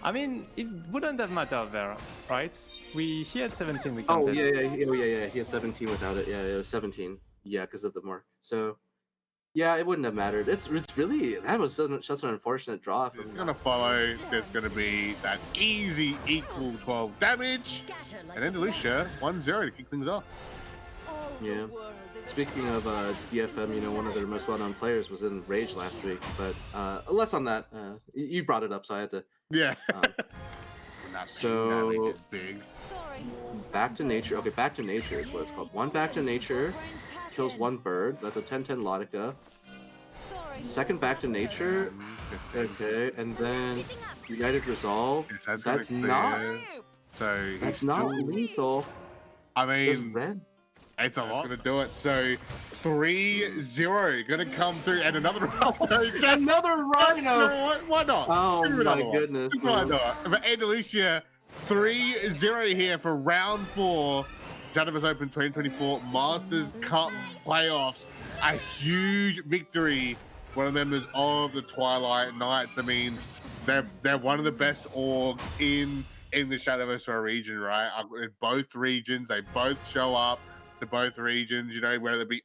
I mean, it wouldn't have mattered there, right? He had 17. We counted. Oh yeah. He had 17 without it. Yeah, it was 17. Yeah, because of the mark. So, yeah, it wouldn't have mattered. It's really, that was such an unfortunate draw. It's gonna follow. There's gonna be that easy equal 12 damage, and then Delucia 1-0 to kick things off. Yeah. Speaking of DFM, you know, one of their most well-known players was in Rage last week, but less on that. You brought it up, so I had to. Yeah. So big. back to nature. Okay, back to nature is what it's called. One back to nature kills one bird. That's a 10-10 Lautica. Second back to nature. Okay, and then United Resolve. Yes, that's not. So that's not lethal. I mean, red. It's a lot. Gonna do it. So 3-0 gonna come through, and another another Rhino. Why not? Oh my goodness. Why not? But Andalusia 3-0 here for round 4. Shadowverse Open 2024 Masters Cup playoffs. A huge victory. One of the members of the Twilight Knights. I mean, they're one of the best orgs in the Shadowverse region, right? In both regions, they both show up to both regions. You know, whether it be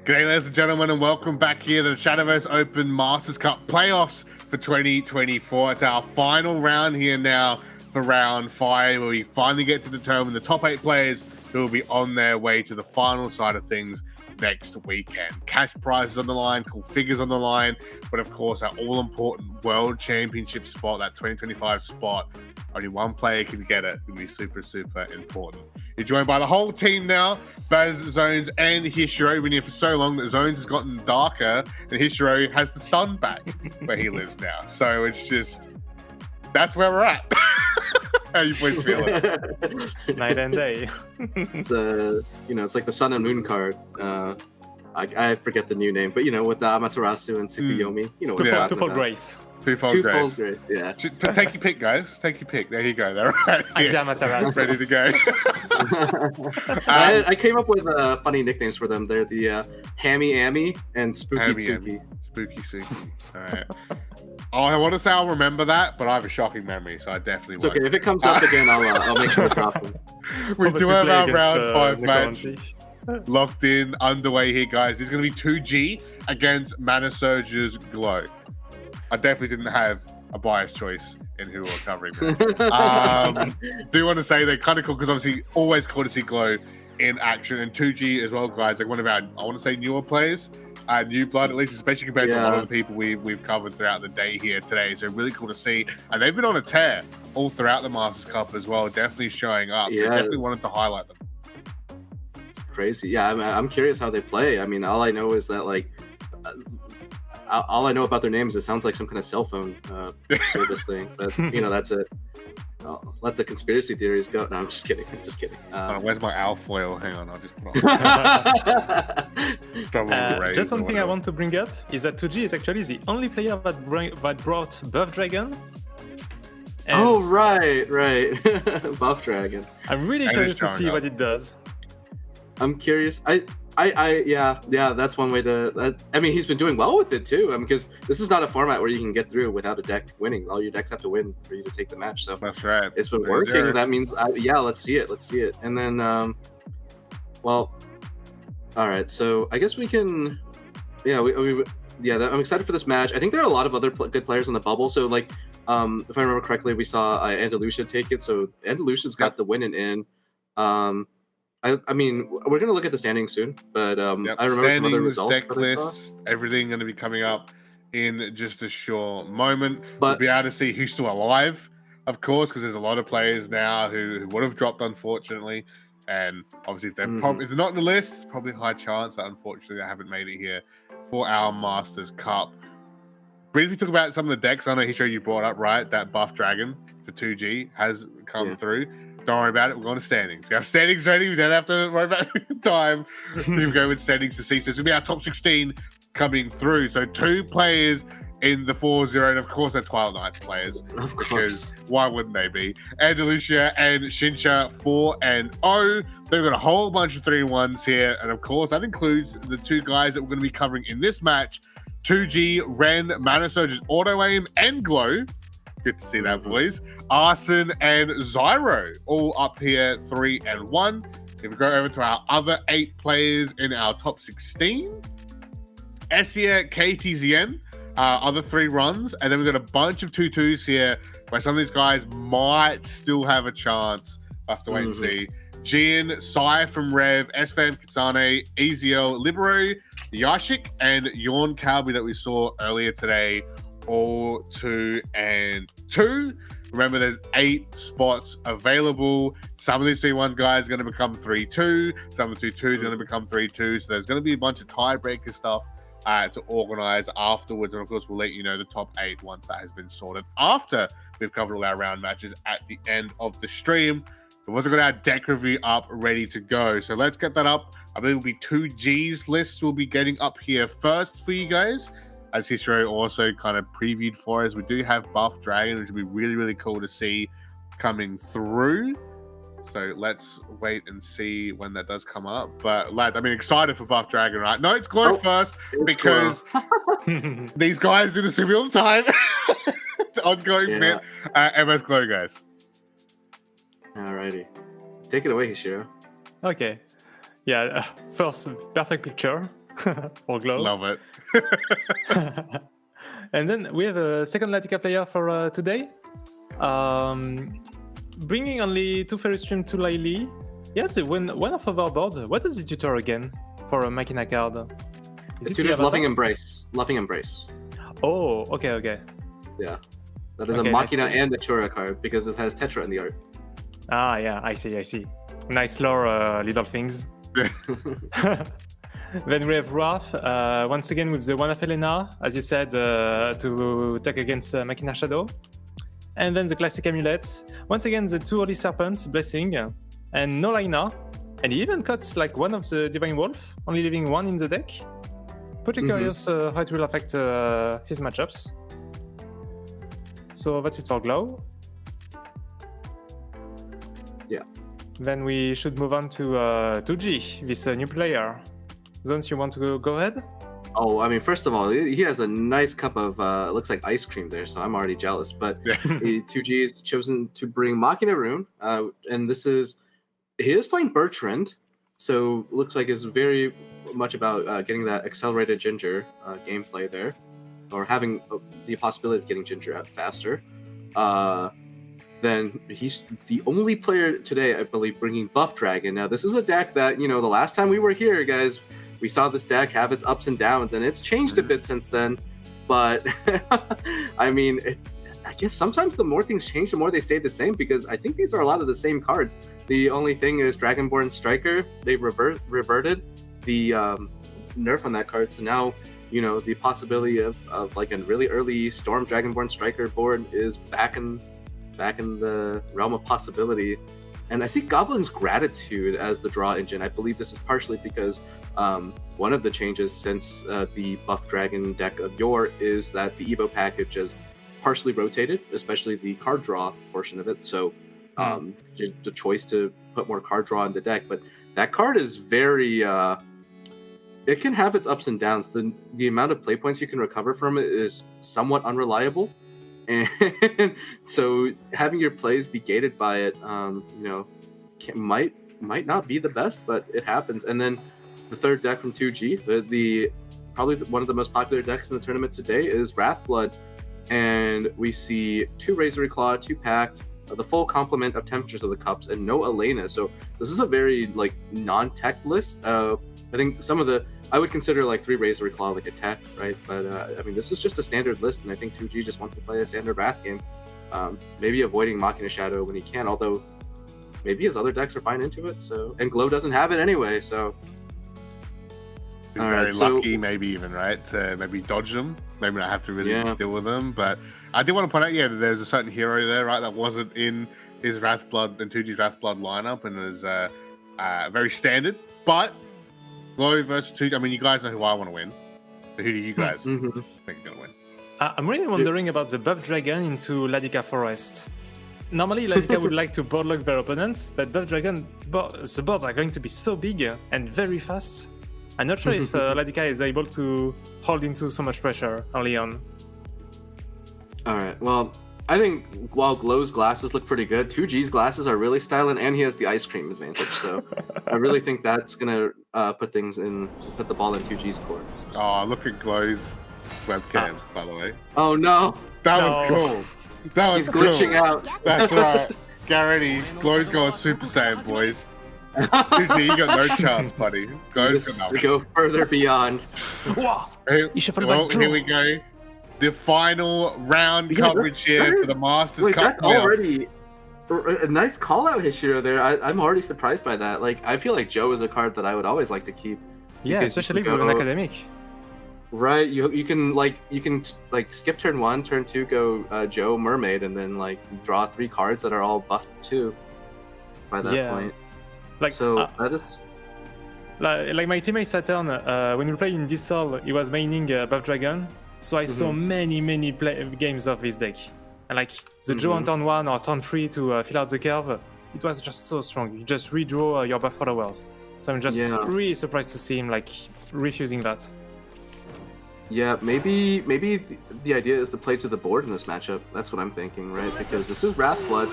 G'day, ladies and gentlemen, and welcome back here to the Shadowverse Open Masters Cup playoffs for 2024. It's our final round here now for round 5, where we finally get to determine the top 8 players who will be on their way to the final side of things next weekend. Cash prizes on the line, cool figures on the line, but of course, our all-important World Championship spot, that 2025 spot. Only one player can get it. It's going to be super, super important. You're joined by the whole team now. Baz, Zones, and Hishiro. We've been here for so long that Zones has gotten darker, and Hishiro has the sun back where he lives now. So it's just, that's where we're at. How you boys feeling? Night and day. It's it's like the Sun and Moon card. I forget the new name, but with the Amaterasu and Tsukuyomi, Twofold Grace. Twofold Grace. Yeah. Take your pick, guys. Take your pick. There you go. They're right here. Ready to go. I came up with funny nicknames for them. They're the Hammy Ammy and Spooky Tsuki. Spooky Tsuki. All right. I want to say I'll remember that, but I have a shocking memory, so I definitely won't. It's okay. If it comes up again, I'll make sure to drop them. We do have our round 5 match locked in, underway here, guys. There's going to be 2G against Mana Surge's Glow. I definitely didn't have a biased choice in who we're covering. Do want to say they're kind of cool because obviously always cool to see Glow in action, and 2G as well, guys. Like one of our, I want to say, newer players. New blood, at least, especially compared to a lot of the people we've covered throughout the day here today. So really cool to see. And they've been on a tear all throughout the Masters Cup as well, definitely showing up. So definitely wanted to highlight them. It's crazy. Yeah, I'm curious how they play. I mean, all I know is that, like, all I know about their names, it sounds like some kind of cell phone service thing. But, that's it. I'll let the conspiracy theories go. No, I'm just kidding. Where's my alfoil? Hang on, I'll just put on. Just one thing I want to bring up is that 2G is actually the only player that brought Buff Dragon. Oh, right. Buff Dragon. I'm really curious to see what it does. I'm curious. Yeah, that's one way to. I mean, he's been doing well with it too. I mean, because this is not a format where you can get through without a deck winning. All your decks have to win for you to take the match. So that's right. It's been working. That means, let's see it. And then, all right. So I guess we can. I'm excited for this match. I think there are a lot of other good players in the bubble. So if I remember correctly, we saw Andalusia take it. So Andalusia's got the win and in. I mean, we're going to look at the standings soon, but I remember some other results. Deck lists, everything going to be coming up in just a short moment. We'll be able to see who's still alive, of course, because there's a lot of players now who would have dropped, unfortunately. And obviously, if they're not in the list, it's probably a high chance that, unfortunately, they haven't made it here for our Masters Cup. Briefly talk about some of the decks. I know, Hishiro, you brought up, right, that Buff Dragon for 2G has come through. Don't worry about it. We're going to standings. We have standings ready. We don't have to worry about time. We go with standings to see. So it's going to be our top 16 coming through. So 2 players in the 4-0. And of course, they're Twilight Knights players. Of course. Because why wouldn't they be? Andalusia and Shinsha 4-0. They've got a whole bunch of 3-1s here. And of course, that includes the 2 guys that we're going to be covering in this match. 2G, Ren, Mana Surge's Auto Aim, and Glow. Good to see that, boys. Arson and Zyro all up here 3-1. If we go over to our other 8 players in our top 16, Essia, KTZN, other 3 runs, and then we've got a bunch of 2-2s here where some of these guys might still have a chance. We'll have to wait and see. Gian, Sai from Rev, SVM Kitsane, EZL, Libero, Yashik, and Yorn Kalbi that we saw earlier today. All 2-2. Remember, there's 8 spots available. Some of these 3-1 guys are going to become 3-2. Some of the 2-2s are going to become 3-2. So there's going to be a bunch of tiebreaker stuff to organize afterwards. And of course, we'll let you know the top 8 once that has been sorted after we've covered all our round matches at the end of the stream. We've also got our deck review up ready to go. So let's get that up. I believe it'll be 2G's lists we'll be getting up here first for you guys. As Hishiro also kind of previewed for us, we do have Buff Dragon, which would be really, really cool to see coming through. So let's wait and see when that does come up. But lads, I mean, excited for Buff Dragon, right? No, it's Glow first because these guys do this to me all the time. It's an ongoing bit. MS Glow, guys. Alrighty. Take it away, Hishiro. Okay. Yeah, first, perfect picture. for Glow. Love it. And then we have a second Latika player for today. Bringing only 2 Fairy Stream to Lily. Yes, when one of overboard. What does it tutor again for a Machina card? It tutors Loving Embrace. Loving Embrace. Oh, okay. Yeah. That is Okay, a Machina nice. and a Chura card because it has Tetra in the art. Ah, yeah, I see. Nice lore, little things. Then we have Wrath, once again with the one of Elena, as you said, to attack against Machina Shadow. And then the classic amulets. Once again, the 2 Holy Serpents, Blessing, and no Lina. And he even cuts like one of the Divine Wolf, only leaving 1 in the deck. Pretty curious how it will affect his matchups. So that's it for Glow. Yeah. Then we should move on to 2G, this new player. Zones, you want to go ahead? Oh, I mean, first of all, he has a nice cup of, looks like ice cream there, so I'm already jealous. But 2G has chosen to bring Machina Rune, and he is playing Bertrand, so looks like it's very much about getting that accelerated Ginger gameplay there, or having the possibility of getting Ginger out faster. Then he's the only player today, I believe, bringing Buff Dragon. Now, this is a deck that, the last time we were here, guys, we saw this deck have its ups and downs, and it's changed a bit since then. But, I mean, I guess sometimes the more things change, the more they stay the same, because I think these are a lot of the same cards. The only thing is Dragonborn Striker, they reverted the nerf on that card, so now, the possibility of like a really early Storm Dragonborn Striker board is back in the realm of possibility. And I see Goblin's Gratitude as the draw engine. I believe this is partially because one of the changes since the Buff Dragon deck of yore is that the Evo package is partially rotated, especially the card draw portion of it. So the choice to put more card draw in the deck, but that card is very it can have its ups and downs. The amount of play points you can recover from it is somewhat unreliable, and so having your plays be gated by it, might not be the best, but it happens. And then the third deck from 2G, probably one of the most popular decks in the tournament today is Wrathblood, and we see 2 Razor Claw, 2 Pact, the full complement of Temperatures of the Cups, and no Elena. So this is a very non-tech list. I think I would consider 3 Razor Claw like a tech, right? But I mean, this is just a standard list, and I think 2G just wants to play a standard Wrath game. Maybe avoiding Machina Shadow when he can, although maybe his other decks are fine into it. So, and Glow doesn't have it anyway, so. All right, lucky, maybe even, right? To maybe dodge them, maybe not have to really deal with them. But I did want to point out, that there's a certain hero there, right, that wasn't in his Wrathblood and 2G's Wrathblood lineup, and is very standard. But Glow versus 2G, I mean, you guys know who I want to win. But who do you guys think are going to win? I'm really wondering about the Buff Dragon into Ladika Forest. Normally, Ladika would like to boardlock their opponents, but Buff Dragon, the boards are going to be so big and very fast. I'm not sure if Ladika is able to hold into so much pressure early on. Alright, well, I think while Glow's glasses look pretty good, 2G's glasses are really styling, and he has the ice cream advantage. So I really think that's going to put the ball in 2G's court. Oh, look at Glow's webcam, by the way. Oh, no. That was cool. That was He's glitching out. That's right. Guarantee. Glow's going Super Saiyan, boys. 2G, you got no chance, buddy. Go further beyond. Here we go. The final round coverage here for the Masters Cup. That's already a nice call out, Hishiro, there. I'm already surprised by that. I feel like Joe is a card that I would always like to keep. Yeah, especially with an academic. Right, you can skip turn 1, turn 2, go Joe Mermaid, and then you draw 3 cards that are all buffed too. By that point. That is like my teammate Saturn, when we played in Dissol, he was maining Buff Dragon, so I saw many games of this deck. And the draw on turn 1 or turn 3 to fill out the curve, it was just so strong. You just redraw your buff followers. So I'm just really surprised to see him refusing that. Yeah, maybe the idea is to play to the board in this matchup. That's what I'm thinking, right? Because this is Wrathblood,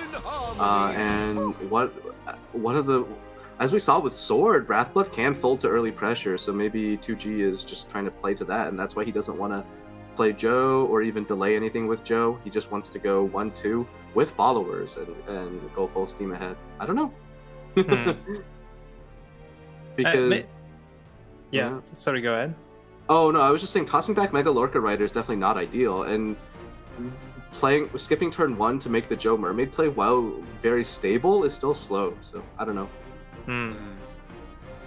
and as we saw with Sword, Wrathblood can fold to early pressure, so maybe 2G is just trying to play to that, and that's why he doesn't want to play Joe or even delay anything with Joe. He just wants to go 1-2 with followers and go full steam ahead. I don't know. Because sorry, go ahead. Oh no, I was just saying tossing back Mega Lorca Rider is definitely not ideal, and skipping turn 1 to make the Joe Mermaid play while very stable is still slow. So I don't know.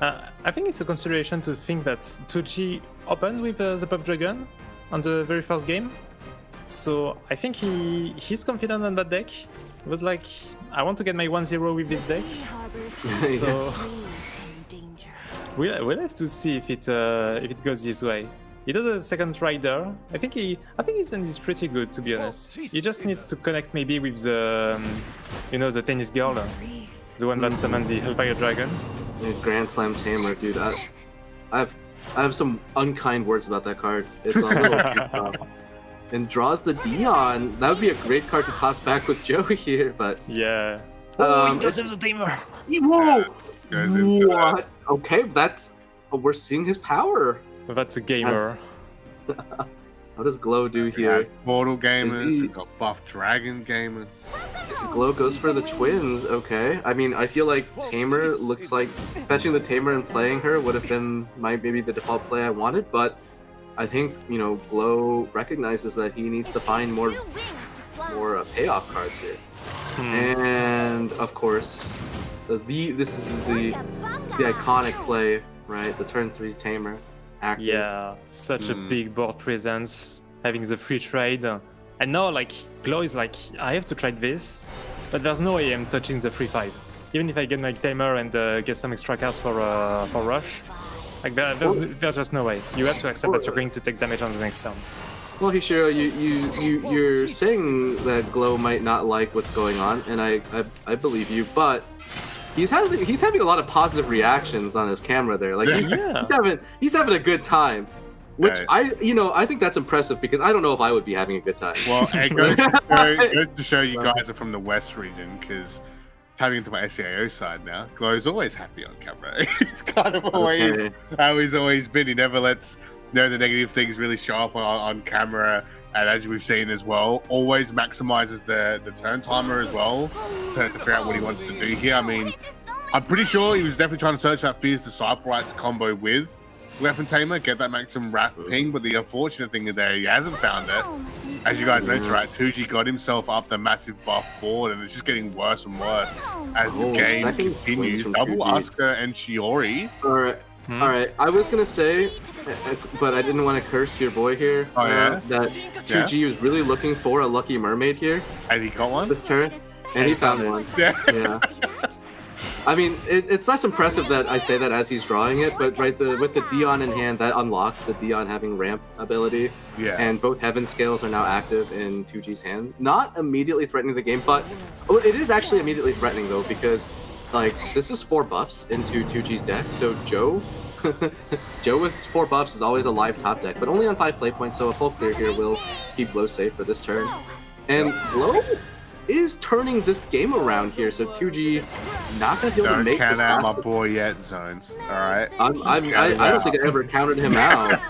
I think it's a consideration to think that 2G opened with the Puff Dragon on the very first game, so I think he's confident on that deck. It was like, I want to get my 1-0 with this deck. So we'll have to see if it goes this way. He does a second rider. I think his end is pretty good, to be honest. He just needs to connect maybe with the the tennis girl, the one that summons the Hellfire Dragon. Yeah, Grand Slam Tamer, dude. I have some unkind words about that card. It's a little and draws the Dion. That would be a great card to toss back with Joe here, but yeah. He does have the Tamer. Whoa! What? Okay, we're seeing his power. That's a gamer. What does Glow do here? Mortal gamers, we've got buff dragon gamers. Glow goes for the twins, okay. I mean, I feel like Tamer looks like fetching the Tamer and playing her would have been maybe the default play I wanted, but I think, Glow recognizes that he needs to find more payoff cards here. And of course, this is the iconic play, right? The turn 3 Tamer. Active. Yeah, such a big board presence, having the free trade. And now, Glow is like, I have to trade this, but there's no way I'm touching the free 5. Even if I get my Tamer and get some extra cards for Rush, there's just no way. You have to accept that you're going to take damage on the next turn. Well, Hishiro, you're saying that Glow might not like what's going on, and I believe you, but he's having a lot of positive reactions on his camera there. He's having a good time, which I think that's impressive because I don't know if I would be having a good time. Well, it goes to show you guys are from the West region, because tapping into my SEAO side now, Glow's always happy on camera. He's kind of always how he's always been. He never lets the negative things really show up on camera. And as we've seen as well, always maximizes the turn timer as well to figure out what he wants to do here. I mean, I'm pretty sure he was definitely trying to search that Fierce Disciple right to combo with Weapon Tamer, get that maximum Wrath ping, but the unfortunate thing is there he hasn't found it. As you guys mentioned, right, 2G got himself up the massive buff board, and it's just getting worse and worse as the game continues. Double Asuka and Shiori. All right, I was gonna say, but I didn't want to curse your boy here. That 2G was really looking for a Lucky Mermaid here. And he got one this turn, and he found one. Yeah. I mean, it's less impressive that I say that as he's drawing it, but with the Dion in hand, that unlocks the Dion having ramp ability. Yeah. And both Heaven Scales are now active in 2G's hand. Not immediately threatening the game, but it is actually immediately threatening though, because this is 4 buffs into 2G's deck, so Joe with 4 buffs is always a live top deck, but only on 5 play points, so a full clear here will keep Glow safe for this turn. And Glow is turning this game around here, so 2G not going to be able to make Don't the count out my boy yet, Zones. Alright? I don't think I ever counted him out.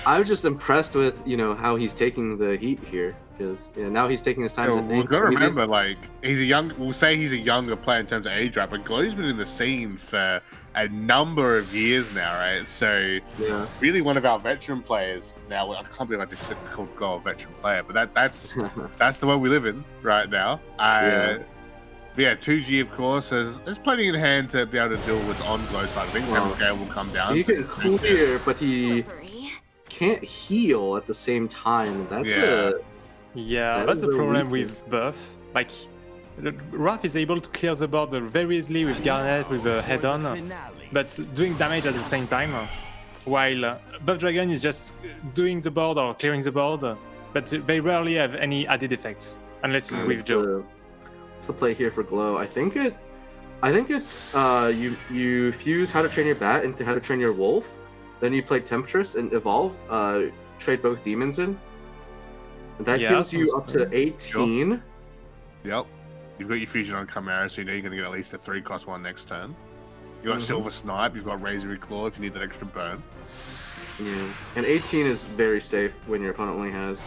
I'm just impressed with, how he's taking the heat here. Because now he's taking his time to think. We've got to remember, we'll say he's a younger player in terms of age, right? But Glow's been in the scene for a number of years now, right? So, really one of our veteran players. Now, I can't believe I just said called Glow a veteran player, but that's the world we live in right now. But 2G, of course, has plenty in hand to be able to deal with on Glow side of things. Heaven Scale will come down. He can clear, but he can't heal at the same time. That's a problem with buff. Wrath is able to clear the board very easily with Garnet, with the head-on, but doing damage at the same time, while Buff Dragon is just doing the board or clearing the board, but they rarely have any added effects, unless it's with Joe. What's the play here for Glow? I think it's you fuse How to Train Your Bat into How to Train Your Wolf, then you play Temptress and Evolve, trade both demons in. And that heals you up to 18. Yep. You've got your fusion on Chimera, so you know you're going to get at least a 3-cost-1 next turn. You've got Silver Snipe, you've got Razory Claw if you need that extra burn. Yeah, and 18 is very safe when your opponent only has.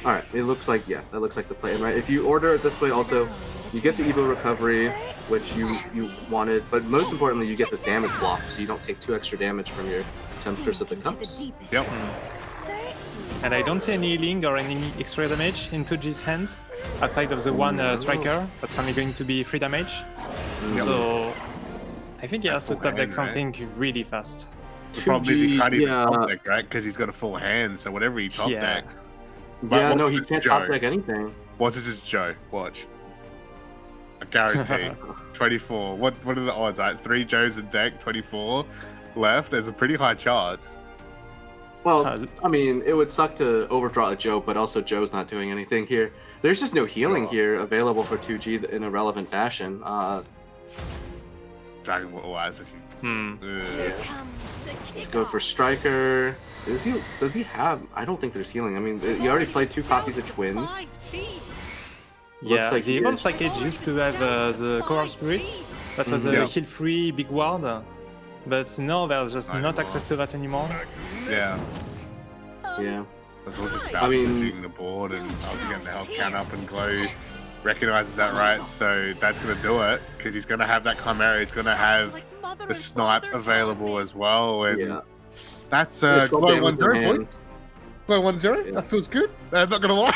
All right, it looks like that looks like the plan, right? If you order it this way, also you get the Evo Recovery, which you wanted, but most importantly, you get this damage block, so you don't take 2 extra damage from your Temptress of the Cups. Yep. And I don't see any healing or any extra damage in 2G's hands outside of the one striker. That's only going to be 3 damage. So I think he has to top deck something really fast. The problem is he can't even top deck, right? Because he's got a full hand, so whatever he top decks. Yeah, no, he can't top deck anything. What is his Joe? Watch. I guarantee. 24. What are the odds? Right? 3 Joes in deck, 24 left. There's a pretty high chance. Well, I mean, it would suck to overdraw a Joe, but also Joe's not doing anything here. There's just no healing here available for 2G in a relevant fashion. Dragon Ball wise, if you go for Striker. Does he have? I don't think there's healing. I mean, you already played 2 copies of Twins. Yeah, like the event package used to have the Core of Spirits. That was a heal-free big ward. But now there's just not access to that anymore. Yeah. Yeah. I mean, the board and obviously getting the health count up, and Glow recognizes that, right? So that's going to do it, because he's going to have that Chimera. He's going to have the Snipe available as well. And that's Glow 1-0, boys. Glow 1-0. Yeah. That feels good. I'm not going to lie.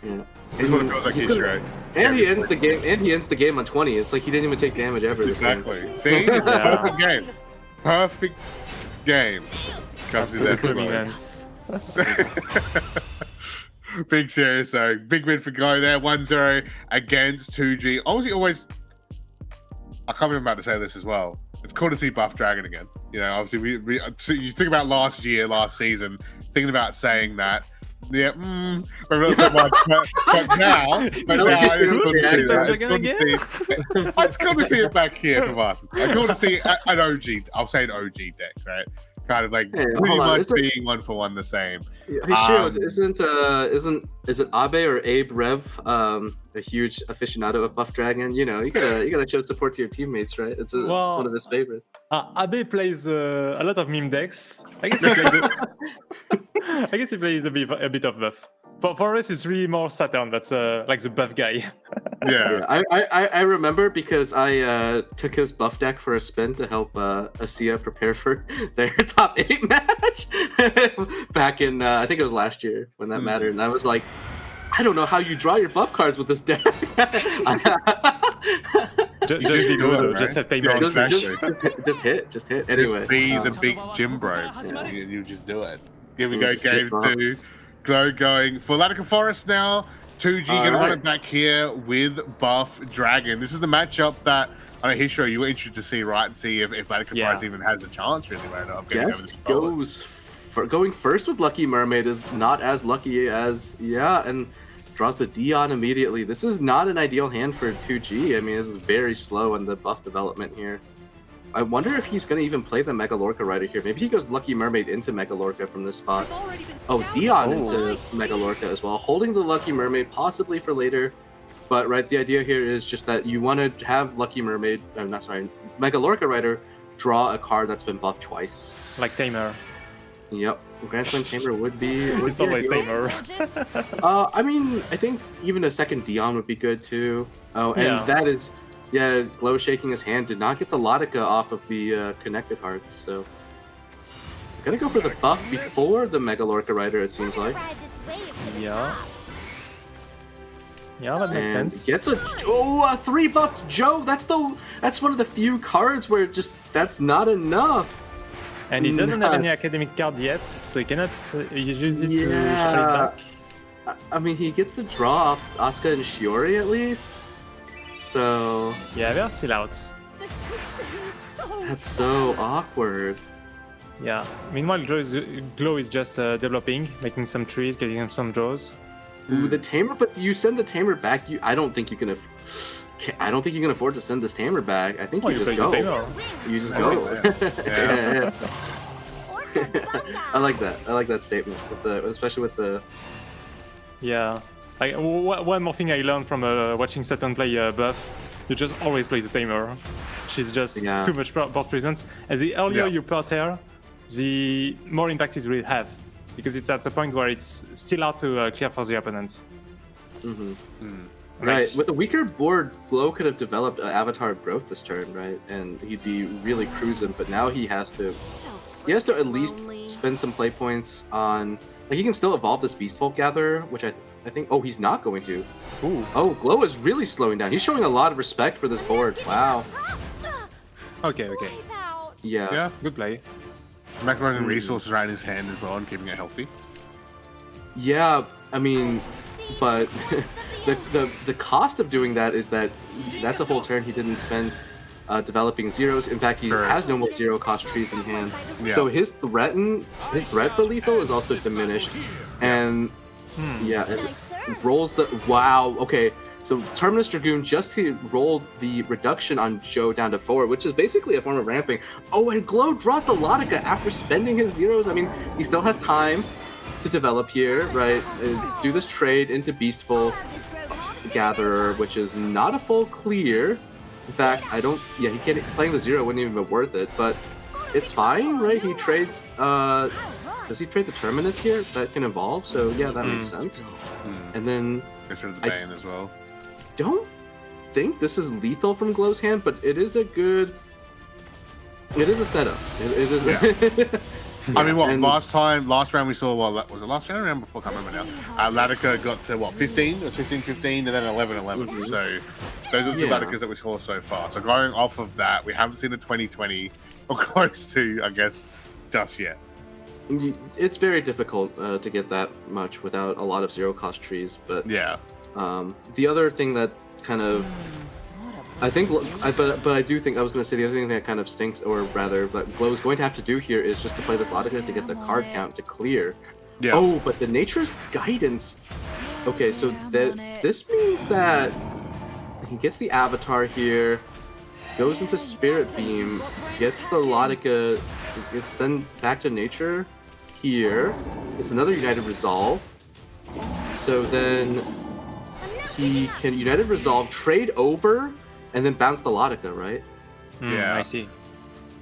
Yeah. He's what it feels like he's right. And he ends the game. And he ends the game on 20. It's like he didn't even take damage ever. Exactly. See, perfect game. Perfect game. Comes in there. Big serious though. Big win for Glow there. 1-0 against 2G. Obviously, always. I can't remember about to say this as well. It's cool to see Buff Dragon again. You know, obviously, so you think about last season, thinking about saying that. Yeah, maybe not so much, but now it's good to see it back here from us. It's cool to see an OG, I'll say an OG deck, right? Kind of like pretty much being 1-for-1 the same. Hey, Shield, isn't is it Abe or Abe Rev a huge aficionado of Buff Dragon? You know, you gotta show support to your teammates, right? It's one of his favorites. Abe plays a lot of meme decks. I guess he plays a bit of buff. But for us, it's really more Saturn. That's like the buff guy. I remember because I took his buff deck for a spin to help Asia prepare for their top 8 match back in I think it was last year when that mattered, and I was like, I don't know how you draw your buff cards with this deck. Just hit. Anyway, just be the big gym bro. You just do it. Here we go, game 2. Glow going for Latica Forest now. 2G gonna run it back here with Buff Dragon. This is the matchup that I know, Hishro, you were interested to see, right? And see if Latica Forest even has a chance, really, right? Of getting over this going first with Lucky Mermaid is not as lucky as and draws the Dion immediately. This is not an ideal hand for 2G. I mean, this is very slow in the buff development here. I wonder if he's going to even play the Mega Lorca Rider here. Maybe he goes Lucky Mermaid into Mega Lorca from this spot. Oh, Dion into Mega Lorca as well. Holding the Lucky Mermaid possibly for later. But, right, the idea here is just that you want to have Lucky Mermaid, Mega Lorca Rider draw a card that's been buffed twice. Like Tamer. Yep. Grand Slam Tamer would be... It's always Tamer. I mean, I think even a second Dion would be good too. Oh, and that is... Yeah, Glow shaking his hand did not get the Latica off of the connected hearts, so... I'm gonna go for the buff before the Mega Lorca Rider, it seems like. Yeah, that makes sense. Gets a 3 buffed Joe. That's one of the few cards where that's not enough. And he doesn't have any academic card yet, so he cannot use it to shuffle it back. I mean, he gets the draw off Asuka and Shiori at least. So yeah, they're still out. That's so awkward. Yeah. Meanwhile, Glow is just developing, making some trees, getting some draws. Ooh, the Tamer, but you send the Tamer back. I don't think you can afford to send this Tamer back. I think you just go. You just go. Yeah. I like that. I like that statement, especially with the. Yeah. One more thing I learned from watching Satan play Buff, you just always play the Tamer. She's just too much board presence. And the earlier you part her, the more impact it will have. Because it's at the point where it's still hard to clear for the opponent. Right. With a weaker board, Glow could have developed an Avatar of Growth this turn, right? And he'd be really cruising, but now he has to at least spend some play points on... Like, he can still evolve this Beast Folk Gatherer, which I think... Oh, he's not going to. Ooh. Oh, Glow is really slowing down. He's showing a lot of respect for this board. Wow. Okay. Yeah, good play. Maximizing resources around his hand as well and keeping it healthy. Yeah, I mean, but the cost of doing that is that that's a whole turn he didn't spend developing zeros. In fact, he has no more zero cost trees in hand. So his threat for lethal is also diminished. And it rolls the okay. So Terminus Dragoon just rolled the reduction on Joe down to 4, which is basically a form of ramping. Oh, and Glow draws the Lotica after spending his zeros. I mean, he still has time to develop here, right? Do this trade into Beastful Gatherer, which is not a full clear. In fact, he can't, playing the 0 wouldn't even be worth it, but it's fine, right? He trades, does he trade the Terminus here? That can evolve, so yeah, that makes sense. And then... Gets rid of the Bane as well. Don't think this is lethal from Glow's hand, but it is a setup. It is. I mean, last round we saw, was it last round or round before? I can't remember now. Latica got to 15? It was 15-15 and then 11-11. So those are the Laticas that we saw so far. So going off of that, we haven't seen a 20-20 or close to, I guess, just yet. It's very difficult to get that much without a lot of zero cost trees, but the other thing that kind of I do think I was going to say the other thing that kind of stinks, or rather that Glow is going to have to do here is just to play this Lotica to get the card count to clear. Oh, but the Nature's Guidance. Okay, so this means that he gets the Avatar here, goes into Spirit Beam, gets the Lotica, gets sent back to Nature here. It's another United Resolve. So then he can United Resolve, trade over, and then bounce the Lotica, right? I see.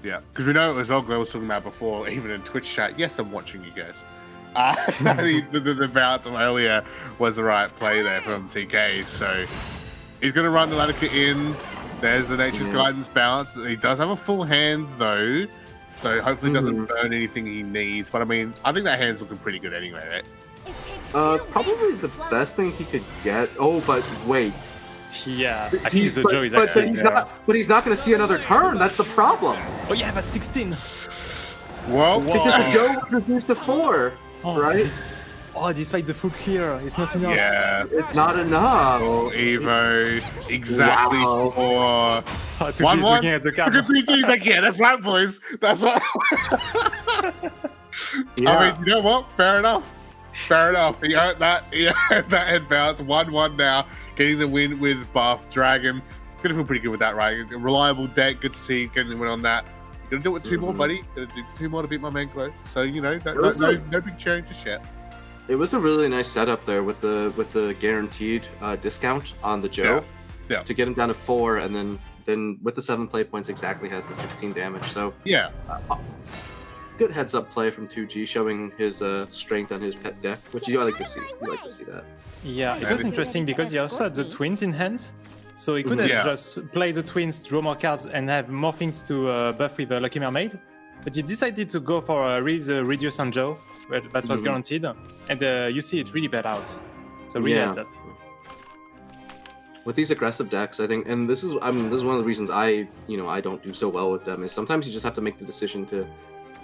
Yeah, because we know as well, Glow was talking about before, even in Twitch chat. Yes, I'm watching you guys. The bounce from earlier was the right play there from TK. So he's going to run the Lotica in. There's the Nature's Guidance bounce. He does have a full hand though, so hopefully doesn't burn anything he needs. But I mean, I think that hand's looking pretty good anyway, right? Probably the best thing he could get. Oh, but wait. Yeah, I think it's a Joe. But he's not going to see another turn. That's the problem. Oh, you have a 16. Whoa. Because the Joe was reduced to 4, right? Despite the full clear, it's not enough. Yeah, it's not enough. Oh, Evo, exactly. Wow. For 1-1. He's like, yeah, that's right, boys. That's right. I mean, you know what? Fair enough. He earned that. He earned that head bounce. 1-1 now. Getting the win with buff. Dragon. Gonna feel pretty good with that, right? A reliable deck. Good to see getting the win on that. Gonna do it with 2 more, buddy. Gonna do 2 more to beat my main Glow. So, you know, no big cheering just yet. It was a really nice setup there with the guaranteed discount on the Joe to get him down to 4, and then with the 7 play points exactly has the 16 damage. So good heads up play from 2G, showing his strength on his pet deck, which you like to see. You like to see that. Yeah, it was interesting because he also had the twins in hand, so he could have just played the twins, draw more cards, and have more things to buff with Lucky Mermaid. But he decided to go for the Reduce on Joe, that was guaranteed, and you see it really bad out. So really heads up. With these aggressive decks, I think, and this is one of the reasons I don't do so well with them, is sometimes you just have to make the decision to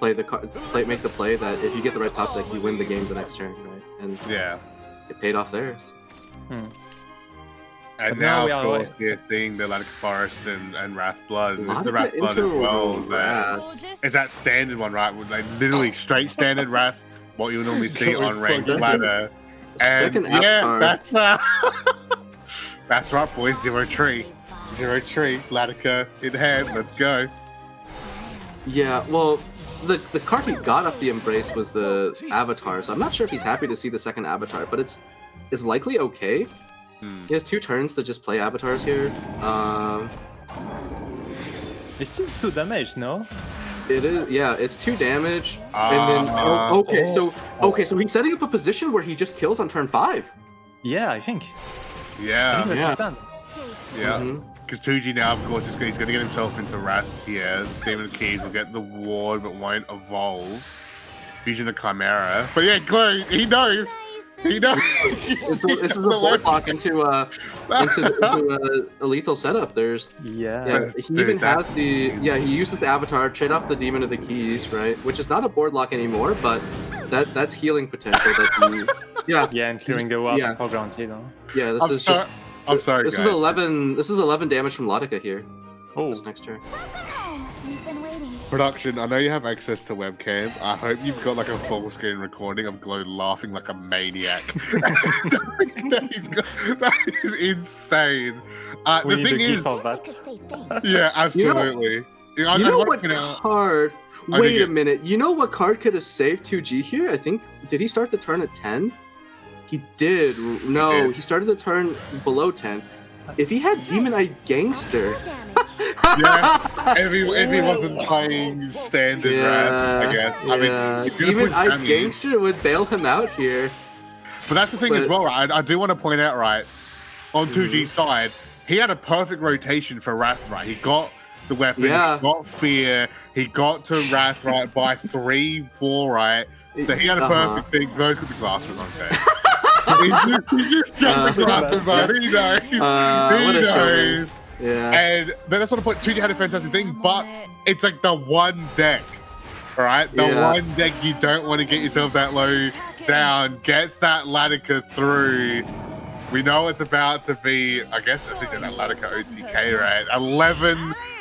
make the play that if you get the right top deck, you win the game the next turn, right? And it paid off theirs. And now, of course, we're seeing the Atlantic Forest and Wrathblood. And this is the Wrathblood as well. It's that standard one, right? With like literally straight standard Wrath, what you would normally see on ranked ladder. And that's right, boys. 0 tree, Latica in hand. Let's go. Yeah, well, the card he got off the Embrace was the Avatar, so I'm not sure if he's happy to see the second Avatar, but it's is likely okay. He has 2 turns to just play avatars here. It's still 2 damage, no? It is, yeah. It's 2 damage, and then so he's setting up a position where he just kills on turn 5. Yeah, I think. Yeah. I think that's his plan. Yeah. Because 2G now, of course, he's going to get himself into Wrath here. Demon of Keys will get the ward, but won't evolve. Fusion of Chimera. But yeah, Glow, he knows. He knows. This is a warlock into a lethal setup. There's he even has the he uses the avatar, trade off the Demon of the Keys, right? Which is not a board lock anymore, but that's healing potential that and clearing the ward for granted. Yeah, this is just. I'm sorry. This guys. is 11. This is 11 damage from Latika here. Oh, this next turn. We've been waiting. Production, I know you have access to webcam. I hope you've got like a full screen recording of Glow laughing like a maniac. that is insane. The thing is, yeah, absolutely. You know what card? Wait a minute. You know what card could have saved 2G here? I think. Did he start the turn at 10? He did. No, he started the turn below 10. If he had Demon Eye Gangster. if he wasn't playing standard Wrath, I guess. I mean, Demon Eye Gangster would bail him out here. But that's the thing as well, right? I do want to point out, right, on 2G's side, he had a perfect rotation for Wrath, right? He got the weapon, he got Fear, he got to Wrath, right, by 3-4, right? So he had a perfect thing. Goes with the glasses on face. he just jumped the glasses on. He knows. He knows. Yeah. And that's what I put. 2G had a fantastic thing, but it's like the one deck, right? The one deck you don't want to get yourself that low down, gets that Latika through. We know it's about to be, I guess, that Latika OTK, right?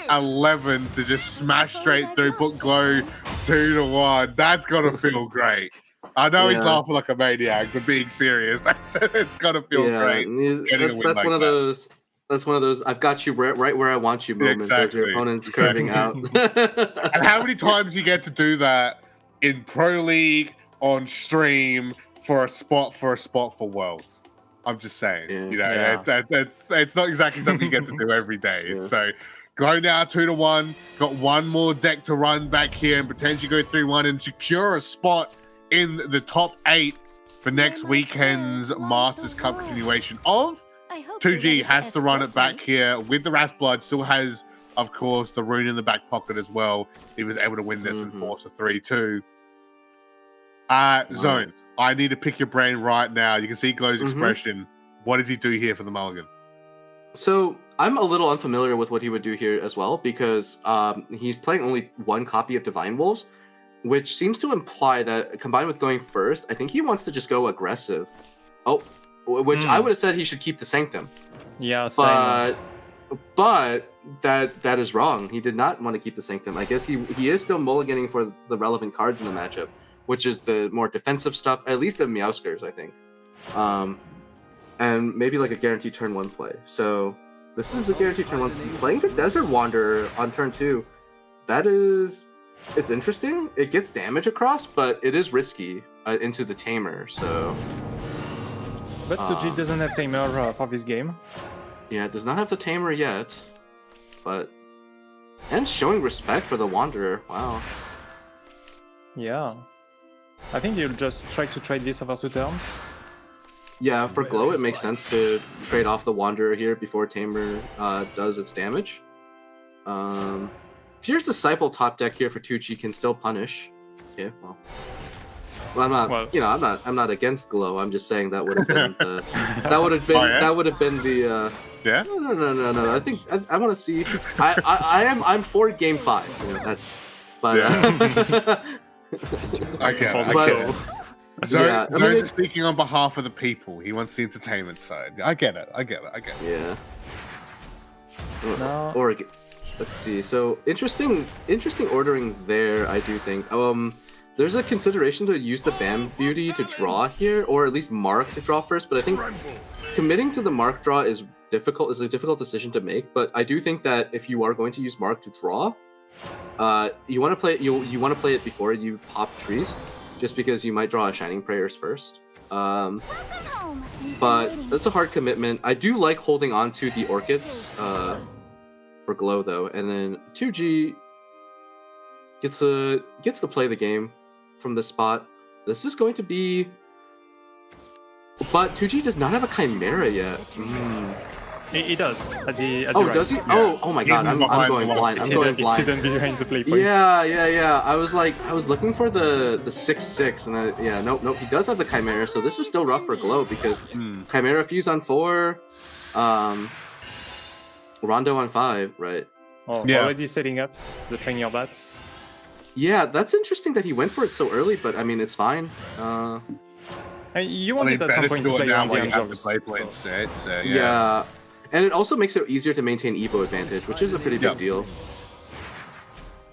11 to just smash straight through, put Glow 2-1. That's gonna feel great. I know he's laughing like a maniac, but being serious, it's gonna feel great. That's one of those. That's one of those I've got you right where I want you moments as your opponent's curving out. And how many times you get to do that in Pro League on stream for a spot for Worlds? I'm just saying, it's not exactly something you get to do every day. So go now 2-1. Got one more deck to run back here and potentially go 3-1 and secure a spot in the top 8 for next weekend's Masters Cup continuation of 2G. Has to run it back here with the Wrath Blood. Still has, of course, the rune in the back pocket as well. He was able to win this and force a 3-2. Zone, I need to pick your brain right now. You can see Glow's expression. What does he do here for the mulligan? So I'm a little unfamiliar with what he would do here as well, because he's playing only one copy of Divine Wolves, which seems to imply that combined with going first, I think he wants to just go aggressive. Which I would have said he should keep the Sanctum. Yeah, same. But that is wrong. He did not want to keep the Sanctum. I guess he is still mulliganing for the relevant cards in the matchup, which is the more defensive stuff, at least of Meowskers, I think. And maybe like a guaranteed turn 1 play. So this is a guaranteed turn 1. Playing the Desert Wanderer on turn 2, it's interesting. It gets damage across, but it is risky into the Tamer, so... But 2G doesn't have Tamer for this game. Yeah, it does not have the Tamer yet, but... And showing respect for the Wanderer, wow. Yeah. I think you'll just try to trade this over 2 turns. Yeah, for Glow it makes sense to trade off the Wanderer here before Tamer does its damage. Fierce Disciple top deck here for 2G can still punish. Okay, well... Well, I'm not. I'm not against Glow. I'm just saying that would have been the. That would have been. That would have been the. Yeah. No. I think I want to see. I'm for Game 5. That's. But. I get it. Zone's speaking on behalf of the people. He wants the entertainment side. I get it. Yeah. No. Oregon. Let's see. So interesting ordering there. I do think. There's a consideration to use the Bam Beauty to draw here, or at least mark to draw first, but I think committing to the mark draw is a difficult decision to make, but I do think that if you are going to use mark to draw, you want to play it before you pop trees, just because you might draw a Shining Prayers first. But it's a hard commitment. I do like holding on to the Orchids for Glow though, and then 2G gets to play the game from this spot. This is going to be, but 2G does not have a Chimera yet. He does. Oh, does he? Yeah. Oh my God! I'm going blind. I'm going blind. It's hidden behind the play points. Yeah. I was looking for the 6/6, and nope. He does have the Chimera, so this is still rough for Glow because Chimera Fuse on 4, Rondo on 5, right? Oh, yeah. Already setting up the Trainer Bats. Yeah, that's interesting that he went for it so early, but I mean it's fine. You wanted at some point to play on the Angels. Points, right? So, yeah. And it also makes it easier to maintain Evo advantage, which is a pretty big deal.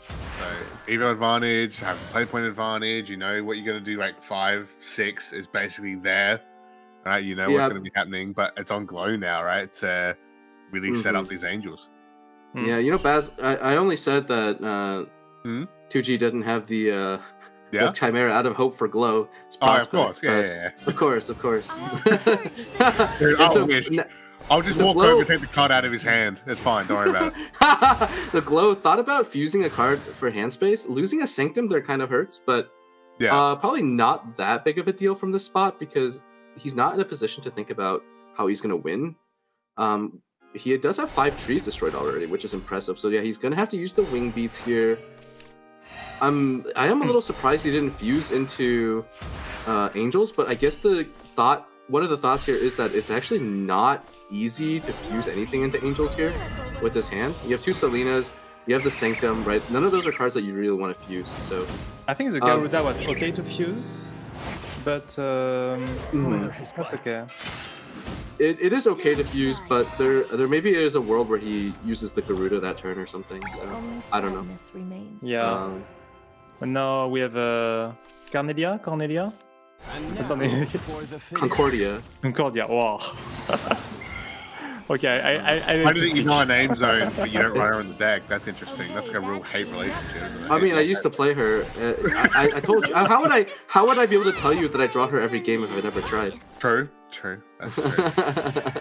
So, Evo advantage, have play point advantage, you know what you're going to do, like 5, 6 is basically there, right? You know what's going to be happening, but it's on Glow now, right? To really set up these Angels. Yeah, you know, Baz, I only said that 2G doesn't have the Chimera out of hope for Glow. Of course, yeah. Of course. Dude, I'll just walk over and take the card out of his hand. It's fine, don't worry about it. The Glow thought about fusing a card for hand space. Losing a Sanctum there kind of hurts, but probably not that big of a deal from this spot because he's not in a position to think about how he's going to win. He does have 5 trees destroyed already, which is impressive. So yeah, he's going to have to use the Wing Beats here. I am a little surprised he didn't fuse into Angels, but I guess one of the thoughts here is that it's actually not easy to fuse anything into Angels here with his hand. You have 2 Selenas, you have the Sanctum, right? None of those are cards that you really want to fuse. So I think the Garuda was okay to fuse, but that's okay. It is okay to fuse, but there maybe is a world where he uses the Garuda that turn or something. So I don't know. Yeah. But now we have Cornelia. Concordia. Wow. Okay, I didn't you know our name zone, but you don't run her on the deck. That's interesting. That's like a real hate relationship, isn't it? I mean, I used to play her. I told you. How would I be able to tell you that I draw her every game if I never tried? True. That's true.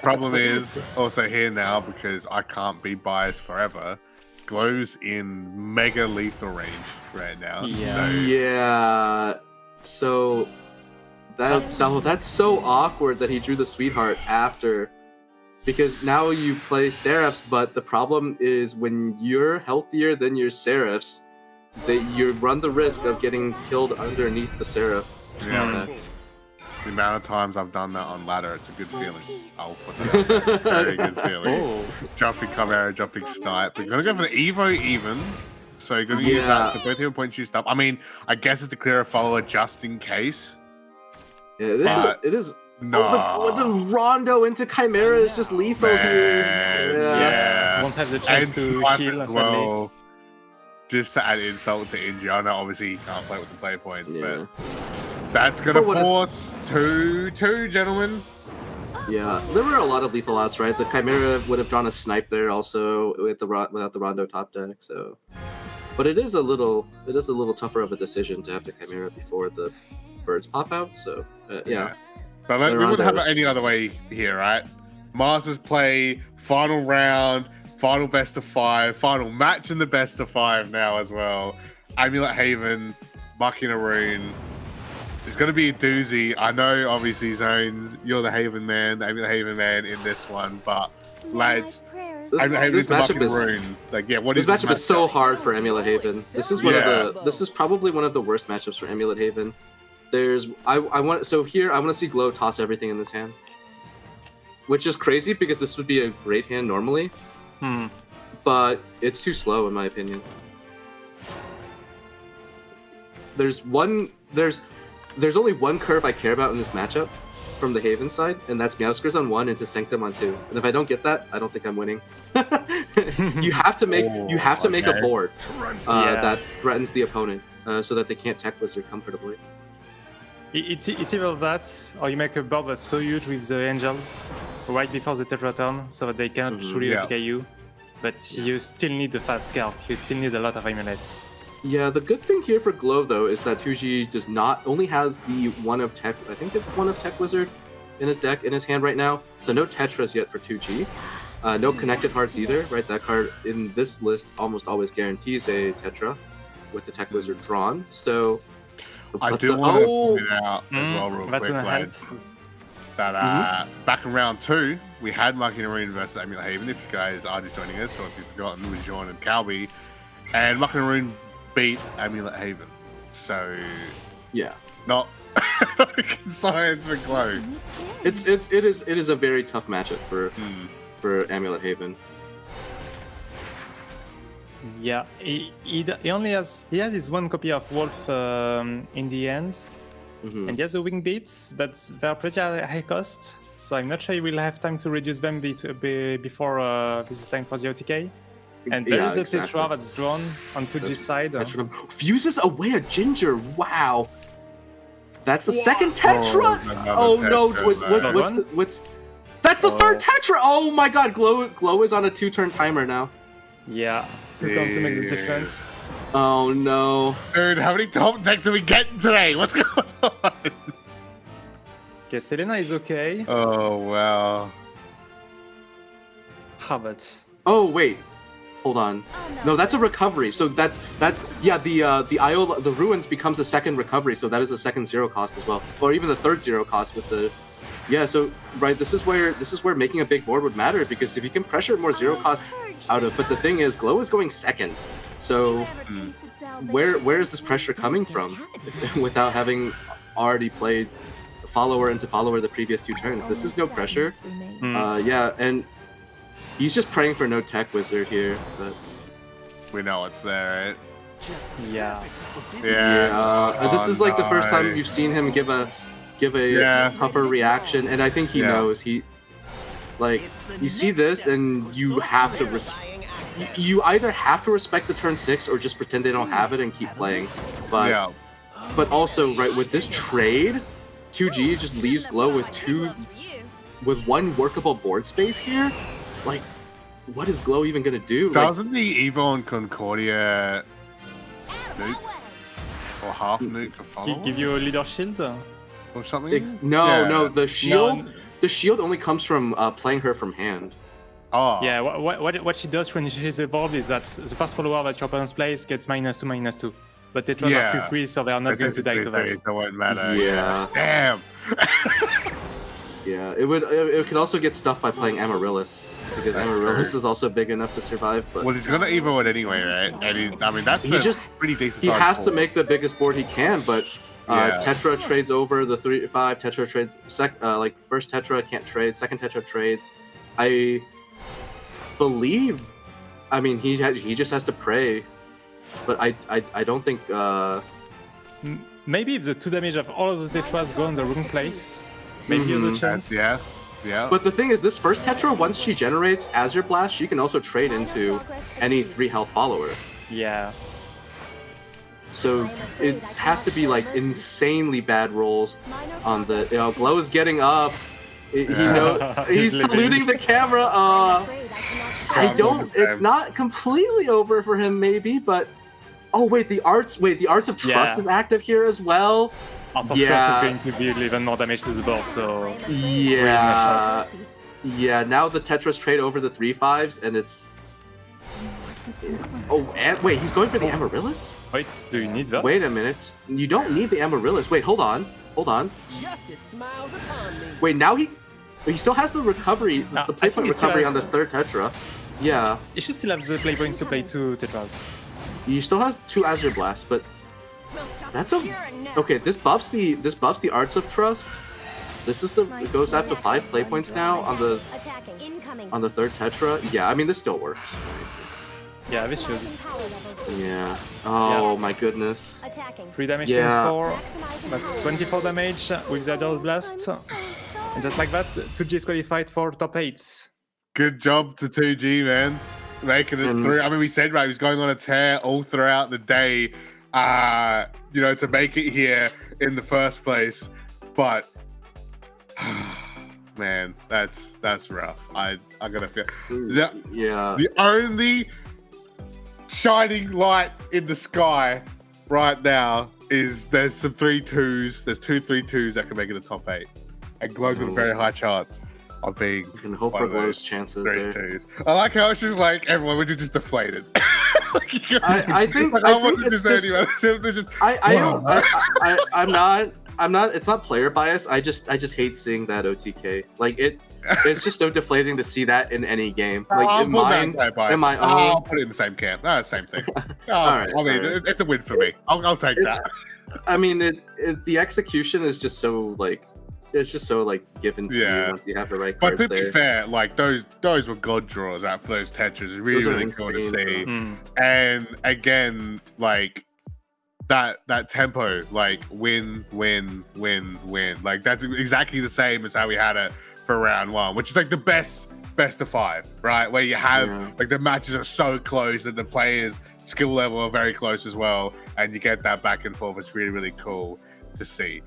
Problem is also here now because I can't be biased forever. Glow's in mega lethal range right now. Yeah. So that's so awkward that he drew the Sweetheart after, because now you play Seraphs, but the problem is when you're healthier than your Seraphs, that you run the risk of getting killed underneath the Seraph. Yeah. The amount of times I've done that on ladder, it's a good feeling. I'll put that out. Very good feeling. Jumping Chimera, jumping Snipe. We're going to go for the Evo even. So you're going to use that to both your points used up. I mean, I guess it's to clear a follower just in case. Yeah, it is. No. The Rondo into Chimera is just lethal here. Yeah. Won't have the chance to heal as well. Just to add insult to injury. I know obviously you can't play with the play points, but that's going to force two, gentlemen. Yeah, there were a lot of lethal outs, right? The Chimera would have drawn a Snipe there also without the Rondo top deck, so. But it is a little tougher of a decision to have the Chimera before the birds pop out, so yeah. But we wouldn't have it any other way here, right? Masters play, final round, final best of 5, final match in the best of 5 now as well. Amulet Haven, Mucking a Rune. It's going to be a doozy. I know, obviously, Zones, you're the Haven man, the Amulet Haven man in this one, but lads, Amulet Haven is the Mucking Rune. Like, yeah, what is this matchup? Is so hard for Amulet Haven. This is this is probably one of the worst matchups for Amulet Haven. I want to see Glow toss everything in this hand, which is crazy because this would be a great hand normally, but it's too slow in my opinion. There's only one curve I care about in this matchup from the Haven side, and that's Meowskers on 1 into Sanctum on 2. And if I don't get that, I don't think I'm winning. You have to make a board that threatens the opponent so that they can't tech wizard comfortably. It's either that, or you make a board that's so huge with the Angels right before the Tetra turn, so that they cannot truly TK you, but you still need the fast scalp. You still need a lot of amulets. Yeah, the good thing here for Glow though is that 2G does not only has the one of Tech. I think it's one of Tech Wizard in his deck in his hand right now. So no Tetras yet for 2G. No Connected Hearts either, right? That card in this list almost always guarantees a Tetra with the Tech Wizard drawn. So I do want to point it out as well, real quick, lad, that back in round 2, we had Mucking Arena versus Amulet Haven. If you guys are just joining us, or if you've forgotten, with John and Calby, and Mucking Arena beat Amulet Haven. So yeah, not consigned for Glow. It is a very tough matchup for Amulet Haven. Yeah, he only has his one copy of Wolf in the end, and he has the wing beats, but they're pretty high cost. So I'm not sure he will have time to reduce them before this is time for the OTK. And there is a Tetra that's drawn on 2G's side. Fuses away a Ginger. Wow, that's the second Tetra. Oh no, what's that's the third Tetra. Oh my God, Glow is on a 2-turn timer now. Yeah. To come to make the difference. Oh no. Dude, how many top decks are we getting today? What's going on? Okay, Selena is okay. Oh wow. Habit. Oh wait. Hold on. No, that's a recovery. So yeah, the Iola, the Ruins becomes a second recovery, so that is a second 0 cost as well. Or even the third 0 cost with the so right, this is where making a big board would matter, because if you can pressure more 0 costs out of, but the thing is, Glow is going second, so where is this pressure coming from without having already played follower into follower the previous 2 turns? This is no pressure. Yeah, and he's just praying for no Tech Wizard here, but we know it's there, right? Yeah. This is like the first time you've seen him give a tougher reaction, and I think he knows. You see this and you have to you either have to respect the turn 6 or just pretend they don't have it and keep playing. But also, right, with this trade, 2G just leaves Glow with one workable board space here. Like, what is Glow even gonna do? Doesn't the Evo and Concordia nuke or half nuke to follow? Give you a leader shield or something? No, the shield. The shield only comes from playing her from hand. Oh. Yeah, what she does when she's evolved is that the first follower that your opponent plays gets -2/-2. But Tetras are 3/3, so they are not going to die to that. It won't matter. Yeah. Damn. Yeah, it could also get stuffed by playing Amaryllis, because Amaryllis is also big enough to survive. But well, he's gonna Evo it anyway, right? And I mean, that's pretty decent. He has to make the biggest board he can, but Tetra trades over the 3/5. Tetra trades first Tetra can't trade. Second Tetra trades. I believe. I mean, he just has to pray, but I don't think. Maybe if the 2 damage of all of the Tetras go in the wrong place, maybe there's a chance. Yeah. But the thing is, this first Tetra, once she generates Azure Blast, she can also trade into any 3 health follower. Yeah. So it has to be like insanely bad rolls on the. Glow is getting up. He's saluting the camera. It's not completely over for him, maybe, but. Oh wait, the arts of trust is active here as well. Arts of trust is going to deal even more damage to the board. So. Yeah. Now the Tetras trade over the 3/5s, and it's. Oh, and wait, he's going for the Amaryllis? Wait, do you need that? Wait a minute. You don't need the Amaryllis. Wait, hold on. Justice smiles upon me. Wait, now he still has the recovery, the play point recovery on the third Tetra. Yeah. He should still have the play points to play 2 Tetras. He still has 2 Azure Blasts, but that's okay. This buffs the Arts of Trust. It goes after 5 play points now on the third Tetra. Yeah, I mean this still works. Yeah, this should. Yeah. Oh my goodness. 3 damage times 4. That's 24 damage with the Adult Blast. And just like that, 2G is qualified for top 8. Good job to 2G, man. Making it through. I mean, we said, right, he was going on a tear all throughout the day, to make it here in the first place. But, man, that's rough. I gotta feel. The only shining light in the sky right now is there's some 3-2s. There's 2 3-2s that can make it the top 8. And Glow's got a very high chance of being. You can hope for Glow's chances there. 3-2s. I like how it's just like everyone was just deflated. I think it's just, I'm not. It's not player bias. I just hate seeing that OTK. Like it's just so deflating to see that in any game. Like in my own. I'll put it in the same camp. Same thing. It's a win for me. I'll take that. I mean, the execution is just so like. It's just so like given to you once you have the right cards. But to be fair, like those were god draws out for those Tetras. It's really cool to see. And again, like that tempo, like win. Like that's exactly the same as how we had it for round 1, which is like the best of 5, right? Where you have like the matches are so close that the players' skill level are very close as well, and you get that back and forth. It's really cool to see.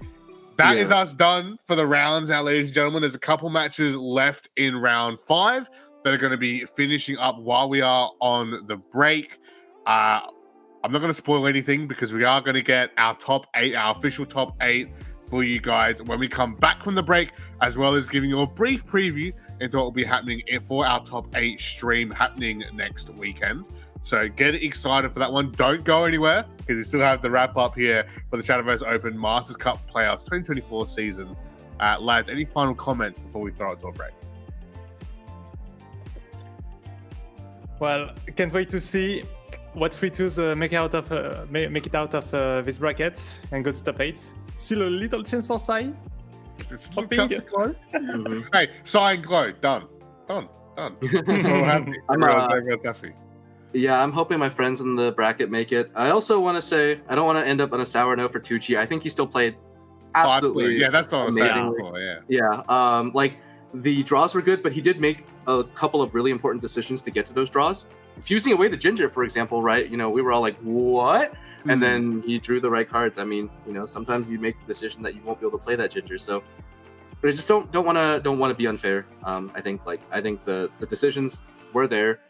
That is us done for the rounds now, ladies and gentlemen. There's a couple matches left in round 5 that are going to be finishing up while we are on the break. I'm not going to spoil anything because we are going to get our top 8, our official top 8 for you guys when we come back from the break, as well as giving you a brief preview into what will be happening for our top 8 stream happening next weekend. So get excited for that one. Don't go anywhere because we still have the wrap up here for the Shadowverse Open Masters Cup Playoffs 2024 season. Lads, any final comments before we throw it to a break? Well, can't wait to see what 3-2s make it out of this bracket and go to top 8. Still a little chance for Sai. Hey, Sai and Glow, done. We're happy. We're happy. Yeah, I'm hoping my friends in the bracket make it. I also want to say I don't want to end up on a sour note for Tucci. I think he still played absolutely that's what I was saying. Like the draws were good, but he did make a couple of really important decisions to get to those draws. Fusing away the Ginger, for example, right? You know, we were all like, what? And then he drew the right cards. I mean, you know, sometimes you make the decision that you won't be able to play that Ginger. So, but I just don't want to be unfair. I think the decisions were there.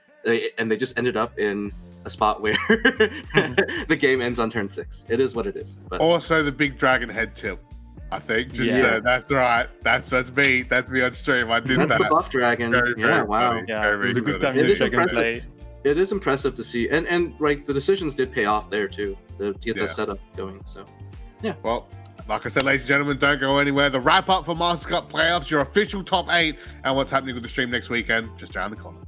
And they just ended up in a spot where the game ends on turn 6. It is what it is. But also the big dragon head tip, I think. That's right. That's me. That's me on stream. I did that. That's the buff dragon. Very wow. Funny. Yeah, it was a good time this dragon play. It is impressive to see, and right, the decisions did pay off there too to get the setup going. So, yeah. Well, like I said, ladies and gentlemen, don't go anywhere. The wrap up for Masters Cup Playoffs, your official top 8, and what's happening with the stream next weekend, just around the corner.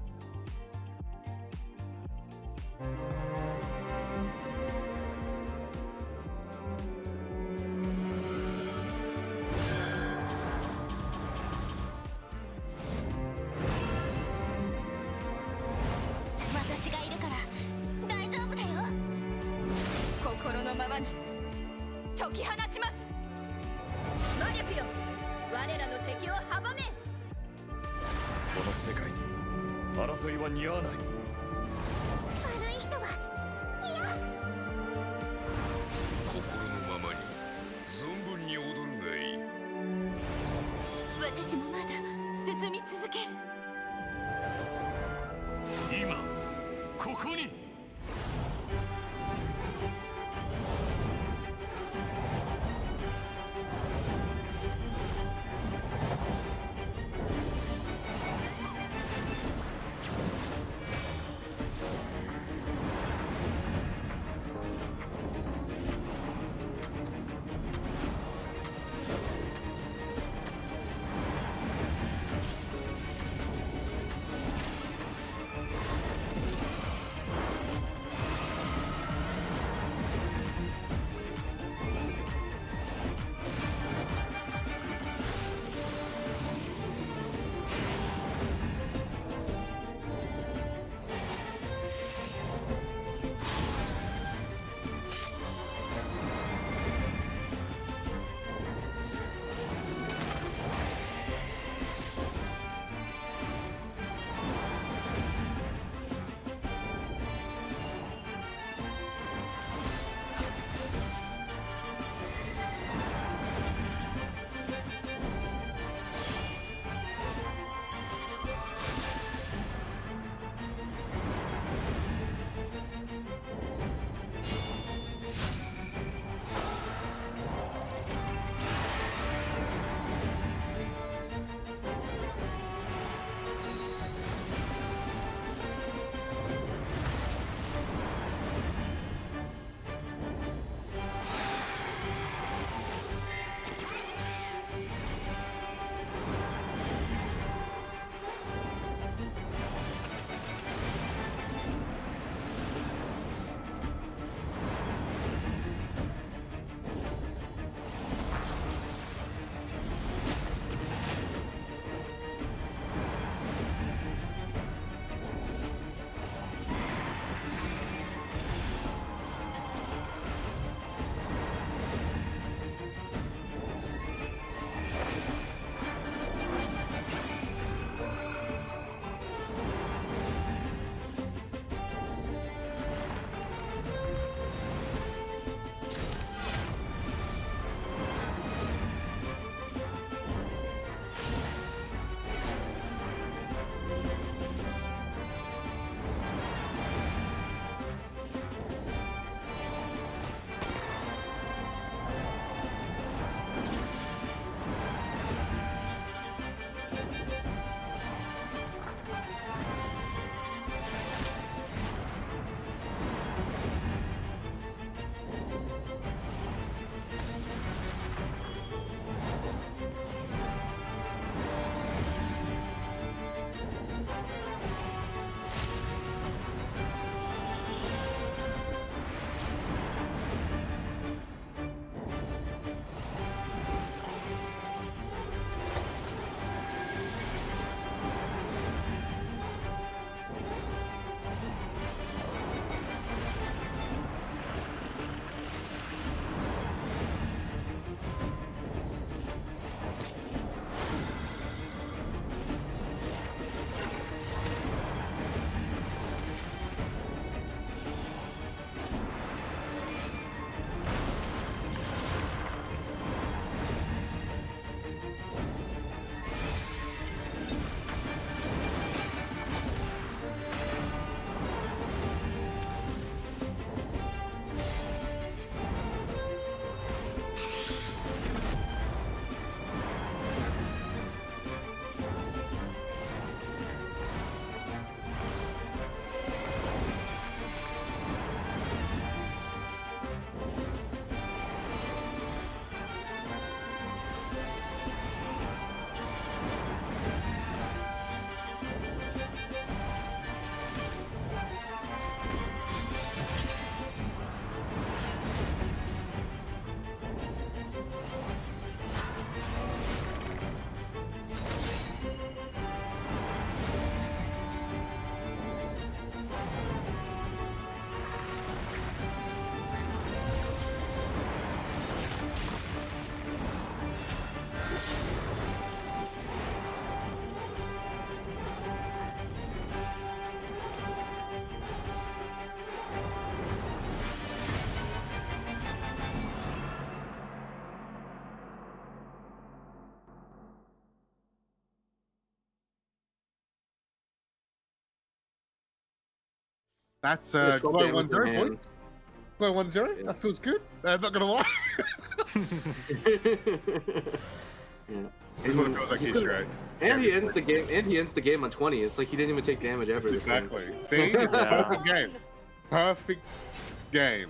That's Yeah, 12 Glow damage 1-0, in boys. hand. Glow 1-0. Yeah. That feels good. I'm not gonna lie. Yeah. This one feels like he's right. And he ends the game. And he ends the game on 20. It's like he didn't even take damage ever. This game. Exactly. See, perfect game. Perfect game.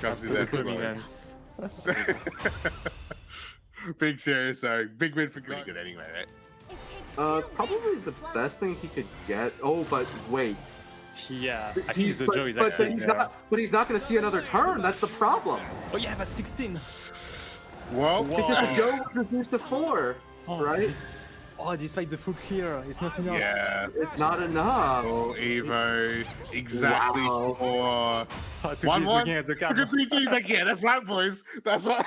Comes in Absolute that dominance. Big serious, so big win for pretty good anyway, right? Probably the best thing he could get. Oh, but wait. Yeah, I think the joy is but actually he's there. not. But he's not going to see another turn. That's the problem. Oh yeah, that's 16. Well, because the Joe was reduced to 4, right? Despite the full clear, it's not enough. Yeah. It's not enough. Oh, Evo, exactly for 1-1. Looking at the card. Look at PG, he's like, yeah, that's right, boys. That's right.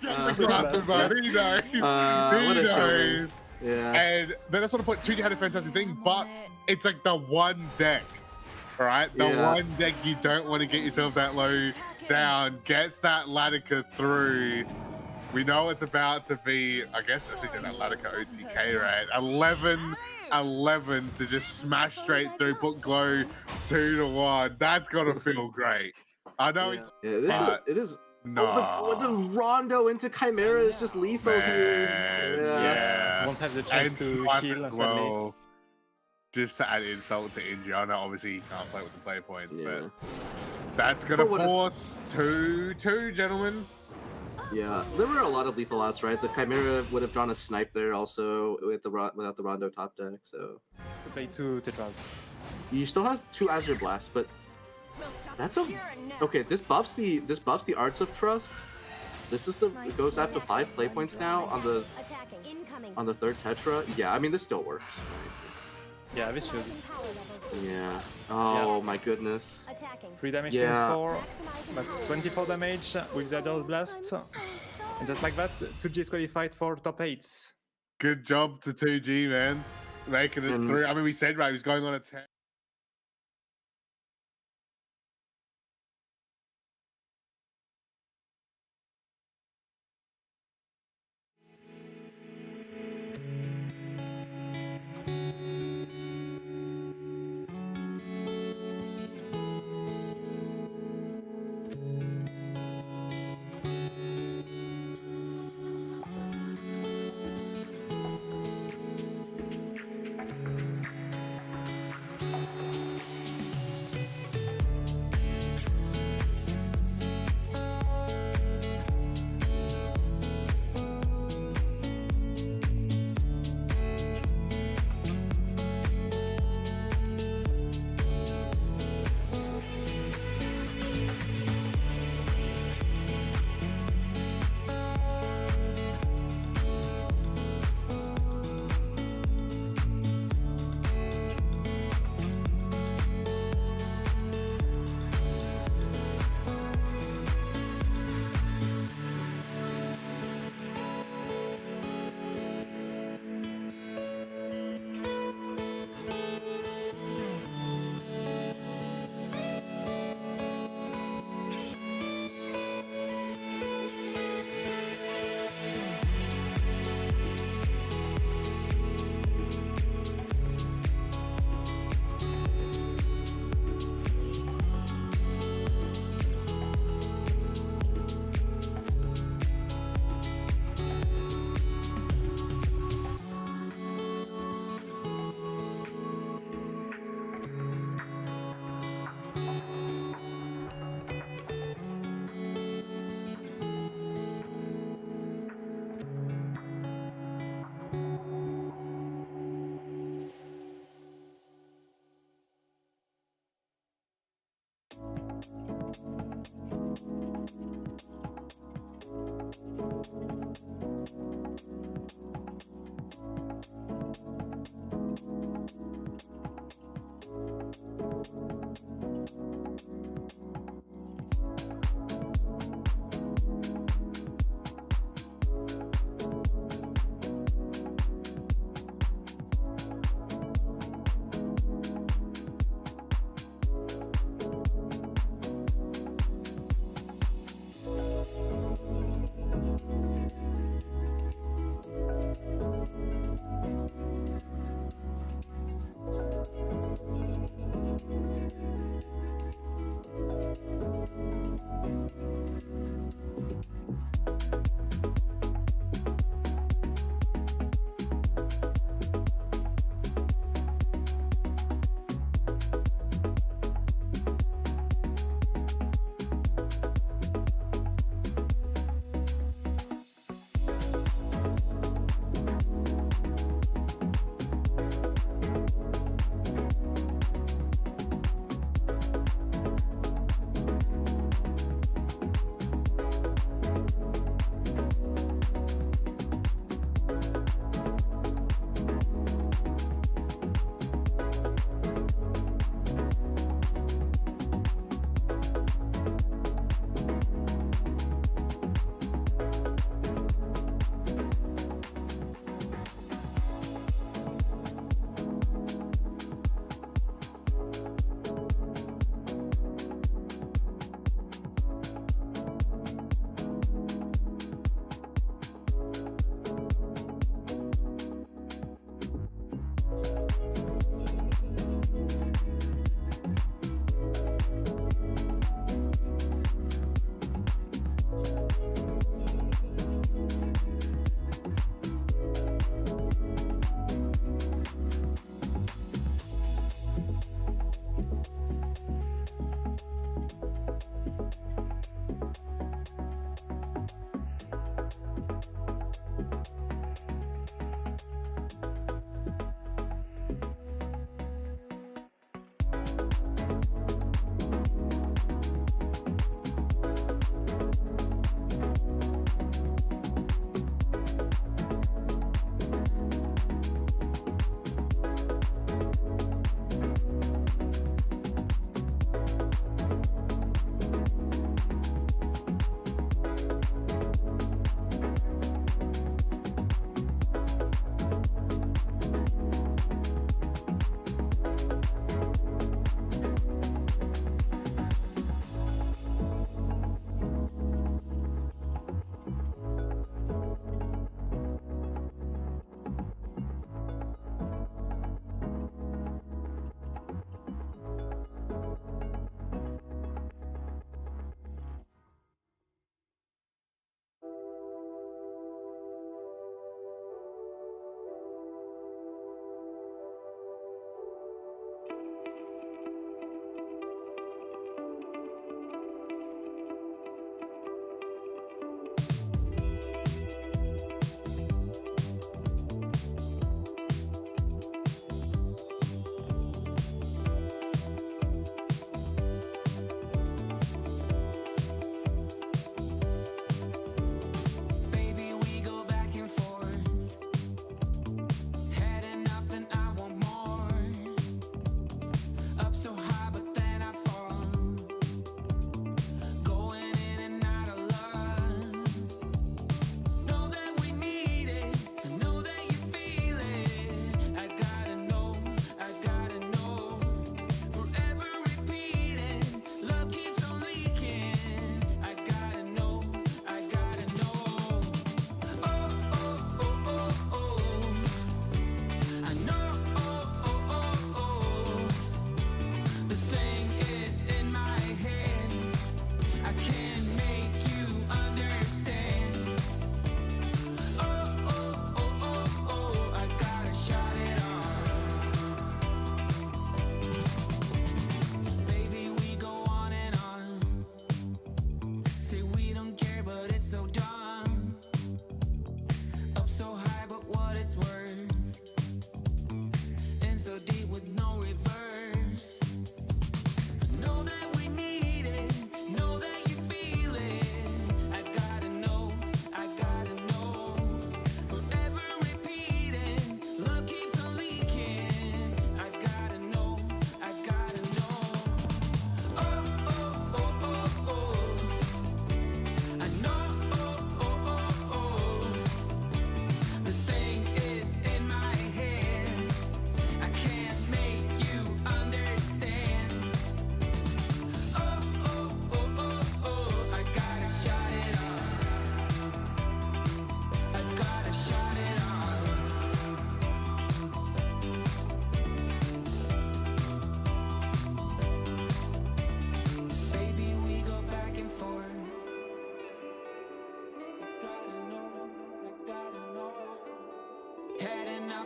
He knows. He knows. Yeah. And then that's sort of point. 2G had a fantastic thing, but it's like the one deck, right? The one deck you don't want to get yourself that low down, gets that Latica through. We know it's about to be, I guess, I think that Latica OTK, right? 11 to just smash straight through, put Glow 2-1. That's gonna feel great. I know. It is. No. Oh, the Rondo into Chimera is just lethal here. Yeah. Won't have the chance And to Swipe heal, as well. Just to add insult to injury. I know obviously you can't play with the play points, but that's gonna force 2-2, gentlemen. Yeah, there were a lot of lethal outs, right? The Chimera would have drawn a snipe there also with without the Rondo top deck, so. So play 2 Tetras. You still have 2 Azure Blasts, but that's okay. This buffs the Arts of Trust. This is it goes after 5 play points now on the 3rd Tetra. Yeah, I mean this still works. Yeah, this should. Yeah. Oh my goodness. 3 damage times 4. That's 24 damage with the Adult Blast. And just like that, 2G is qualified for top 8. Good job to 2G, man. Making it through. I mean, we said, right, he was going on a 10.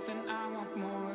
then I want more.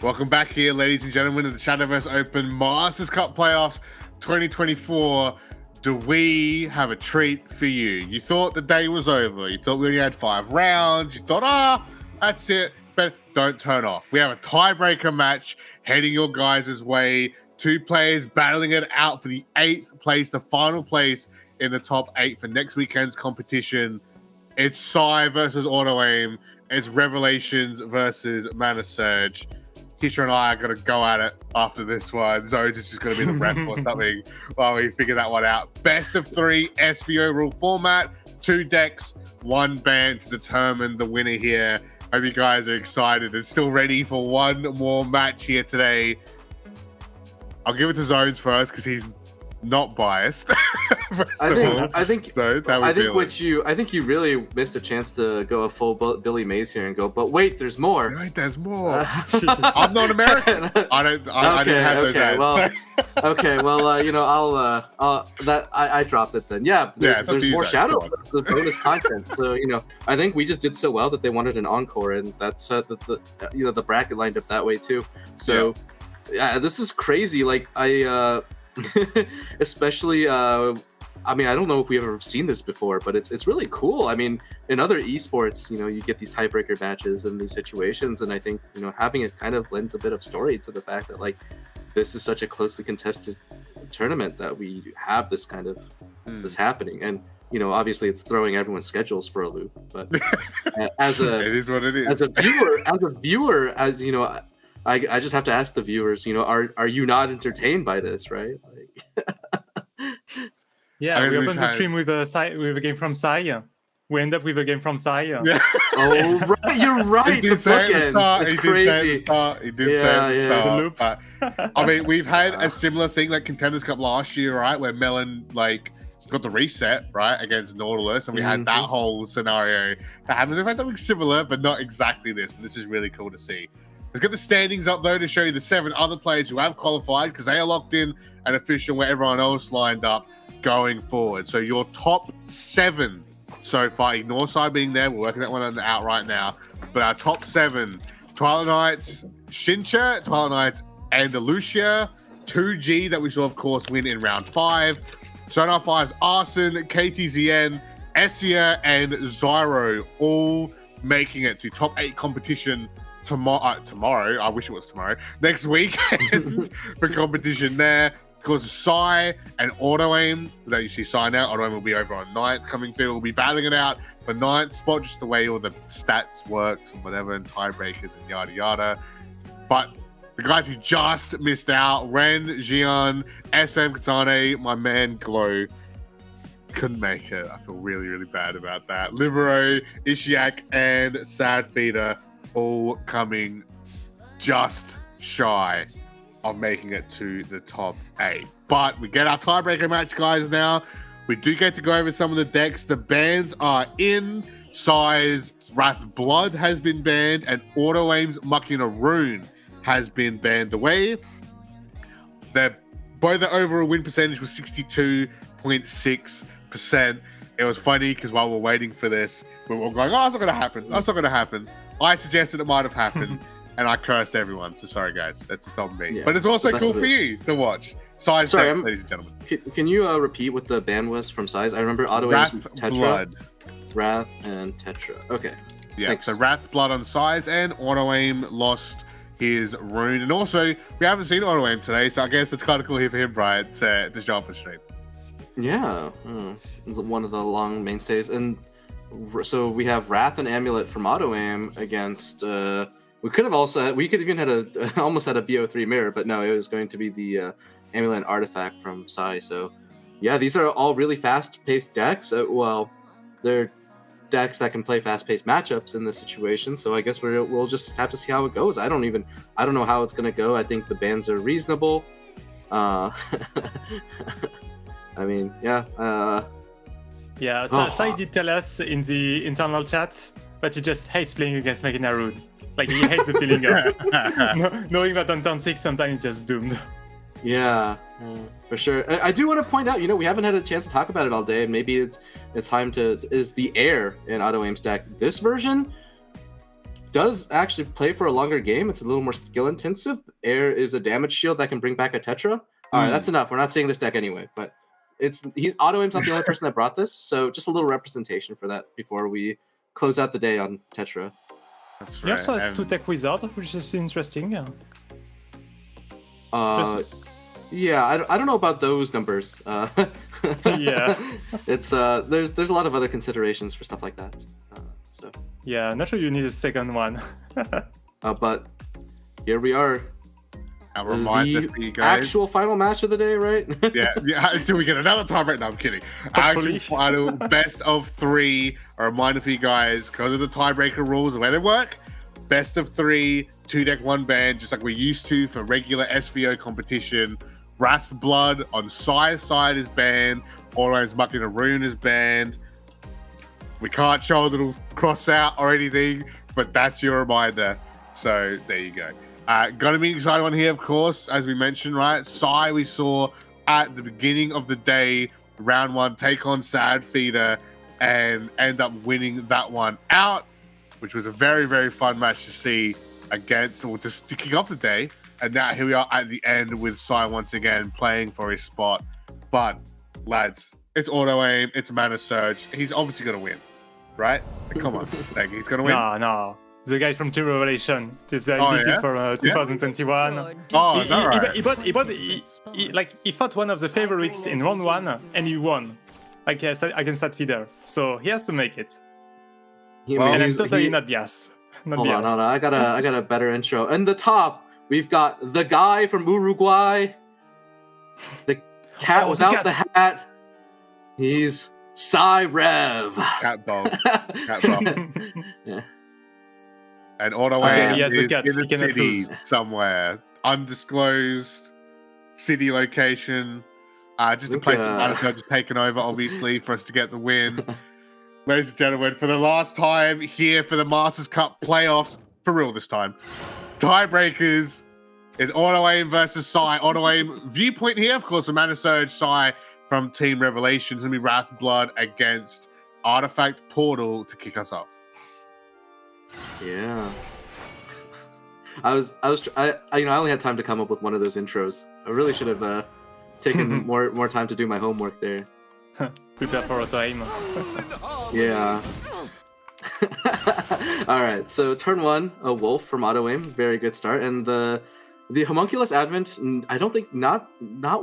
Welcome back here, ladies and gentlemen, to the Shadowverse Open Masters Cup Playoffs 2024. Do we have a treat for you? You thought the day was over. You thought we only had 5 rounds. You thought, that's it. But don't turn off. We have a tiebreaker match heading your guys' way. 2 players battling it out for the 8th place, the final place in the top 8 for next weekend's competition. It's Psy versus Auto Aim. It's Revelations versus Mana Surge. Kisha and I are going to go at it after this one. So it's just going to be the ref or something while we figure that one out. Best of 3 SVO rule format. 2 decks, 1 ban to determine the winner here. Hope you guys are excited and still ready for one more match here today. I'll give it to Zones first because he's not biased. I think Zones, how we feeling? I think you really missed a chance to go a full Billy Mays here and go, but wait, there's more. Wait, there's more. I'm not American. I didn't have those ads. Well, okay, well, you know, I dropped it then. Yeah, there's more Shadowverse, the bonus content. So, you know, I think we just did so well that they wanted an encore, and that's the bracket lined up that way too. So, yeah, this is crazy. Like especially I mean, I don't know if we've ever seen this before, but it's really cool. I mean, in other esports, you know, you get these tiebreaker matches in these situations, and I think, you know, having it kind of lends a bit of story to the fact that, like, this is such a closely contested tournament that we have this kind of this happening. And, you know, obviously it's throwing everyone's schedules for a loop, but as a it is what it is. As a viewer, as you know, I just have to ask the viewers, you know, are you not entertained by this, right? Like, yeah, we opened the stream with a game from Sai. We end up with a game from Sai. Yeah. Oh, right, you're right. He did say at the start. It's He crazy. did say at the start. The loop. But, I mean, we've had a similar thing like Contenders Cup last year, right, where Melon like got the reset right against Nautilus, and we had that whole scenario that happens. We've had something similar, but not exactly this. But this is really cool to see. Let's get the standings up, though, to show you the 7 other players who have qualified because they are locked in and official where everyone else lined up going forward. So your top 7 so far, ignore Sai being there. We're working that one out right now. But our top 7, Twilight Knights, Shincha, Twilight Knights, Andalusia, 2G that we saw, of course, win in round 5, Sonar 5's Arson, KTZN, Essia, and Zyro all making it to top 8 competition tomorrow. I wish it was tomorrow. Next weekend for competition there. Of course, Sai and Auto Aim. That you see Sai now. Auto Aim will be over on 9th coming through. We'll be battling it out for 9th spot, just the way all the stats works and whatever, and tiebreakers and yada yada. But the guys who just missed out, Ren, Jian, SM Katane, my man Glow, couldn't make it. I feel really, really bad about that. Libero, Ishiak, and Sad Feeder all coming just shy of making it to the top 8. But we get our tiebreaker match, guys, now. We do get to go over some of the decks. The bans are in. Sai's Wrath Blood has been banned, and Auto Aim's Machina Rune has been banned away. Both the overall win percentage was 62.6%. It was funny because while we're waiting for this, we were all going, oh, it's not going to happen. That's not going to happen. I suggested it might have happened, and I cursed everyone. So sorry, guys. That's on me. Yeah, but it's also cool for you to watch. Size deck, ladies and gentlemen. Can you repeat what the ban was from Size? I remember Auto Aim, Tetra, Blood. Wrath, and Tetra. Okay. Yeah, thanks. So Wrath Blood on Size, and Auto Aim lost his rune. And also, we haven't seen Auto Aim today, so I guess it's kind of cool here for him, Brian, to show up for stream. Yeah. One of the long mainstays. And so we have Wrath and Amulet from Auto Aim against we could even had almost had a BO3 mirror, but no, it was going to be the Amulet and Artifact from Sai. So yeah, these are all really fast-paced decks. Well, they're decks that can play fast-paced matchups in this situation. So I guess we'll just have to see how it goes. I don't know how it's gonna go. I think the bans are reasonable. I mean, yeah. Sai did tell us in the internal chat that he just hates playing against Machina Rune. Like, he hates the feeling of knowing that on turn 6 sometimes he's just doomed. Yeah, for sure. I do want to point out, we haven't had a chance to talk about it all day, and maybe it's time to is the Air in Auto Aim's deck. This version, does actually play for a longer game. It's a little more skill intensive. Air is a damage shield that can bring back a Tetra. All right, that's enough. We're not seeing this deck anyway, but Auto Aim's not the only person that brought this, so just a little representation for that before we close out the day on Tetra. That's He also has 2 Tech Wizard, which is interesting. Yeah, I don't know about those numbers. Yeah, it's there's a lot of other considerations for stuff like that. So yeah, not sure you need a second one. But here we are. I'll remind you guys. Actual final match of the day, right? yeah. Until we get another time right now. I'm kidding. Actual final best of 3. A reminder for you guys, because of the tiebreaker rules and where they work. Best of 3, 2 deck 1 ban, just like we're used to for regular SVO competition. Wrath Blood on Psy's side is banned. Auto's Mucking a Rune is banned. We can't show a little cross out or anything, but that's your reminder. So there you go. Gonna be an exciting one here, of course, as we mentioned, right? Psy we saw at the beginning of the day, round 1, take on Sad Feeder and end up winning that one out, which was a very, very fun match to see against, or just to kick off the day. And now here we are at the end with Psy once again playing for his spot. But lads, it's Auto Aim, it's Mana Surge. He's obviously gonna win, right? Come on, like, he's gonna win. No. The guy from Team Revelation. This is the MVP for 2021. Oh, is that right? He fought one of the favorites in round 1 and he won. Like against that feeder. So he has to make it. And I'm totally not biased. Hold on, I got a better intro. In the top, we've got the guy from Uruguay. The cat without the hat. He's Psy Rev. Cat dog. Yeah. And Auto Aim is in the city somewhere. Undisclosed city location. Just to play some Mana Surge taken over, obviously, for us to get the win. Ladies and gentlemen, for the last time here for the Masters Cup playoffs, for real this time, tiebreakers is Auto Aim versus Psy. Auto Aim viewpoint here, of course, the Mana Surge Psy from Team Revelation. It's going to be Wrath Blood against Artifact Portal to kick us off. Yeah. I only had time to come up with one of those intros. I really should have taken more time to do my homework there. Prepare for Auto Aim. Yeah. All right. So turn 1, a Wolf from Auto Aim, very good start, and the Homunculus Advent. I don't think not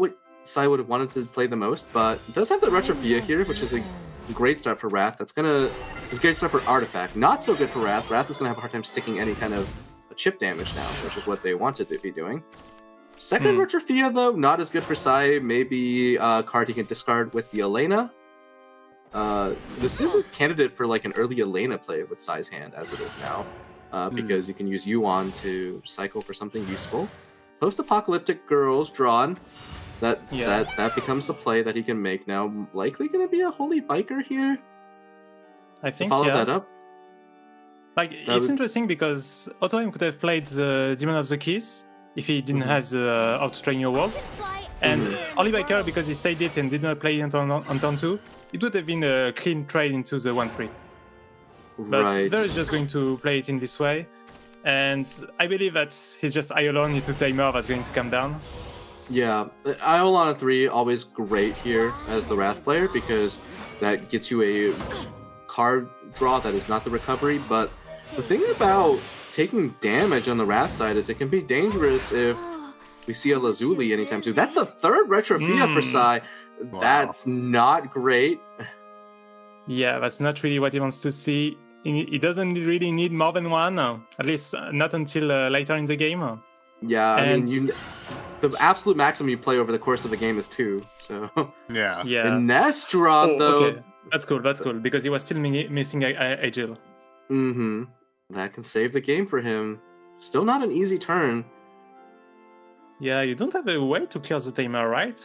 what Psy would have wanted to play the most, but it does have the Retropia here, which is a great start for Wrath. It's a great start for Artifact. Not so good for Wrath. Wrath is gonna have a hard time sticking any kind of chip damage now, which is what they wanted to be doing. Second Retropia, though, not as good for Psy. Maybe a card he can discard with the Elena. This is a candidate for like an early Elena play with Psy's hand, as it is now, because you can use Yuan to cycle for something useful. Post-apocalyptic Girls drawn. That becomes the play that he can make now. Likely going to be a Holy Biker here. I think follow that up. Like it's interesting because Auto Aim could have played the Demon of the Keys if he didn't have the How to Train Your Wolf, and Holy Biker, because he said it and did not play it on turn 2, it would have been a clean trade into the 1/3. But they're just going to play it in this way, and I believe that he's just Iolon into Tamer that's going to come down. Yeah, Iolon on 3 always great here as the Wrath player, because that gets you a card draw that is not the recovery. But the thing about taking damage on the Wrath side is it can be dangerous if we see a Lazuli anytime soon. That's the 3rd Retropia for Psy. Wow. That's not great. Yeah, that's not really what he wants to see. He doesn't really need more than one, at least not until later in the game. Yeah, I mean, the absolute maximum you play over the course of the game is 2. So yeah. And Nestron, though. Okay. That's cool, because he was still missing Agile. That can save the game for him. Still not an easy turn. Yeah, you don't have a way to clear the Tamer, right?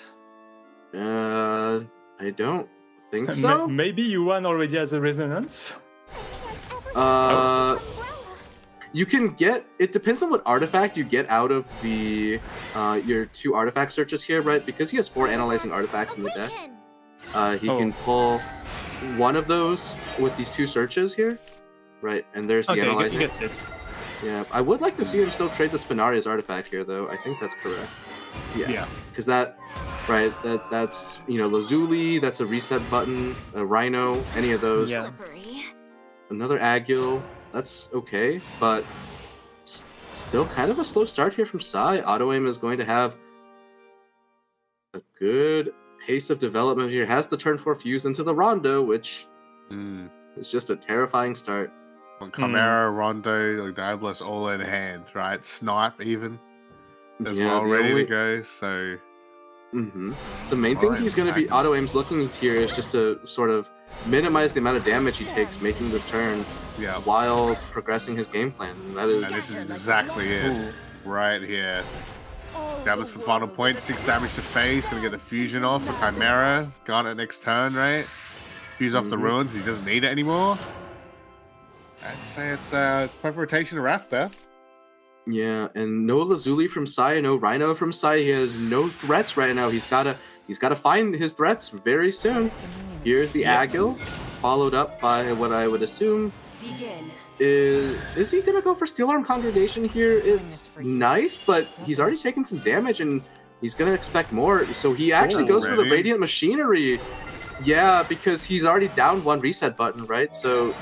I don't think so. Maybe you won already as a resonance. You can get, it depends on what artifact you get out of the your 2 artifact searches here, right? Because he has 4 analyzing artifacts in the deck. He can pull one of those with these 2 searches here. right? And there's the Okay, analyzer. he gets it. Yeah, I would like to see him still trade the Spinaria's artifact here, though. I think that's correct. Yeah. Because that, right? That's Lazuli. That's a reset button. A Rhino. Any of those. Yeah. Another Agil. That's okay, but still kind of a slow start here from Sai. Auto aim is going to have a good pace of development here. Has the turn 4 fuse into the Rondo, which is just a terrifying start. Chimera, Rondo, like Diablos all in hand, right? Snipe even as well, ready to go. So the main thing he's going to be auto aim's looking here is just to sort of minimize the amount of damage he takes making this turn while progressing his game plan. And this is exactly it right here. Diablos for final point, 6 damage to face, gonna get the fusion off for Chimera. Garnet next turn, right? Fuse off the ruins, he doesn't need it anymore. I'd say it's clever rotation of Wrath there. Yeah, and no Lazuli from Sai, no Rhino from Sai. He has no threats right now. He's gotta find his threats very soon. Here's the Agil, followed up by what I would assume is he gonna go for Steel Arm Congregation here? It's nice, but he's already taken some damage and he's gonna expect more. So he actually goes for the Radiant Machinery. Yeah, because he's already down 1 reset button, right? So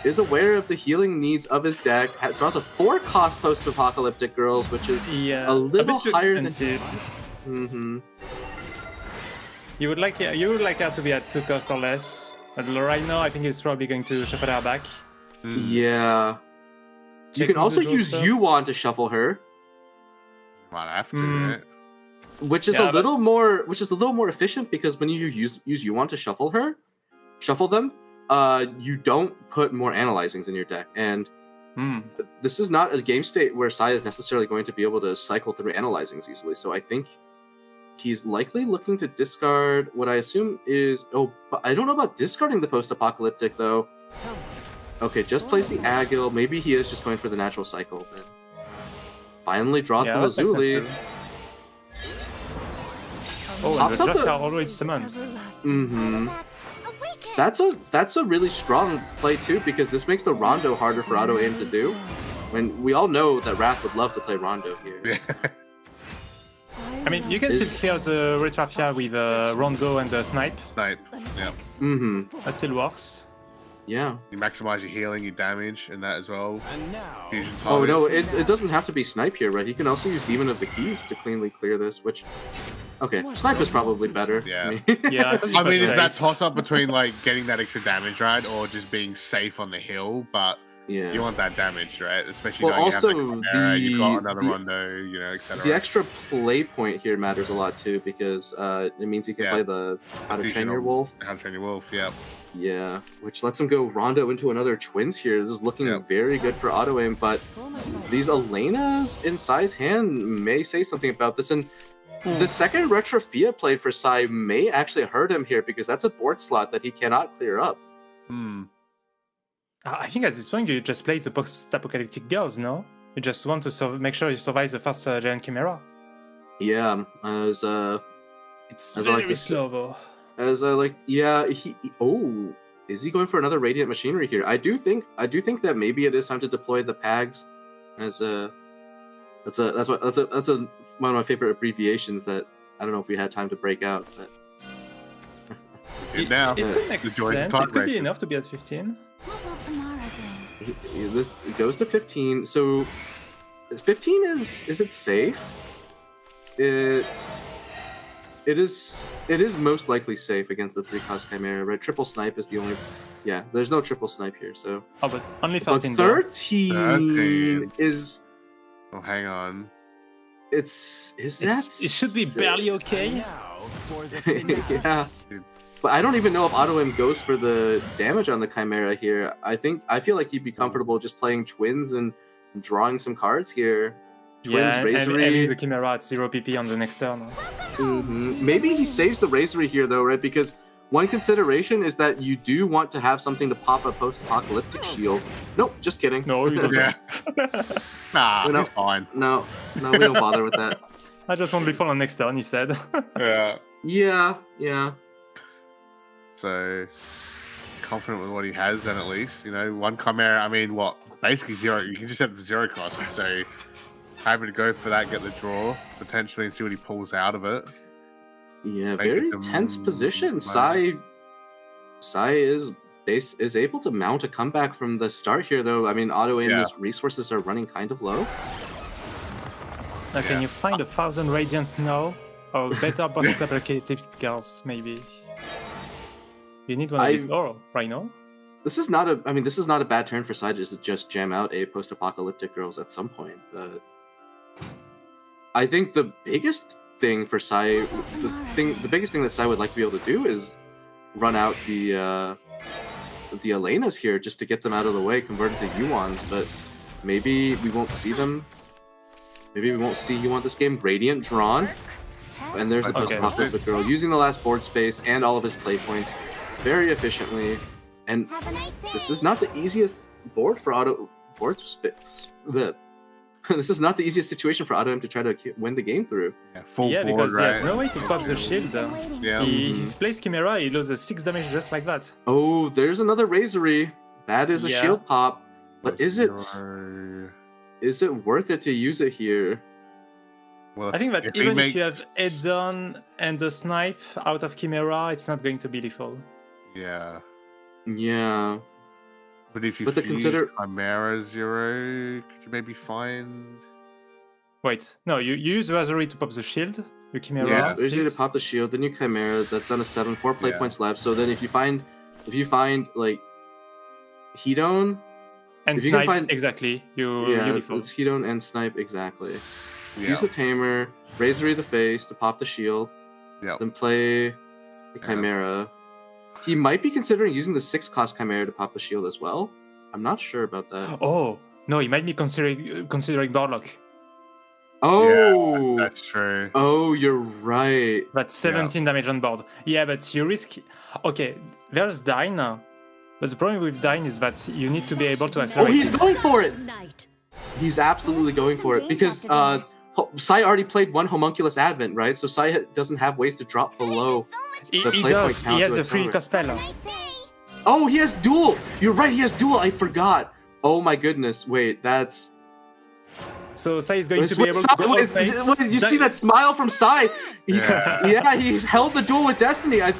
is aware of the healing needs of his deck. Draws a 4-cost Post-Apocalyptic Girls, which is a little higher than. You would like her to be at 2 costs or less. But right now, I think he's probably going to shuffle her back. Yeah. You can also use Yuan to shuffle her. Might have to, right? Which is a little more efficient because when you use Yuan to shuffle them, you don't put more analyzings in your deck. And this is not a game state where Sai is necessarily going to be able to cycle through analyzings easily. So I think he's likely looking to discard what I assume is... Oh, but I don't know about discarding the Post-Apocalyptic, though. Okay, just plays the Agil. Maybe he is just going for the natural cycle. But finally draws the Lazuli. Oh, and the draft card already summoned. That's a really strong play, too, because this makes the Rondo harder for auto aim to do. When we all know that Wrath would love to play Rondo here. I mean, you can still clear the Retrafia with Rondo and Snipe. Snipe, yeah. That still works. Yeah. You maximize your healing, your damage, and that as well. Fusion oh, no, it doesn't have to be Snipe here, right? He can also use Demon of the Keys to cleanly clear this, which... Okay, Snipe is probably better. Yeah. Yeah. I mean, it's that toss-up between, like, getting that extra damage, right? Or just being safe on the hill, but... Yeah. You want that damage, right? Especially well, also, you've got another Rondo, etc. The extra play point here matters a lot too, because it means you can play the How to Train Your Wolf. How to Train Your Wolf, yeah. Yeah, which lets him go Rondo into another Twins here. This is looking very good for auto aim, but these Elenas in Sai's hand may say something about this. And the second Retrofia play for Sai may actually hurt him here, because that's a board slot that he cannot clear up. I think at this point you just play the Post-Apocalyptic Girls, no? You just want to make sure you survive the first Giant Chimera. Yeah, it's very slow though. Is he going for another Radiant Machinery here? I do think that maybe it is time to deploy the PAGs as that's one of my favorite abbreviations that I don't know if we had time to break out, but it could make sense. It could be enough to be at 15. What will tomorrow bring? This goes to 15. So 15 is it safe? It is most likely safe against the 3-cost Chimera, right? Triple Snipe is the only... Yeah, there's no triple Snipe here, so... Oh, but only 13. But 13 is... Oh, hang on. It should be barely okay. Yeah. But I don't even know if auto aim goes for the damage on the Chimera here. I feel like he'd be comfortable just playing Twins and drawing some cards here. Twins, Razory. And the Chimera at 0 PP on the next turn. Maybe he saves the Razory here though, right? Because one consideration is that you do want to have something to pop a Post-Apocalyptic shield. Nope, just kidding. No, you don't. Nah, it's fine. No, we don't bother with that. I just want to be full on next turn, he said. Yeah. So confident with what he has, then at least, you know, one Chimera. I mean, what? Basically zero. You can just have 0 cost. So happy to go for that, get the draw potentially, and see what he pulls out of it. Yeah, very tense position. Sai is able to mount a comeback from the start here, though. I mean, auto aim's resources are running kind of low. Now, can you find 1,000 radiance now, or better post-apocalyptic girls maybe? You need one of these right now. This is not a. I mean, this is not a bad turn for Sai to just jam out a post-apocalyptic girls at some point. But I think the biggest thing for Sai, the biggest thing that Sai would like to be able to do is run out the Elenas here just to get them out of the way, convert it to Yuans. But maybe we won't see them. Maybe we won't see Yuan this game. Radiant drawn, and there's the post-apocalyptic girl using the last board space and all of his play points very efficiently. And this is not the easiest board for this is not the easiest situation for Auto-Aim to try to win the game through. Yeah, because he has no way to pop the shield. Yeah. He plays Chimera, he loses 6 damage just like that. Oh, there's another Razory. That is a shield pop. But is it worth it to use it here? Well, I think that even if you have Edon and the snipe out of Chimera, it's not going to be lethal. Yeah. Yeah. But if you consider Chimera 0, could you maybe find... Wait, no, you use Razory to pop the shield, your Chimera. Yeah, Razory to pop the shield, then you Chimera, that's down to 7, 4 play points left. So then if you find like Hedon... And Snipe, exactly. It's Hedon and Snipe, exactly. Use the Tamer, Razory the face to pop the shield, then play the Chimera. He might be considering using the 6-cost Chimera to pop the shield as well. I'm not sure about that. Oh, no, he might be considering Barlock. Oh! Yeah, that's true. Oh, you're right. That's 17 damage on board. Yeah, but you risk... Okay, there's Dine. But the problem with Dine is that you need to be able to accelerate. Oh, he's going for it! He's absolutely going for it. Because Sai already played 1 Homunculus Advent, right? So Sai doesn't have ways to drop below the play point count. He has a free Cospel. Oh, he has duel! You're right, he has duel! I forgot! Oh my goodness, wait, that's... So Sai is going to be able to go Did you see that smile from Sai? He held the duel with Destiny. I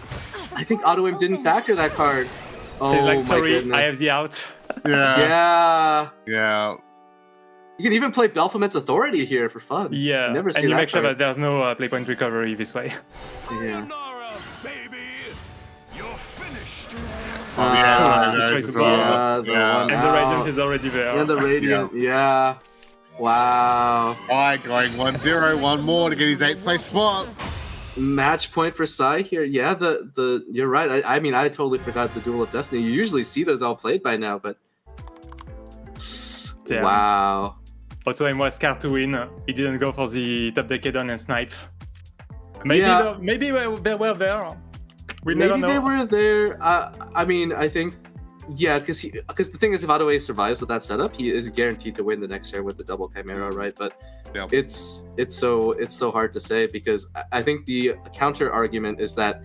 think Auto-Aim didn't factor that card. Oh, he's like, sorry, goodness. I have the out. Yeah. Yeah. You can even play Baphomet's Authority here for fun. Yeah, never and you make sure that there's no play point recovery this way. Yeah. And the Radiant is already there. And the Radiant, yeah. Wow. Alright, going 1-0, one more to get his 8th place spot. Match point for Sai here. Yeah, you're right. I mean, I totally forgot the Duel of Destiny. You usually see those all played by now, but damn. Wow. Auto-Aim was scared to win. He didn't go for the top deck Edon and Snipe. Maybe they were there. We never know. Maybe they were there. I mean, I think, yeah, because the thing is, if Auto-Aim survives with that setup, he is guaranteed to win the next share with the double Chimera, right? But it's so hard to say, because I think the counter argument is that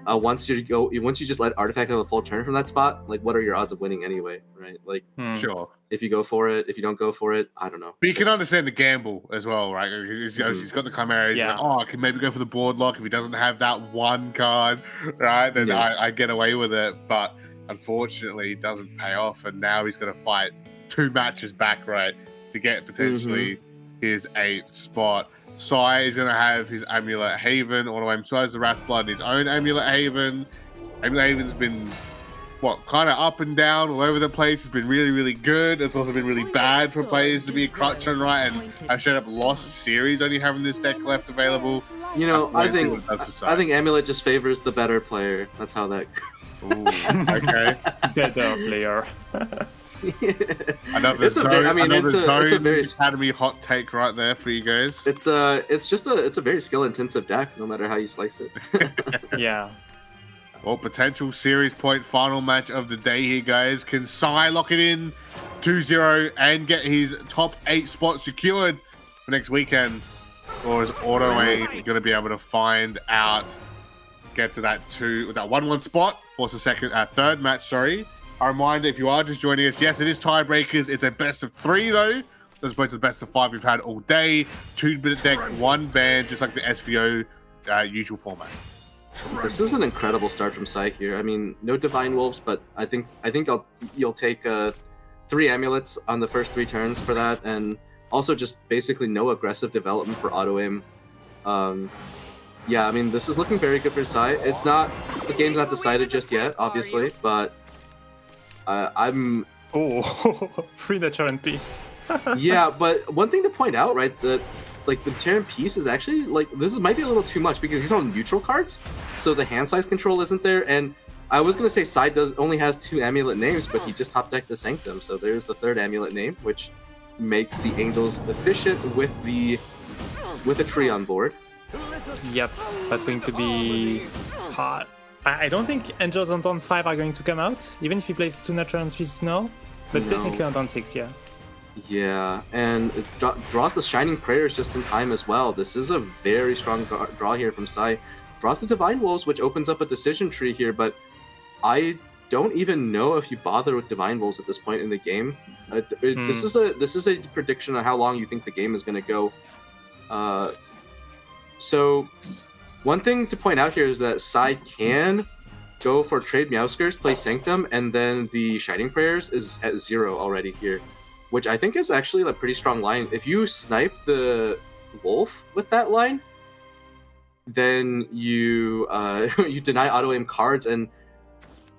once you just let Artifact have a full turn from that spot, like, what are your odds of winning anyway, right? Like, sure, if you go for it, if you don't go for it, I don't know. But you can understand the gamble as well, right? He's got the Chimera. He's like, I can maybe go for the board lock if he doesn't have that one card, right? Then I get away with it. But unfortunately, it doesn't pay off, and now he's got to fight 2 matches back, right, to get potentially his 8th spot. Sai is going to have his Amulet Haven. Auto-Aim Sai has the Wrath Blood in his own Amulet Haven. Amulet Haven's been, kind of up and down all over the place. It's been really, really good. It's also been really bad for players to be a crutch on, right? And I've straight up lost series only having this deck left available. You know, I think Amulet just favors the better player. That's how that goes. Ooh, okay. Better player. It's a very Academy hot take right there for you guys. It's a very skill intensive deck, no matter how you slice it. Yeah. Well, potential series point final match of the day here, guys. Can Sai lock it in 2-0 and get his top 8 spot secured for next weekend? Or is Auto-Aim going to be able to find out get to that 1-1 spot, force a third match. Sorry. A reminder: if you are just joining us, yes, it is tiebreakers. It's a best of 3 though, as opposed to the best of 5 we've had all day. 2-minute deck, 1 ban, just like the SVO usual format. This is an incredible start from Sai here. I mean, no Divine Wolves, but I think you'll take 3 amulets on the first 3 turns for that, and also just basically no aggressive development for auto aim. Yeah, I mean, this is looking very good for Sai. It's not, the game's not decided just yet, obviously, but I'm... Oh, free Natural Peace. Yeah, but one thing to point out, right, that like the Terran Peace is actually like might be a little too much because he's on neutral cards, so the hand size control isn't there. And I was gonna say Sai only has 2 amulet names, but he just top decked the Sanctum, so there's the 3rd amulet name, which makes the Angels efficient with a tree on board. Yep, that's going to be hard. I don't think Angels on turn 5 are going to come out, even if he plays 2 natural pieces now, but No. definitely on turn 6, yeah. Yeah, and it draws the Shining Prayers just in time as well. This is a very strong draw here from Sai. Draws the Divine Wolves, which opens up a decision tree here, but I don't even know if you bother with Divine Wolves at this point in the game. This is a prediction on how long you think the game is going to go. So one thing to point out here is that Sai can go for trade Meowskers, play Sanctum, and then the Shining Prayers is at 0 already here, which I think is actually a pretty strong line. If you snipe the Wolf with that line, then you you deny auto aim cards, and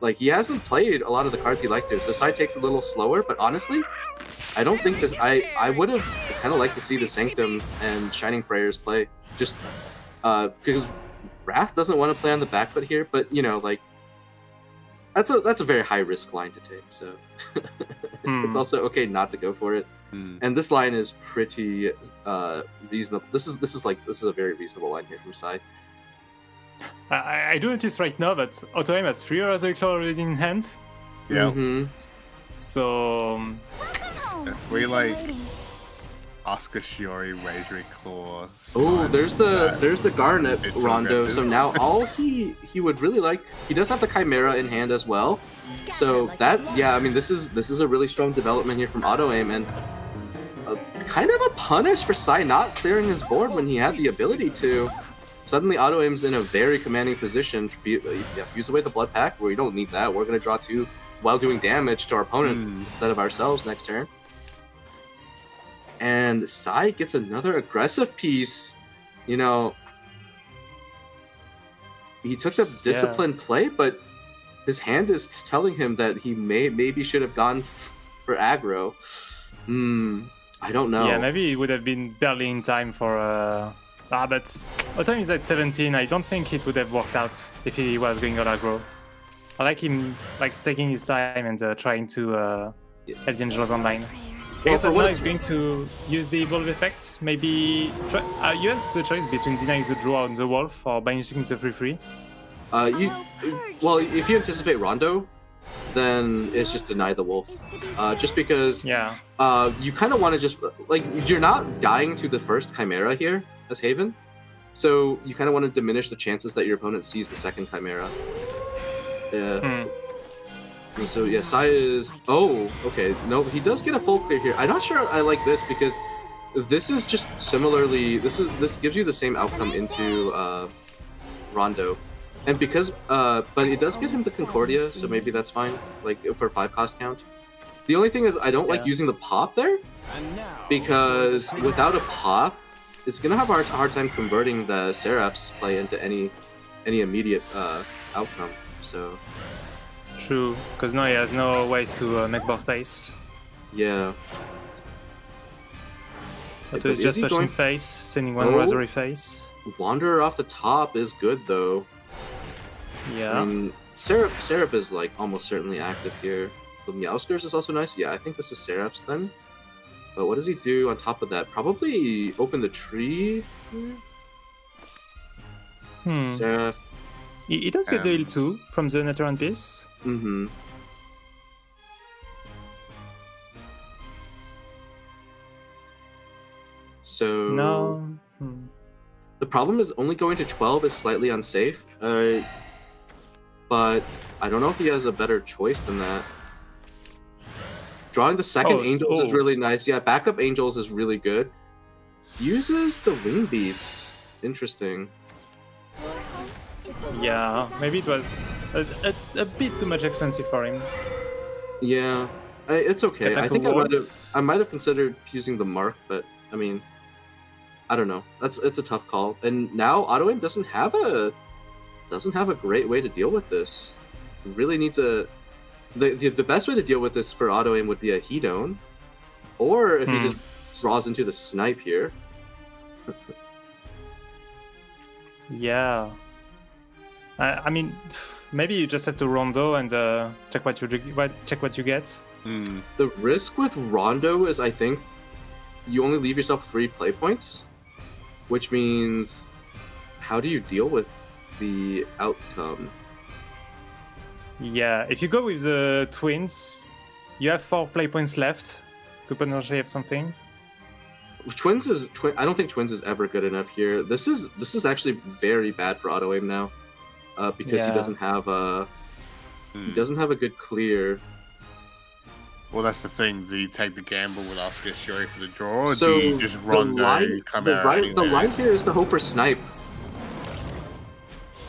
like he hasn't played a lot of the cards he liked to, so Sai takes a little slower. But honestly, I don't think this. I would have kind of liked to see the Sanctum and Shining Prayers play, just because Wrath doesn't want to play on the back foot here. But you know, like that's a very high risk line to take. So it's also okay not to go for it. And this line is pretty reasonable. This is a very reasonable line here from Sai. I do notice right now that auto aim has 3 other claw already in hand. Yeah. So if we like Oscar Shiori, Razor Claw. Oh, there's the Garnet Rondo. So now all he would really like, he does have the Chimera in hand as well. So that, yeah, I mean this is a really strong development here from auto aim, and kind of a punish for Sai not clearing his board when he had the ability to. Suddenly auto aim's in a very commanding position. Use away the Blood Pack, where we don't need that. We're gonna draw 2 while doing damage to our opponent instead of ourselves next turn. And Sai gets another aggressive piece. You know, he took the disciplined play, but his hand is telling him that he maybe should have gone for aggro. I don't know. Yeah, maybe it would have been barely in time for. But auto aim is at 17. I don't think it would have worked out if he was going all aggro. I like him taking his time and trying to have the Angels online. Because now he's going to use the Evolve effect. Maybe you have the choice between denying the draw on the Wolf or banishing the 3/3. Well, if you anticipate Rondo, then it's just deny the Wolf. Just because you kind of want to just like, you're not dying to the first Chimera here as Haven, so you kind of want to diminish the chances that your opponent sees the second Chimera. Yeah. And so yeah, Sai is. Oh, okay. No, he does get a full clear here. I'm not sure I like this because this is just similarly. This gives you the same outcome into Rondo, and because but it does get him the Concordia, so maybe that's fine. Like for 5-cost count. The only thing is I don't like using the pop there because without a pop, it's gonna have a hard time converting the Seraph's play into any immediate outcome. So true, because now he has no ways to make board space. Yeah. But it's just pushing face, sending one Rosary face. Wanderer off the top is good though. Yeah. I mean, Seraph is like almost certainly active here. The Meowskers is also nice. Yeah, I think this is Seraph's then. But what does he do on top of that? Probably open the tree. Seraph. He does get the heal too from the Natural piece. So no. The problem is only going to 12 is slightly unsafe. But I don't know if he has a better choice than that. Drawing the second Angels is really nice. Yeah, backup Angels is really good. Uses the wing beats. Interesting. Yeah, maybe it was a bit too much expensive for him. Yeah, it's okay. I think I might have considered using the mark, but I mean, I don't know. It's a tough call. And now auto aim doesn't have a great way to deal with this. You really need to. The best way to deal with this for auto aim would be a Hedone, or if he just draws into the snipe here. Yeah. I mean, maybe you just have to rondo and check what you get. The risk with rondo is, I think, you only leave yourself 3 play points, which means, how do you deal with the outcome? Yeah, if you go with the twins, you have 4 play points left to potentially have something. I don't think twins is ever good enough here. This is actually very bad for auto aim now, because he doesn't have a good clear. Well, that's the thing. Do you take the gamble with Oscar Shuri for the draw, or So do you just rondo come out? The line here is to hope for snipe.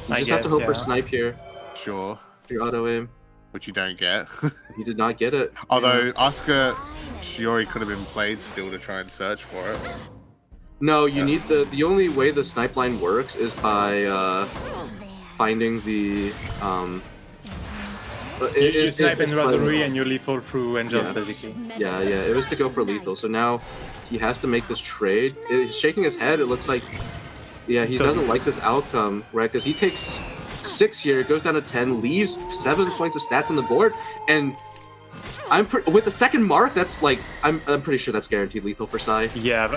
You just have to hope for snipe here. Sure. Your auto aim, which you don't get. He did not get it. Although Oscar Shiori could have been played still to try and search for it. No, you need the only way the snipe line works is by finding the you snipe in Raspberry and you lethal through Angels, basically. Yeah, it was to go for lethal. So now he has to make this trade. He's shaking his head. It looks like, yeah, he doesn't like this outcome, right? Because he takes 6 here, goes down to 10, leaves 7 points of stats on the board, and with the second mark, that's like I'm pretty sure that's guaranteed lethal for Sai. Yeah,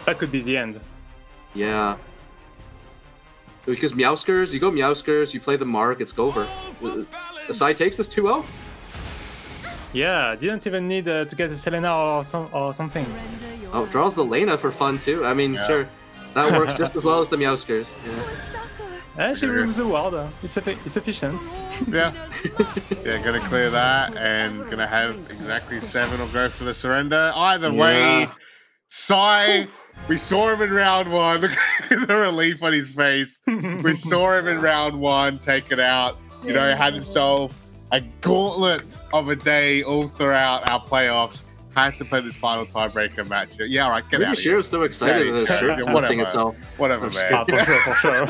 that could be the end. Yeah. Because Meowskers, you go Meowskers, you play the mark, it's over. The Sai takes this 2-0. Yeah, didn't even need to get a Selena or something. Oh, draws the Lena for fun too. I mean, sure, that works just as well as the Meowskers. Yeah. She removes the ward. It's efficient. Yeah. Yeah, gonna clear that and gonna have exactly 7 or go for the surrender. Either way, Sai, we saw him in round 1. Look at the relief on his face. We saw him in round 1, take it out. You know, had himself a gauntlet of a day all throughout our playoffs. Had to play this final tiebreaker match. Yeah, all right, get out of here. Shira's so excited that the shirt's lifting itself. Whatever, man. For sure.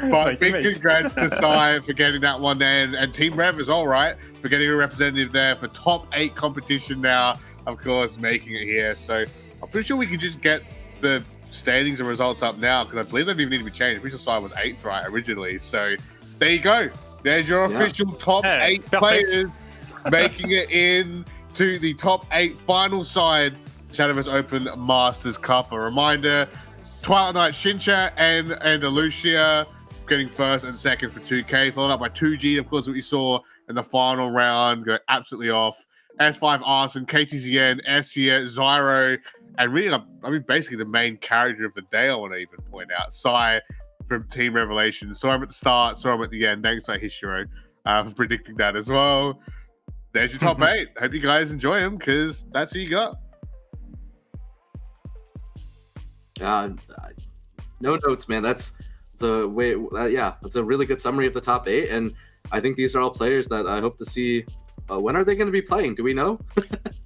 But big congrats to Sai for getting that one there, and Team Rev is all right for getting a representative there for top 8 competition now, of course, making it here. So I'm pretty sure we can just get the standings and results up now, because I believe they don't even need to be changed. Pretty sure Sai was 8th, right, originally. So there you go. There's your official top 8 players making it in to the top 8 final side Shadowverse Open Masters Cup. A reminder, Twilight Knight Shincha and Alucia getting 1st and 2nd for 2K, followed up by 2G, of course, what you saw in the final round, go absolutely off. S5 Arson, KTZN, Essia, Zyro, and really, I mean, basically the main character of the day, I want to even point out, Sai from Team Revelation. Saw him at the start, saw him at the end. Thanks to Hishiro for predicting that as well. There's your top 8. Hope you guys enjoy them, because that's who you got. No notes, man. That's a way. That's a really good summary of the top 8, and I think these are all players that I hope to see. When are they going to be playing? Do we know?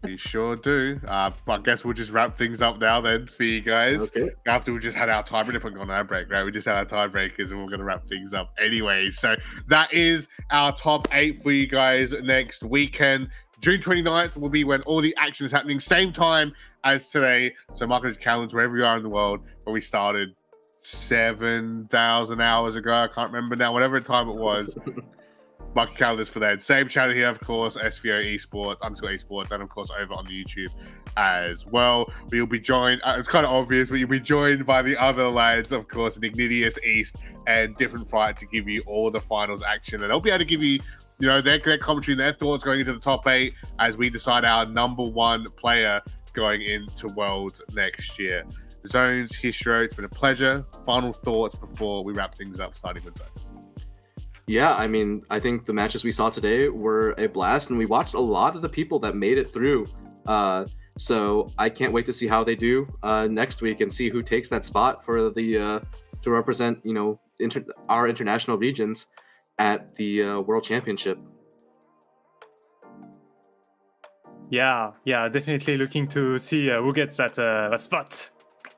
We sure do. I guess we'll just wrap things up now then for you guys. Okay. After we just had our tiebreaker on our break, right? We just had our tiebreakers and we're going to wrap things up anyway. So that is our top 8 for you guys next weekend. June 29th will be when all the action is happening. Same time as today. So mark it as calendars wherever you are in the world, where we started 7,000 hours ago. I can't remember now, whatever time it was. Mark your calendars for that. Same channel here, of course, SVO Esports, _Esports, and of course over on the YouTube as well. We'll be joined, it's kind of obvious, but you'll be joined by the other lads, of course, in Ignitius East and Different Fight to give you all the finals action. And they'll be able to give you, you know, their commentary and their thoughts going into the top 8 as we decide our #1 player going into Worlds next year. Zones, Histro, it's been a pleasure. Final thoughts before we wrap things up, starting with Zones. Yeah, I mean, I think the matches we saw today were a blast, and we watched a lot of the people that made it through. So I can't wait to see how they do next week and see who takes that spot for the to represent, you know, our international regions at the World Championship. Yeah, definitely looking to see who gets that spot,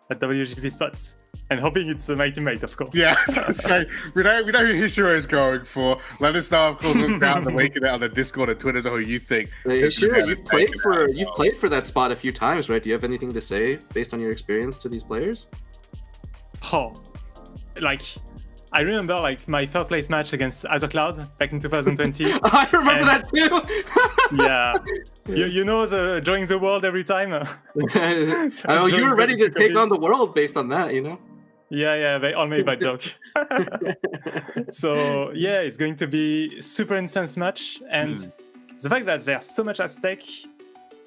that WGP spot, and hoping it's my teammate, of course. Yeah, so we know who Hishiro is going for. Let us know, of course, look down the week on the Discord and Twitter, who you think. Hishiro, you've played for that spot a few times, right? Do you have anything to say based on your experience to these players? Oh, like, I remember like my third place match against Azercloud back in 2020. I remember that too. Yeah, you know, joining the world every time. Oh, you were ready to take on the world based on that, you know? Yeah, they all made that joke. So yeah, it's going to be super intense match, and the fact that there's so much at stake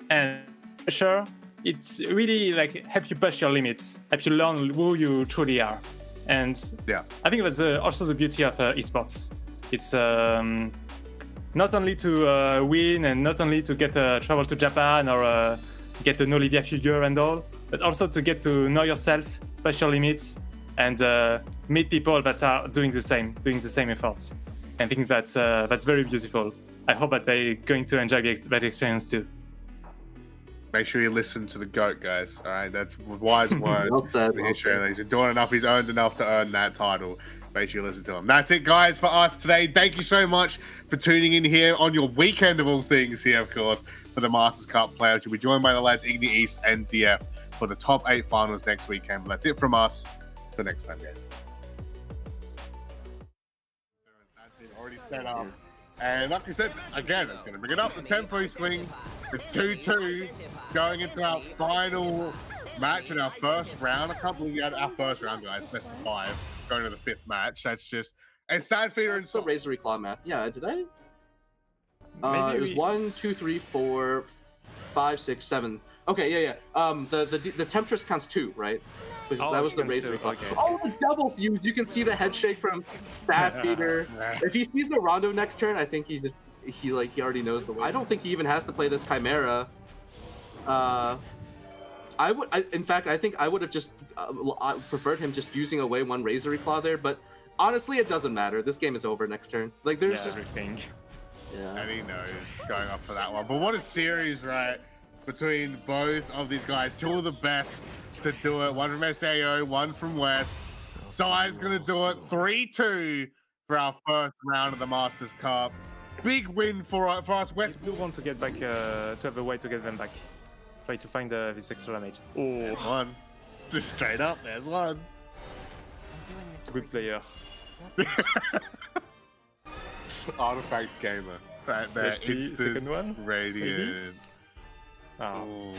and pressure, it's really like help you push your limits, help you learn who you truly are. And yeah, I think that's also the beauty of esports. It's not only to win and not only to get travel to Japan or get an Olivia figure and all, but also to get to know yourself, push your limits, and meet people that are doing the same efforts. I think that's very beautiful. I hope that they're going to enjoy that experience too. Make sure you listen to the GOAT, guys. All right, that's wise words. Well said, He's been doing enough. He's earned enough to earn that title. Make sure you listen to him. That's it, guys, for us today. Thank you so much for tuning in here on your weekend of all things here, of course, for the Masters Cup playoffs. You'll be joined by the lads Igni East and DF for the top 8 finals next weekend. But that's it from us. Till next time, guys. That's it, already set up. And like I said, again, I'm going to bring it up, the tempo swing, the 2-2, going into our final match in our first round. I can't believe we had our first round, guys, best of 5, going to the 5th match. That's just, and Sad Feeder and the Razor Claw match. Yeah, did I? It was 1, 2, 3, 4, 5, 6, 7. Okay, yeah. The Temptress counts 2, right? Because that was the Razor Claw. Okay. Oh, the double fuse! You can see the head shake from Sad Feeder. If he sees the Rondo next turn, I think he already knows the way. I don't think he even has to play this Chimera. In fact, I think I would have just preferred him just fusing away one Razor Claw there, but honestly, it doesn't matter. This game is over next turn. Like, there's just everything. Yeah. And he knows going up for that one. But what a series, right? Between both of these guys, 2 of the best to do it. One from SAO, one from West. Dai's going to do it. 3-2 for our first round of the Masters Cup. Big win for us. West. We do want to get back, to have a way to get them back. Try to find this extra damage. Oh, there's one. Just straight up, there's one. Good player. Artifact Gamer. Right there. Let's see, Instant second one. Radiant. Oh.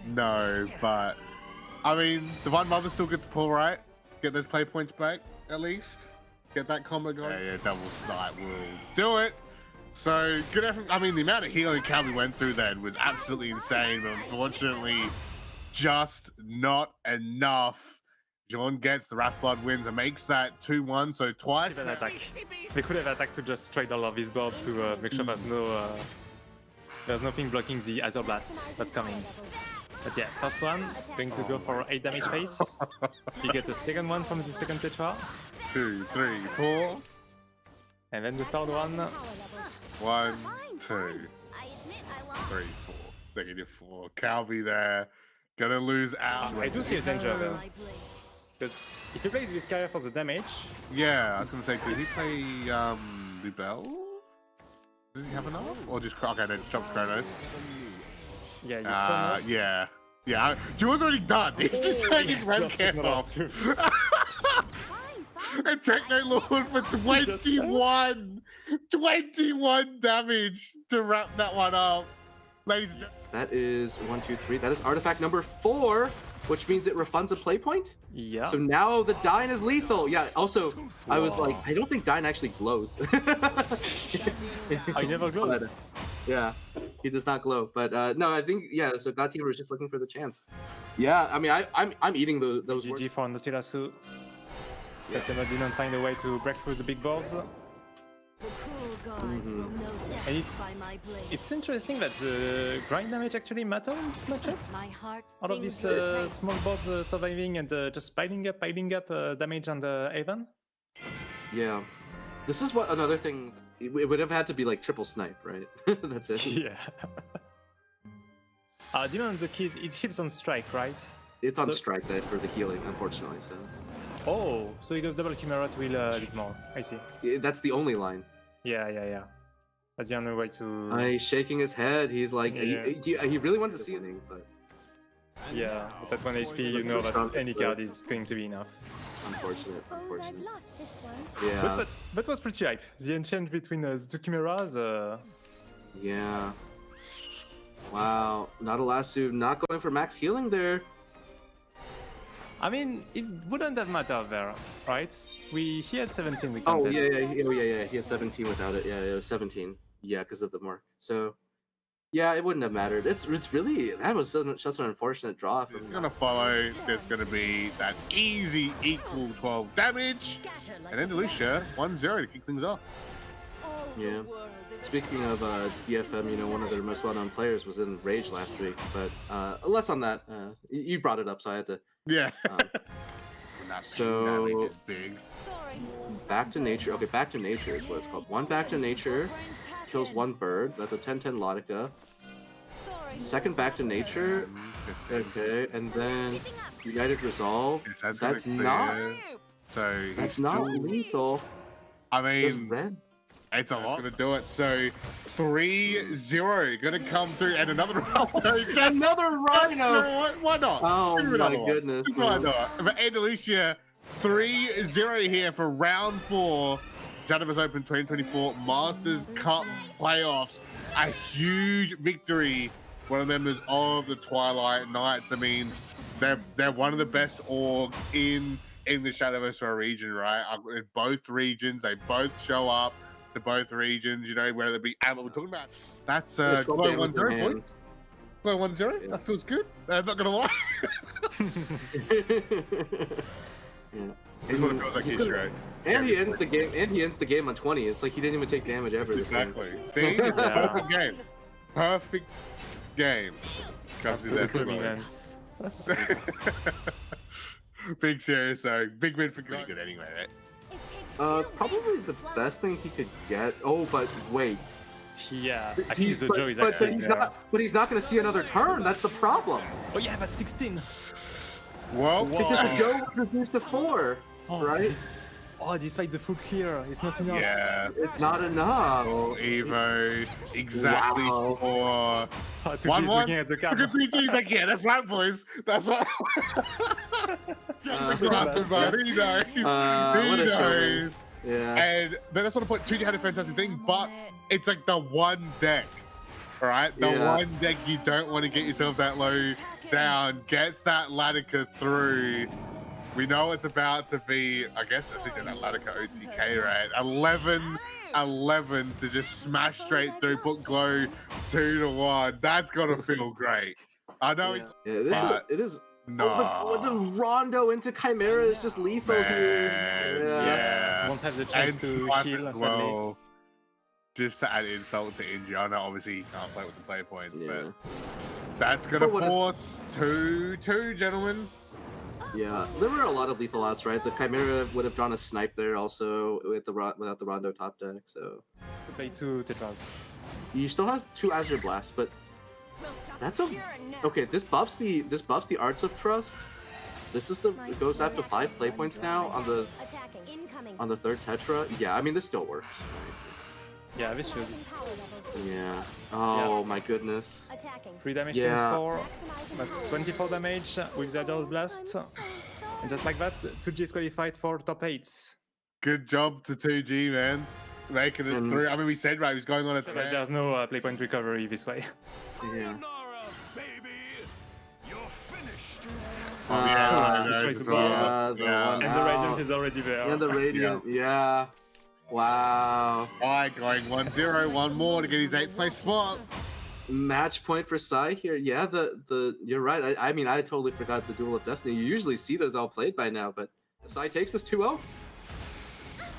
No, but I mean, the one mother still get the pull, right? Get those play points back, at least. Get that combo going. Yeah, double snipe will do it. So, good effort. I mean, the amount of healing Calvi went through then was absolutely insane, but unfortunately, just not enough. John gets the Wrath Blood wins and makes that 2-1, so twice. They could have attacked to just trade all of his board to make sure there's nothing blocking the Azure Blast that's coming. But yeah, first one, going to go for 8 damage face. You get the second one from the second Tetra. 2, 3, 4. And then the third one. 1, 2, 3, 4. -4. Calvi there. Gonna lose out. I do see a danger though. Because if he plays Viscaya for the damage. Yeah, I was gonna say, did he play Lubel? Does he have enough? Or just okay, then jumps Chronos. Yeah, yeah. Jewel's already done. He's just taking his red cap off. And Techno Lord for 21! 21 damage to wrap that one up. Ladies and gentlemen. That is 1, 2, 3. That is artifact number 4, which means it refunds a play point. Yeah. So now the Dyne is lethal. Yeah. Also, I was like, I don't think Dyne actually glows. I never glows. Yeah. He does not glow. But no, I think so God Tier was just looking for the chance. Yeah, I mean I'm eating those GG for Nautilasu. But they didn't find a way to break through the big boards. And it's interesting that the grind damage actually matters in this matchup. All of these small boards surviving and just piling up damage on the Haven. Yeah. This is what another thing. It would have had to be like triple snipe, right? That's it. Yeah. Demon on the keys, it heals on strike, right? It's on strike that for the healing, unfortunately. So. Oh, so he goes double Chimera to heal a bit more. I see. That's the only line. Yeah. That's the only way to. He's shaking his head. He's like, he really wanted to see it, but. Yeah, but at 1 HP, you know that any card is going to be enough. Unfortunate. Yeah. But was pretty hype. The exchange between the two Chimeras. Yeah. Wow. Nautilasu not going for max healing there. I mean, it wouldn't have mattered there, right? He had 17. We counted. Oh yeah. He had 17 without it. Yeah, it was 17. Yeah, because of the mark. So. Yeah, it wouldn't have mattered. It's really that was such an unfortunate draw. It's gonna follow. There's gonna be that easy equal 12 damage, and then Delucia 1-0 to kick things off. Yeah. Speaking of DFM, you know, one of their most well-known players was in Rage last week, but less on that. You brought it up, so I had to. Yeah. So big. Back to nature. Okay, back to nature is what it's called. One back to nature. Kills one bird. That's a 10-10 Lautica. Second back to nature. Okay, and then United Resolve. Yes, that's not lethal. I mean, it's a lot gonna do it. So 3-0 gonna come through, and another another Rhino. Why not? Oh my goodness. Why not? But Andalusia 3-0 here for round 4. Shadowverse Open 2024 Masters Cup playoffs. A huge victory. One of the members of the Twilight Knights. I mean, they're one of the best orgs in the Shadowverse region, right? In both regions, they both show up to both regions. You know, whether it be we're talking about. That's Glow 1-0 points. Glow 1-0. Yeah. That feels good. I'm not gonna lie. Yeah. He's what it feels like he's right. And he ends the game. And he ends the game on 20. It's like he didn't even take damage ever. Exactly. See, perfect game. Perfect game. Comes to that. Big serious. So big win for good anyway, right? Probably the best thing he could get. Oh, but wait. Yeah, I think it's a joy. But he's not going to see another turn. That's the problem. Oh yeah, but 16. Well, because the Joe was reduced to 4, right? Despite the full clear, it's not enough. Yeah, it's not enough. Oh, Evo, exactly for 1-1. Look at PG, he's like, yeah, that's right, boys. That's right. Just he knows. He knows. Yeah. And then that's what I put. 2G had a fantastic thing, but it's like the one deck, right? The one deck you don't want to get yourself that low down, gets that Lautica through. We know it's about to be, I guess, I think that Lautica OTK, right? 11 to just smash straight through, put Glow 2-1. That's gonna feel great. I know it is. No. The Rondo into Chimera is just lethal here. Yeah. Won't have the chance to heal as well. Just to add insult to injury. I know obviously you can't play with the play points, but that's gonna force 2-2, gentlemen. Yeah, there were a lot of lethal outs, right? The Chimera would have drawn a snipe there also without the Rondo top deck, so play 2 Tetras. He still has 2 Azure Blasts, but that's okay. This buffs the Arts of Trust. This is it goes after 5 play points now on the third Tetra. Yeah, I mean this still works. Yeah, this should. Yeah. Oh my goodness. 3 damage times 4. That's 24 damage with the Adult Blast. And just like that, 2G is qualified for top 8. Good job to 2G, man. Making it through. I mean, we said, right, he was going on a 10. There's no play point recovery this way. Yeah. And the Radiant is already there. And the Radiant, yeah. Wow. Alright, going 1-0, one more to get his 8th place spot. Match point for Sai here. Yeah, you're right. I mean, I totally forgot the Duel of Destiny. You usually see those all played by now, but Sai takes this 2-0.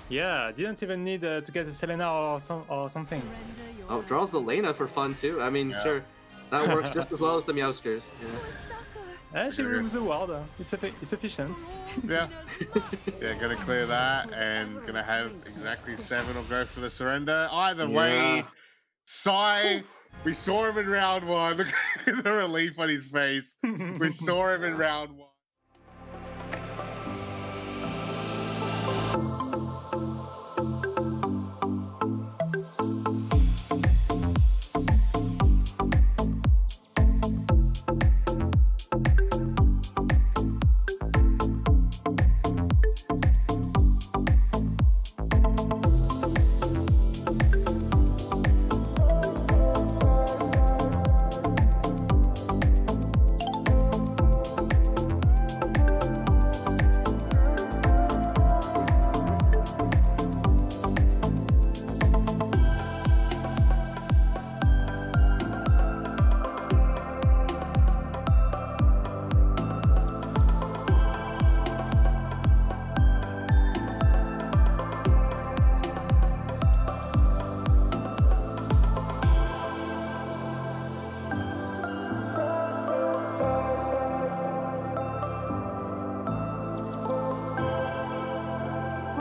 Yeah, didn't even need to get a Selena or something. Oh, draws the Lena for fun too. I mean, sure, that works just as well as the Meowskers. Yeah. She removes the ward. It's efficient. Yeah. Yeah, gonna clear that and gonna have exactly 7 or go for the surrender. Either way, Sai, we saw him in round 1. Look at the relief on his face. We saw him in round 1.